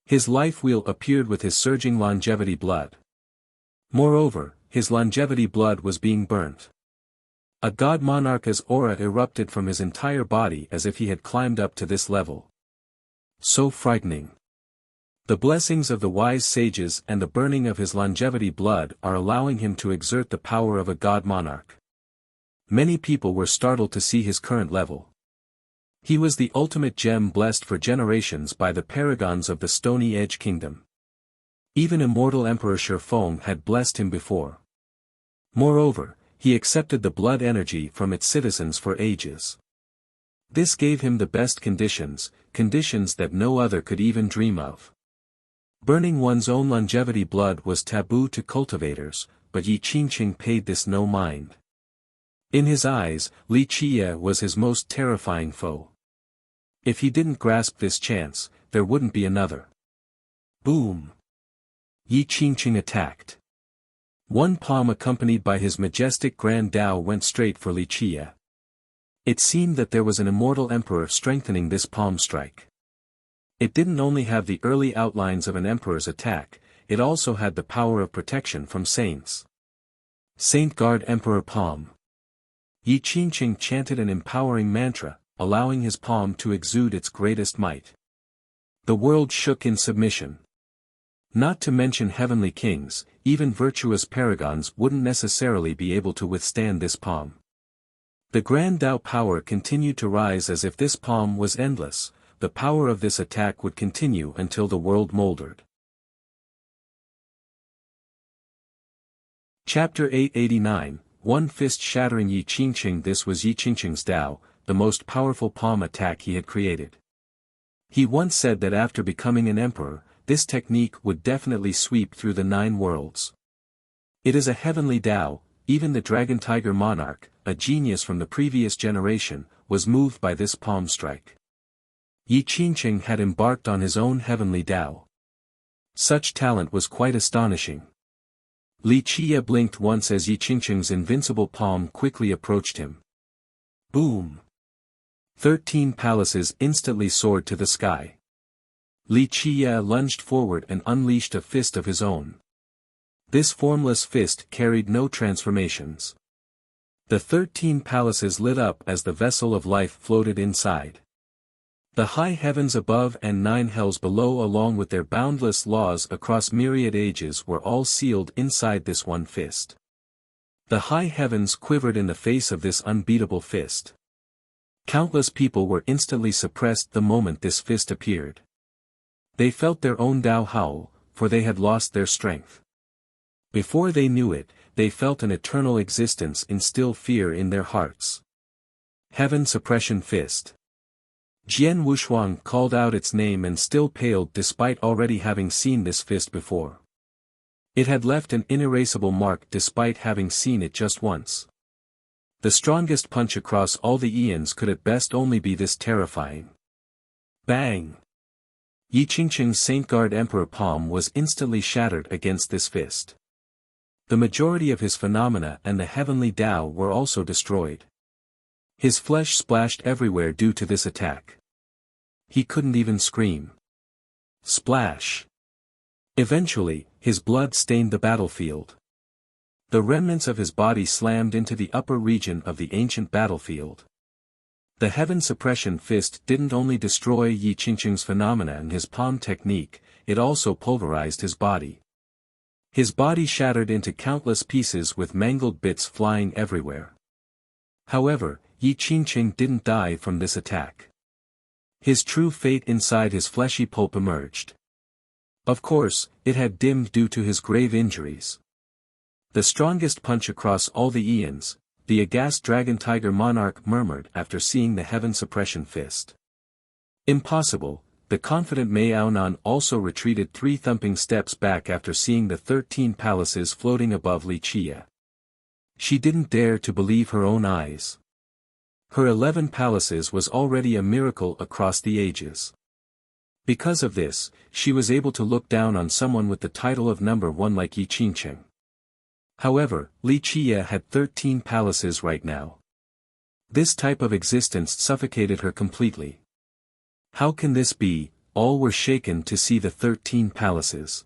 His life wheel appeared with his surging longevity blood. Moreover, his longevity blood was being burnt. A god monarch's aura erupted from his entire body as if he had climbed up to this level. So frightening. The blessings of the wise sages and the burning of his longevity blood are allowing him to exert the power of a god monarch. Many people were startled to see his current level. He was the ultimate gem blessed for generations by the paragons of the Stony Edge Kingdom. Even immortal Emperor Shifeng had blessed him before. Moreover, he accepted the blood energy from its citizens for ages. This gave him the best conditions, conditions that no other could even dream of. Burning one's own longevity blood was taboo to cultivators, but Yi Qingqing paid this no mind. In his eyes, Li Qie was his most terrifying foe. If he didn't grasp this chance, there wouldn't be another. Boom! Yi Qingqing attacked. One palm accompanied by his majestic Grand Dao went straight for Li Qie. It seemed that there was an immortal emperor strengthening this palm strike. It didn't only have the early outlines of an emperor's attack, it also had the power of protection from saints. Saint Guard Emperor Palm. Yi Qingqing chanted an empowering mantra, allowing his palm to exude its greatest might. The world shook in submission. Not to mention heavenly kings, even virtuous paragons wouldn't necessarily be able to withstand this palm. The Grand Dao power continued to rise as if this palm was endless, the power of this attack would continue until the world moldered. Chapter 889, One Fist Shattering Yi Qingqing. This was Yi Qingqing's Dao, the most powerful palm attack he had created. He once said that after becoming an emperor, this technique would definitely sweep through the 9 worlds. It is a heavenly Dao, even the Dragon Tiger Monarch, a genius from the previous generation, was moved by this palm strike. Yi Qingqing had embarked on his own heavenly Dao. Such talent was quite astonishing. Li Qie blinked once as Yi Qingqing's invincible palm quickly approached him. Boom! 13 palaces instantly soared to the sky. Li Qie lunged forward and unleashed a fist of his own. This formless fist carried no transformations. The 13 palaces lit up as the vessel of life floated inside. The high heavens above and 9 hells below, along with their boundless laws across myriad ages, were all sealed inside this one fist. The high heavens quivered in the face of this unbeatable fist. Countless people were instantly suppressed the moment this fist appeared. They felt their own Dao howl, for they had lost their strength. Before they knew it, they felt an eternal existence instill fear in their hearts. Heaven Suppression Fist. Jian Wushuang called out its name and still paled despite already having seen this fist before. It had left an inerasable mark despite having seen it just once. The strongest punch across all the eons could at best only be this terrifying. Bang! Yi Qingqing's Saint Guard Emperor palm was instantly shattered against this fist. The majority of his phenomena and the heavenly Dao were also destroyed. His flesh splashed everywhere due to this attack. He couldn't even scream. Splash! Eventually, his blood stained the battlefield. The remnants of his body slammed into the upper region of the ancient battlefield. The Heaven Suppression Fist didn't only destroy Yi Qingqing's phenomena and his palm technique, it also pulverized his body. His body shattered into countless pieces with mangled bits flying everywhere. However, Yi Qingqing didn't die from this attack. His true fate inside his fleshy pulp emerged. Of course, it had dimmed due to his grave injuries. The strongest punch across all the eons, the aghast Dragon Tiger Monarch murmured after seeing the Heaven Suppression Fist. Impossible, the confident Maonan also retreated 3 thumping steps back after seeing the 13 palaces floating above Li Qie. She didn't dare to believe her own eyes. Her 11 palaces was already a miracle across the ages. Because of this, she was able to look down on someone with the title of number 1 like Yi Qingqing. However, Li Qie had 13 palaces right now. This type of existence suffocated her completely. How can this be? All were shaken to see the 13 palaces.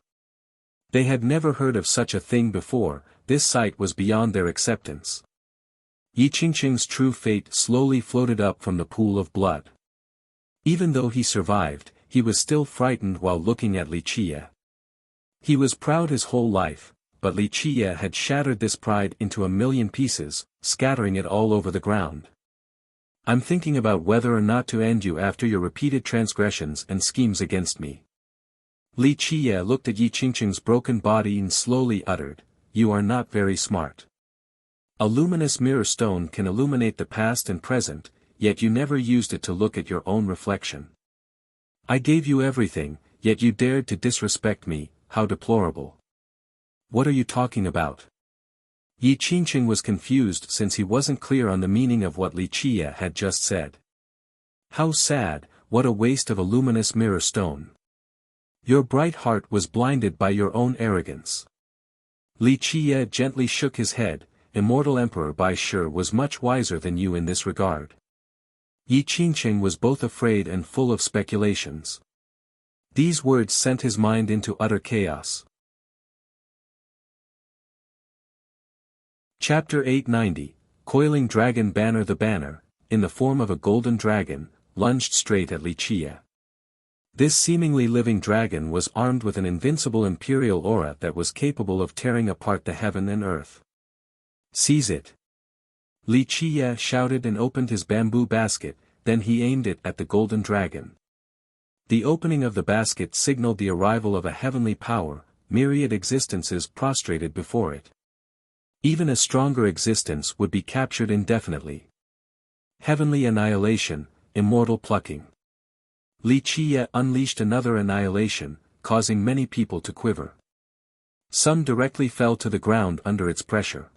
They had never heard of such a thing before. This sight was beyond their acceptance. Yi Qingqing's true fate slowly floated up from the pool of blood. Even though he survived, he was still frightened while looking at Li Qiye. He was proud his whole life, but Li Qiye had shattered this pride into 1,000,000 pieces, scattering it all over the ground. I'm thinking about whether or not to end you after your repeated transgressions and schemes against me. Li Qiye looked at Yi Qingqing's broken body and slowly uttered, "You are not very smart. A luminous mirror stone can illuminate the past and present, yet you never used it to look at your own reflection. I gave you everything, yet you dared to disrespect me, how deplorable. What are you talking about?" Yi Qingqing was confused since he wasn't clear on the meaning of what Li Qiye had just said. How sad, what a waste of a luminous mirror stone. Your bright heart was blinded by your own arrogance. Li Qiye gently shook his head. Immortal Emperor Bai Shi was much wiser than you in this regard. Yi Qingqing was both afraid and full of speculations. These words sent his mind into utter chaos. Chapter 890, Coiling Dragon Banner. The banner, in the form of a golden dragon, lunged straight at Li Qiye. This seemingly living dragon was armed with an invincible imperial aura that was capable of tearing apart the heaven and earth. "Seize it!" Li Qiye shouted and opened his bamboo basket, then he aimed it at the golden dragon. The opening of the basket signaled the arrival of a heavenly power, myriad existences prostrated before it. Even a stronger existence would be captured indefinitely. Heavenly annihilation, immortal plucking. Li Qiye unleashed another annihilation, causing many people to quiver. Some directly fell to the ground under its pressure.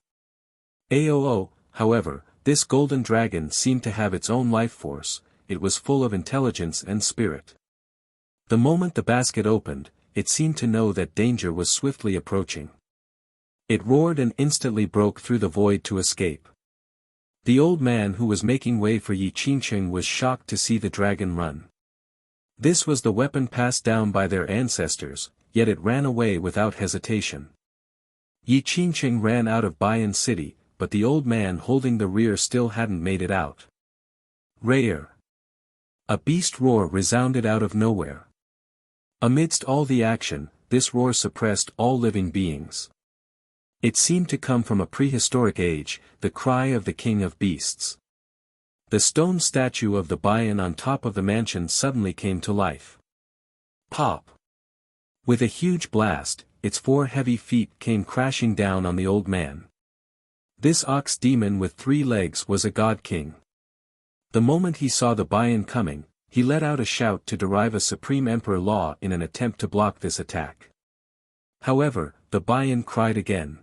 However, this golden dragon seemed to have its own life force. It was full of intelligence and spirit. The moment the basket opened, it seemed to know that danger was swiftly approaching. It roared and instantly broke through the void to escape. The old man who was making way for Yi Qingqing was shocked to see the dragon run. This was the weapon passed down by their ancestors, yet it ran away without hesitation. Yi Qingqing ran out of Baiyan City, but the old man holding the rear still hadn't made it out. Rare! A beast roar resounded out of nowhere. Amidst all the action, this roar suppressed all living beings. It seemed to come from a prehistoric age, the cry of the king of beasts. The stone statue of the Baiyan on top of the mansion suddenly came to life. Pop! With a huge blast, its 4 heavy feet came crashing down on the old man. This ox demon with 3 legs was a god king. The moment he saw the Baiyan coming, he let out a shout to derive a supreme emperor law in an attempt to block this attack. However, the Baiyan cried again.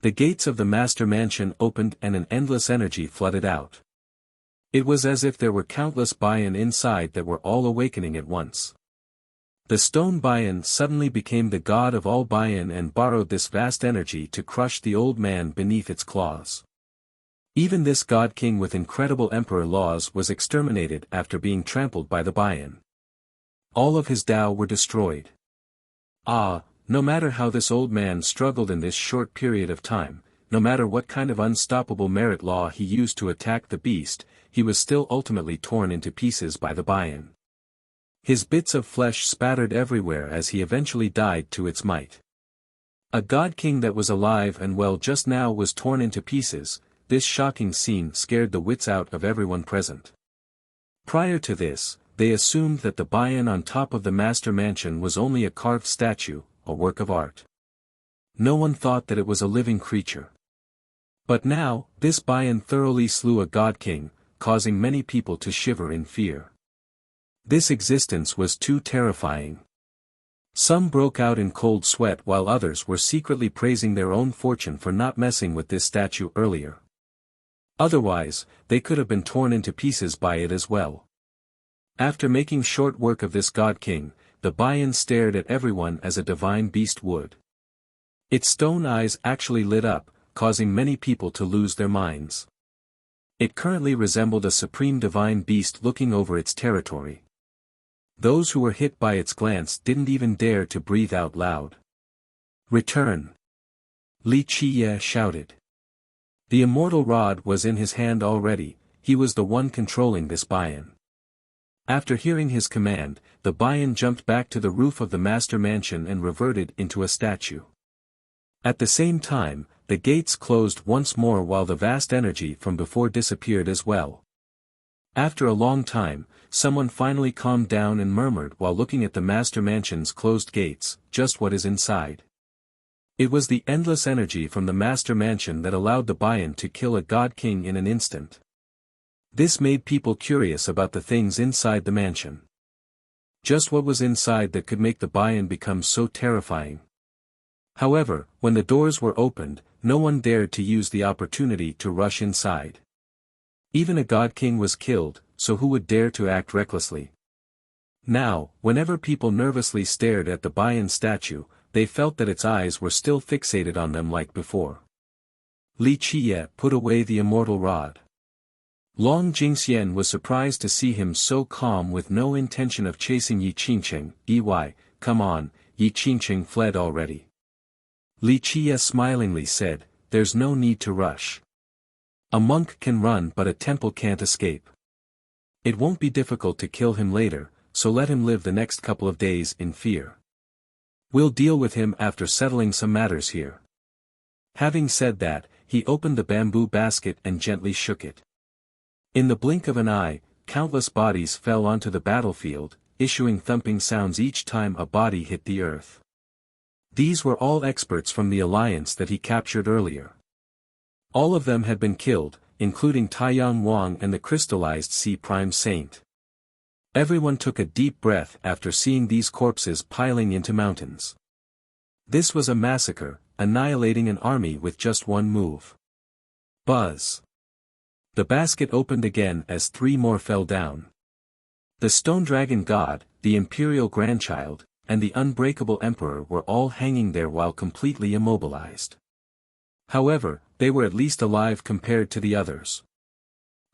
The gates of the master mansion opened and an endless energy flooded out. It was as if there were countless Baiyan inside that were all awakening at once. The stone Baiyan suddenly became the god of all Baiyan and borrowed this vast energy to crush the old man beneath its claws. Even this god king with incredible emperor laws was exterminated after being trampled by the Baiyan. All of his Tao were destroyed. No matter how this old man struggled in this short period of time, no matter what kind of unstoppable merit law he used to attack the beast, he was still ultimately torn into pieces by the Baiyan. His bits of flesh spattered everywhere as he eventually died to its might. A god king that was alive and well just now was torn into pieces. This shocking scene scared the wits out of everyone present. Prior to this, they assumed that the Baiyan on top of the master mansion was only a carved statue, a work of art. No one thought that it was a living creature. But now, this Baiyan thoroughly slew a god king, causing many people to shiver in fear. This existence was too terrifying. Some broke out in cold sweat while others were secretly praising their own fortune for not messing with this statue earlier. Otherwise, they could have been torn into pieces by it as well. After making short work of this god king, the Baiyan stared at everyone as a divine beast would. Its stone eyes actually lit up, causing many people to lose their minds. It currently resembled a supreme divine beast looking over its territory. Those who were hit by its glance didn't even dare to breathe out loud. Return! Li Qiye shouted. The immortal rod was in his hand already, he was the one controlling this Bayan. After hearing his command, the Bayan jumped back to the roof of the master mansion and reverted into a statue. At the same time, the gates closed once more while the vast energy from before disappeared as well. After a long time, someone finally calmed down and murmured while looking at the master mansion's closed gates, "Just what is inside?" It was the endless energy from the master mansion that allowed the Bayan to kill a god king in an instant. This made people curious about the things inside the mansion. Just what was inside that could make the Bayan become so terrifying? However, when the doors were opened, no one dared to use the opportunity to rush inside. Even a god king was killed, so who would dare to act recklessly? Now, whenever people nervously stared at the Bayan statue, they felt that its eyes were still fixated on them like before. Li Qiye put away the immortal rod. Long Jingxian was surprised to see him so calm with no intention of chasing Yi Qingqing. Come on, Yi Qingqing fled already. Li Qiye smilingly said, "There's no need to rush. A monk can run but a temple can't escape. It won't be difficult to kill him later, so let him live the next couple of days in fear. We'll deal with him after settling some matters here." Having said that, he opened the bamboo basket and gently shook it. In the blink of an eye, countless bodies fell onto the battlefield, issuing thumping sounds each time a body hit the earth. These were all experts from the alliance that he captured earlier. All of them had been killed, including Taiyang Wang and the crystallized Sea Prime Saint. Everyone took a deep breath after seeing these corpses piling into mountains. This was a massacre, annihilating an army with just one move. Buzz! The basket opened again as 3 more fell down. The Stone Dragon God, the Imperial Grandchild, and the Unbreakable Emperor were all hanging there while completely immobilized. However, they were at least alive compared to the others.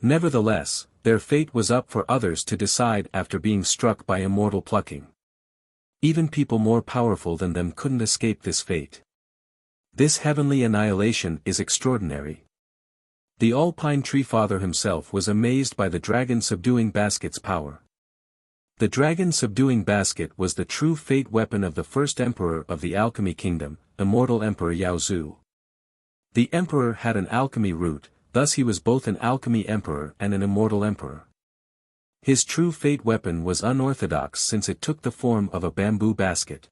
Nevertheless, their fate was up for others to decide after being struck by immortal plucking. Even people more powerful than them couldn't escape this fate. This heavenly annihilation is extraordinary. The Alpine Tree Father himself was amazed by the dragon subduing basket's power. The dragon subduing basket was the true fate weapon of the first emperor of the Alchemy Kingdom, Immortal Emperor Yaozu. The emperor had an alchemy root, thus he was both an alchemy emperor and an immortal emperor. His true fate weapon was unorthodox since it took the form of a bamboo basket.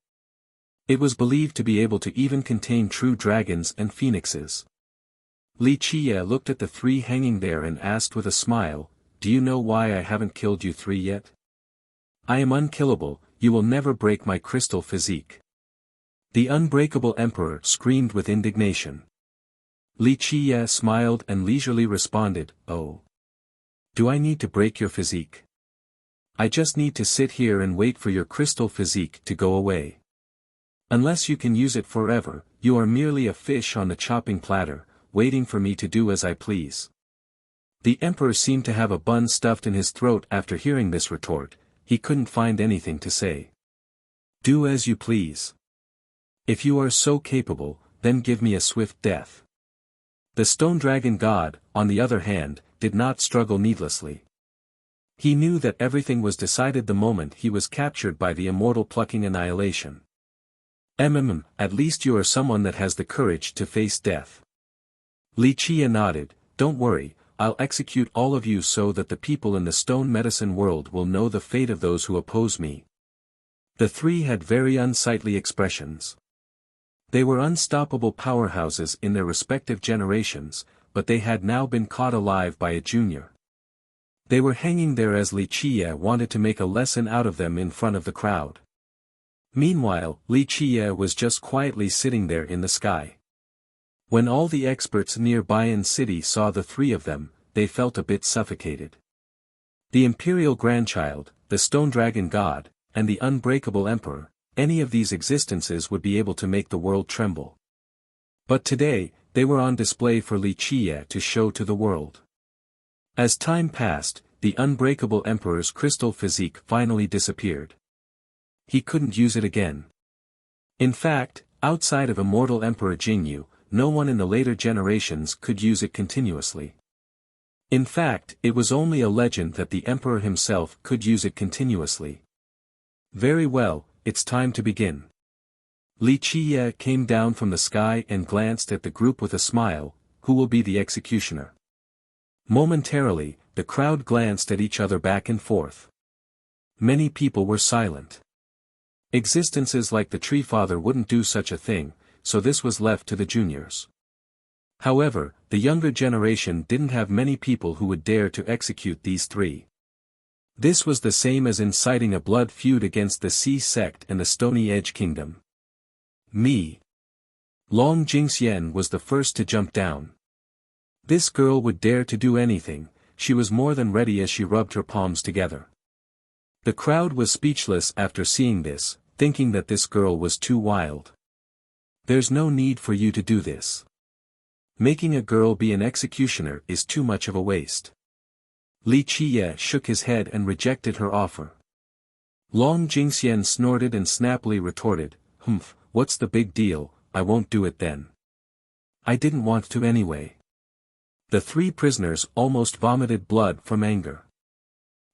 It was believed to be able to even contain true dragons and phoenixes. Li Qiye looked at the 3 hanging there and asked with a smile, "Do you know why I haven't killed you 3 yet? I am unkillable, you will never break my crystal physique." The Unbreakable Emperor screamed with indignation. Li Qiye smiled and leisurely responded, "Oh. Do I need to break your physique? I just need to sit here and wait for your crystal physique to go away. Unless you can use it forever, you are merely a fish on the chopping platter, waiting for me to do as I please." The emperor seemed to have a bun stuffed in his throat after hearing this retort. He couldn't find anything to say. "Do as you please. If you are so capable, then give me a swift death." The Stone Dragon God, on the other hand, did not struggle needlessly. He knew that everything was decided the moment he was captured by the immortal plucking annihilation. At least you are someone that has the courage to face death." Li Qiye nodded, "Don't worry, I'll execute all of you so that the people in the stone medicine world will know the fate of those who oppose me." The 3 had very unsightly expressions. They were unstoppable powerhouses in their respective generations, but they had now been caught alive by a junior. They were hanging there as Li Qiye wanted to make a lesson out of them in front of the crowd. Meanwhile, Li Qiye was just quietly sitting there in the sky. When all the experts near Bayan City saw the 3 of them, they felt a bit suffocated. The Imperial Grandchild, the Stone Dragon God, and the Unbreakable Emperor, any of these existences would be able to make the world tremble. But today, they were on display for Li Qiye to show to the world. As time passed, the Unbreakable Emperor's crystal physique finally disappeared. He couldn't use it again. In fact, Outside of immortal Emperor Jingyu, no one in the later generations could use it continuously. In fact, it was only a legend that the Emperor himself could use it continuously. Very well, it's time to begin. Li Qiye came down from the sky and glanced at the group with a smile. Who will be the executioner? Momentarily, the crowd glanced at each other back and forth. Many people were silent. Existences like the Tree Father wouldn't do such a thing, so this was left to the juniors. However, the younger generation didn't have many people who would dare to execute these three. This was the same as inciting a blood feud against the Sea sect and the Stony Edge Kingdom. Me. Long Jingxian was the first to jump down. This girl would dare to do anything, she was more than ready as she rubbed her palms together. The crowd was speechless after seeing this, thinking that this girl was too wild. There's no need for you to do this. Making a girl be an executioner is too much of a waste. Li Qiye shook his head and rejected her offer. Long Jingxian snorted and snappily retorted, "Humph, what's the big deal, I won't do it then. I didn't want to anyway." The three prisoners almost vomited blood from anger.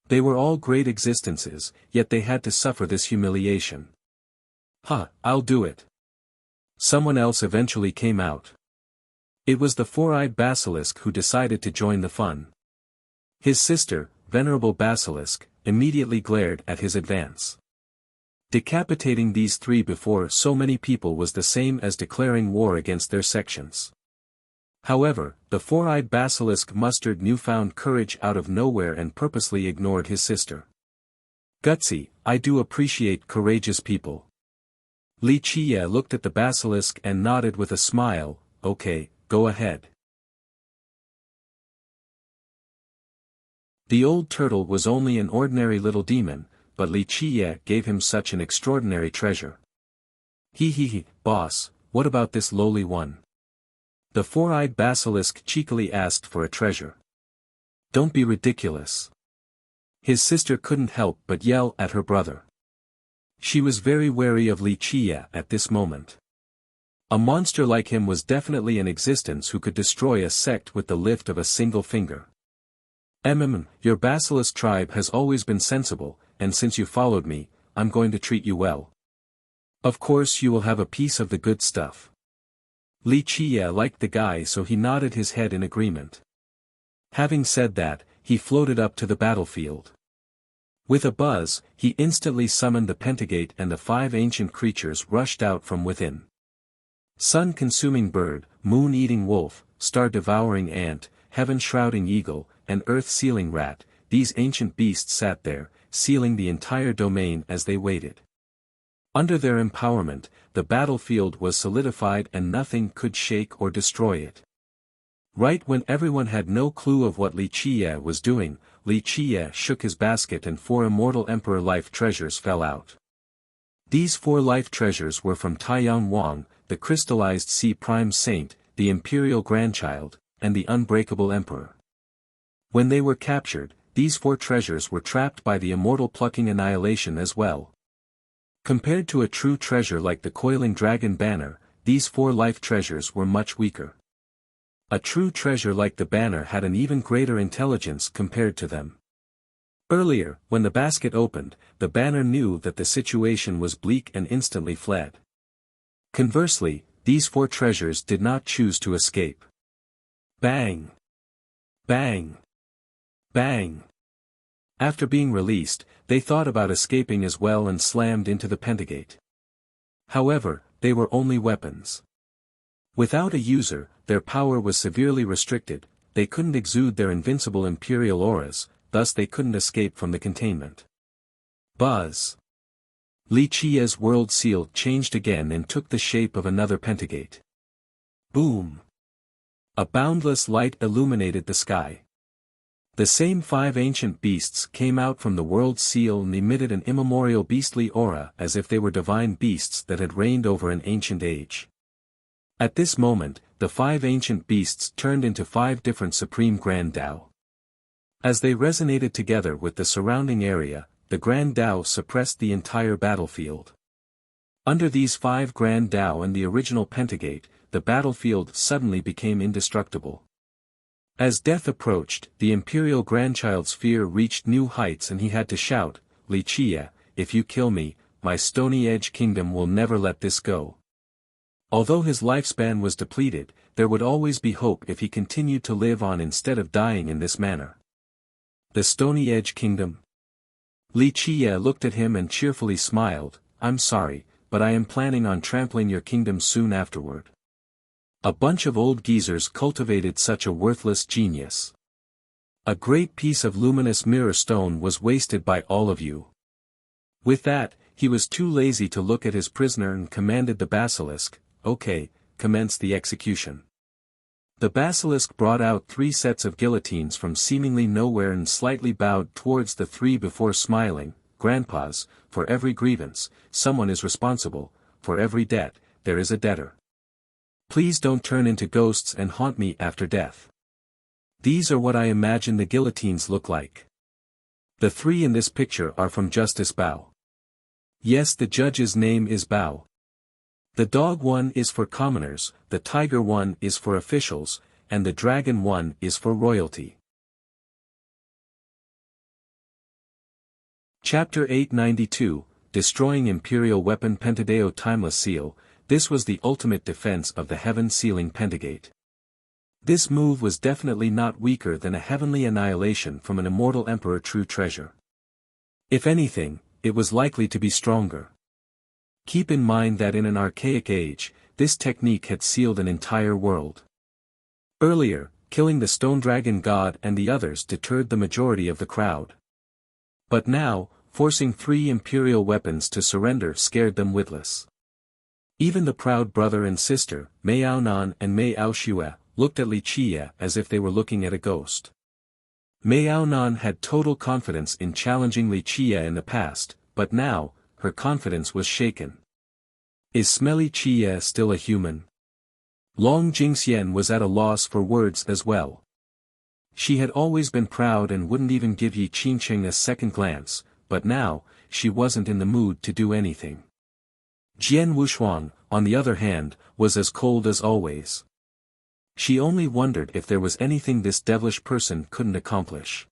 They were all great existences, yet they had to suffer this humiliation. I'll do it. Someone else eventually came out. It was the four-eyed basilisk who decided to join the fun. His sister, Venerable Basilisk, immediately glared at his advance. Decapitating these three before so many people was the same as declaring war against their sections. However, the four-eyed basilisk mustered newfound courage out of nowhere and purposely ignored his sister. Gutsy, I do appreciate courageous people. Li Qiye looked at the basilisk and nodded with a smile, okay, go ahead. The old turtle was only an ordinary little demon, but Li Qiye gave him such an extraordinary treasure. Boss, what about this lowly one? The four-eyed basilisk cheekily asked for a treasure. Don't be ridiculous. His sister couldn't help but yell at her brother. She was very wary of Li Qiye at this moment. A monster like him was definitely in existence who could destroy a sect with the lift of a single finger. Your basilisk tribe has always been sensible, and since you followed me, I'm going to treat you well. Of course you will have a piece of the good stuff. Li Qiye liked the guy, so he nodded his head in agreement. Having said that, he floated up to the battlefield. With a buzz, he instantly summoned the Pentagate and the 5 ancient creatures rushed out from within. Sun-consuming bird, moon-eating wolf, star-devouring ant, heaven-shrouding eagle, and earth-sealing rat, these ancient beasts sat there, sealing the entire domain as they waited. Under their empowerment, the battlefield was solidified and nothing could shake or destroy it. Right when everyone had no clue of what Li Qiye was doing, Li Qiye shook his basket and 4 immortal emperor life treasures fell out. These 4 life treasures were from Taiyang Wang, the crystallized sea prime saint, the imperial grandchild, and the unbreakable emperor. When they were captured, these 4 treasures were trapped by the immortal plucking annihilation as well. Compared to a true treasure like the coiling dragon banner, these 4 life treasures were much weaker. A true treasure like the banner had an even greater intelligence compared to them. Earlier, when the basket opened, the banner knew that the situation was bleak and instantly fled. Conversely, these 4 treasures did not choose to escape. Bang! Bang! Bang! After being released, they thought about escaping as well and slammed into the Pentagate. However, they were only weapons. Without a user, their power was severely restricted, they couldn't exude their invincible imperial auras, thus they couldn't escape from the containment. Buzz! Li Qiye's world seal changed again and took the shape of another Pentagate. Boom! A boundless light illuminated the sky. The same 5 ancient beasts came out from the world seal and emitted an immemorial beastly aura as if they were divine beasts that had reigned over an ancient age. At this moment, the 5 ancient beasts turned into 5 different supreme Grand Tao. As they resonated together with the surrounding area, the Grand Tao suppressed the entire battlefield. Under these 5 Grand Dao and the original Pentagate, the battlefield suddenly became indestructible. As death approached, the imperial grandchild's fear reached new heights and he had to shout, "Li Qie, if you kill me, my Stony Edge kingdom will never let this go." Although his lifespan was depleted, there would always be hope if he continued to live on instead of dying in this manner. The Stony Edge kingdom? Li Qie looked at him and cheerfully smiled, "I'm sorry, but I am planning on trampling your kingdom soon afterward. A bunch of old geezers cultivated such a worthless genius. A great piece of luminous mirror stone was wasted by all of you." With that, he was too lazy to look at his prisoner and commanded the basilisk, "Okay, commence the execution." The basilisk brought out 3 sets of guillotines from seemingly nowhere and slightly bowed towards the 3 before smiling, "Grandpas, for every grievance, someone is responsible, for every debt, there is a debtor. Please don't turn into ghosts and haunt me after death." These are what I imagine the guillotines look like. The 3 in this picture are from Justice Bao. Yes, the judge's name is Bao. The dog one is for commoners, the tiger one is for officials, and the dragon one is for royalty. Chapter 892, Destroying Imperial Weapon Pentadeo Timeless Seal. This was the ultimate defense of the heaven-sealing Pentagate. This move was definitely not weaker than a heavenly annihilation from an immortal emperor true treasure. If anything, it was likely to be stronger. Keep in mind that in an archaic age, this technique had sealed an entire world. Earlier, killing the stone dragon god and the others deterred the majority of the crowd. But now, forcing 3 imperial weapons to surrender scared them witless. Even the proud brother and sister, Mei Aonan and Mei Aoshue, looked at Li Qie as if they were looking at a ghost. Mei Aonan had total confidence in challenging Li Qie in the past, but now, her confidence was shaken. Is Smelly Qie still a human? Long Jingxian was at a loss for words as well. She had always been proud and wouldn't even give Yi Qingqing a second glance, but now, she wasn't in the mood to do anything. Jian Wushuang, on the other hand, was as cold as always. She only wondered if there was anything this devilish person couldn't accomplish.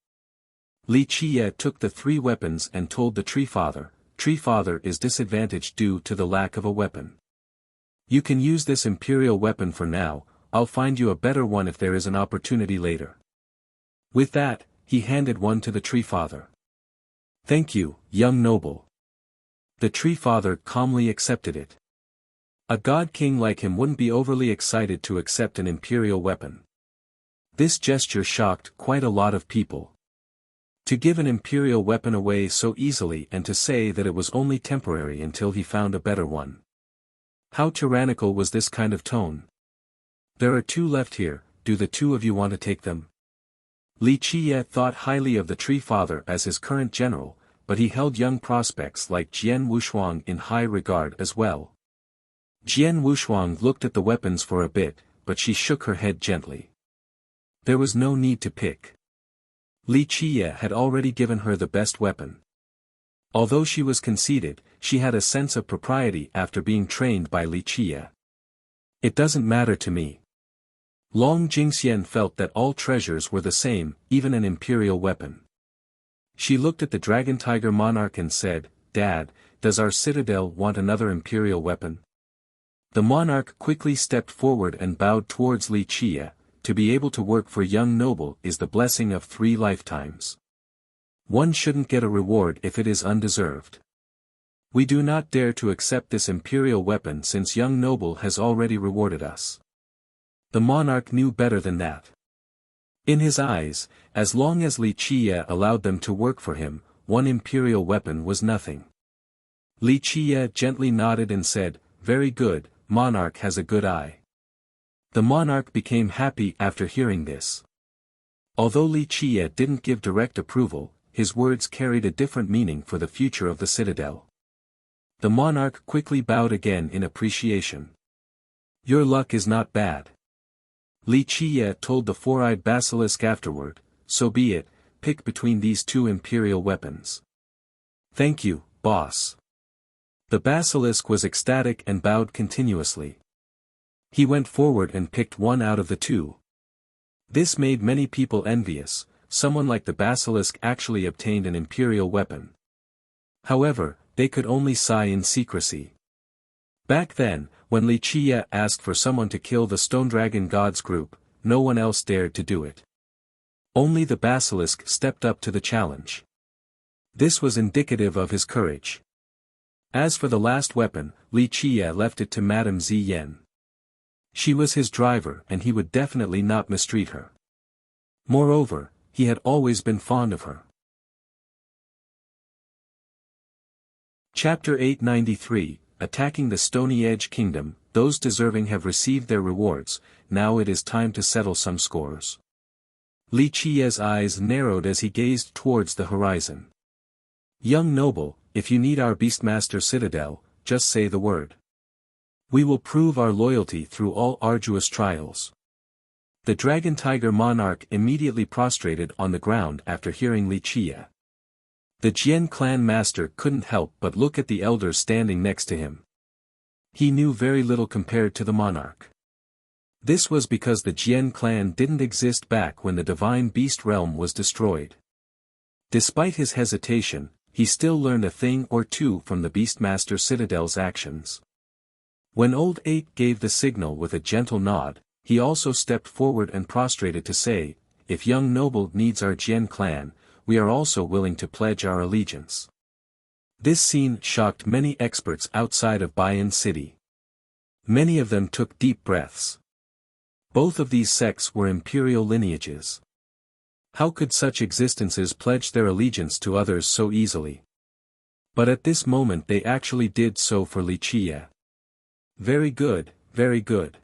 Li Qie took the 3 weapons and told the Tree Father, "Tree Father is disadvantaged due to the lack of a weapon. You can use this imperial weapon for now, I'll find you a better one if there is an opportunity later." With that, he handed one to the Tree Father. "Thank you, young noble." The Tree Father calmly accepted it. A god king like him wouldn't be overly excited to accept an imperial weapon. This gesture shocked quite a lot of people. To give an imperial weapon away so easily and to say that it was only temporary until he found a better one. How tyrannical was this kind of tone? "There are 2 left here, do the 2 of you want to take them?" Li Qie thought highly of the Tree Father as his current general, but he held young prospects like Jian Wushuang in high regard as well. Jian Wushuang looked at the weapons for a bit, but she shook her head gently. There was no need to pick. Li Qie had already given her the best weapon. Although she was conceited, she had a sense of propriety after being trained by Li Qie. "It doesn't matter to me." Long Jingxian felt that all treasures were the same, even an imperial weapon. She looked at the Dragon Tiger Monarch and said, "Dad, does our citadel want another imperial weapon?" The monarch quickly stepped forward and bowed towards Li Qie. To be able to work for young noble is the blessing of 3 lifetimes. One shouldn't get a reward if it is undeserved. We do not dare to accept this imperial weapon since young noble has already rewarded us. The monarch knew better than that. In his eyes, as long as Li Qie allowed them to work for him, 1 imperial weapon was nothing. Li Qie gently nodded and said, "Very good, monarch has a good eye." The monarch became happy after hearing this. Although Li Qie didn't give direct approval, his words carried a different meaning for the future of the citadel. The monarch quickly bowed again in appreciation. "Your luck is not bad." Li Qie told the 4-eyed basilisk afterward, "So be it, pick between these 2 imperial weapons." "Thank you, boss." The basilisk was ecstatic and bowed continuously. He went forward and picked one out of the two. This made many people envious. Someone like the basilisk actually obtained an imperial weapon. However, they could only sigh in secrecy. Back then, when Li Qie asked for someone to kill the Stone Dragon Gods group, no one else dared to do it. Only the basilisk stepped up to the challenge. This was indicative of his courage. As for the last weapon, Li Qie left it to Madame Ziyan. She was his driver and he would definitely not mistreat her. Moreover, he had always been fond of her. Chapter 893, Attacking the Stony Edge Kingdom. Those deserving have received their rewards, now it is time to settle some scores. Li Qie's eyes narrowed as he gazed towards the horizon. Young noble, if you need our Beastmaster Citadel, just say the word. We will prove our loyalty through all arduous trials. The Dragon Tiger monarch immediately prostrated on the ground after hearing Li Qie. The Jian clan master couldn't help but look at the elders standing next to him. He knew very little compared to the monarch. This was because the Jian clan didn't exist back when the divine beast realm was destroyed. Despite his hesitation, he still learned a thing or two from the Beastmaster Citadel's actions. When Old Eight gave the signal with a gentle nod, he also stepped forward and prostrated to say, if young noble needs our Jian clan, we are also willing to pledge our allegiance. This scene shocked many experts outside of Bayan City. Many of them took deep breaths. Both of these sects were imperial lineages. How could such existences pledge their allegiance to others so easily? But at this moment they actually did so for Li Qie. Very good, very good.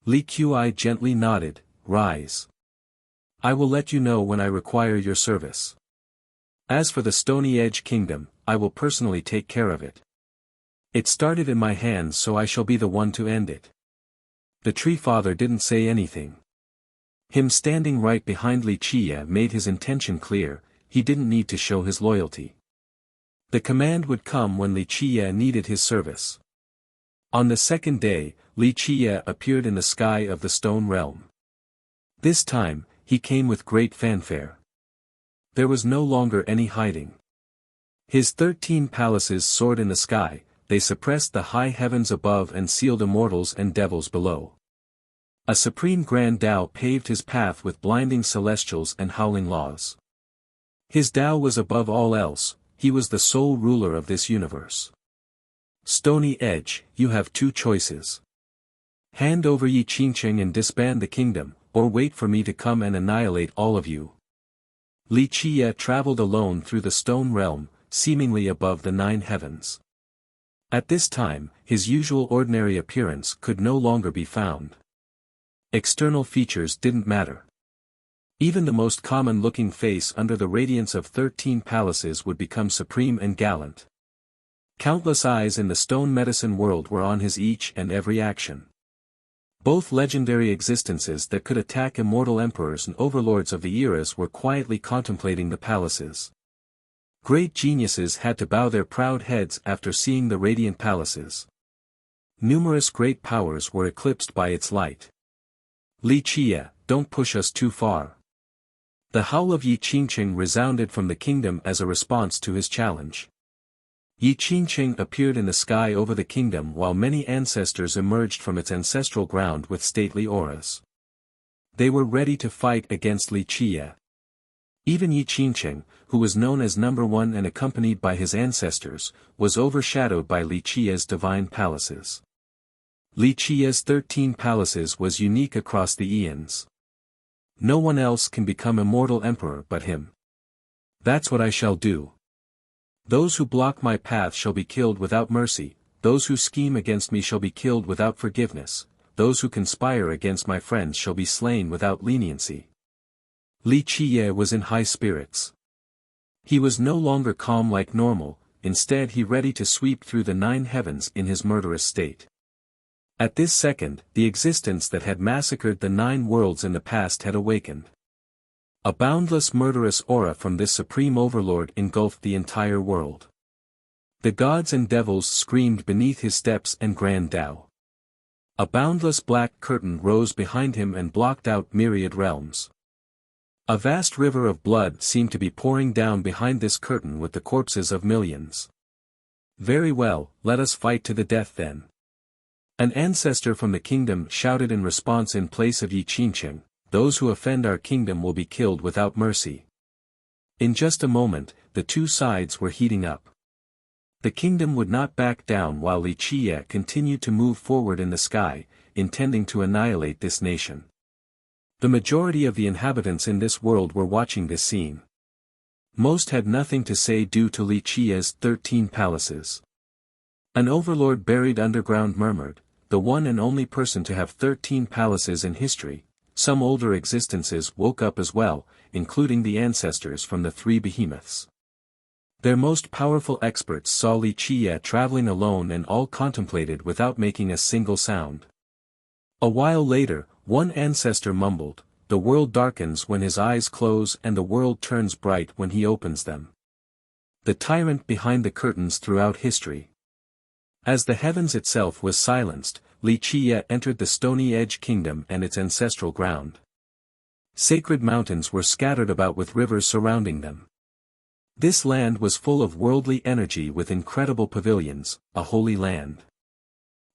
Li Qie gently nodded, rise. I will let you know when I require your service. As for the Stony Edge Kingdom, I will personally take care of it. It started in my hands so I shall be the one to end it. The Tree Father didn't say anything. Him standing right behind Li Qie made his intention clear, he didn't need to show his loyalty. The command would come when Li Qie needed his service. On the second day, Li Qie appeared in the sky of the Stone Realm. This time, he came with great fanfare. There was no longer any hiding. His 13 palaces soared in the sky, they suppressed the high heavens above and sealed immortals and devils below. A supreme grand Tao paved his path with blinding celestials and howling laws. His Tao was above all else, he was the sole ruler of this universe. Stony Edge, you have two choices. Hand over Yi Qingqing and disband the kingdom, or wait for me to come and annihilate all of you. Li Qie traveled alone through the Stone Realm, seemingly above the 9 heavens. At this time, his usual ordinary appearance could no longer be found. External features didn't matter. Even the most common-looking face under the radiance of 13 palaces would become supreme and gallant. Countless eyes in the stone medicine world were on his each and every action. Both legendary existences that could attack immortal emperors and overlords of the eras were quietly contemplating the palaces. Great geniuses had to bow their proud heads after seeing the radiant palaces. Numerous great powers were eclipsed by its light. Li Qie, don't push us too far. The howl of Yi Qingqing resounded from the kingdom as a response to his challenge. Yi Qingqing appeared in the sky over the kingdom while many ancestors emerged from its ancestral ground with stately auras. They were ready to fight against Li Qie. Even Yi Qingqing, who was known as number 1 and accompanied by his ancestors, was overshadowed by Li Qie's divine palaces. Li Qie's 13 palaces was unique across the eons. No one else can become immortal emperor but him. That's what I shall do. Those who block my path shall be killed without mercy, those who scheme against me shall be killed without forgiveness, those who conspire against my friends shall be slain without leniency. Li Qie was in high spirits. He was no longer calm like normal, instead he ready to sweep through the 9 heavens in his murderous state. At this second, the existence that had massacred the 9 worlds in the past had awakened. A boundless murderous aura from this supreme overlord engulfed the entire world. The gods and devils screamed beneath his steps and grand Tao. A boundless black curtain rose behind him and blocked out myriad realms. A vast river of blood seemed to be pouring down behind this curtain with the corpses of millions. Very well, let us fight to the death then. An ancestor from the kingdom shouted in response in place of Yi Qingqing, those who offend our kingdom will be killed without mercy. In just a moment, the two sides were heating up. The kingdom would not back down while Li Qiye continued to move forward in the sky, intending to annihilate this nation. The majority of the inhabitants in this world were watching this scene. Most had nothing to say due to Li Qiye's 13 palaces. An overlord buried underground murmured, the one and only person to have 13 palaces in history. Some older existences woke up as well, including the ancestors from the three behemoths. Their most powerful experts saw Li Qiye traveling alone and all contemplated without making a single sound. A while later, one ancestor mumbled, the world darkens when his eyes close and the world turns bright when he opens them. The tyrant behind the curtains throughout history. As the heavens itself was silenced, Li Qiye entered the Stony Edge Kingdom and its ancestral ground. Sacred mountains were scattered about with rivers surrounding them. This land was full of worldly energy with incredible pavilions, a holy land.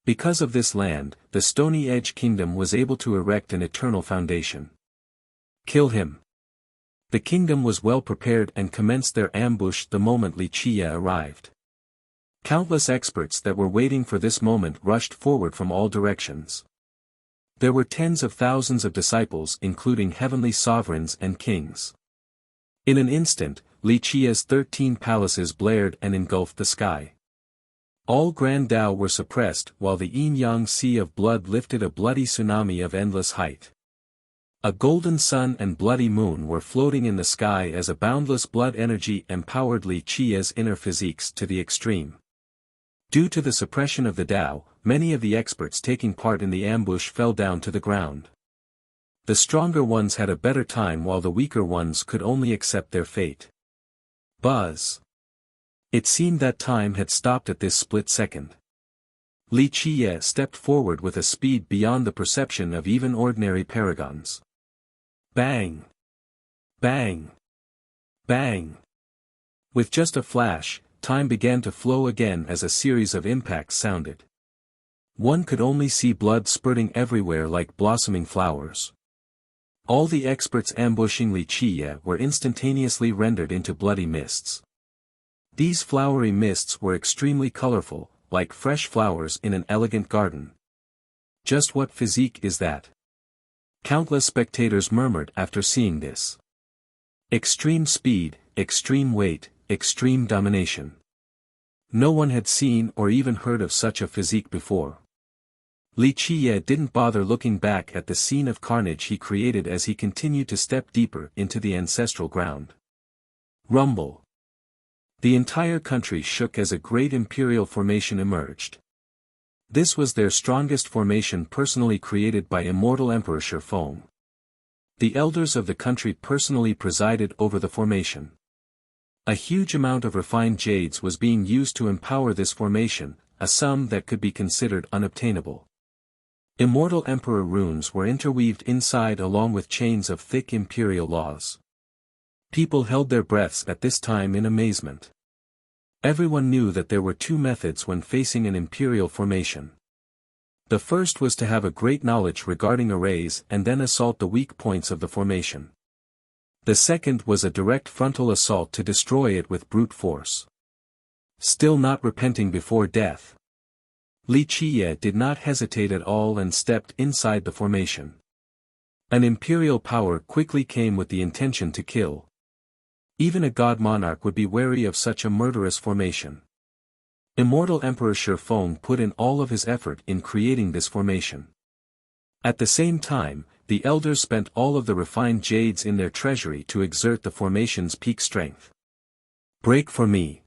Because of this land, the Stony Edge Kingdom was able to erect an eternal foundation. Kill him. The kingdom was well prepared and commenced their ambush the moment Li Qiye arrived. Countless experts that were waiting for this moment rushed forward from all directions. There were tens of thousands of disciples including heavenly sovereigns and kings. In an instant, Li Qiye's 13 palaces blared and engulfed the sky. All grand Tao were suppressed while the yin-yang sea of blood lifted a bloody tsunami of endless height. A golden sun and bloody moon were floating in the sky as a boundless blood energy empowered Li Qiye's inner physiques to the extreme. Due to the suppression of the Tao, many of the experts taking part in the ambush fell down to the ground. The stronger ones had a better time while the weaker ones could only accept their fate. Buzz. It seemed that time had stopped at this split second. Li Qiye stepped forward with a speed beyond the perception of even ordinary paragons. Bang! Bang! Bang! With just a flash, time began to flow again as a series of impacts sounded. One could only see blood spurting everywhere like blossoming flowers. All the experts ambushing Li Qiye were instantaneously rendered into bloody mists. These flowery mists were extremely colorful, like fresh flowers in an elegant garden. Just what physique is that? Countless spectators murmured after seeing this. Extreme speed, extreme weight, extreme domination. No one had seen or even heard of such a physique before. Li Qiye didn't bother looking back at the scene of carnage he created as he continued to step deeper into the ancestral ground. Rumble. The entire country shook as a great imperial formation emerged. This was their strongest formation personally created by immortal Emperor Shifeng. The elders of the country personally presided over the formation. A huge amount of refined jades was being used to empower this formation, a sum that could be considered unobtainable. Immortal Emperor runes were interweaved inside along with chains of thick imperial laws. People held their breaths at this time in amazement. Everyone knew that there were two methods when facing an imperial formation. The first was to have a great knowledge regarding arrays and then assault the weak points of the formation. The second was a direct frontal assault to destroy it with brute force. Still not repenting before death, Li Qiye did not hesitate at all and stepped inside the formation. An imperial power quickly came with the intention to kill. Even a god monarch would be wary of such a murderous formation. Immortal Emperor Shifeng put in all of his effort in creating this formation. At the same time, the elders spent all of the refined jades in their treasury to exert the formation's peak strength. Break for me.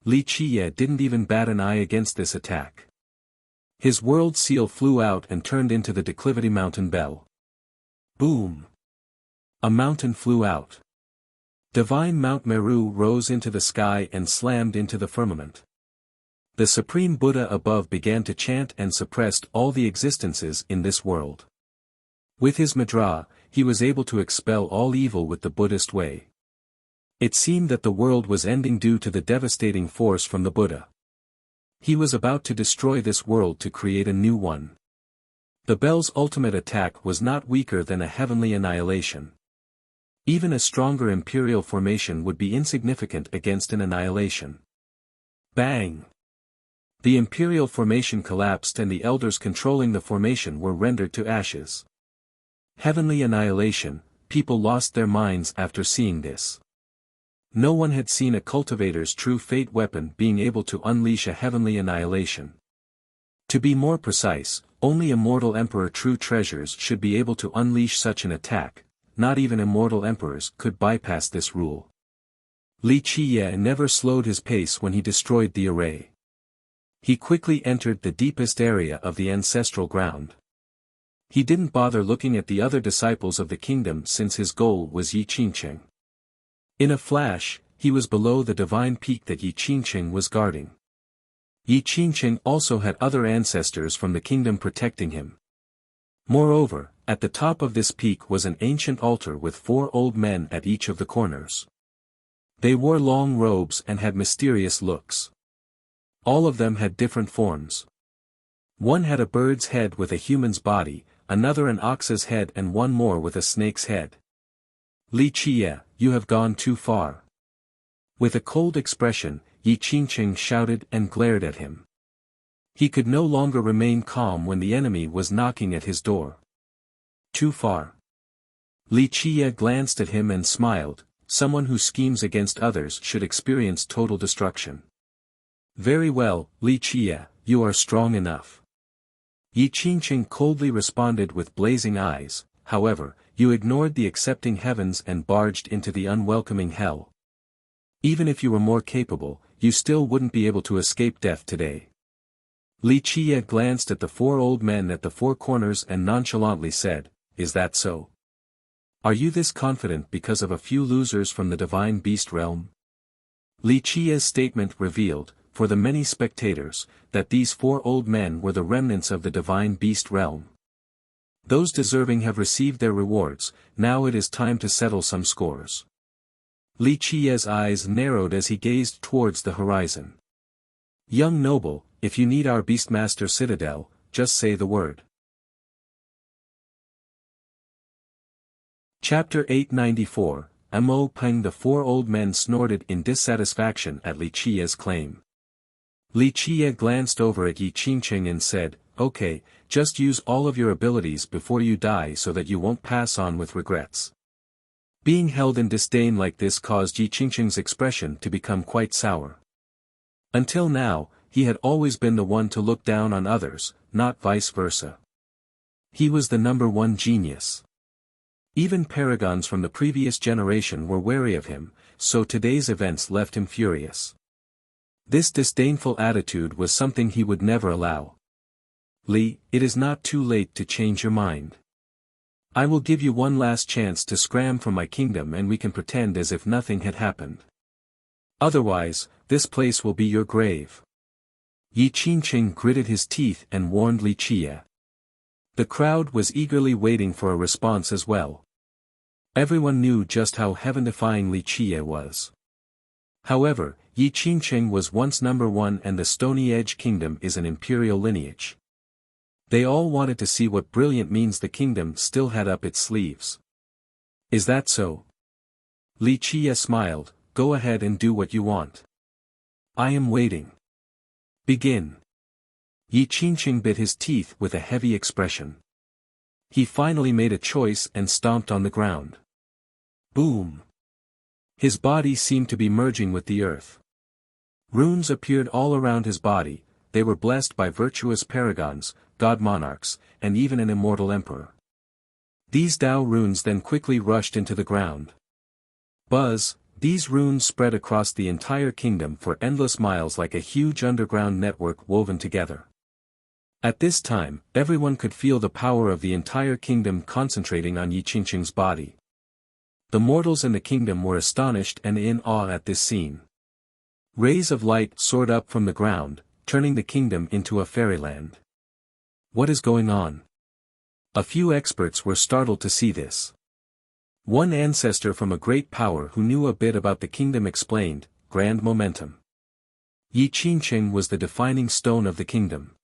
Li Qiye didn't even bat an eye against this attack. His world seal flew out and turned into the declivity mountain bell. Boom! A mountain flew out. Divine Mount Meru rose into the sky and slammed into the firmament. The Supreme Buddha above began to chant and suppressed all the existences in this world. With his Madra, he was able to expel all evil with the Buddhist way. It seemed that the world was ending due to the devastating force from the Buddha. He was about to destroy this world to create a new one. The bell's ultimate attack was not weaker than a heavenly annihilation. Even a stronger imperial formation would be insignificant against an annihilation. Bang! The imperial formation collapsed and the elders controlling the formation were rendered to ashes. Heavenly annihilation, people lost their minds after seeing this. No one had seen a cultivator's true fate weapon being able to unleash a heavenly annihilation. To be more precise, only immortal emperor true treasures should be able to unleash such an attack, not even immortal emperors could bypass this rule. Li Qiye never slowed his pace when he destroyed the array. He quickly entered the deepest area of the ancestral ground. He didn't bother looking at the other disciples of the kingdom since his goal was Yi Qingqing. In a flash, he was below the divine peak that Yi Qingqing was guarding. Yi Qingqing also had other ancestors from the kingdom protecting him. Moreover, at the top of this peak was an ancient altar with 4 old men at each of the corners. They wore long robes and had mysterious looks. All of them had different forms. One had a bird's head with a human's body, another an ox's head and one more with a snake's head. Li Qiye, you have gone too far. With a cold expression, Yi Qingqing shouted and glared at him. He could no longer remain calm when the enemy was knocking at his door. Too far. Li Qiye glanced at him and smiled. Someone who schemes against others should experience total destruction. Very well, Li Qiye, you are strong enough. Yi Qingqing coldly responded with blazing eyes. However, you ignored the accepting heavens and barged into the unwelcoming hell. Even if you were more capable, you still wouldn't be able to escape death today. Li Qiye glanced at the 4 old men at the 4 corners and nonchalantly said, Is that so? Are you this confident because of a few losers from the divine beast realm? Li Qiye's statement revealed, for the many spectators, that these 4 old men were the remnants of the divine beast realm. Those deserving have received their rewards, now it is time to settle some scores. Li Qiye's eyes narrowed as he gazed towards the horizon. Young noble, if you need our Beastmaster Citadel, just say the word. Chapter 894, Mo Peng. The 4 old men snorted in dissatisfaction at Li Qiye's claim. Li Qiye glanced over at Yi Qingqing and said, Okay, just use all of your abilities before you die so that you won't pass on with regrets. Being held in disdain like this caused Yi Qingqing's expression to become quite sour. Until now, he had always been the one to look down on others, not vice versa. He was the number 1 genius. Even paragons from the previous generation were wary of him, so today's events left him furious. This disdainful attitude was something he would never allow. Li, it is not too late to change your mind. I will give you one last chance to scram from my kingdom and we can pretend as if nothing had happened. Otherwise, this place will be your grave. Yi Qingqing gritted his teeth and warned Li Qiye. The crowd was eagerly waiting for a response as well. Everyone knew just how heaven-defying Li Qiye was. However, Yi Qingqing was once number 1 and the Stony Edge Kingdom is an imperial lineage. They all wanted to see what brilliant means the kingdom still had up its sleeves. Is that so? Li Qiye smiled, go ahead and do what you want. I am waiting. Begin. Yi Qingqing bit his teeth with a heavy expression. He finally made a choice and stomped on the ground. Boom! His body seemed to be merging with the earth. Runes appeared all around his body, they were blessed by virtuous paragons, god monarchs, and even an immortal emperor. These Tao runes then quickly rushed into the ground. Buzz, these runes spread across the entire kingdom for endless miles like a huge underground network woven together. At this time, everyone could feel the power of the entire kingdom concentrating on Yi Qingqing's body. The mortals in the kingdom were astonished and in awe at this scene. Rays of light soared up from the ground, turning the kingdom into a fairyland. What is going on? A few experts were startled to see this. One ancestor from a great power who knew a bit about the kingdom explained, grand momentum. Yi Qingqing was the defining stone of the kingdom.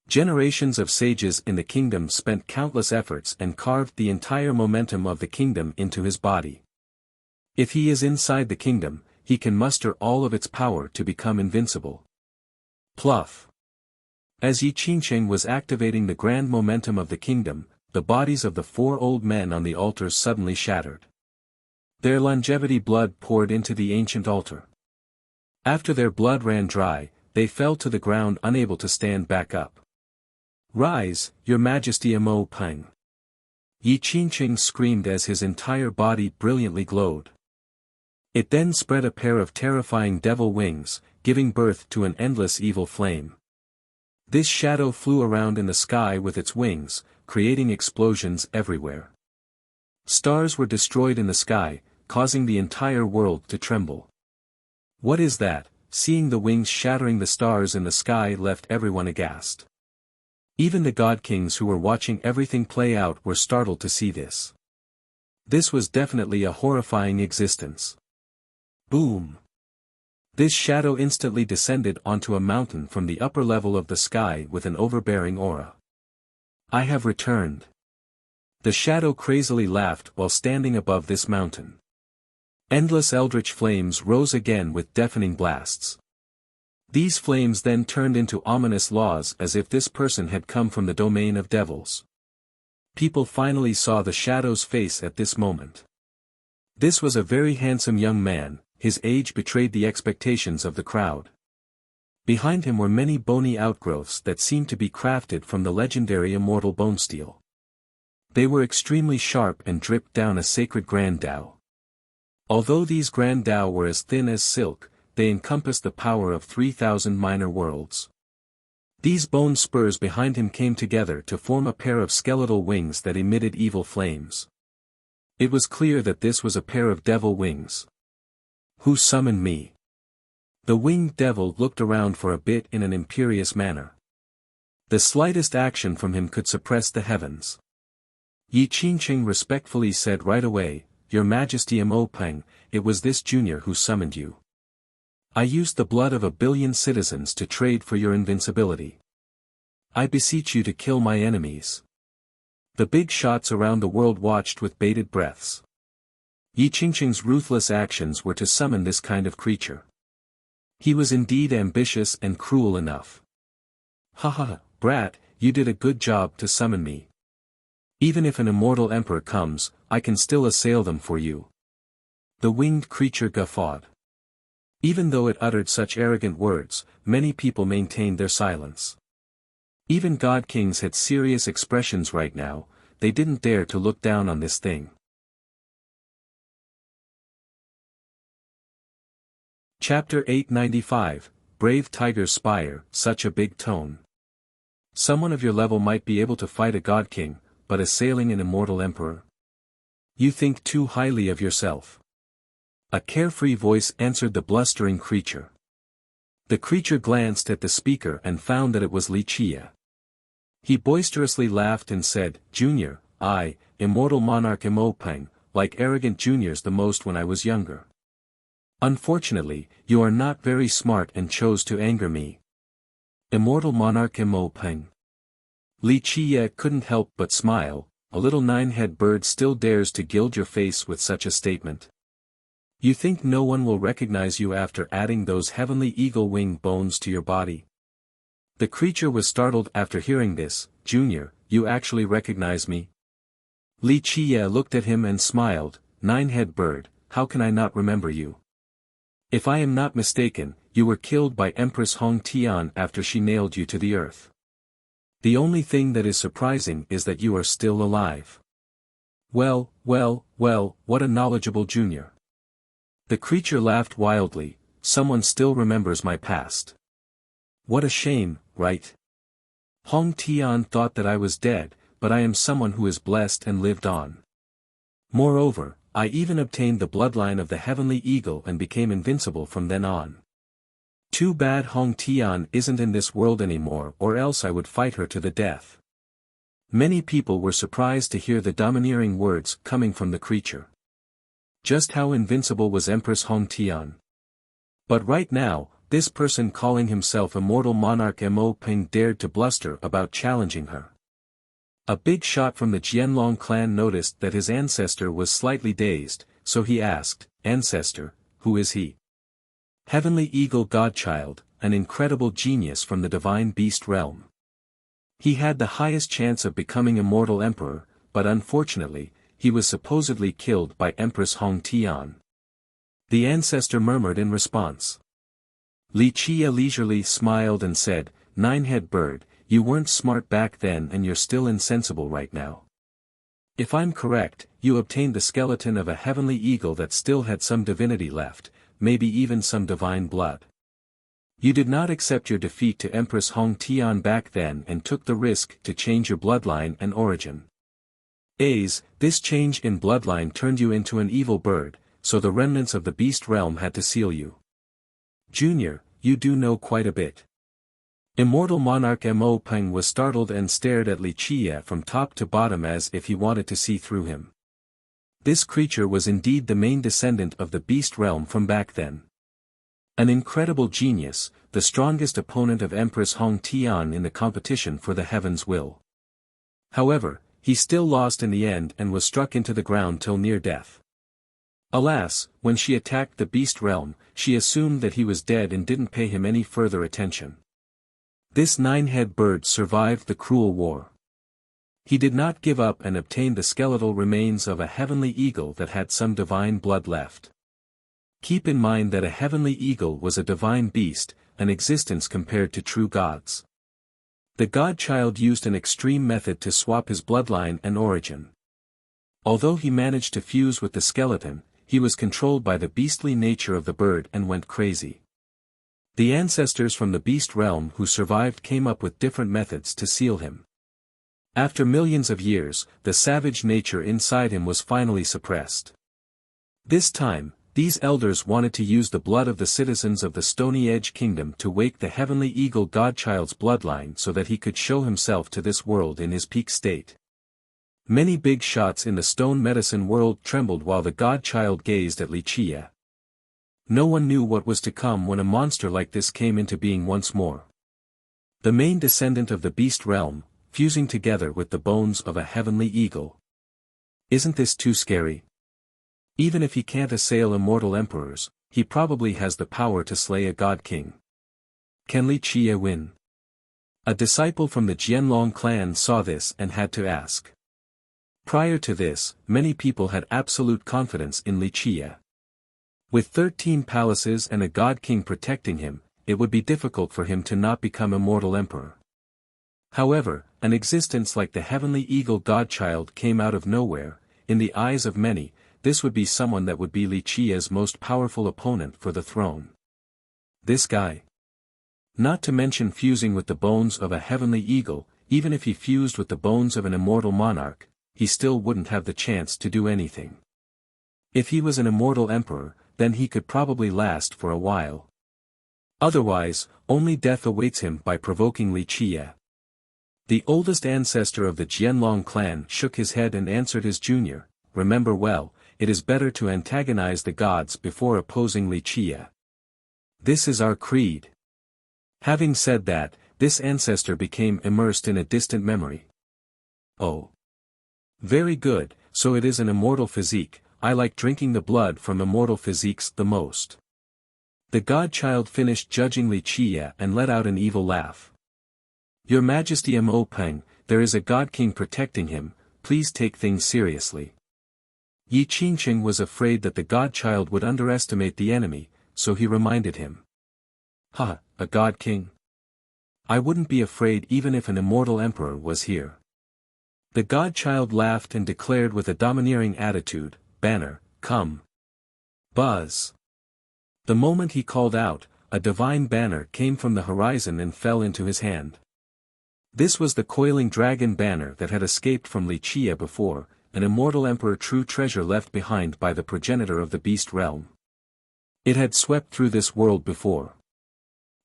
Generations of sages in the kingdom spent countless efforts and carved the entire momentum of the kingdom into his body. If he is inside the kingdom, he can muster all of its power to become invincible. Pluff. As Yi Qingqing was activating the grand momentum of the kingdom, the bodies of the 4 old men on the altars suddenly shattered. Their longevity blood poured into the ancient altar. After their blood ran dry, they fell to the ground unable to stand back up. "Rise, your majesty Amo Peng!" Yi Qingqing screamed as his entire body brilliantly glowed. It then spread a pair of terrifying devil wings, giving birth to an endless evil flame. This shadow flew around in the sky with its wings, creating explosions everywhere. Stars were destroyed in the sky, causing the entire world to tremble. "What is that?" Seeing the wings shattering the stars in the sky left everyone aghast. Even the god kings who were watching everything play out were startled to see this. This was definitely a horrifying existence. Boom! This shadow instantly descended onto a mountain from the upper level of the sky with an overbearing aura. "I have returned." The shadow crazily laughed while standing above this mountain. Endless eldritch flames rose again with deafening blasts. These flames then turned into ominous laws as if this person had come from the domain of devils. People finally saw the shadow's face at this moment. This was a very handsome young man, his age betrayed the expectations of the crowd. Behind him were many bony outgrowths that seemed to be crafted from the legendary immortal bone steel. They were extremely sharp and dripped down a sacred Grand Tao. Although these Grand Tao were as thin as silk, they encompassed the power of 3,000 minor worlds. These bone spurs behind him came together to form a pair of skeletal wings that emitted evil flames. It was clear that this was a pair of devil wings. "Who summoned me?" The winged devil looked around for a bit in an imperious manner. The slightest action from him could suppress the heavens. Yi Qingqing respectfully said right away, "Your Majesty Amo Peng, it was this junior who summoned you. I used the blood of 1 billion citizens to trade for your invincibility. I beseech you to kill my enemies." The big shots around the world watched with bated breaths. Yi Qingqing's ruthless actions were to summon this kind of creature. He was indeed ambitious and cruel enough. "Haha, brat, you did a good job to summon me. Even if an immortal emperor comes, I can still assail them for you." The winged creature guffawed. Even though it uttered such arrogant words, many people maintained their silence. Even god kings had serious expressions right now, they didn't dare to look down on this thing. Chapter 895, Brave Tiger's Spire, such a big tone. Someone of your level might be able to fight a god king, but assailing an immortal emperor? You think too highly of yourself. A carefree voice answered the blustering creature. The creature glanced at the speaker and found that it was Li Chia. He boisterously laughed and said, "Junior, I, immortal monarch Amo Peng, like arrogant juniors the most when I was younger. Unfortunately, you are not very smart and chose to anger me." Immortal monarch Amo Peng. Li Chia couldn't help but smile. A little 9-head bird still dares to gild your face with such a statement. You think no one will recognize you after adding those heavenly eagle wing bones to your body? The creature was startled after hearing this. "Junior, you actually recognize me?" Li Chia looked at him and smiled. 9-head bird, how can I not remember you? If I am not mistaken, you were killed by Empress Hong Tian after she nailed you to the earth. The only thing that is surprising is that you are still alive. Well, what a knowledgeable junior. The creature laughed wildly. Someone still remembers my past. What a shame, right? Hong Tian thought that I was dead, but I am someone who is blessed and lived on. Moreover, I even obtained the bloodline of the heavenly eagle and became invincible from then on. Too bad Hong Tian isn't in this world anymore, or else I would fight her to the death. Many people were surprised to hear the domineering words coming from the creature. Just how invincible was Empress Hong Tian? But right now, this person calling himself Immortal Monarch Mo Ping dared to bluster about challenging her. A big shot from the Jianlong clan noticed that his ancestor was slightly dazed, so he asked, "Ancestor, who is he?" Heavenly Eagle Godchild, an incredible genius from the divine beast realm. He had the highest chance of becoming immortal emperor, but unfortunately, he was supposedly killed by Empress Hong Tian. The ancestor murmured in response. Li Chia leisurely smiled and said, "Nine-head bird, you weren't smart back then and you're still insensible right now. If I'm correct, you obtained the skeleton of a heavenly eagle that still had some divinity left, maybe even some divine blood. You did not accept your defeat to Empress Hong Tian back then and took the risk to change your bloodline and origin. This change in bloodline turned you into an evil bird, so the remnants of the beast realm had to seal you. Junior, you do know quite a bit." Immortal Monarch Mo Peng was startled and stared at Li Chia from top to bottom as if he wanted to see through him. This creature was indeed the main descendant of the beast realm from back then. An incredible genius, the strongest opponent of Empress Hong Tian in the competition for the heaven's will. However, he still lost in the end and was struck into the ground till near death. Alas, when she attacked the beast realm, she assumed that he was dead and didn't pay him any further attention. This nine-head bird survived the cruel war. He did not give up and obtained the skeletal remains of a heavenly eagle that had some divine blood left. Keep in mind that a heavenly eagle was a divine beast, an existence compared to true gods. The godchild used an extreme method to swap his bloodline and origin. Although he managed to fuse with the skeleton, he was controlled by the beastly nature of the bird and went crazy. The ancestors from the beast realm who survived came up with different methods to seal him. After millions of years, the savage nature inside him was finally suppressed. This time, these elders wanted to use the blood of the citizens of the Stony Edge Kingdom to wake the heavenly eagle godchild's bloodline so that he could show himself to this world in his peak state. Many big shots in the stone medicine world trembled while the godchild gazed at Li Chia. No one knew what was to come when a monster like this came into being once more. The main descendant of the beast realm, fusing together with the bones of a heavenly eagle. Isn't this too scary? Even if he can't assail immortal emperors, he probably has the power to slay a god king. Can Li Chia win? A disciple from the Jianlong clan saw this and had to ask. Prior to this, many people had absolute confidence in Li Chia. With 13 palaces and a god king protecting him, it would be difficult for him to not become immortal emperor. However, an existence like the heavenly eagle godchild came out of nowhere. In the eyes of many, this would be someone that would be Li Chia's most powerful opponent for the throne. This guy. Not to mention fusing with the bones of a heavenly eagle, even if he fused with the bones of an immortal monarch, he still wouldn't have the chance to do anything. If he was an immortal emperor, then he could probably last for a while. Otherwise, only death awaits him by provoking Li Chia. The oldest ancestor of the Jianlong clan shook his head and answered his junior, "Remember well, it is better to antagonize the gods before opposing Li Chia. This is our creed." Having said that, this ancestor became immersed in a distant memory. Oh. Very good, so it is an immortal physique. I like drinking the blood from immortal physiques the most. The godchild finished judging Li Chia and let out an evil laugh. "Your Majesty Mo Peng, there is a god king protecting him, please take things seriously." Yi Qingqing was afraid that the godchild would underestimate the enemy, so he reminded him. "Ha, a god king? I wouldn't be afraid even if an immortal emperor was here." The godchild laughed and declared with a domineering attitude, "Banner, come." Buzz. The moment he called out, a divine banner came from the horizon and fell into his hand. This was the coiling dragon banner that had escaped from Li Chia before, an immortal emperor true treasure left behind by the progenitor of the beast realm. It had swept through this world before.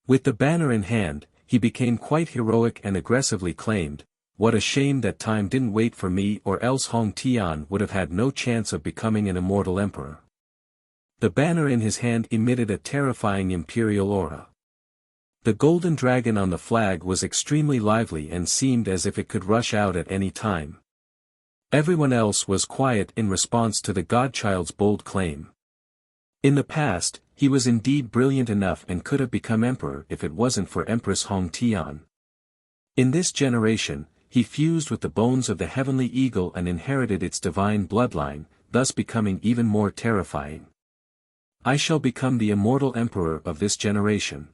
With the banner in hand, he became quite heroic and aggressively claimed, "What a shame that time didn't wait for me, or else Hong Tian would have had no chance of becoming an immortal emperor." The banner in his hand emitted a terrifying imperial aura. The golden dragon on the flag was extremely lively and seemed as if it could rush out at any time. Everyone else was quiet in response to the godchild's bold claim. In the past, he was indeed brilliant enough and could have become emperor if it wasn't for Empress Hong Tian. In this generation, he fused with the bones of the heavenly eagle and inherited its divine bloodline, thus becoming even more terrifying. "I shall become the immortal emperor of this generation."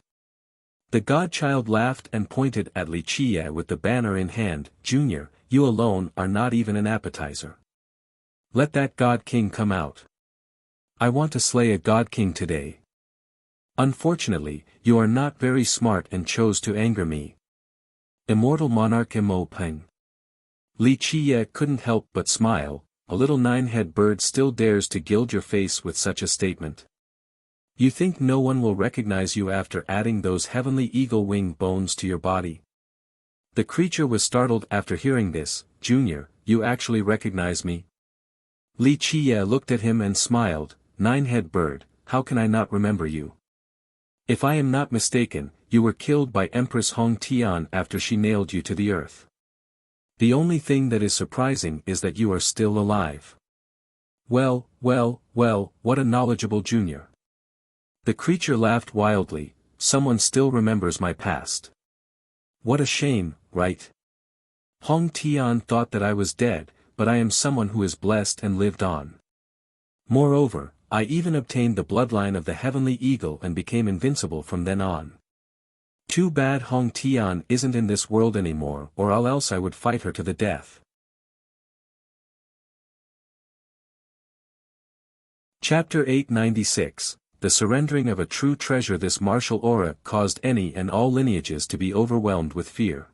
The godchild laughed and pointed at Li Qie with the banner in hand. "Junior, you alone are not even an appetizer. Let that god king come out. I want to slay a god king today. Unfortunately, you are not very smart and chose to anger me. Immortal monarch Mo Peng." Li Qie couldn't help but smile. "A little nine-head bird still dares to gild your face with such a statement. You think no one will recognize you after adding those heavenly eagle wing bones to your body?" The creature was startled after hearing this. "Junior, you actually recognize me?" Li Qie looked at him and smiled. "Nine-head bird, how can I not remember you? If I am not mistaken, you were killed by Empress Hong Tian after she nailed you to the earth. The only thing that is surprising is that you are still alive." Well, what a knowledgeable junior." The creature laughed wildly. "Someone still remembers my past. What a shame, right? Hong Tian thought that I was dead, but I am someone who is blessed and lived on. Moreover, I even obtained the bloodline of the heavenly eagle and became invincible from then on. Too bad Hong Tian isn't in this world anymore, or else I would fight her to the death." Chapter 896, The Surrendering of a True Treasure. This martial aura caused any and all lineages to be overwhelmed with fear.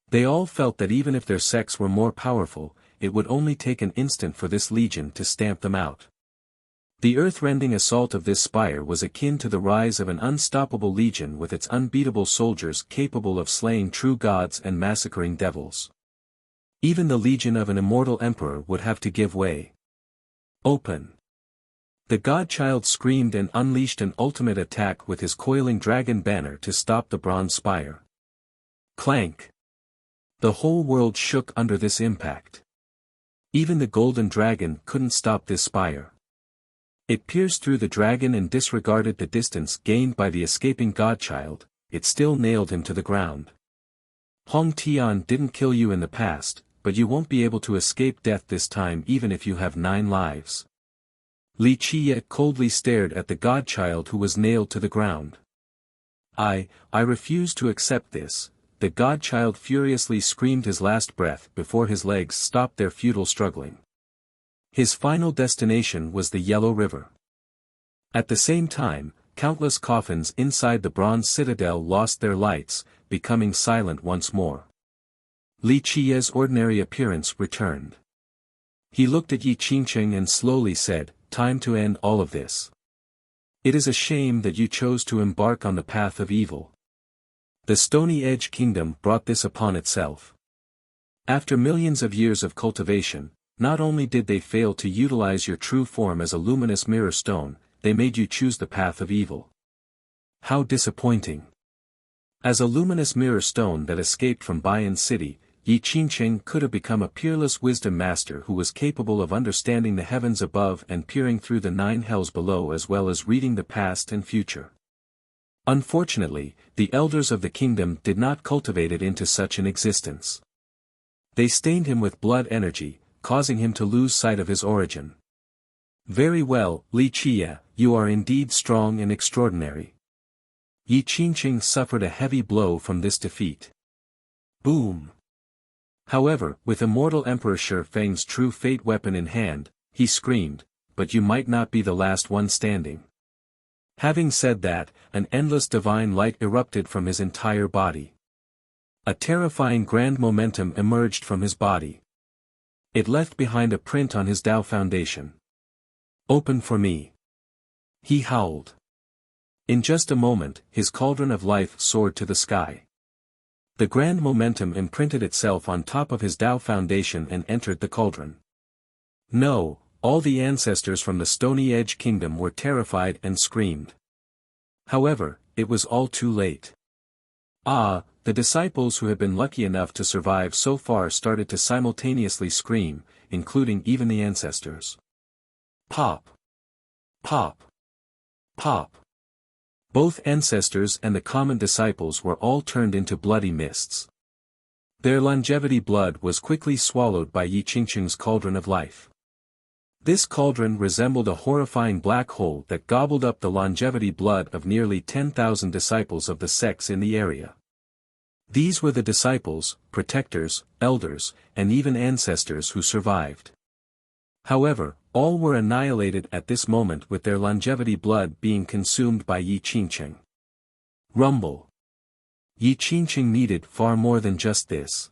They all felt that even if their sects were more powerful, it would only take an instant for this legion to stamp them out. The earth-rending assault of this spire was akin to the rise of an unstoppable legion with its unbeatable soldiers capable of slaying true gods and massacring devils. Even the legion of an immortal emperor would have to give way. "Open!" The godchild screamed and unleashed an ultimate attack with his coiling dragon banner to stop the bronze spire. Clank! The whole world shook under this impact. Even the golden dragon couldn't stop this spire. It pierced through the dragon and disregarded the distance gained by the escaping godchild. It still nailed him to the ground. "Hong Tian didn't kill you in the past, but you won't be able to escape death this time even if you have 9 lives. Li Qie coldly stared at the godchild who was nailed to the ground. I refuse to accept this." The godchild furiously screamed his last breath before his legs stopped their futile struggling. His final destination was the Yellow River. At the same time, countless coffins inside the bronze citadel lost their lights, becoming silent once more. Li Qie's ordinary appearance returned. He looked at Yi Qingqing and slowly said, "Time to end all of this. It is a shame that you chose to embark on the path of evil. The Stony Edge Kingdom brought this upon itself. After millions of years of cultivation, not only did they fail to utilize your true form as a luminous mirror stone, they made you choose the path of evil. How disappointing." As a luminous mirror stone that escaped from Bayan City, Yi Qingqing could have become a peerless wisdom master who was capable of understanding the heavens above and peering through the 9 hells below, as well as reading the past and future. Unfortunately, the elders of the kingdom did not cultivate it into such an existence. They stained him with blood energy, causing him to lose sight of his origin. "Very well, Li Qie, you are indeed strong and extraordinary." Yi Qingqing suffered a heavy blow from this defeat. Boom! However, with Immortal Emperor Shi Feng's true fate weapon in hand, he screamed, "But you might not be the last one standing." Having said that, an endless divine light erupted from his entire body. A terrifying grand momentum emerged from his body. It left behind a print on his Tao foundation. "Open for me!" he howled. In just a moment, his cauldron of life soared to the sky. The grand momentum imprinted itself on top of his Tao foundation and entered the cauldron. No, all the ancestors from the Stony Edge Kingdom were terrified and screamed. However, it was all too late. The disciples who had been lucky enough to survive so far started to simultaneously scream, including even the ancestors. Pop! Pop! Pop! Both ancestors and the common disciples were all turned into bloody mists. Their longevity blood was quickly swallowed by Yi Qingqing's cauldron of life. This cauldron resembled a horrifying black hole that gobbled up the longevity blood of nearly 10,000 disciples of the sects in the area. These were the disciples, protectors, elders, and even ancestors who survived. However, all were annihilated at this moment with their longevity blood being consumed by Yi Qingqing. Rumble. Yi Qingqing needed far more than just this.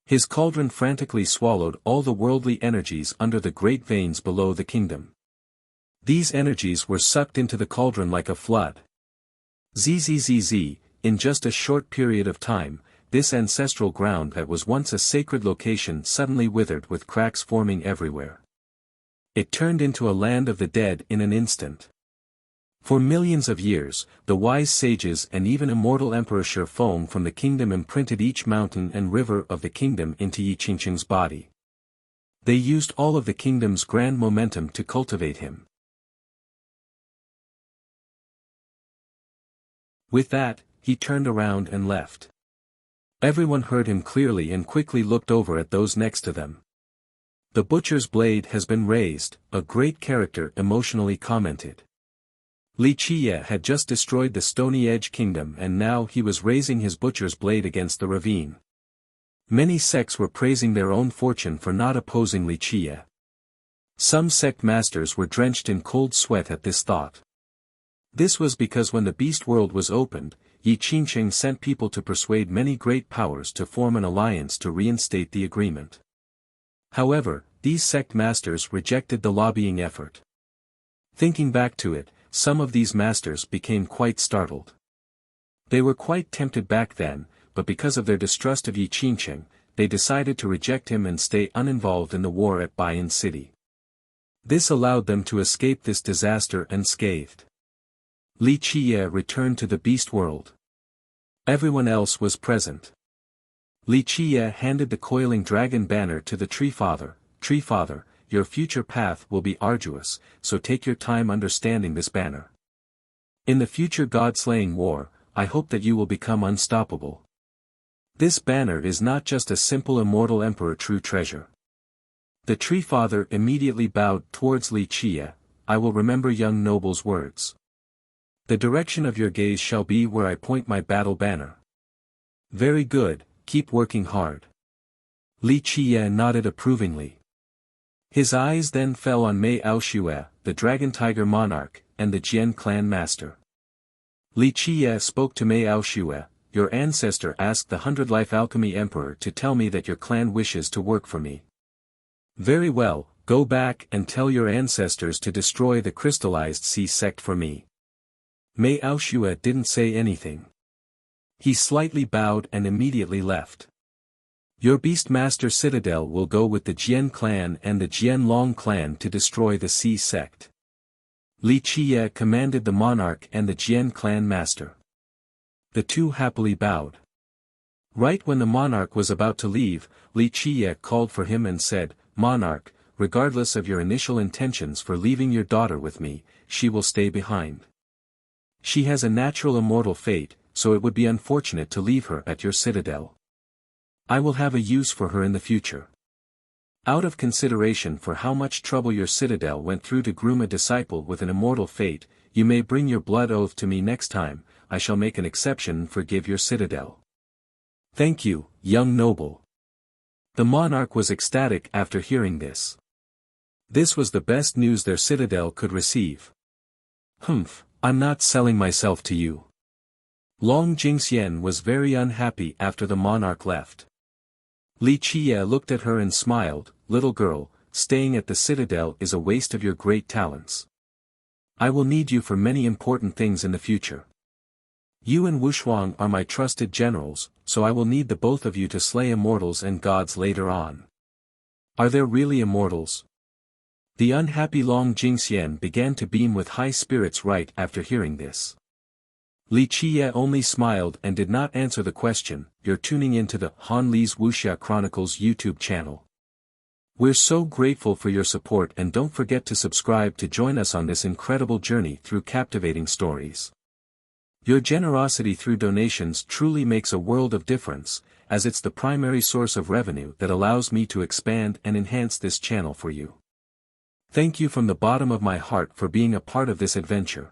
His cauldron frantically swallowed all the worldly energies under the great veins below the kingdom. These energies were sucked into the cauldron like a flood. Zzz. In just a short period of time, this ancestral ground that was once a sacred location suddenly withered with cracks forming everywhere. It turned into a land of the dead in an instant. For millions of years, the wise sages and even immortal Emperor Shifeng from the kingdom imprinted each mountain and river of the kingdom into Yi Qingqing's body. They used all of the kingdom's grand momentum to cultivate him. With that, he turned around and left. Everyone heard him clearly and quickly looked over at those next to them. The butcher's blade has been raised, a great character emotionally commented. Li Qiye had just destroyed the Stony Edge Kingdom and now he was raising his butcher's blade against the ravine. Many sects were praising their own fortune for not opposing Li Qiye. Some sect masters were drenched in cold sweat at this thought. This was because when the beast world was opened, Yi Qingqing sent people to persuade many great powers to form an alliance to reinstate the agreement. However, these sect masters rejected the lobbying effort. Thinking back to it, some of these masters became quite startled. They were quite tempted back then, but because of their distrust of Yi Qingqing, they decided to reject him and stay uninvolved in the war at Bayan City. This allowed them to escape this disaster unscathed. Li Qiye returned to the beast world. Everyone else was present. Li Qiye handed the coiling dragon banner to the Tree Father. Tree Father, your future path will be arduous, so take your time understanding this banner. In the future god-slaying war, I hope that you will become unstoppable. This banner is not just a simple immortal emperor true treasure. The Tree Father immediately bowed towards Li Qiye. I will remember young noble's words. The direction of your gaze shall be where I point my battle banner. Very good, keep working hard. Li Qiye nodded approvingly. His eyes then fell on Mei Aoshue, the Dragon Tiger Monarch, and the Jian clan master. Li Qiye spoke to Mei Aoshue, your ancestor asked the 100-life alchemy emperor to tell me that your clan wishes to work for me. Very well, go back and tell your ancestors to destroy the crystallized sea sect for me. Mei Aoshue didn't say anything. He slightly bowed and immediately left. Your Beastmaster Citadel will go with the Jian clan and the Jianlong clan to destroy the sea sect. Li Qiye commanded the monarch and the Jian clan master. The two happily bowed. Right when the monarch was about to leave, Li Qiye called for him and said, Monarch, regardless of your initial intentions for leaving your daughter with me, she will stay behind. She has a natural immortal fate, so it would be unfortunate to leave her at your citadel. I will have a use for her in the future. Out of consideration for how much trouble your citadel went through to groom a disciple with an immortal fate, you may bring your blood oath to me next time, I shall make an exception and forgive your citadel. Thank you, young noble. The monarch was ecstatic after hearing this. This was the best news their citadel could receive. Humph, I'm not selling myself to you. Long Jingxian was very unhappy after the monarch left. Li Qiye looked at her and smiled, little girl, staying at the citadel is a waste of your great talents. I will need you for many important things in the future. You and Wushuang are my trusted generals, so I will need the both of you to slay immortals and gods later on. Are there really immortals? The unhappy Long Jingxian began to beam with high spirits right after hearing this. Li Qiye only smiled and did not answer the question. You're tuning into the Han Li's Wuxia Chronicles YouTube channel. We're so grateful for your support, and don't forget to subscribe to join us on this incredible journey through captivating stories. Your generosity through donations truly makes a world of difference, as it's the primary source of revenue that allows me to expand and enhance this channel for you. Thank you from the bottom of my heart for being a part of this adventure.